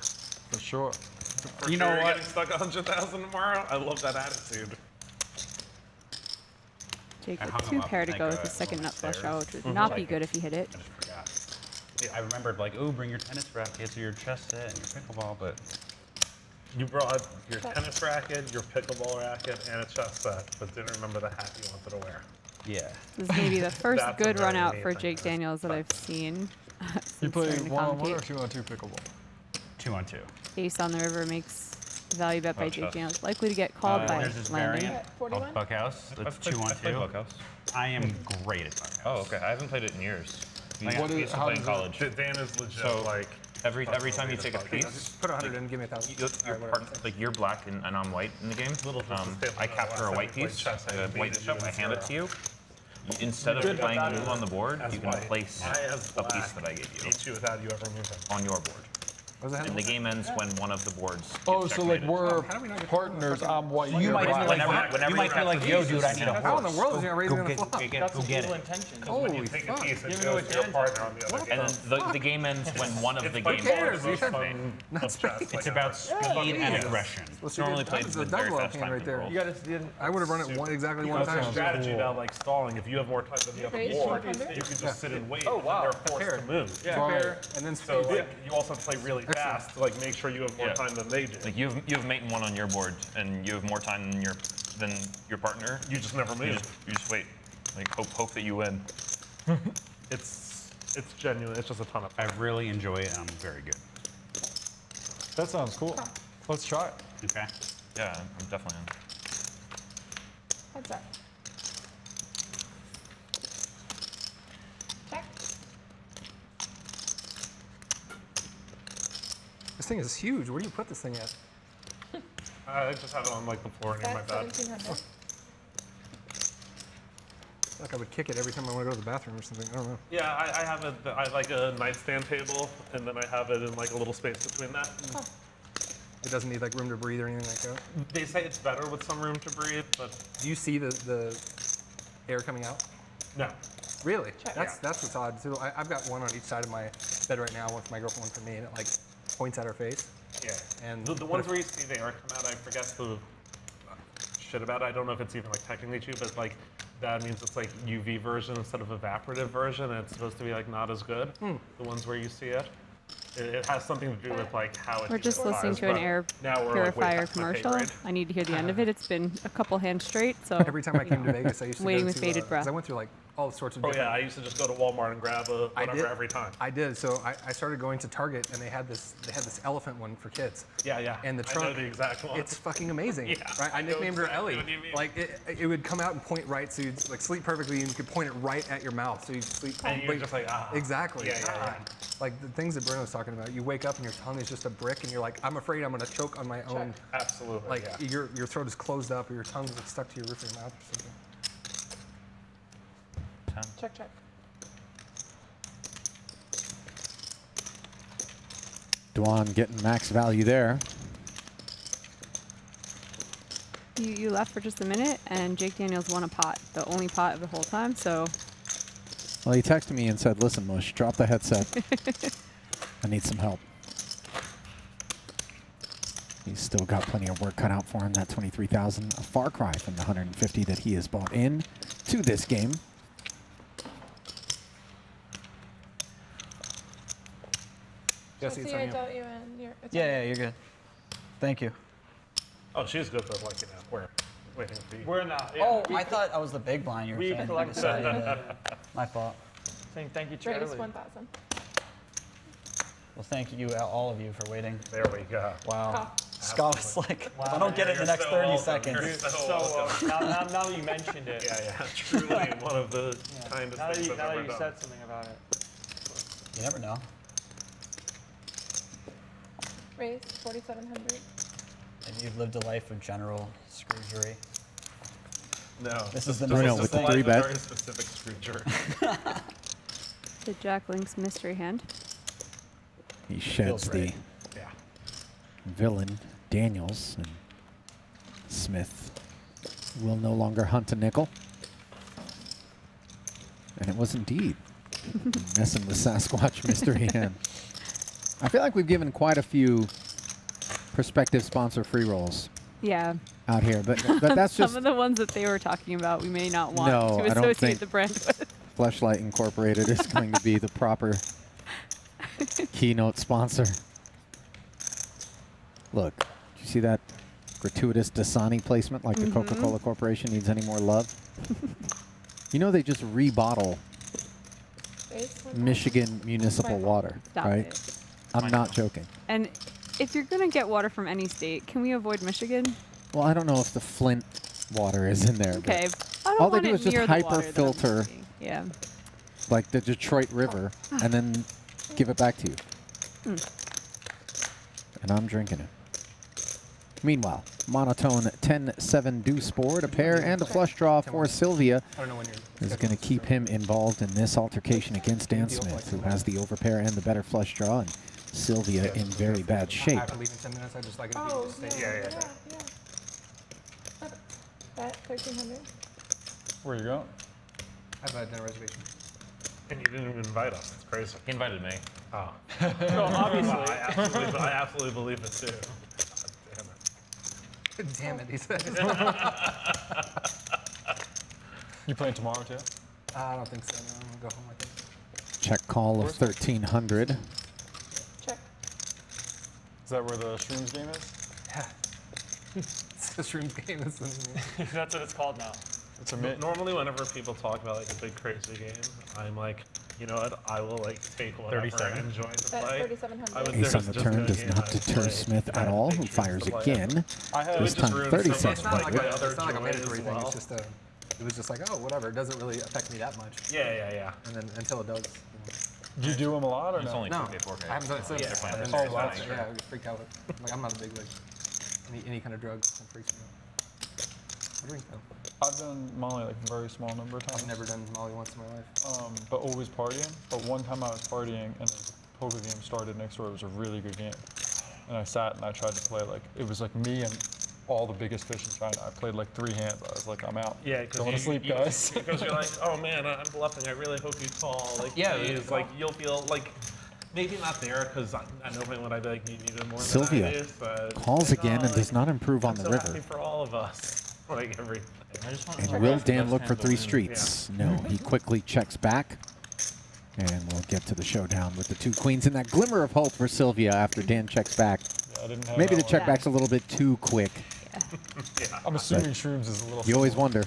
For sure. For You know sure you're what? getting stuck 100,000 tomorrow? I love that attitude. Jake I with hung him 2 up pair to like go a- with the second on nut the flush stairs. draw, which would not be Like- good if he hit it. I just forgot. I remembered like, oh, bring your tennis rackets or your chess set and your pickleball, but You brought your tennis racket, your pickleball racket, and a chess set, but didn't remember the hat you wanted to wear. yeah. This is maybe the first That's a good run very out neat for thing. Jake Daniels that I've seen. You since play starting to 1-on-1 or commentate. 2-on-2 pickleball? 2-on-2. Ace on the river makes value bet by Oh, Jake tough. Daniels. Likely to get called by There's this Landon. variant called 41? Buckhouse. That's I've played 2-on-2. Buckhouse. I am great at Buckhouse. Oh, okay. I haven't played it in years. Like, I What is- used to how play in does it- college. Dan is legit So, like Every time you take a piece, Put 100 in, give me 1,000. you're black and I'm white in the game. I capture a white piece, a white bishop, I hand it to you. Instead of playing a move on the board, you can place a piece that I gave you beat you without you ever moving. on your board. And the game ends when one of the boards gets Oh, so like checkmated. we're partners. I'm white. You you're might black. feel like you might feel like, yo, dude, I need a horse. How in the world is he not raising Go a get, flop? go get it. intention. When you take a piece, it goes to your partner on the other And hand. then the game ends when one of the game cares? boards You is have- checkmated. It's about speed and aggression. It's normally played That's a with very double fast hand time right there. control. You gotta. I would have run it exactly one That's a time. strategy about like stalling. If you have more time than the other Raise board, 100? you can just sit and wait. Oh, wow. And they're forced to move. Yeah. Pair, and then So spades. like, you also play really fast to like make sure you have more Yeah. time than they do. Like you have mate and one on your board, and you have more time than your partner. You just never You move. just wait. Like hope that you win. It's genuine. It's just a ton of I fun. really enjoy it, and I'm very good. That sounds cool. Let's try it. Okay. Yeah, I'm definitely in. Heads up. Check. This thing is huge. Where do you put this thing at? I just have it on like the floor near my Bet bed. 1,700. like I would kick it every time I want to go to the bathroom or something. I don't know. Yeah, I have I like a nightstand table, and then I have it in like a little space between that. Oh. It doesn't need like room to breathe or anything like that. They say it's better with some room to breathe, but do you see the air coming out? No. Really? That's what's odd too. I've got one on each side of my bed right now, one for my girlfriend, one for me, and it like points at her face. Yeah. And the ones where you see the air come out, I forget the shit about it. I don't know if it's even like technically true, but like that means it's like UV version instead of evaporative version, and it's supposed to be like not as good. The ones where you see it. It has something to do with like how it. We're just listening to an air purifier commercial. I need to hear the end of it. It's been a couple hands straight, so every time I came to Vegas, I used to waiting go with to, bated breath. 'cause I went through like all sorts of. Oh different yeah, I used to just go to Walmart and grab a whatever every time. I did. So I started going to Target, and they had this elephant one for kids. Yeah. And the I trunk. know the exact one. It's fucking amazing. Yeah, right? I nicknamed her exactly Ellie. what you mean. Like it would come out and point right, so you'd like sleep perfectly, and you could point it right at your mouth, so you'd sleep. And you're just like Exactly. Yeah. Like the things that Bruno was talking about. You wake up and your tongue is just a brick, and you're like, I'm afraid I'm gonna choke on my own. Absolutely. Like your throat is closed up, or your tongue's like stuck to your roof of your mouth or something. Check. Dwan getting max value there. You left for just a minute, and Jake Daniels won a pot, the only pot of the whole time. So. Well, he texted me and said, "Listen, Mush, drop the headset. I need some help." He's still got plenty of work cut out for him. That 23,000, a far cry from the 150 that he has bought in to this game. Jesse, it's I on you. dealt you in. Yeah, you're good. Thank you. Oh, she's good, but like we're waiting for you. We're not. Yeah. Oh, I thought I was the big blind you were We saying. collected My fault. Saying thank you to Vegas Charlie. 1,000. Well, thank you, all of you, for waiting. There we go. Wow. Scott was like, if I don't get it in the next 30 seconds. Now that you mentioned it. Yeah. Truly one of the kindest Now things I've that ever you done. said something about it. You never know. Raise 4,700. Maybe you've lived a life of general Scroogery. No. This is the Bruno nicest with the thing. 3-bet. Very specific Scrooger. The Jack Link's mystery hand. He sheds the villain, Daniels, and Smith will no longer hunt a nickel. And it was indeed messing with Sasquatch mystery hand. I feel like we've given quite a few prospective sponsor free rolls. Yeah. Out here, but that's some just of the ones that they were talking about. We may not want No, to I don't associate think the brand with. Fleshlight Incorporated is going to be the proper keynote sponsor. Look, do you see that gratuitous Dasani placement like the Coca-Cola Corporation needs any more love? You know they just rebottle Michigan municipal water, Stop right? it. I'm not joking. And if you're going to get water from any state, can we avoid Michigan? Well, I don't know if the Flint water is in there. Okay. but I don't all they want do it is just near the water hyper that I'm filter drinking. Yeah. like the Detroit River and then give it back to you. And I'm drinking it. Meanwhile, monotone 10-7 deuce board, a pair and a flush draw for Sylvia is going to keep him involved in this altercation against Dan Smith, who has the overpair and the better flush draw, and Sylvia in very bad shape. After leaving 10 minutes, I just like it. Oh, Yeah. Bet 1,300. Where you going? I've had no reservation. And you didn't even invite us. It's crazy. He invited me. Oh. No, obviously. I absolutely believe it too. Damn it, he said. You playing tomorrow too? I don't think so. No, I'm gonna go home, I think. Check call of 1,300. Check. Is that where the Shrooms game is? Yeah. It's the Shrooms game. That's what it's called now. It's a Normally, whenever people talk about like a big crazy game, I'm like, you know what? I will like take whatever I enjoy to Bet play. 3,700. Ace on the turn does not deter Smith at all, who fires again. This time 37. It's not like a mandatory thing. It's just it was just like, oh, whatever. It doesn't really affect me that much. Yeah. And then until it does. Do you do them a lot or It's no? only No, 2K, 4K. I haven't done it since. Yeah, And they're then- fine. yeah, I get freaked out. Like I'm not a big like any kind of drug that freaks me out. I drink though. I've done Molly like a very small number of times. I've never done Molly once in my life. But always partying. But one time I was partying and the poker game started next door. It was a really good game. And I sat and I tried to play like, it was like me and all the biggest fish in China. I played like 3 hands. I was like, I'm out. Yeah, going to sleep, guys. Because you're like, oh man, I'm bluffing. I really hope you call. Like, Yeah, please. Like, you'll feel like maybe not there because I know when I'd be like, you need it more Sylvia than I do, but calls again and does not improve on I'm the so river. happy for all of us. Like everything. And will Dan look for 3 streets? No, he quickly checks back. And we'll get to the showdown with the 2 queens and that glimmer of hope for Sylvia after Dan checks back. Yeah, Maybe the check back's a little bit too quick. I'm assuming Shrooms is a little. You always wonder.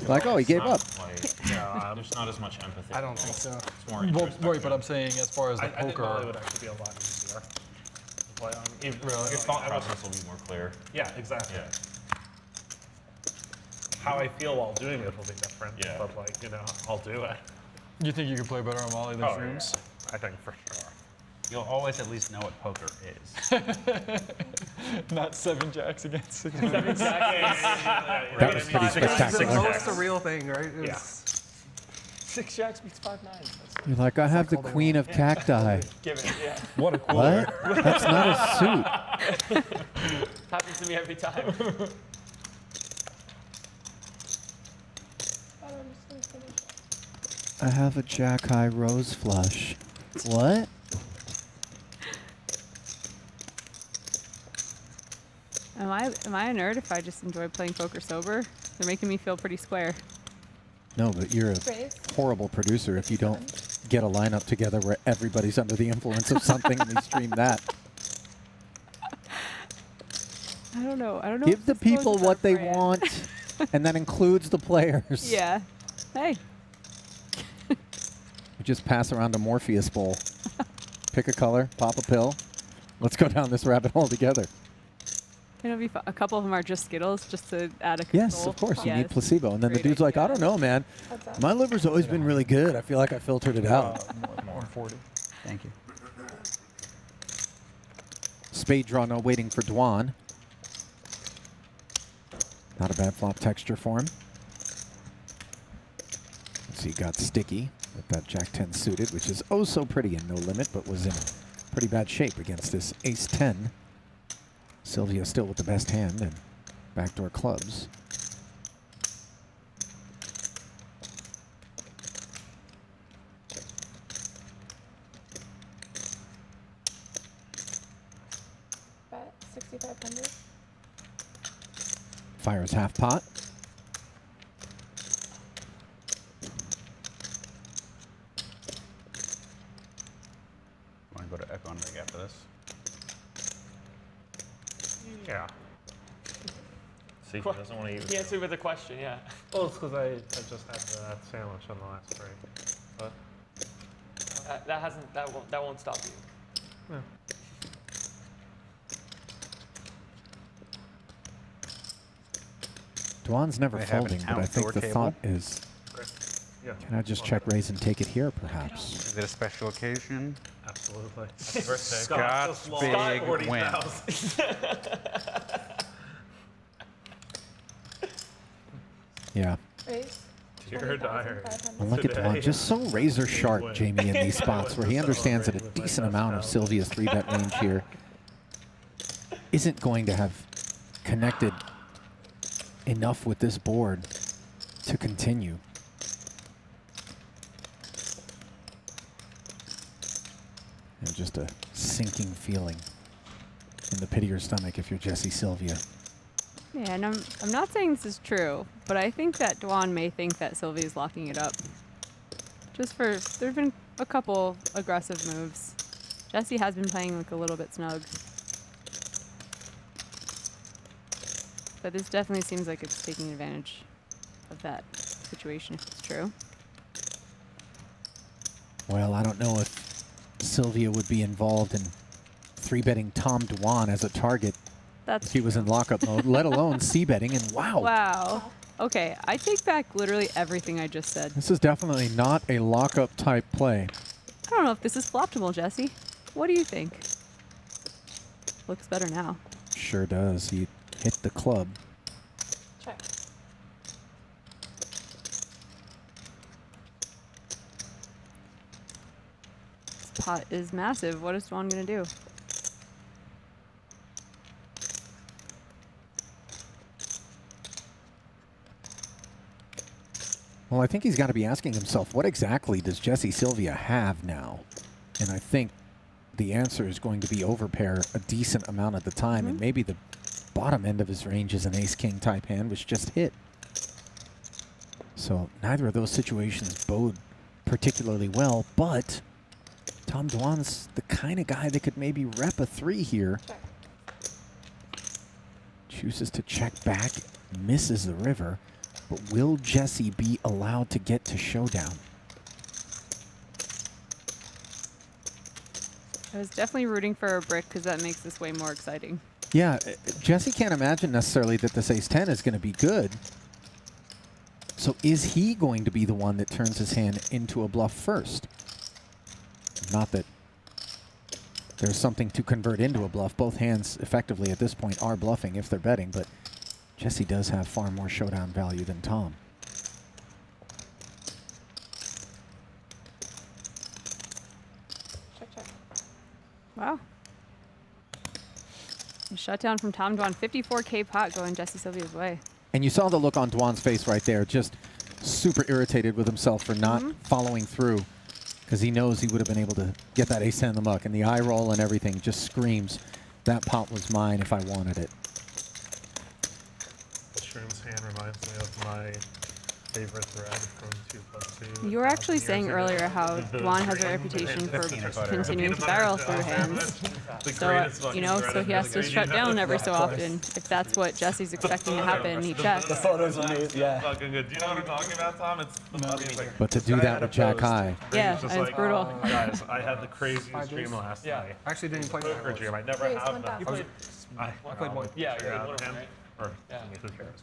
Like, oh, he gave up. There's not as much empathy. I don't think so. It's more Well, introspective. right, but I'm saying as far as the I think poker. Molly would actually be a lot easier to play on. Your thought process will be more clear. Yeah, exactly. Yeah. How I feel while doing it will be different. Yeah. But like, you know, I'll do it. You think you can play better on Molly than Oh, Shrooms? yeah. I think for sure. You'll always at least know what poker is. Not 7 jacks against 6 7 jacks. That was pretty It's the spectacular. most surreal thing, right? Yeah. 6 jacks beats 5 nines. You're like, I have the queen of cacti. Give it, yeah. What a cooler. What? That's not a suit. Happens to me every time. I have a jack high rose flush. What? Am I a nerd if I just enjoy playing poker sober? They're making me feel pretty square. No, but you're a horrible producer if you don't get a lineup together where everybody's under the influence of something and they stream that. I don't know. Give the people what they want, and that includes the players. Yeah. Hey. We just pass around a Morpheus bowl. Pick a color, pop a pill. Let's go down this rabbit hole together. Can it be a couple of them are just Skittles, just to add a control? Yes, of course. You need Yes. placebo. And then the dude's like, I don't know, man. My liver's always been really good. I feel like I filtered it out. More 40. Thank you. Spade draw, no waiting for Dwan. Not a bad flop texture for him. Let's see, he got sticky with that Jack-10 suited, which is oh so pretty and no limit, but was in pretty bad shape against this Ace-10. Sylvia still with the best hand and backdoor clubs. Bet 6,500. Fires half pot. Want to go to Echo and Rig after this? Yeah. See, he doesn't want to use He answered with a question, yeah. Well, it's because I just had that sandwich on the last break. But That won't stop you. yeah. Dwan's never They have a folding, but town I think door the table. thought is, Yeah. can I just check raise and take it here, perhaps? Is it a special occasion? Absolutely. Scott's big win. Yeah. Raise. Dear dire. Well, look at Dwan, just so razor sharp, Jamie, in these spots where he understands that a decent amount of Sylvia's 3-bet range here isn't going to have connected enough with this board to continue. And just a sinking feeling in the pit of your stomach if you're Jesse Sylvia. Yeah, and I'm not saying this is true, but I think that Dwan may think that Sylvia's locking it up. Just for, there've been a couple aggressive moves. Jesse has been playing like a little bit snug. But this definitely seems like it's taking advantage of that situation, if it's true. Well, I don't know if Sylvia would be involved in 3-betting Tom Dwan as a target if he was in lockup mode, let alone c-betting, and wow. Wow. Okay, I take back literally everything I just said. This is definitely not a lockup type play. I don't know if this is floptimal, Jesse. What do you think? Looks better now. Sure does. He hit the club. Check. pot is massive. What is Dwan going to do? Well, I think he's got to be asking himself, what exactly does Jesse Sylvia have now? And I think the answer is going to be overpair a decent amount of the time, and maybe the bottom end of his range is an ace-king type hand, which just hit. So neither of those situations bode particularly well, but Tom Dwan's the kind of guy that could maybe rep a 3 here. Chooses to check back, misses the river. But will Jesse be allowed to get to showdown? I was definitely rooting for a brick because that makes this way more exciting. Yeah, Jesse can't imagine necessarily that this ace-10 is going to be good. So is he going to be the one that turns his hand into a bluff first? Not that there's something to convert into a bluff. Both hands effectively at this point are bluffing if they're betting, but Jesse does have far more showdown value than Tom. Check, check. Wow. A shutdown from Tom Dwan. 54K pot going Jesse Sylvia's way. And you saw the look on Dwan's face right there, just super irritated with himself for not following through, because he knows he would have been able to get that ace-10 in the muck. And the eye roll and everything just screams, that pot was mine if I wanted it. Shroom's hand reminds me of my favorite thread from 2+2. You were actually saying earlier how Dwan has a reputation for continuing to barrel through hands. So, you know, so he has to shut down every so often. If that's what Jesse's expecting to happen, he checks. The photos amazing, yeah. Fucking good. Do you know what I'm talking about, Tom? It's the funniest thing. But to do that with Jack High. Yeah, Just it's brutal. Guys, I had the craziest dream last night. I actually didn't play Poker dream. I never have that. I played one. Yeah, you played one, right? Or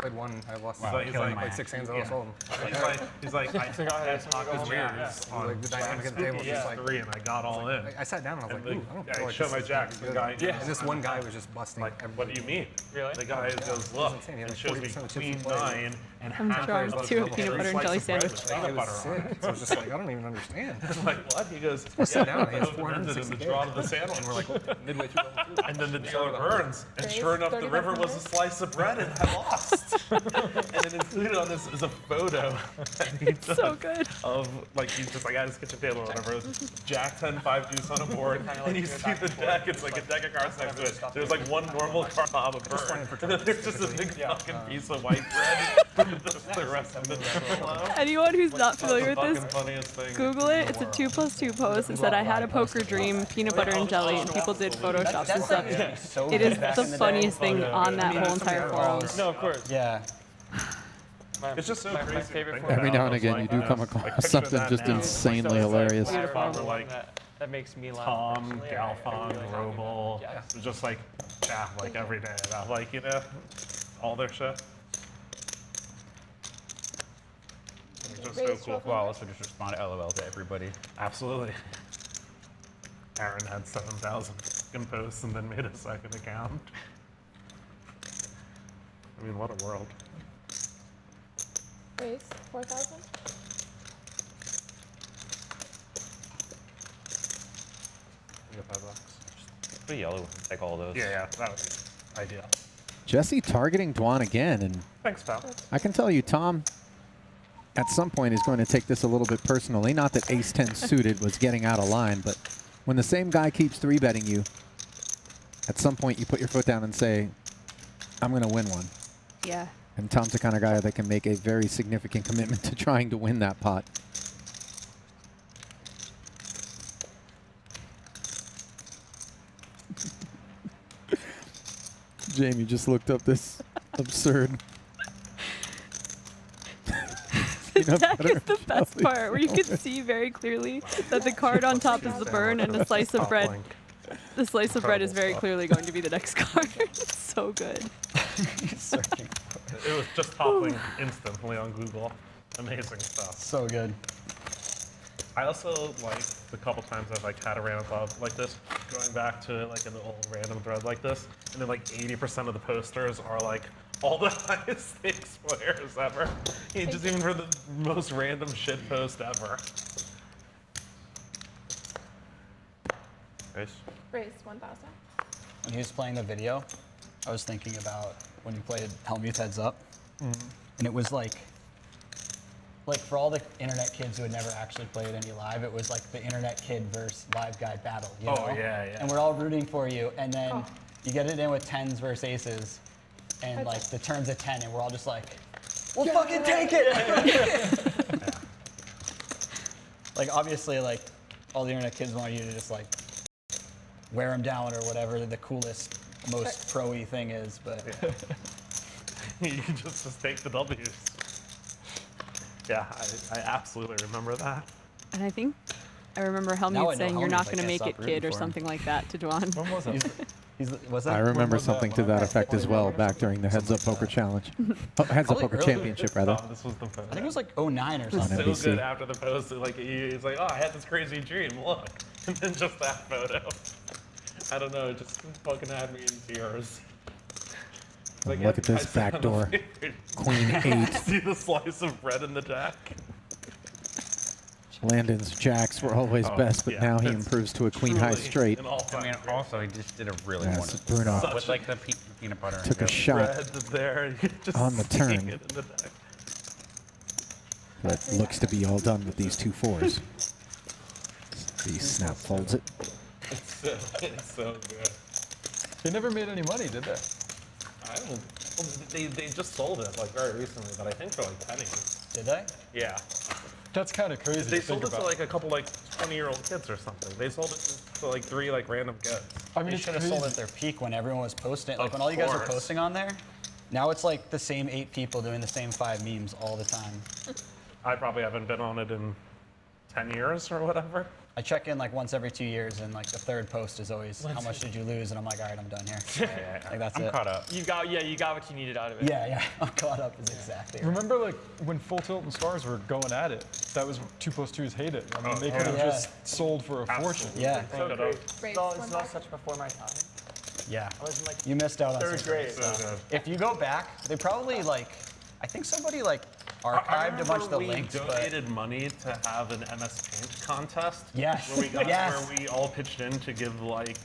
played one. I lost. Wow, he's like, played 6 hands. I lost all of them. he's like, I had Taco's mirrors on like the dynamic at the table was just like 3, and I got all in. I sat down and I was like, ooh, I don't feel I like show this my is jack. The guy, and this one guy was just busting. Like, what do you mean? Really? The guy goes, look, and shows me queen 9 and I'm half charged of to a the peanut butter and jelly slice of bread sandwich. with peanut It butter was on it. sick. So I was just like, I don't even understand. I'm like, what? He goes, Sit down. He has it burns it in the 460 draw of the sandwich. And we're like midway through level 2. And then the dealer burns, and sure enough, the river was a slice of bread, and I lost. And then included on this is a photo that he took So good. of, like, he's just like at his kitchen table or whatever. It's Jack 10, 5 deuce on a board, and you see the deck. It's like a deck of cards next to it. There's like one normal card on a burn, and then there's just a big fucking piece of white bread with the rest of the deck below. Anyone who's not familiar with this, Funniest thing. Google it. It's a 2+2 post. It said I had a poker dream, peanut butter and jelly, and people did photoshops and stuff. It is the funniest thing on that whole entire forum. No, of course. Yeah. It's just so crazy. My favorite Every now and again, you do come across something just insanely hilarious. Like that makes me laugh. Tom, Galfon, Roble, just like, yeah, like every day. About, like, you know, all their shit. It's just so cool. Well, I'll also just respond to LOL to everybody. Absolutely. Aaron had 7,000 fucking posts and then made a second account. I mean, what a world. Raise 4,000. Put a yellow, take all of those. Yeah, that would be ideal. Jesse targeting Dwan again, and Thanks, pal. I can tell you, Tom, at some point is going to take this a little bit personally. Not that ace-10 suited was getting out of line, but when the same guy keeps 3-betting you, at some point you put your foot down and say, I'm going to win one. Yeah. And Tom's the kind of guy that can make a very significant commitment to trying to win that pot. Jamie just looked up this absurd. The deck is the best part, where you can see very clearly that the card on top is the burn and the slice of bread. The slice of bread is very clearly going to be the next card. It's so good. It was just toppling instantly on Google. Amazing stuff. So good. I also like the couple times I've like had a random thought like this, going back to like an old random thread like this, and then like 80% of the posters are like all the highest stakes players ever. Just even for the most random shit post ever. Raised 1,000. When he was playing the video, I was thinking about when he played Helmuth Heads Up. And it was like for all the internet kids who had never actually played any live, it was like the internet kid versus live guy battle, you know? Yeah. And we're all rooting for you, and then you get it in with 10s versus aces, and like the turn's a 10, and we're all just like, we'll fucking take it! Like obviously, like all the internet kids want you to just like wear them down or whatever the coolest, most pro-y thing is, but You just take the W's. Yeah, I absolutely remember that. And I think I remember Helmut saying, "You're not going to make it, kid," or something like that to Dwan. When was that? Was that? I remember something to that effect as well back during the Heads Up Poker Challenge. Heads Up Poker Championship, rather. This was the I think it was like 09 or something. so NBC. good after the post. Like he's like, "Oh, I had this crazy dream. Look," and then just that photo. I don't know. It just fucking had me in tears. Like, Look at this backdoor. Queen 8. See the slice of bread in the deck. Landon's jacks were always best, but now he improves to a queen high straight. I mean, also he just did a really Yes, wonderful Bruno with like the peanut butter. took a and shot Bread there. You could just on the see turn, it in the deck. but looks to be all done with these 2 4s. He snap folds it. It's so good. They never made any money, did they? I don't. Well, they just sold it like very recently, but I think for like pennies. Did they? Yeah. That's kind of crazy. They to think sold it to about. like a couple like 20-year-old kids or something. They sold it to like 3 like random kids. I mean, you should have sold at their peak when everyone was posting. Like when all you guys were course. posting on there. Now it's like the same 8 people doing the same 5 memes all the time. I probably haven't been on it in 10 years or whatever. I check in like once every 2 years, and like the third post is always, how much did you lose? And I'm like, all right, I'm done here. Like that's I'm it. caught up. You got what you needed out of it. Yeah, I'm caught up is exactly right. Remember, like when Full Tilt and Stars were going at it, that was 2 plus 2 is hated. I mean, they could have just sold for a fortune. Yeah. So great. Raised It's not such before my time. Yeah. I was in like You missed out on 3rd some great grade. stuff. If you go back, they probably like, I think somebody like archived a bunch of the links. We donated money to have an MS Paint contest. Yes. Where we got Yes. where we all pitched in to give like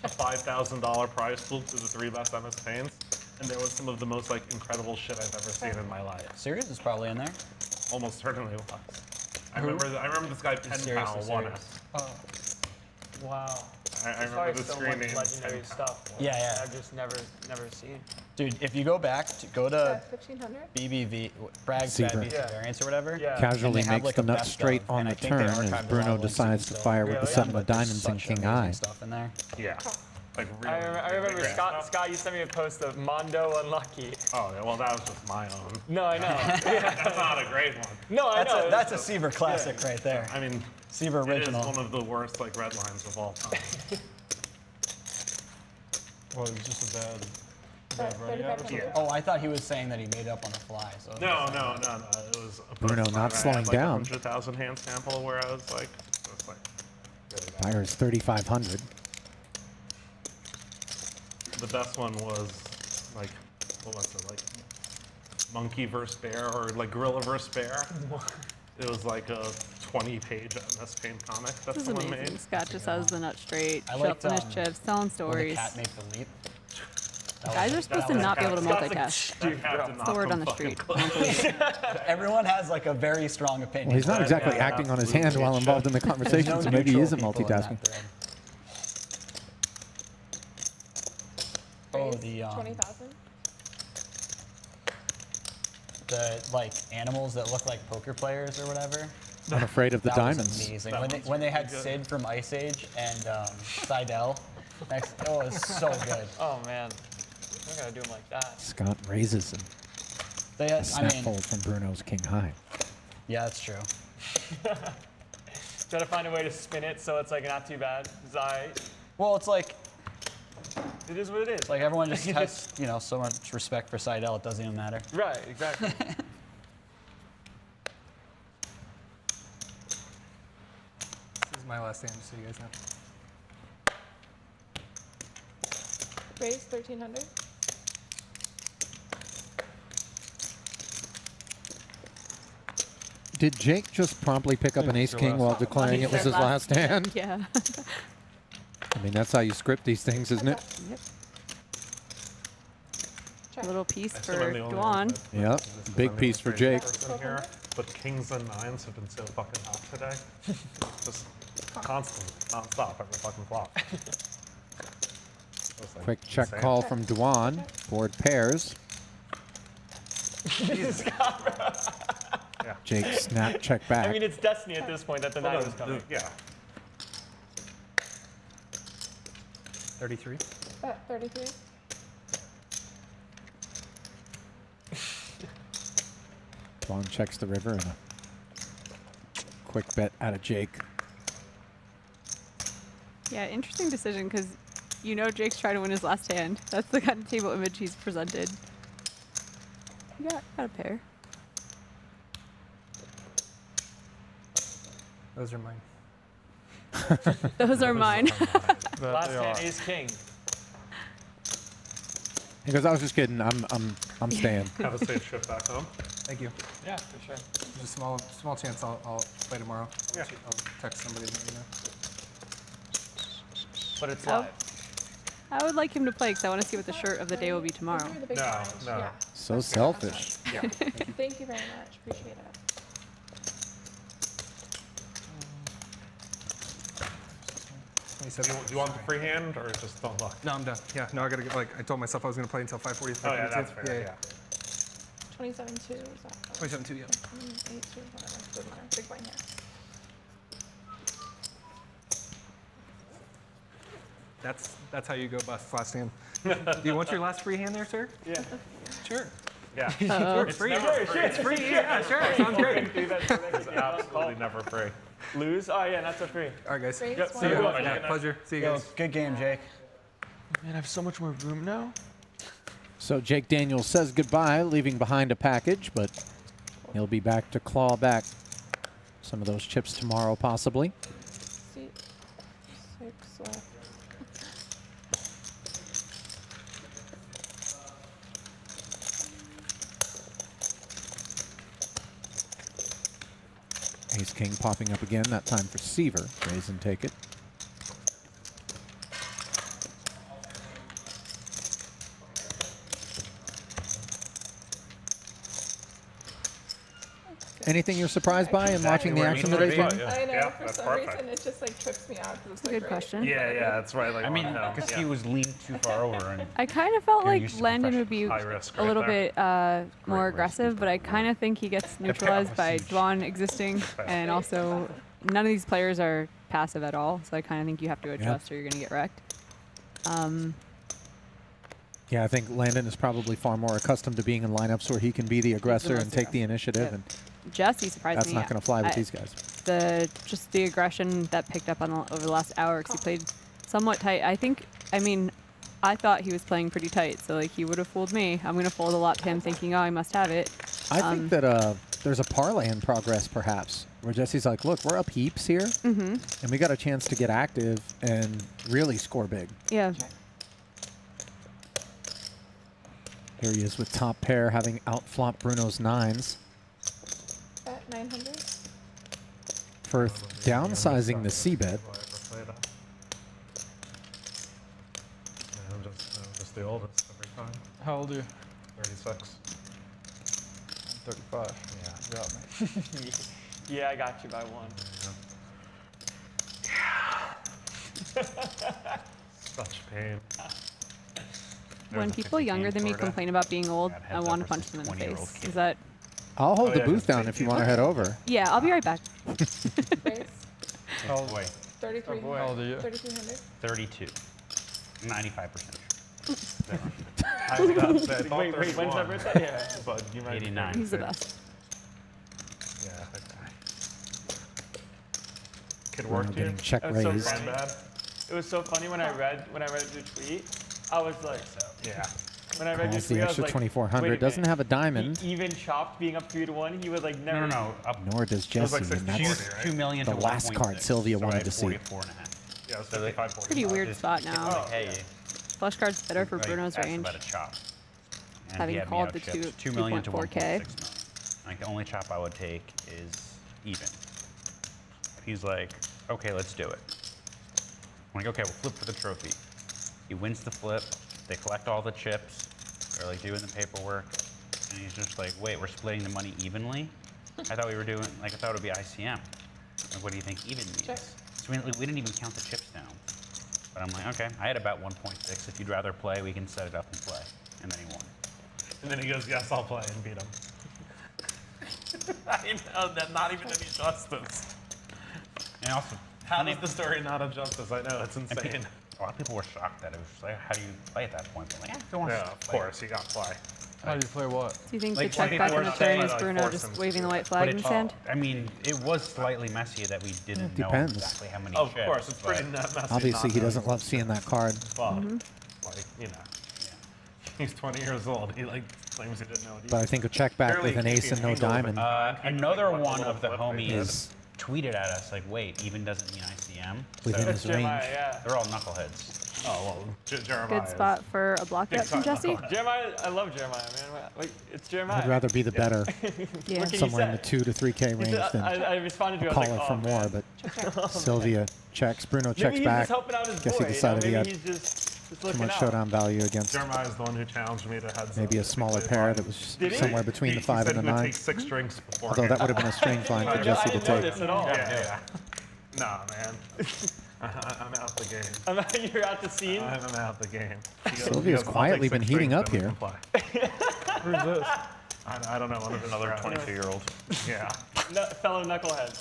a $5,000 prize pool to the 3 best MS Paints, and there was some of the most like incredible shit I've ever seen in my life. Sirius is probably in there. Almost certainly was. I remember this guy Pen Serious, Pal is won serious. it. Oh. Wow. I There's remember probably the so screen much name. legendary stuff. Yeah. I've just never seen. Dude, if you go back, go to 1,500. BBV, Bragg's Seaver. Bad Beats Variants or whatever. Yeah. Casually And they have, makes like, the a nut best straight of, on and the I think they turn archived as a lot Bruno of links decides to still. fire with the Really? 7 of There's diamonds and such king amazing high. stuff in there. Yeah. Like I really, remember great Scott. stuff. Scott, you sent me a post of Mondo Unlucky. Oh, yeah, well, that was just my own. No, I know. That's not a great one. No, I know. That's a Seaver classic right there. I mean, Seaver original. It is one of the worst like red lines of all time. Well, it was just a bad running out or something. Yeah. Oh, I thought he was saying that he made it up on the fly. So No. It was a Bruno post not where I slowing had, like, down. 100,000 hand sample where I was like, Fires 3,500. the best one was like, what was it, like monkey versus bear or like gorilla versus bear? It was like a 20-page MS Paint comic that This is someone amazing. made. Scott just has the nut straight, I liked, shuffling his chips, telling Will the stories. cat make the leap? Guys are supposed to not be able to Scott's like, multitask. That cat did That's not the word come on the fucking street. close. Everyone has like a very strong opinion. Well, he's not exactly acting on his hand while involved in the conversation, There's so no maybe he isn't neutral people in multitasking. that thread. Oh, Raised the 20,000. the like animals that look like poker players or whatever. I'm afraid of the That was diamonds. amazing. When they had Sid from Ice Age and Seidel. Next, oh, it was so good. Oh man, I gotta do them like that. Scott raises him. They A had, snap I mean, fold from Bruno's king high. yeah, that's true. Gotta find a way to spin it so it's like not too bad. Well, it's like It is what it is. like everyone just has so much respect for Seidel. It doesn't even matter. Right, exactly. This is my last hand, just so you guys know. Raised 1,300. Did Jake just promptly pick up an ace king while declaring it was his last hand? Yeah. I mean, that's how you script these things, isn't it? Yep. A little piece I for assume I'm the only one Dwan. Yep. Big piece for Jake. person here, but kings and nines have been so fucking hot today. Just constant, non-stop, every fucking flop. Quick check call from Dwan. Board pairs. Jesus God. Jake snap check back. I mean, it's destiny at this point that the 9 was coming. Yeah. 33. 33. Dwan checks the river and a quick bet out of Jake. Yeah, interesting decision because you know Jake's trying to win his last hand. That's the kind of table image he's presented. You got a pair. Those are mine. Those are mine. Last hand, ace king. He goes, I was just kidding. I'm staying. Have a safe trip back home. Thank you. Yeah, for sure. There's a small chance I'll play tomorrow. Yeah. I'll text somebody and let you know. But it's Oh. live. I would like him to play because I want to see what the shirt of the day will be tomorrow. The big No, blind. no. Yeah. So selfish. Yeah. Thank you very much. Appreciate it. Do you want the free hand or just don't look? No, I'm done. Yeah, no, I gotta get, like, I told myself I was gonna play until 5:40. Oh yeah, that's fair. Yeah. 27-2 is that? 27-2, yeah. 8-2, whatever. Doesn't matter. Big blind here. That's how you go bust last hand. Do you want your last free hand there, sir? Yeah. Sure. Yeah. Sure, it's free. It's free. Yeah, sure. Sounds great. It's absolutely never free. Lose? Oh, yeah, not so free. All right, guys. Raise Yep, one. see you. Good. Yeah, pleasure. See you guys. Good game, Jake. Man, I have so much more room now. So Jake Daniels says goodbye, leaving behind a package, but he'll be back to claw back some of those chips tomorrow, possibly. See, 6 left. Ace King popping up again, that time for Seaver. Raise and take it. Anything you're surprised by in watching the action today, Jim? I know, Yeah, for that's some perfect. reason it just like trips me out. That's a good question. Yeah, that's right. Like I mean, on because hell. he was leaned too far over. And I kind of felt You're like used to Landon would be High risk a right little there. bit more aggressive, but I kind of think he gets neutralized by Dwan existing, and also none of these players are passive at all, so I kind of think you have to adjust or you're going to get wrecked. Yeah, I think Landon is probably far more accustomed to being in lineups where he can be the aggressor and take the initiative, and Jesse surprised that's me. not going to fly with these guys. Just the aggression that picked up on over the last hour because he played somewhat tight. I thought he was playing pretty tight, so like he would have fooled me. I'm going to fold a lot to him thinking, oh, I must have it. I think that there's a parlay in progress, perhaps, where Jesse's like, look, we're up heaps here, and we got a chance to get active and really score big. Yeah. Here he is with top pair, having outflopped Bruno's nines. At 900. For downsizing the C-bet. I'm just the oldest every time. How old are you? 36. 35. Yeah. Got me. Yeah, I got you by 1. Such pain. When people younger than me complain about being old, I want to punch them in the face. Is that? I'll hold Oh, the yeah, booth down if you want to head over. Yeah, I'll be right back. Raise. oh boy, 33. How old are you? 3300. 32. 95%. I was about to say, I thought Wait, when's 31, that birthday? Yeah. but you might be 89. He's the best. Yeah, that guy. Kid Bruno worked you? getting check That's so raised. funny. Bad? It was so funny when I read your tweet. I was like, Yeah. when I read Calls your the tweet, I was extra like, 2400. wait a Doesn't minute. have a diamond, He even chopped being up 3-1. He was like never. No. Up nor does was like Jesse, and 640, that's right? 2 million the to last 1.6, card Sylvia so I wanted had to see. 44.5. Yeah, it was 55, 40. Pretty weird spot now. Like, hey, Flush card's better for like, Bruno's that's range. about a chop. And Having he had me called out the chipped 2 2 million to 1.6 2.4K. million. Like the only chop I would take is even. He's like, okay, let's do it. I'm like, okay, we'll flip for the trophy. He wins the flip. They collect all the chips. They're like doing the paperwork. And he's just like, wait, we're splitting the money evenly? I thought we were doing, like, I thought it would be ICM. Like, what do you think even means? Check. So we didn't even count the chips down. But I'm like, okay, I had about 1.6. If you'd rather play, we can set it up and play. And then he won. And then he goes, yes, I'll play, and beat him. I know, that not even any justice. And also, How does the story not have justice? I know, it's insane. A lot of people were shocked that it was just like, how do you play at that point? But like, if he wants Yeah, to of play. course, you got to play. How do you play what? Do you think Like, the check some back people in the were turn saying, is like, Bruno force just him to waving the do white flag in his hand? I mean, it was slightly messy that we didn't know depends. exactly how many Of chips. course, it's pretty but- messy. Obviously, not he doesn't knowing love seeing that card. But, like, you know, he's 20 years old. He, like, claims he didn't know it But I think a check back Barely with an keep ace the and no angle of it. diamond Another Like, one a of the little flip homies is tweeted at us like, wait, even doesn't mean ICM. within So his range. Yeah. they're all knuckleheads. Oh, well, Jeremiah. Good spot for a block bet from Jesse. Jeremiah, I love Jeremiah, man. Wait, it's Jeremiah. I'd rather be the better, Yeah. What can you somewhere in say? the 2 to 3K He range said- than I responded to you. I call was like, it oh, for man. more. But Sylvia checks, Bruno Maybe checks he's back. just helping out his Guess boy, he decided he maybe had he's just too looking much out. showdown value against Jeremiah's the one who challenged me to heads maybe a up. smaller pair that was Did he? somewhere between the 5 and the He said he would 9. take 6 drinks before. Although that would have been a strange line for Jesse to I didn't know take. this at all. Yeah. Nah, man. I'm out the game. You're out the scene? I'm out the game. He goes, Sylvia's "I'll take quietly 6 been heating drinks, up then we here. can play." Who's this? I don't know. One of his Another friends. 22-year-old. Yeah. Fellow knucklehead.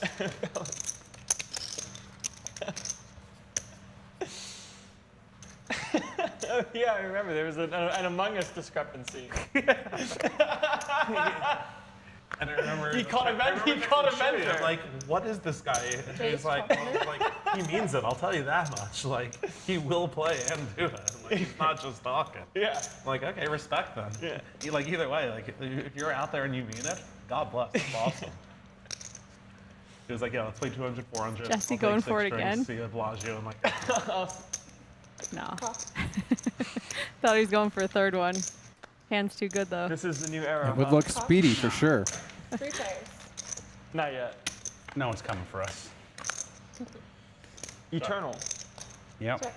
Oh, yeah, I remember. There was an Among Us discrepancy. And I remember He caught a mentor. Like, what is this guy? And he's like, well, like, he means it. I'll tell you that much. Like, he will play and do it. Like, he's not just talking. Yeah. I'm like, okay, respect them. Yeah. Like, either way, like, if you're out there and you mean it, God bless. It's awesome. He was like, yeah, let's play 200, 400. Jesse I'll take going 6 for it drinks, again? See you at Bellagio. I'm like, No. Thought he was going for a third one. Hand's too good though. This is the new era. It would look speedy for sure. 3 players. Not yet. No one's coming for us. Eternal. Yep. Check.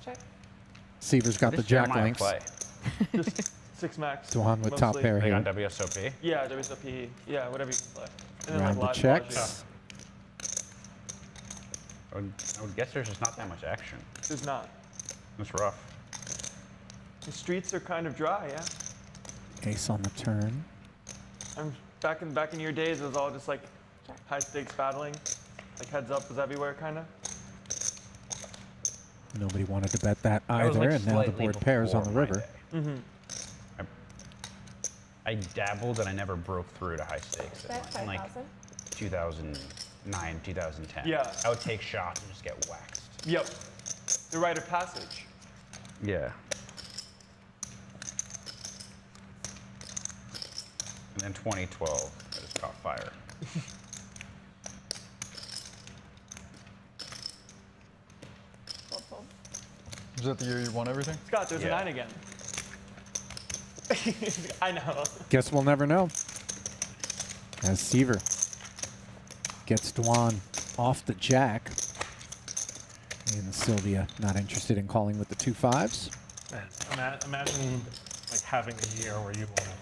Check. Seaver's got the This jack Jeremiah links. play. Just 6 max. Dwan with top mostly. pair They here. got WSOP. Yeah, WSOP. Yeah, whatever you can play. And Round the live checks. Bellagio. I would guess there's just not that much action. There's not. It's rough. The streets are kind of dry, yeah. Ace on the turn. I'm back in your days. It was all just like high stakes battling, like heads up was everywhere, kind of. Nobody wanted to bet that I was, either, like, and now the slightly board pairs on the before my river. day. Mm-hmm. I dabbled and I never broke through to high stakes Bet in like 5,000. 2009, 2010. Yeah. I would take shots and just get waxed. Yep. The rite of passage. Yeah. And then 2012, I just caught fire. Fold, fold. Is that the year you won everything? Scott, there's Yeah. a 9 again. I know. Guess we'll never know. As Seaver gets Dwan off the jack. And Sylvia not interested in calling with the 2 5s. man, imagine like having a year where you won everything.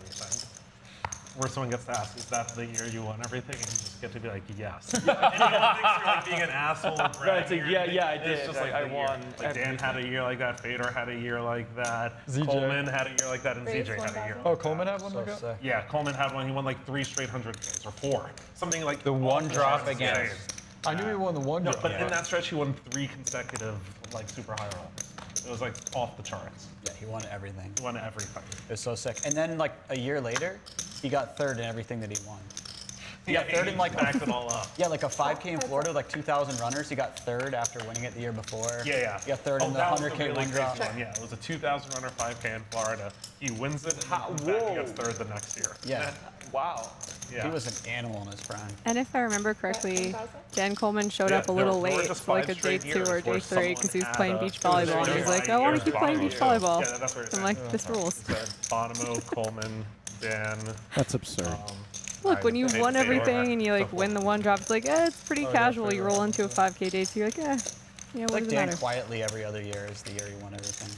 Where someone gets to ask, is that the year you won everything? And you just get to be like, yes. And you thinks you're like being an asshole. Right, it's like, yeah, I did. It's just Like, like I the year. won Like Dan had a year like that. Fader had a year like that. ZJ. Coleman had a year like that, and Raised ZJ had a year. Oh, like Coleman that. had one like that? sick. Yeah, Coleman had one. He won like 3 straight 100Ks or 4. Something like The one off the drop charts against. insane. I knew he won the one No, drop. but in that stretch, he won 3 consecutive like super high rolls. It was like off the charts. Yeah, he won everything. He won everything. It was so sick. And then like a year later, he got 3rd in everything that he won. He got 3rd in like backed it all up. Yeah, like a 5K in Florida, like 2,000 runners. He got 3rd after winning it the year before. Yeah. He got 3rd in the that was 100K really one crazy drop. one. Yeah, it was a 2,000 runner 5K in Florida. He wins it, and then Whoa. he gets 3rd the next year. Yeah, Wow. Yeah. he was an animal in his prime. And if I remember correctly, 10,000? Dan Coleman showed Yeah, up a little there were late, just so like 5 a day straight 2 or years where day 3 because he was someone playing had beach it was volleyball. And he was like, I want to keep playing beach volleyball. Yeah, that's what I'm like, this rules. Bonomo, Coleman, Dan. That's absurd. Look, when you've won everything and you like win the one drop, it's like, it's pretty casual. You roll into a 5K day 2, you're like, yeah, what Like does it Dan matter? quietly every other year is the year he won everything.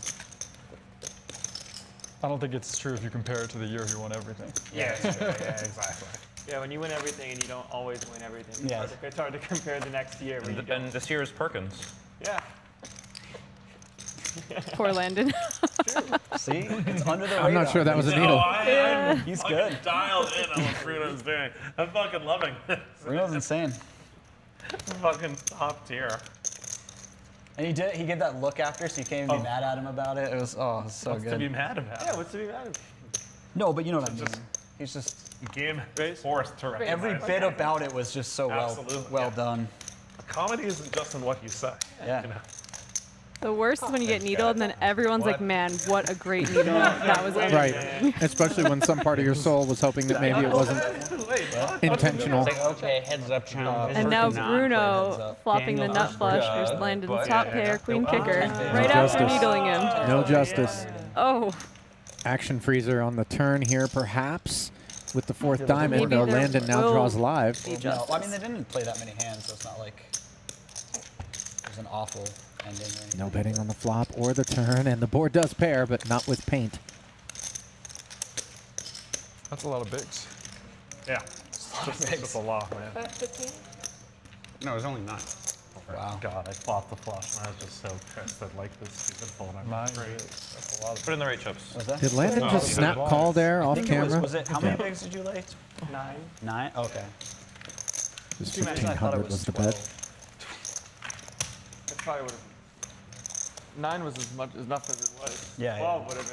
I don't think it's true if you compare it to the year he won everything. Yeah, exactly. Yeah, when you win everything and you don't always win everything, Yeah. it's hard to compare the next year. When you And this year is Perkins. yeah. Poor Landon. See? It's under the radar. I'm not sure that was a needle. I'm He's fucking good. dialed in on what Bruno's doing. I'm fucking loving this. Bruno's insane. Fucking top tier. And he gave that look after, so you can't even be mad at him about it. It was so What's good. to be mad about? Yeah, what's to be mad about? No, but you know what I mean. He's just Game forced to recognize. every bit about it was just so well done. Comedy isn't just in what you say. Yeah. You know? The worst is when you get needled and then everyone's like, man, what a great needle. That was amazing. Right. Especially when some part of your soul was hoping that maybe it wasn't intentional. Okay, heads up, challenge. And now Bruno flopping the nut flush versus Landon's top pair, queen kicker, right after justice. needling him. No justice. Oh, Action freezer on the turn here, perhaps, with the fourth diamond. Maybe No, there Landon now will draws live. No, I mean they didn't play that many hands, so it's not like it was an awful ending. Or anything. No betting on the flop or the turn, and the board does pair, but not with paint. That's a lot of bigs. Yeah. It's just a lot, man. 15? No, it was only 9. Wow. God, I flopped the flush and I was just so pissed that like this stupid fold. Nine. That's a lot of Put in the right chips. Was that? Did Landon just snap call there off camera? Was it how many bigs did you lay? 9. 9? Okay. Just I thought 1,500 it was the 12. It probably would have. 9 was as much enough as it was. Yeah, 12 would have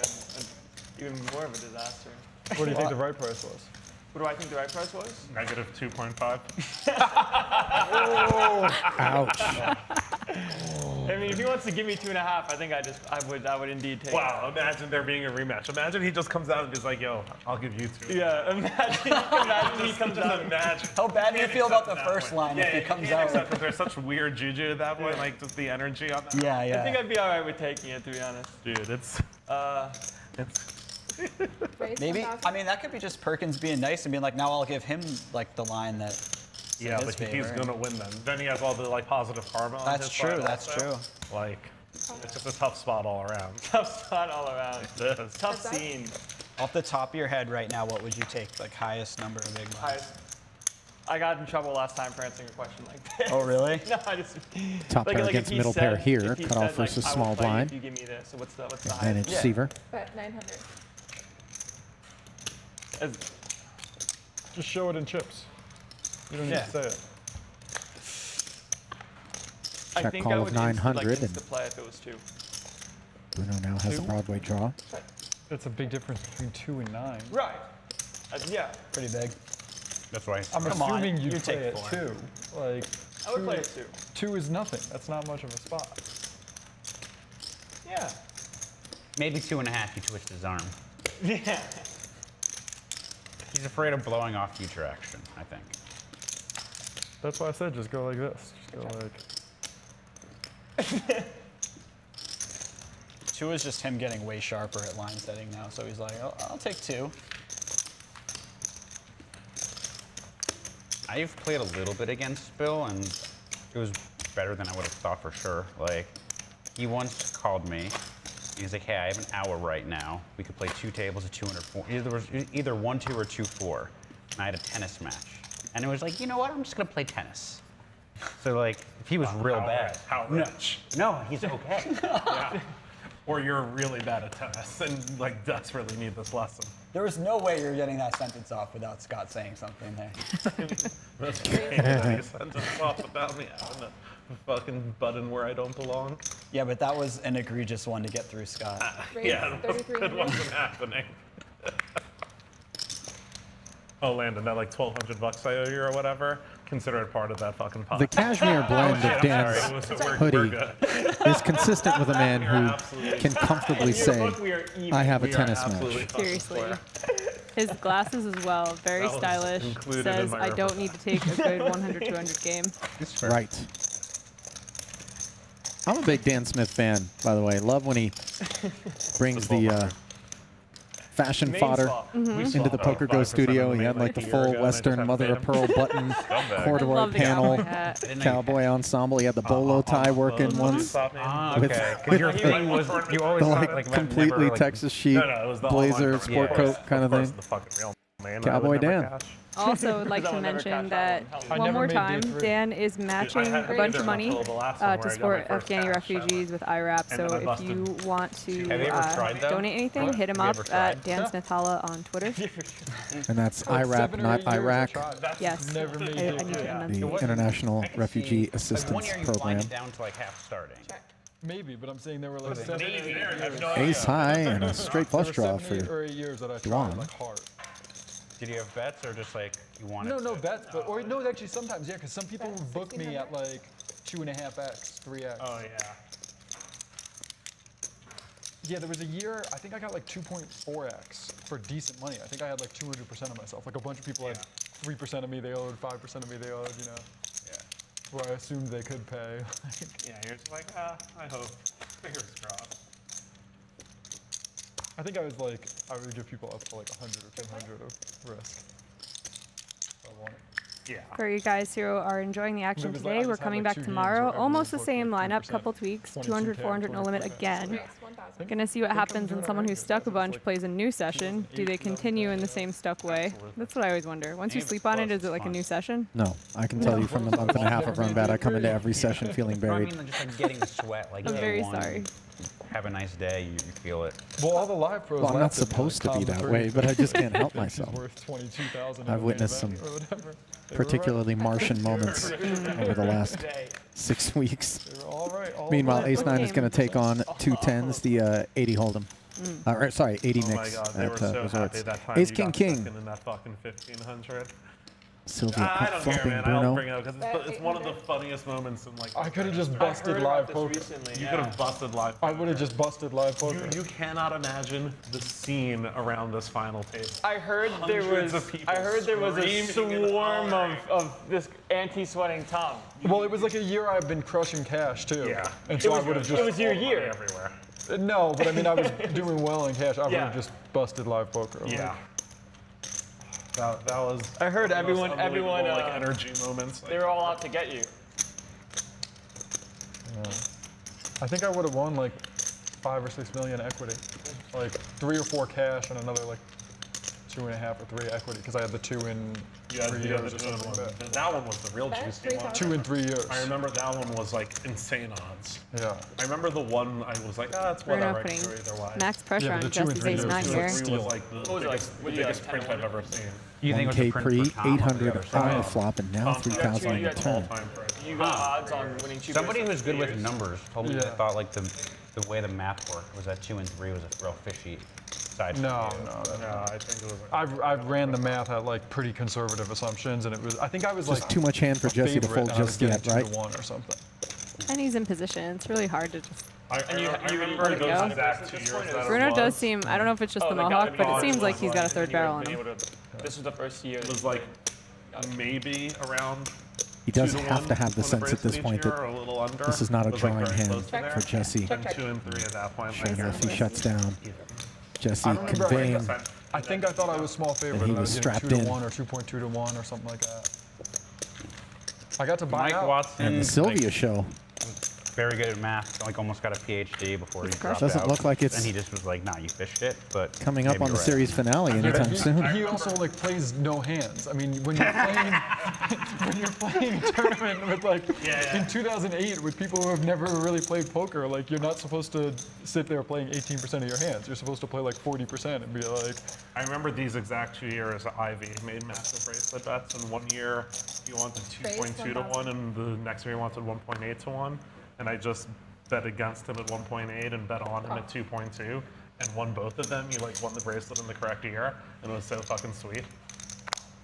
been even more of a disaster. What do you think the right price was? What do I think the right price was? Negative 2.5. Ouch. I mean, if he wants to give me 2.5, I think I would indeed take Wow, imagine there being a rematch. Imagine he just comes out and is like, yo, I'll give you 2. it. Yeah, imagine he comes out. Imagine. How bad do you feel about the first line if he comes out? Because there's such weird juju at that point, like just the energy on that. Yeah, I think yeah. I'd be alright with taking it, to be honest. Dude, it's Maybe. I mean, that could be just Perkins being nice and being like, now I'll give him like the line that. yeah, but he's gonna win then. Then he has all the like positive karma. On That's his true. side That's also. true. Like, it's just a tough spot all around. Tough spot all around. It is. Tough scene. Off the top of your head right now, what would you take? Like highest number of big blinds? Highest. I got in trouble last time for answering a question like this. Oh, really? No, I just. Top pair if against he middle said- pair here. if he Cut off said, like, versus I will small play you blind. If you give me this, so what's the highest? Advantage receiver. But 900. Just show it in chips. You don't need to say it. I Check think call I of would 900 like and- insta play if it was 2. Bruno now has a Broadway draw. That's a big difference between 2 and 9. Right. Yeah. Pretty big. That's why. I'm Come on, assuming you you play take it 4. 2. Like, I would play it 2. 2 is nothing. That's not much of a spot. Yeah. Maybe 2.5. He twisted his arm. Yeah. He's afraid of blowing off future action, I think. That's why I said just go like this. Just go like. 2 is just him getting way sharper at line setting now, so he's like, oh, I'll take 2. I've played a little bit against Bill, and it was better than I would have thought for sure. Like, he once called me. He's like, hey, I have an hour right now. We could play 2 tables at 204. Either 1-2 or 2-4. And I had a tennis match. And it was like, you know what? I'm just going to play tennis. So, like, if he was real bad. How rich? No, he's okay. Yeah. Or you're really bad at tennis and like desperately need this lesson. There was no way you're getting that sentence off without Scott saying something there. That's great that he sent us off about me having a fucking button where I don't belong. Yeah, but that was an egregious one to get through, Scott. Yeah, it wasn't happening. Oh, Landon, that like $1,200 I owe you or whatever, consider it part of that fucking pot. The cashmere blend of Dan's hoodie is consistent with a man who can comfortably say, I have a tennis match. Seriously. His glasses as well, very That was stylish. included Says, in my I don't need to take a good 100, 200 game. Right. I'm a big Dan Smith fan, by the way. Love when he brings the fashion Main fodder swap. into the Poker Go studio. He had like the full Western mother of pearl button, corduroy love the panel, cowboy hat. cowboy ensemble. He had the bolo tie working once. With Your thing was you always the thought like like completely never, like, Texas sheep blazer sport coat kind of thing. Cowboy Dan. Also, would like to mention that one more time, Dan is matching a bunch of money to support Afghani refugees with IRAP. So if you want to donate anything, hit him up at Dan Smith Holla on Twitter. And that's IRAP, not Iraq. Yes. I need to amend The International Refugee Assistance Program. down to like half starting. Maybe, but I'm saying there were like 7 or 8 Maybe. years. Ace high and a straight flush draw There were 7 for or 8 years that I tried Dwan. like hard. Did you have bets or just like you wanted? No bets, but or no, actually sometimes, yeah, because some people would book me at like 2.5x, 3x. Oh yeah. Yeah, there was a year, I think I got like 2.4x for decent money. I think I had like 200% of myself. Like a bunch of people had 3% of me they owed, 5% of me they owed, you know. Yeah. Where I assumed they could pay. Yeah, you're just like, I hope. Fingers crossed. I think I was like, I would give people up to like 100 or 200 of risk. I want it. Yeah. For you guys who are enjoying the action It was like I today, we're just had, coming like, back 2 games tomorrow. where everyone Almost the booked, same like, lineup, 3%, couple tweaks, 22K, 200, 400 no limit again. Gonna see what happens when someone who's stuck a bunch plays a new session. Do they continue in the same stuck way? That's what I always wonder. Once you sleep on it, is it like a new session? No, I can tell you from the month and a half of Run Bad, I come into every session feeling No, I buried. mean just like getting the sweat. Like I'm day very one, sorry. Have a nice day. You feel it. Well, all the live pros. Well, I'm not laughed at me, supposed to like, be Tom that the way, Third but I just can't help thinks he's myself. worth 22,000 in I've the witnessed main some event or whatever. They were particularly Martian moments over the last 6 weeks. They were all right. All Meanwhile, right. Ace 9 is going to take on 2 10s, the 80 Hold'em. Sorry, 80 Oh my mix god, they were at so happy Resorts. that time Ace you King got King. stuck in that fucking 1500. Sylvia I don't care, flopping man. I Bruno. don't bring it up because it's one of the funniest moments in like. I could have just busted live poker. You could have busted live. I would have just busted live poker. You cannot imagine the scene around this final table. I heard there Hundreds was of people a screaming in swarm honor. of this anti-sweating Tom. Well, it was like a year I've been crushing cash too. Yeah. And so I would have just. It was your year. Everywhere. No, but I mean I was doing well in cash. I would Yeah. have just busted live poker. Like, Yeah. That was. I heard one of the most everyone, unbelievable, like energy moments. they were all out to get you. yeah. I think I would have won like 5 or 6 million equity, like 3 or 4 cash and another like 2.5 or 3 equity because I had the 2 in 3 years or something like that. That one was the real juicy one. 2 in 3 years. I remember that one was like insane odds. Yeah. I remember the one I was like, it's We're whatever. not I putting can go either way. max pressure Yeah, on but the 2 and Jesse's 3 Ace 9 years here. was Three was like the biggest print I've ever seen. You think it was 1K the print pre, for Tom on the 800 other on side? the flop, and now 3,000 on the turn. You got odds on winning cheaper. Somebody who was good with numbers told me Yeah. they thought like the way the math worked was that 2 and 3 was a real fishy side. No, for you. no. I think it was. I ran the math at like pretty conservative assumptions, and it was. I think I was Just like too much hand for a Jesse to favorite, fold and I was just getting yet, 2 right? to 1 or something. And he's in position. It's really hard to just. I remember let it those go. exact 2 years that Bruno it was. does seem. I don't know if it's just the Mohawk, but it seems like he's got a third barrel on him. This was the first year. It was like maybe around. He does 2 to have 1 to have the on sense at bracelet this each point year, that or a little under. this is not a It was, like, drawing very hand close to there. for Jesse. And 2 and 3 at that point. And if he shuts down, Jesse I remember, conveying. I think I thought I was small favorite. And he and I was was getting strapped 2 in. to 1 or 2.2 to 1 or something like that. I got to buy Mike out. Watson, And the Sylvia show. very good at math, like almost got a PhD before he dropped Doesn't out. look like it's And he just was like, nah, you fished it, but coming up maybe on the you're right. series finale anytime soon. He also like plays no hands. I mean, when you're playing, when you're playing a tournament with like in 2008 with people who have never really played poker, like you're not supposed to sit there playing 18% of your hands. You're supposed to play like 40% and be like. I remember these exact 2 years. Ivy made massive bracelet bets, and 1 year he wanted 2.2 to 1, and the next year he wanted 1.8 to 1, and I just bet against him at 1.8 and bet on him at 2.2 and won both of them. He like won the bracelet in the correct year, and it was so fucking sweet.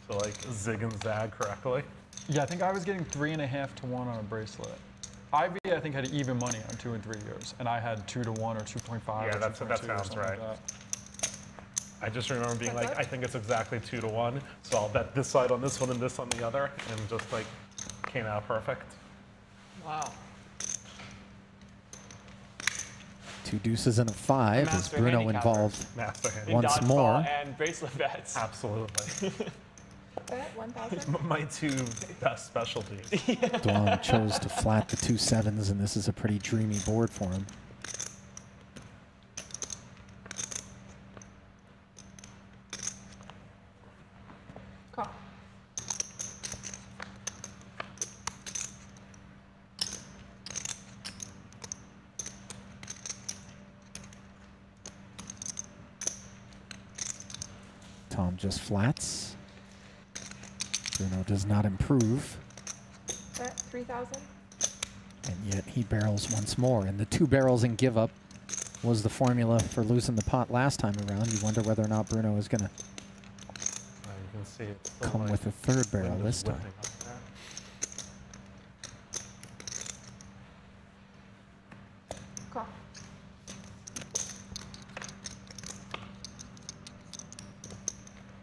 So like zig and zag correctly. Yeah, I think I was getting 3.5 to 1 on a bracelet. Ivy, I think, had even money on 2 and 3 years, and I had 2 to 1 or 2.5. Yeah, or that 2.2 or sounds something right. like that. I just remember being like, I think it's exactly 2 to 1, so I'll bet this side on this one and this on the other, and just like came out perfect. Wow. 2 deuces and a 5 is Master Bruno handicapper. involved Master handicapper. In once dodgeball more. and bracelet bets. Absolutely. Bet 1,000. My 2 best specialties. Dwan chose to flat the 2 7s, and this is a pretty dreamy board for him. Call. Tom just flats. Bruno does not improve, Bet 3,000. and yet he barrels once more. And the 2 barrels and give up was the formula for losing the pot last time around. You wonder whether or not Bruno is going to You can see it's still come like with a 3rd barrel wind this is time. whipping up there. Call.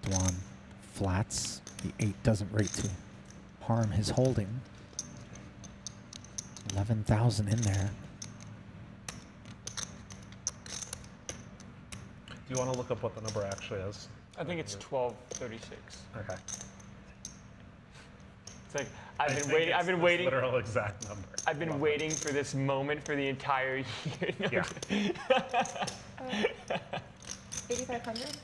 Dwan flats. The 8 doesn't rate to harm his holding. 11,000 in there. Do you want to look up what the number actually is? I think it's 1236. Okay. It's like I've been waiting. I've been waiting. Literal exact number. I've been waiting for this moment for the entire year. Yeah. 8,500.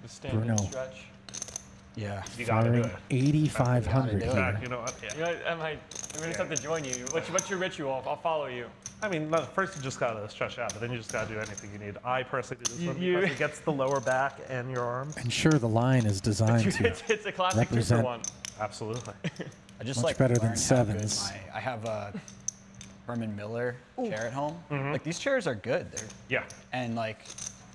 The standing Bruno. stretch. Yeah. You gotta do Firing it. 8,500 You gotta do it. here. You know what? Yeah. You know, I'm gonna just have to join you. What's your ritual? I'll follow you. I mean, first you just gotta stretch out, but then you just gotta do anything you need. I personally do this one You- because it gets the lower back and your arms. And sure, the line is designed to It's a classic 2 for represent 1. Absolutely. I just much like better than learned how good 7s. I have a Herman Miller chair at home. Like these chairs are good. They're Yeah. and like,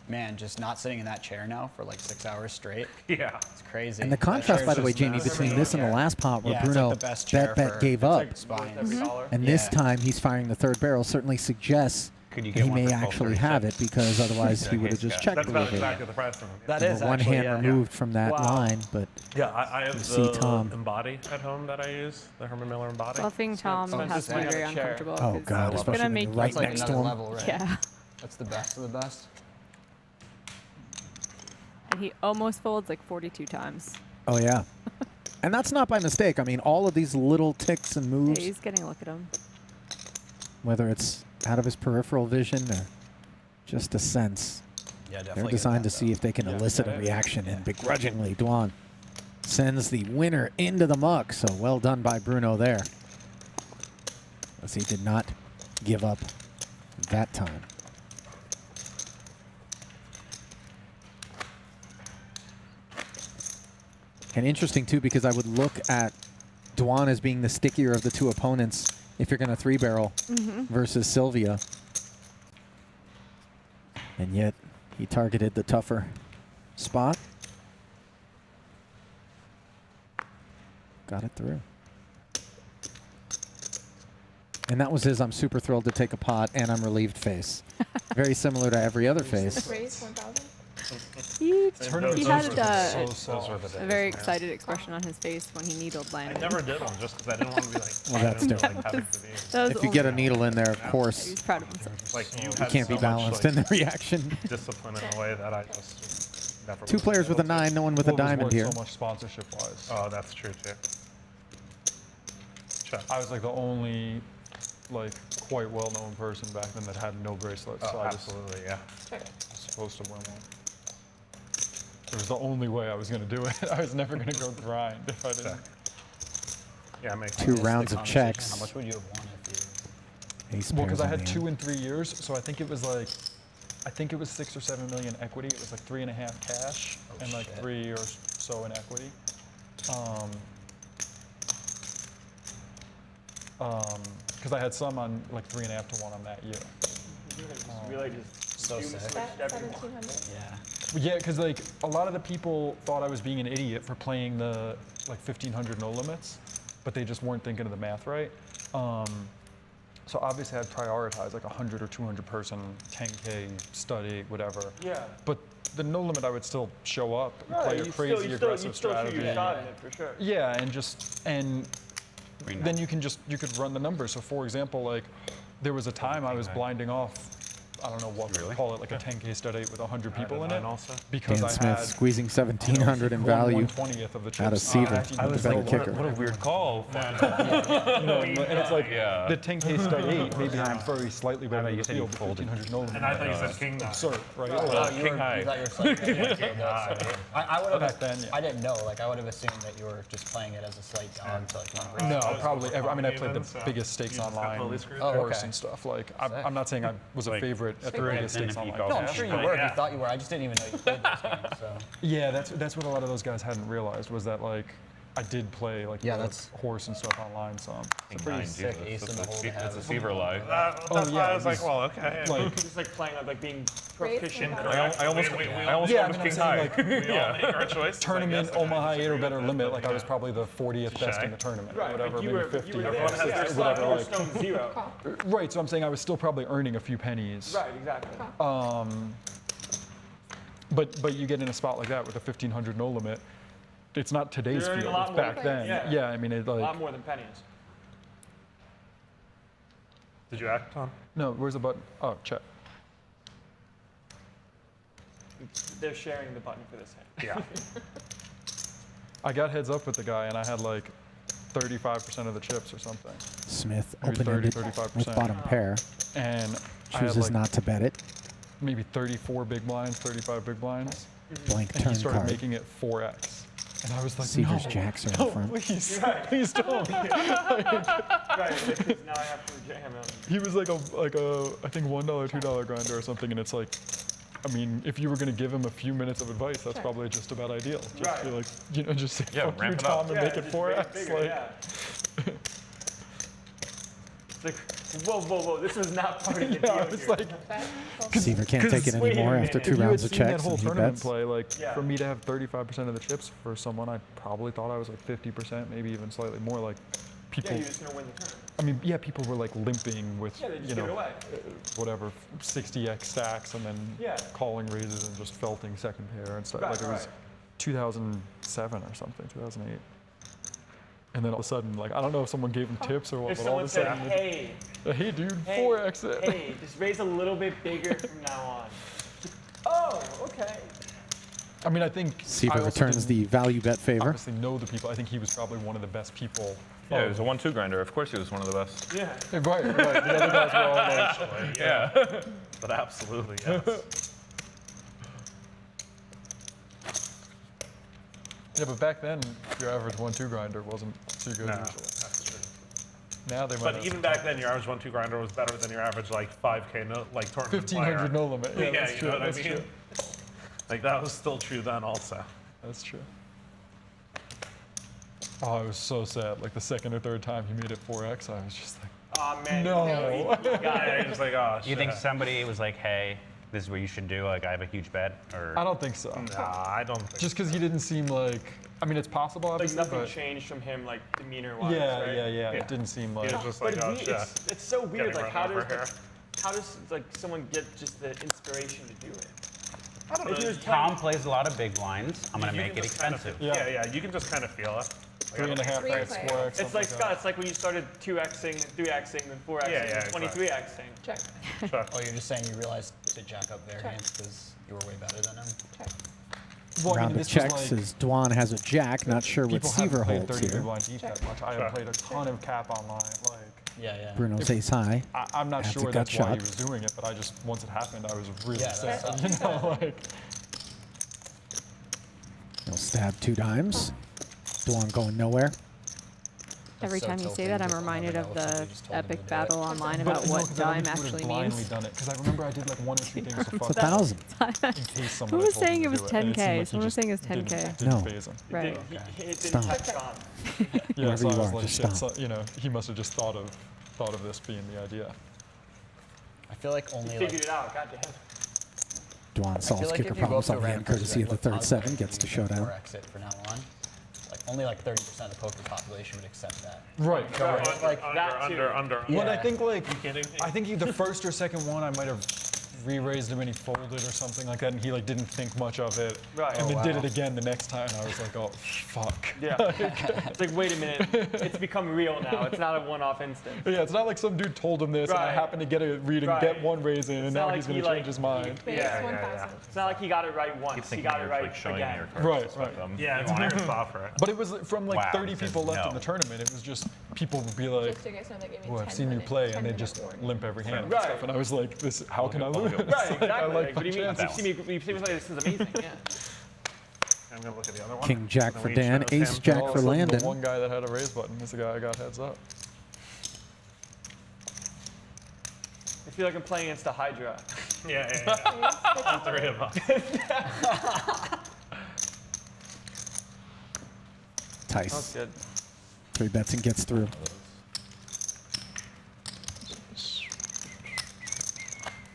man, just not sitting in that chair now for like 6 hours straight. Yeah. It's crazy. And the That contrast, chair's by the way, just Jamie, massive. between this and the last pot where Yeah, it's Bruno like the best chair bet for gave up, spines. and this Yeah. time he's firing the 3rd barrel, certainly suggests Could you that get he one may for actually 12.36? have it, because otherwise he would have just checked That's a about little bit. exactly the price on them. That There is were one actually, hand yeah. removed from that line, but Yeah, I have you see the Tom. Embody at home that I use, the Herman Miller Embody. Bluffing Tom has to be very uncomfortable. Oh 'cause God, it's especially gonna when make you're you right That's like next to another him. level, right? Yeah. That's the best of the best. And he almost folds like 42 times. Oh yeah, and that's not by mistake. I mean, all of these little ticks and Yeah, moves, he's getting a look at him. whether it's out of his peripheral vision or just a sense, Yeah, they're definitely. designed to see if they can elicit a reaction. And begrudgingly, Dwan sends the winner into the muck. So well done by Bruno there, as he did not give up that time. And interesting, too, because I would look at Dwan as being the stickier of the 2 opponents if you're going to 3-barrel versus Sylvia. And yet, he targeted the tougher spot. Got it through. And that was his I'm super thrilled to take a pot and I'm relieved face. Very similar to every other face. Raise 1,000. He had a a very excited expression on his face when he needled I Landon. never did one just because I didn't want to be like. Well, that's different. That was If you get a needle in there, of He course, was proud of himself. Like you you had can't so be much, balanced like, in the reaction. discipline in a way that I just never. 2 players with a 9, no one with a What was diamond worth here. so much sponsorship-wise. Oh, that's true too. Check. I was like the only, like, quite well-known person back then that had no bracelets. So Oh, I just absolutely, yeah. was supposed to win one. It was the only way I was going to do it. I was never going to go grind if I didn't. Yeah, makes 2 sense. rounds of checks. How much would you have won if you? Ace Well, because pairs I on had the 2 end. in 3 years, so I think it was like, I think it was 6 or 7 million equity. It was like 3.5 cash and like shit. 3 or so in equity. Because I had some on like 3.5 to 1 on that year. Really just So sick. Bet 1,700. Yeah. Yeah, because like a lot of the people thought I was being an idiot for playing the like 1,500 no limits, but they just weren't thinking of the math right. So obviously I'd prioritize like 100 or 200 person, 10K study, whatever. Yeah. But the no limit, I would still show up, and play a crazy aggressive strategy. For sure. Yeah, and then you could run the numbers. So for example, like there was a time I was blinding off, I don't know what call it, like a 10K stud 8 with 100 people in it, because Dan I Smith had squeezing 1,700 in value 1/20th of the chips. out of Seaver, I the was better like, kicker. What a weird call. and it's like the 10K stud 8, maybe I'm very slightly better than the field, but 1,500 no limit. And I thought you said king. Absurd, right? King high. I would Back have. then, I didn't know. Like I would have assumed that you were just playing it as a slight down to like one. No, probably. I mean, I played the biggest stakes online horse and stuff. Like, I'm not saying I was a favorite at the biggest stakes online. No, I'm sure you were. If you thought you were, I just didn't even know you played those games. So. Yeah, that's what a lot of those guys hadn't realized was that like I did play like the horse and stuff online some. It's a pretty sick ace in the hole to have. It's a Seaver lie. That's why I was like, well, okay. Like, Just like playing like being proficient. I almost went with king high. Like, We all make our choice. tournament Omaha 8 or better limit, like I was probably the 40th best in the tournament, or whatever, maybe 50 or whatever. Like, zero. right, so I'm saying I was still probably earning a few pennies. Right, exactly. But you get in a spot like that with a 1,500 no limit. It's not today's You're earning field. a lot It's more. back then. Yeah. I mean, it like. A lot more than pennies. Did you act, Tom? No, where's the button? Oh, check. They're sharing the button for this hand. Yeah. I got heads up with the guy, and I had like 35% of the chips or something. Smith Maybe open-ended 30-35%. with bottom pair. And I had Chooses like not to bet it. maybe 34 big blinds, 35 big blinds. Blank And turn he started card. making it 4x. And I was like, Seaver's no, jacks are in no, front. please, please don't. Right, because now I have to jam him. He was like a I think $1, $2 grinder or something, and it's like, I mean, if you were going to give him a few minutes of advice, that's probably just about ideal. Just be like, you know, just say, fuck you, Tom, and make it 4x. Like, It's like, whoa, this was not part of the deal. It's like, Seaver can't take it anymore after 2 if you had rounds of seen that checks whole and he tournament bets. play, like for me to have 35% of the chips for someone, I probably thought I was like 50%, maybe even slightly more. Like people, Yeah, you're just gonna win the turn. I mean, yeah, people were like limping with, Yeah, they just you give it know, away. whatever, 60x stacks and then calling raises and just felting second pair and stuff. Right, like it was 2007 or something, 2008. And then all of a sudden, like, I don't know if someone gave him tips or what, If but all of someone a said, sudden, hey dude, hey, 4x it. Hey, just raise a little bit bigger from now on. Oh, okay. I mean, I think Seaver I also returns didn't the value bet favor. obviously know the people. I think he was probably one of the best people. Yeah, he was a 1-2 grinder. Of course he was one of the best. Yeah. Right. The other guys were all like, Yeah. But absolutely, yes. Yeah, but back then, your average 1-2 grinder wasn't too good No, usually. that's true. Now they might But have even back then, your average 1-2 grinder was better than your average like 5K like tournament 1,500 player. no limit. Yeah, Yeah, that's you true. know what I That's mean? true. Like that was still true then also. That's true. Oh, I was so sad. Like the second or third time he made it 4x, I was just like, Oh man. no. Yeah, you're just like, oh shit. You think somebody was like, hey, this is what you should do? Like, I have a huge bet? Or I don't think so. Nah, I don't think Just because he didn't seem like, I mean, it's possible, Like obviously, nothing but changed from him, like demeanor-wise, yeah, right? yeah. It didn't seem like. He was just But like, oh shit. it's so weird. Getting Like run over here. how does like someone get just the inspiration to do it? I don't If he know. was Tom plays a lot of big blinds. I'm going to You make can it just kind expensive. of, yeah, you can just kind of feel it. Like, 3.5x, 4x. It's like Scott. It's like when you started 2xing, 3xing, then 4xing, Yeah, then 23xing. Check. Oh, you're just saying you realized to jack up their hands because you were way better than them. Well, I Round mean, of this checks was like, as Dwan has a jack, not sure what people haven't Seaver played holds 30 big here. blind deep that much. I have played a ton of cap online. Like, Yeah. Bruno's ace high. I'm not That's a sure gut that's why he shot. was doing it, but I just, once it happened, I was really Yeah, sad. that's You know, like, He'll stab 2 times. Dwan going nowhere. Every so time you say tilting that, to I'm the reminded of one that the just told him epic to do battle it. online but about no, what 'cause I dime don't think we actually would've blindly means. done it, because I remember I did like 1 or 2 things to fuck It's up 1,000. in case someone Who had was told saying me it to was do and it seemed 10K? like he Someone was just saying it was didn't 10K. No. phase him. Right. It didn't Stop. catch on. Yeah, Wherever so I you was are, like, just shit, stop. so, you know, he must have just thought of this being the idea. I feel like only Figured like it out. Goddamn. Dwan solves like kicker if you go problems up to on a hand random courtesy of the person, third like, 7, gets to you showdown. 4x it for now on. Like only like 30% of the poker population would accept that. Right. Like that too. Under. Well, I Yeah. think like, You kidding me? I think the first or second one I might have re-raised him and he folded or something like that, and he like didn't think much of it. Right. And Oh, then did wow. it again the next time. I was like, oh, fuck. Yeah. It's like, wait a minute. It's become real now. It's not a one-off instance. Yeah, it's not like some dude told him this and I Right. happened to get a read and Right. get one raise in, and It's now not he's like going to he, change his mind. Yeah. It's not like he got it right once. He got it right again. Right. Yeah, it's weird offer. But it was from like Wow, 30 he said people left no. in the tournament. It was just people would be like, Just so you guys know, they gave me "Well, I've 10 seen you minute- play," 10 and they minute just warning. limp every hand and Right. stuff. And I was like, "This, how can I lose?" Right, Like, exactly. I like What do you mean? my chances. You've seen me play this is amazing. Yeah. I'm gonna look at the other one. King Jack And for we Dan, chose Ace him. Jack All of for a sudden, Landon. The one guy that had a raise button is the guy I got heads up. I feel like I'm playing against a Hydra. Yeah. All three of us. That's Tice. good. 3 bets and gets through.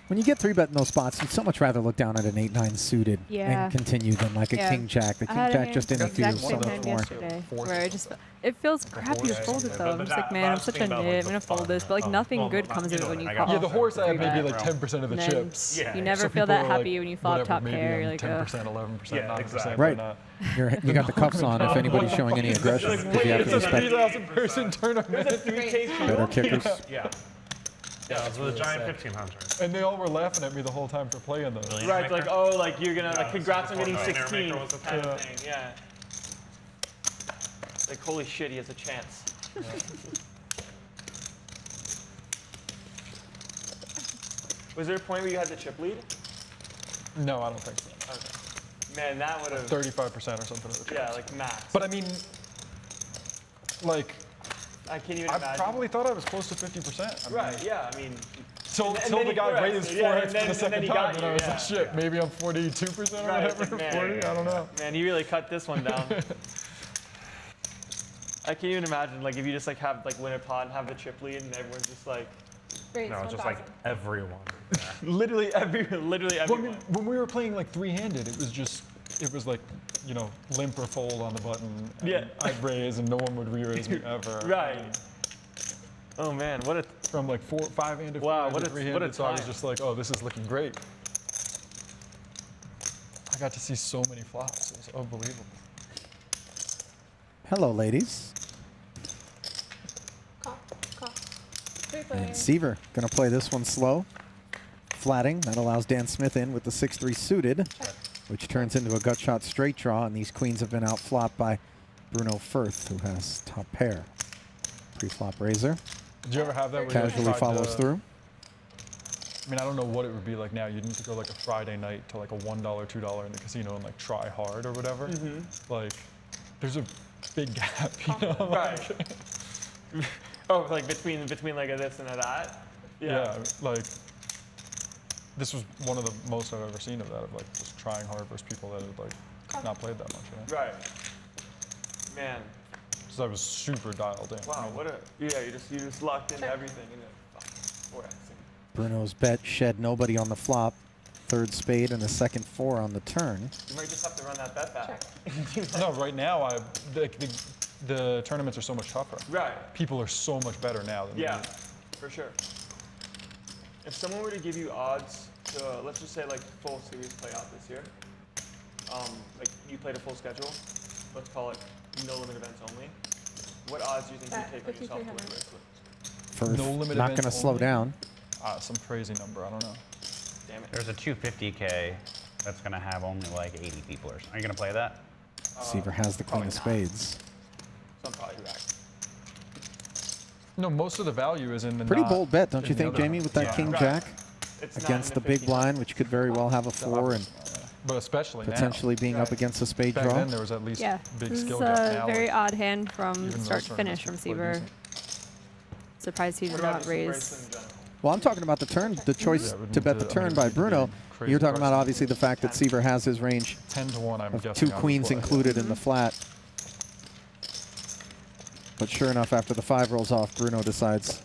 When you get 3-bet in those spots, you'd so much rather look down at an 8-9 suited Yeah. and continue than like a Yeah. King Jack. The I King had a Jack hand just the interferes exact so same much hand more. yesterday, where I just it feels crappy to fold it though. I'm just like, man, I'm such a nit. I'm gonna fold this, but like nothing good comes of it when you call. Yeah, the horse had maybe 3-bet. like 10% of the And then chips. You never So feel people that are like, happy when you flop whatever, top maybe pair. I'm You're like, 10%, 11%, 9%. Right. But not. You got the cuffs on if anybody's showing any aggression. Because you have to It's a respect 3,000 person tournament. better kickers. Yeah. Yeah, it was a giant 1,500. And they all were laughing at me the whole time for playing those. Right, like, oh, like you're gonna, like, congrats on getting Millionaire 16 Maker was a kind of thing. thing, yeah. Like, holy shit, he has a chance. Was there a point where you had the chip lead? No, I don't think so. Okay. Man, that would have. 35% or something of the chips. Yeah, like max. But I mean, like, I can't even I imagine. probably thought I was close to 50%. I mean, Right, yeah, I mean. Till and the then he guy corrects raised it, yeah, 4x and for then- the and then second he time, got and you, I was yeah. like, shit, maybe I'm 42% or Right, whatever, man. 40, I don't know. Man, you really cut this one down. I can't even imagine, like, if you just, like, have, like, win a pot and have the chip lead and everyone's just, like. No, just like everyone. literally everyone. When we were playing like three-handed, it was like, you know, limp or fold on the button. And Yeah. I'd raise and no one would re-raise me ever. Right. Oh man, what a. From like 5-handed, Wow, 4-handed, what a 3-handed, so I was time. just like, oh, this is looking great. I got to see so many flops. It was unbelievable. Hello, ladies. And Seaver going to play this one slow. Flatting. That allows Dan Smith in with the 6-3 suited, which turns into a gut shot straight draw. And these queens have been outflopped by Bruno Firth, who has top pair. Pre-flop raiser. Did you ever have that where Casually you tried follows to, through. I mean, I don't know what it would be like now. You'd need to go like a Friday night to like a $1, $2 in the casino and like try hard or whatever. Like, there's a big gap, you know? Right. Oh, like between like a this and a that? Yeah, like, this was one of the most I've ever seen of that, of like just trying hard versus people that had like not played that much, you know? Right. Man. So I was super dialed in. Wow, what a. Yeah, you just locked into everything. And then, Bruno's bet shed nobody on the flop. Third spade and a second 4 on the turn. You might just have to run that bet back. No, right now, the tournaments are so much tougher. Right. People are so much better now than Yeah, for sure. If someone were to give you odds to, let's just say like full series play out this year, like you played a full schedule, let's call it no limit events only, what odds do you think you'd take on yourself to win the race? Firth, No limit not going events to slow only? down. Some crazy number, I don't know. Damn it. There's a 250K that's going to have only like 80 people or something. Are you going to play that? Seaver has the queen of spades. So I'm probably right. No, most of the value is in the Pretty not bold bet, don't in you the think, other Jamie, with that ones. King Yeah. Jack? It's not Against in the the big 50. blind, which could very well have a 4 and But especially potentially now. being up against a spade Back draw. then there was at least Yeah, big this skill is gap. a Now, very like, odd hand from even start those to finish tournaments from are Seaver. Surprised he did not raise. Well, I'm talking about the turn, the choice Yeah, it would to need bet the to- I turn mean, it by would need to be Bruno. crazy You're talking about aggressive. obviously the fact that Seaver has his range 10 to 1, I'm of guessing 2 I would queens play. included in the flat. But sure enough, after the 5 rolls off, Bruno decides,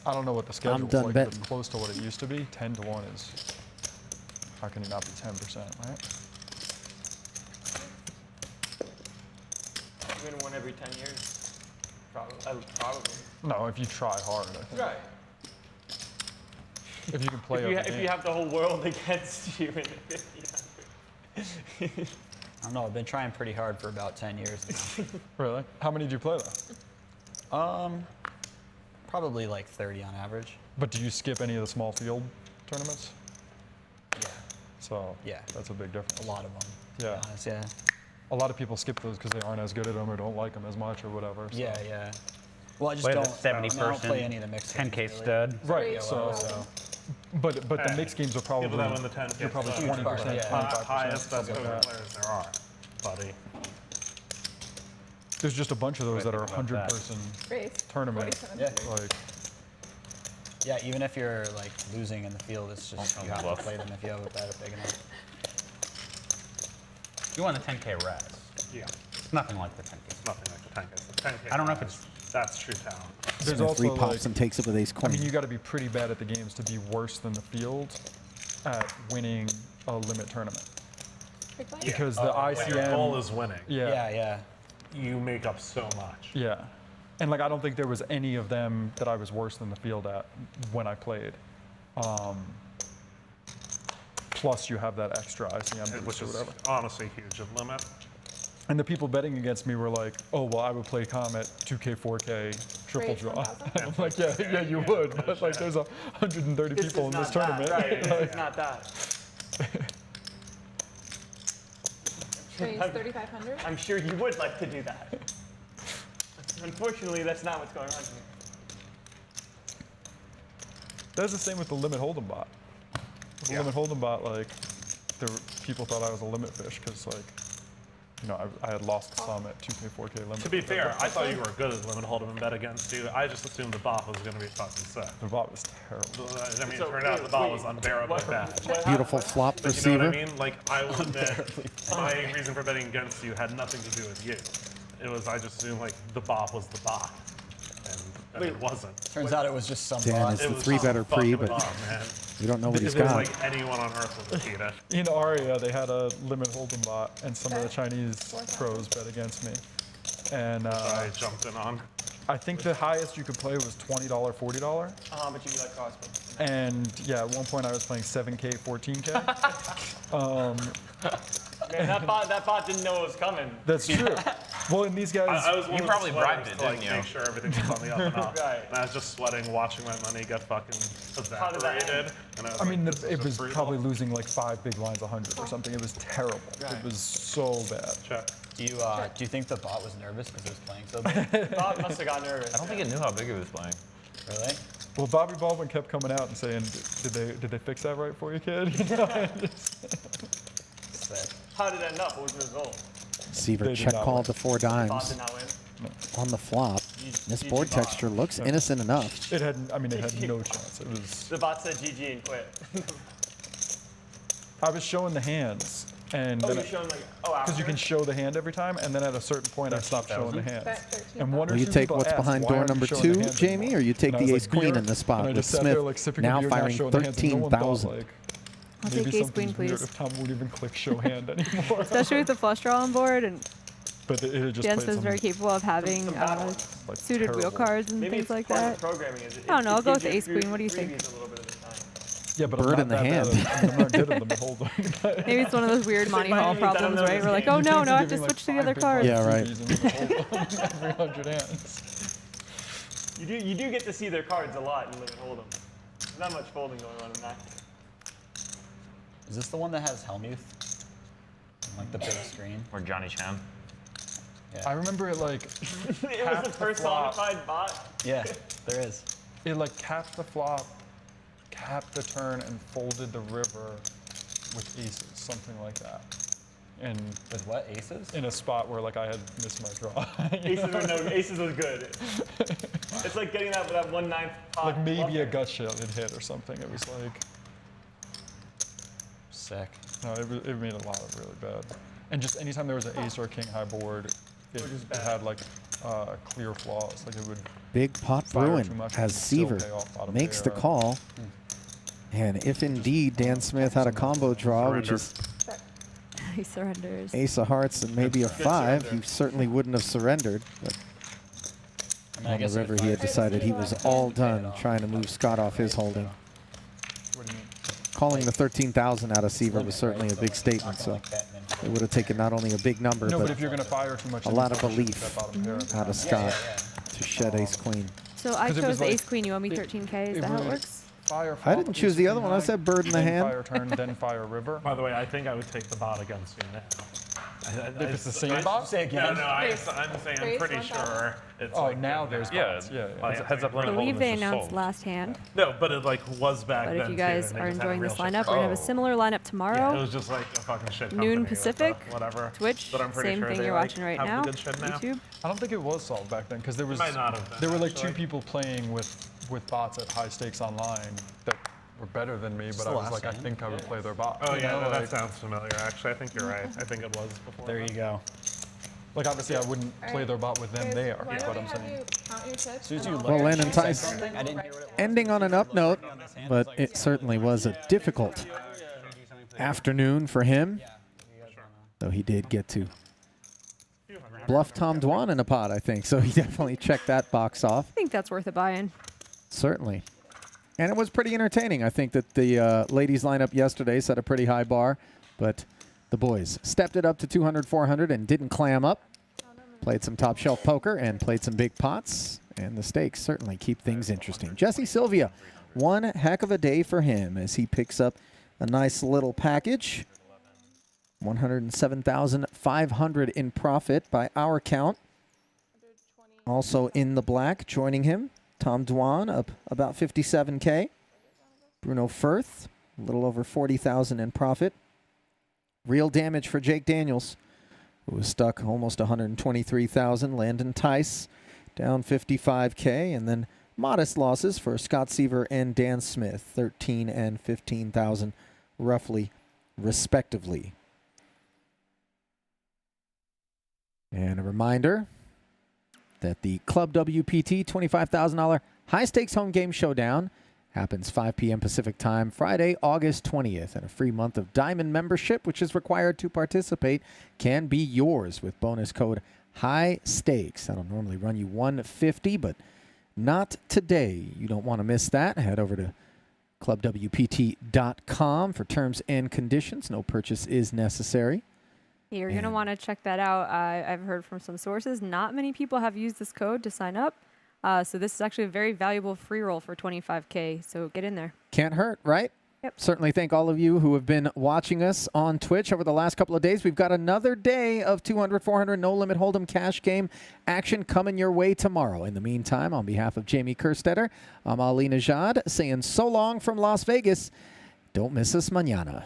I don't know what the schedule's done like, betting. but it's close to what it used to be. 10 to 1 is, how can it not be 10%, right? You win one every 10 years. Probably. Probably. No, if you try hard, I think. Right. If you can play if you have the whole world against you in the 50. I don't know. I've been trying pretty hard for about 10 years now. Really? How many do you play though? Probably like 30 on average. But do you skip any of the small field tournaments? Yeah. So yeah, that's a big difference. A lot of them. Yeah. To be honest, yeah. A lot of people skip those because they aren't as good at them or don't like them as much or whatever. So. Yeah, yeah. Well, I just Play the don't. 70 I don't play any of the mixed 10K games, really. stud. Right. Yeah, So. But the mixed games are probably People that win the 10 you're probably stud. 20%, Yeah. 25%. Highest best something poker like that. players there are, buddy. There's just a bunch of those that are Think about that. 100-person Race. tournament. 47. Yeah. Like, Yeah, even if you're like losing in the field, it's just you have to bluff. play them if you have a bet big enough. You won the 10K res. Yeah. It's nothing like the 10K. It's nothing like the 10K. It's the 10K. I don't know if it's. That's true talent. there's Smith also repops like, and takes it with ace I queen. mean, you got to be pretty bad at the games to be worse than the field at winning a limit tournament. Big blind. Because the When ICM. your goal is winning, Yeah, yeah. you make up so much. Yeah. And like I don't think there was any of them that I was worse than the field at when I played. Plus you have that extra ICM Which boost or is whatever. honestly huge in limit. And the people betting against me were like, oh, well, I would play Comet 2K, 4K, triple Raise draw. 1,000? And I'm like, yeah, you would. But like there's 130 people in this tournament. Right, Like, it's not that. Raise 3,500. I'm sure you would like to do that. Unfortunately, that's not what's going on here. That's the same with the limit hold'em bot. With the limit hold'em bot, like, people thought I was a limit fish because, like, you know, I had lost some at 2K, 4K limit. To be fair, I thought you were good at limit hold'em and bet against you. I just assumed the bot was going to be fucking sick. The bot was terrible. I mean, it turned out the bot was unbearably bad. Beautiful flop But you know receiver. what I mean? Like, I will admit, my reason for betting against you had nothing to do with you. It was, I just assumed, like, the bot was the bot. And it wasn't. Turns out it was just some Dan, bot. it's It the was 3-better some pre, fucking but bot, man. you don't know what he's It was got. like anyone on earth would defeat it. In Aria, they had a limit hold'em bot, and some of the Chinese pros bet against me. And I jumped in on. I think the highest you could play was $20, $40. But you like Cosmo. And yeah, at one point I was playing 7K, 14K. Man, that bot didn't know it was coming. That's true. Well, and these guys. I was one You of probably the sweaters bribed it, to, like, didn't you? make sure everything was on the up and up. Right. And I was just sweating, watching my money get fucking How did that evaporated. And I was I mean, like, this it is was brutal. probably losing like 5 big lines, 100 or something. It was terrible. It was so bad. Check. Do you think the bot was nervous because it was playing so bad? The bot must have got nervous. I don't think it knew how big it was playing. Really? Well, Bobby Baldwin kept coming out and saying, "Did they fix that right for you, kid?" You know, and just- Sick. How did that end up? What was the result? Receiver They did check not call win. to 4 Bot dimes did not win. on the flop. This board bot. texture looks innocent enough. It had, I mean, it had no chance. It was. The bot said GG and quit. I was showing the hands, and Oh, then you're showing like, oh, after? because you can show the hand every time, and then at a certain point I stopped showing the hands. Bet 13,000. And one or Will you two take people what's asked, behind "Why door aren't you number showing the 2, hands Jamie, anymore?" or you take And I the was ace like, queen "Beer." in the spot And I with just sat Smith there, like, sipping a now beer, not firing showing the hands, and no one thought, 13,000. like, I'll maybe take ace something's queen, weird please. if Tom won't even click show hand anymore. Especially with the flush draw on board, and But it had just Dan played is some, very capable of having like, suited wheel terrible- cards and Maybe things it's like part that. of the programming. Is it, I don't know, I'll it go gives with the ace you queen. What do you think? freebies a little bit of the time. Yeah, but Bird I'm in the not that hand. bad. I'm not good at them to hold them. Maybe it's one of those weird Monty like, Hall "Miami, I don't problems, know right? this We're like, game." oh no, no, I have to Giving, like, switch to the 5 other big cards. blinds Yeah, right. freebies and you can hold them every 100 hands. You do get to see their cards a lot in limit hold'em. There's not much folding going on in that. Is this the one that has Helmuth? Like the big screen? Or Johnny Cham. Yeah. I remember it like It was a personified bot. Yeah, there is. it like capped the flop, capped the turn, and folded the river with aces, something like that. And With what, aces? in a spot where like I had missed my draw. You Aces know? were no. Aces was good. It's like getting that 1/9 pot. Like maybe a bluffing. gut shot had hit or something. It was like Sick. no, it made a lot of really bad. And just anytime there was an ace or a king high board, it had like clear flaws. Like it would Big pot fire Bruin too much as and still Seaver pay off bottom makes the pair. call. And if indeed Dan Smith had a combo draw, which is He surrenders. ace of hearts and maybe a 5, he certainly wouldn't have surrendered. But I mean, I on the guess river, if he I- had decided he was all done trying to move Scott off his holding. calling the 13,000 out of Seaver was certainly a big statement. So it would have taken not only a big number, No, but but if you're going to fire too much, a lot of belief out of Scott to shed ace queen. So I chose ace queen. You owe me 13K. Is that how it works? Fire I didn't choose the other one. I said bird in the then hand. Fire turn, then fire river. By the way, I think I would take the bot against you now. If it's the same bot? Say again. No, I'm saying I'm pretty sure it's Oh, like now there's bots. Yeah. heads up I limit believe hold'em they is just announced sold. last hand. No, but it like was back But then if you too, guys and they are just had enjoying real this shit. lineup, we're going to have a similar lineup tomorrow. Yeah, it was just like a fucking shit company, Noon like Pacific, whatever. Twitch, But I'm pretty same sure thing they, you're like, watching right have the now, good shit now. YouTube. I don't think it was solved back then because there was might not have been, there were like actually. 2 people playing with bots at high stakes online that were better than me, but I was like, I think I would play their bot. Oh you yeah, know, that like- sounds familiar. Actually, I think you're right. I think it was before. There you go. Like obviously I wouldn't play their bot with them there, Why but don't I'm we have saying. you count your chips? Soon as you and Well, I'll- Landon Tice something, I didn't hear what it was. ending on an up note, but it certainly was a difficult afternoon for him. Though he did get to bluff Tom Dwan in a pot, I think. So he definitely checked that box off. I think that's worth a buy-in. Certainly. And it was pretty entertaining. I think that the ladies lineup yesterday set a pretty high bar, but the boys stepped it up to 200, 400 and didn't clam up. Played some top shelf poker and played some big pots, and the stakes certainly keep things interesting. Jesse Sylvia, one heck of a day for him as he picks up a nice little package. 107,500 in profit by our count. Also in the black, joining him, Tom Dwan up about 57K. Bruno Firth, a little over 40,000 in profit. Real damage for Jake Daniels, who was stuck almost 123,000. Landon Tice down 55K, and then modest losses for Scott Seaver and Dan Smith, 13 and 15,000 roughly, respectively. And a reminder that the Club WPT $25,000 high-stakes home game showdown happens 5 p.m. Pacific time, Friday, August 20th. And a free month of Diamond membership, which is required to participate, can be yours with bonus code HIGH-STAKES. That'll normally run you $150, but not today. You don't want to miss that. Head over to clubwpt.com for terms and conditions. No purchase is necessary. You're going to want to check that out. I've heard from some sources, not many people have used this code to sign up. So this is actually a very valuable free roll for 25K. So get in there. Can't hurt, right? Yep. Certainly thank all of you who have been watching us on Twitch over the last couple of days. We've got another day of 200, 400 no-limit hold'em cash game action coming your way tomorrow. In the meantime, on behalf of Jamie Kerstetter, I'm Ali Nejad saying so long from Las Vegas. Don't miss us mañana.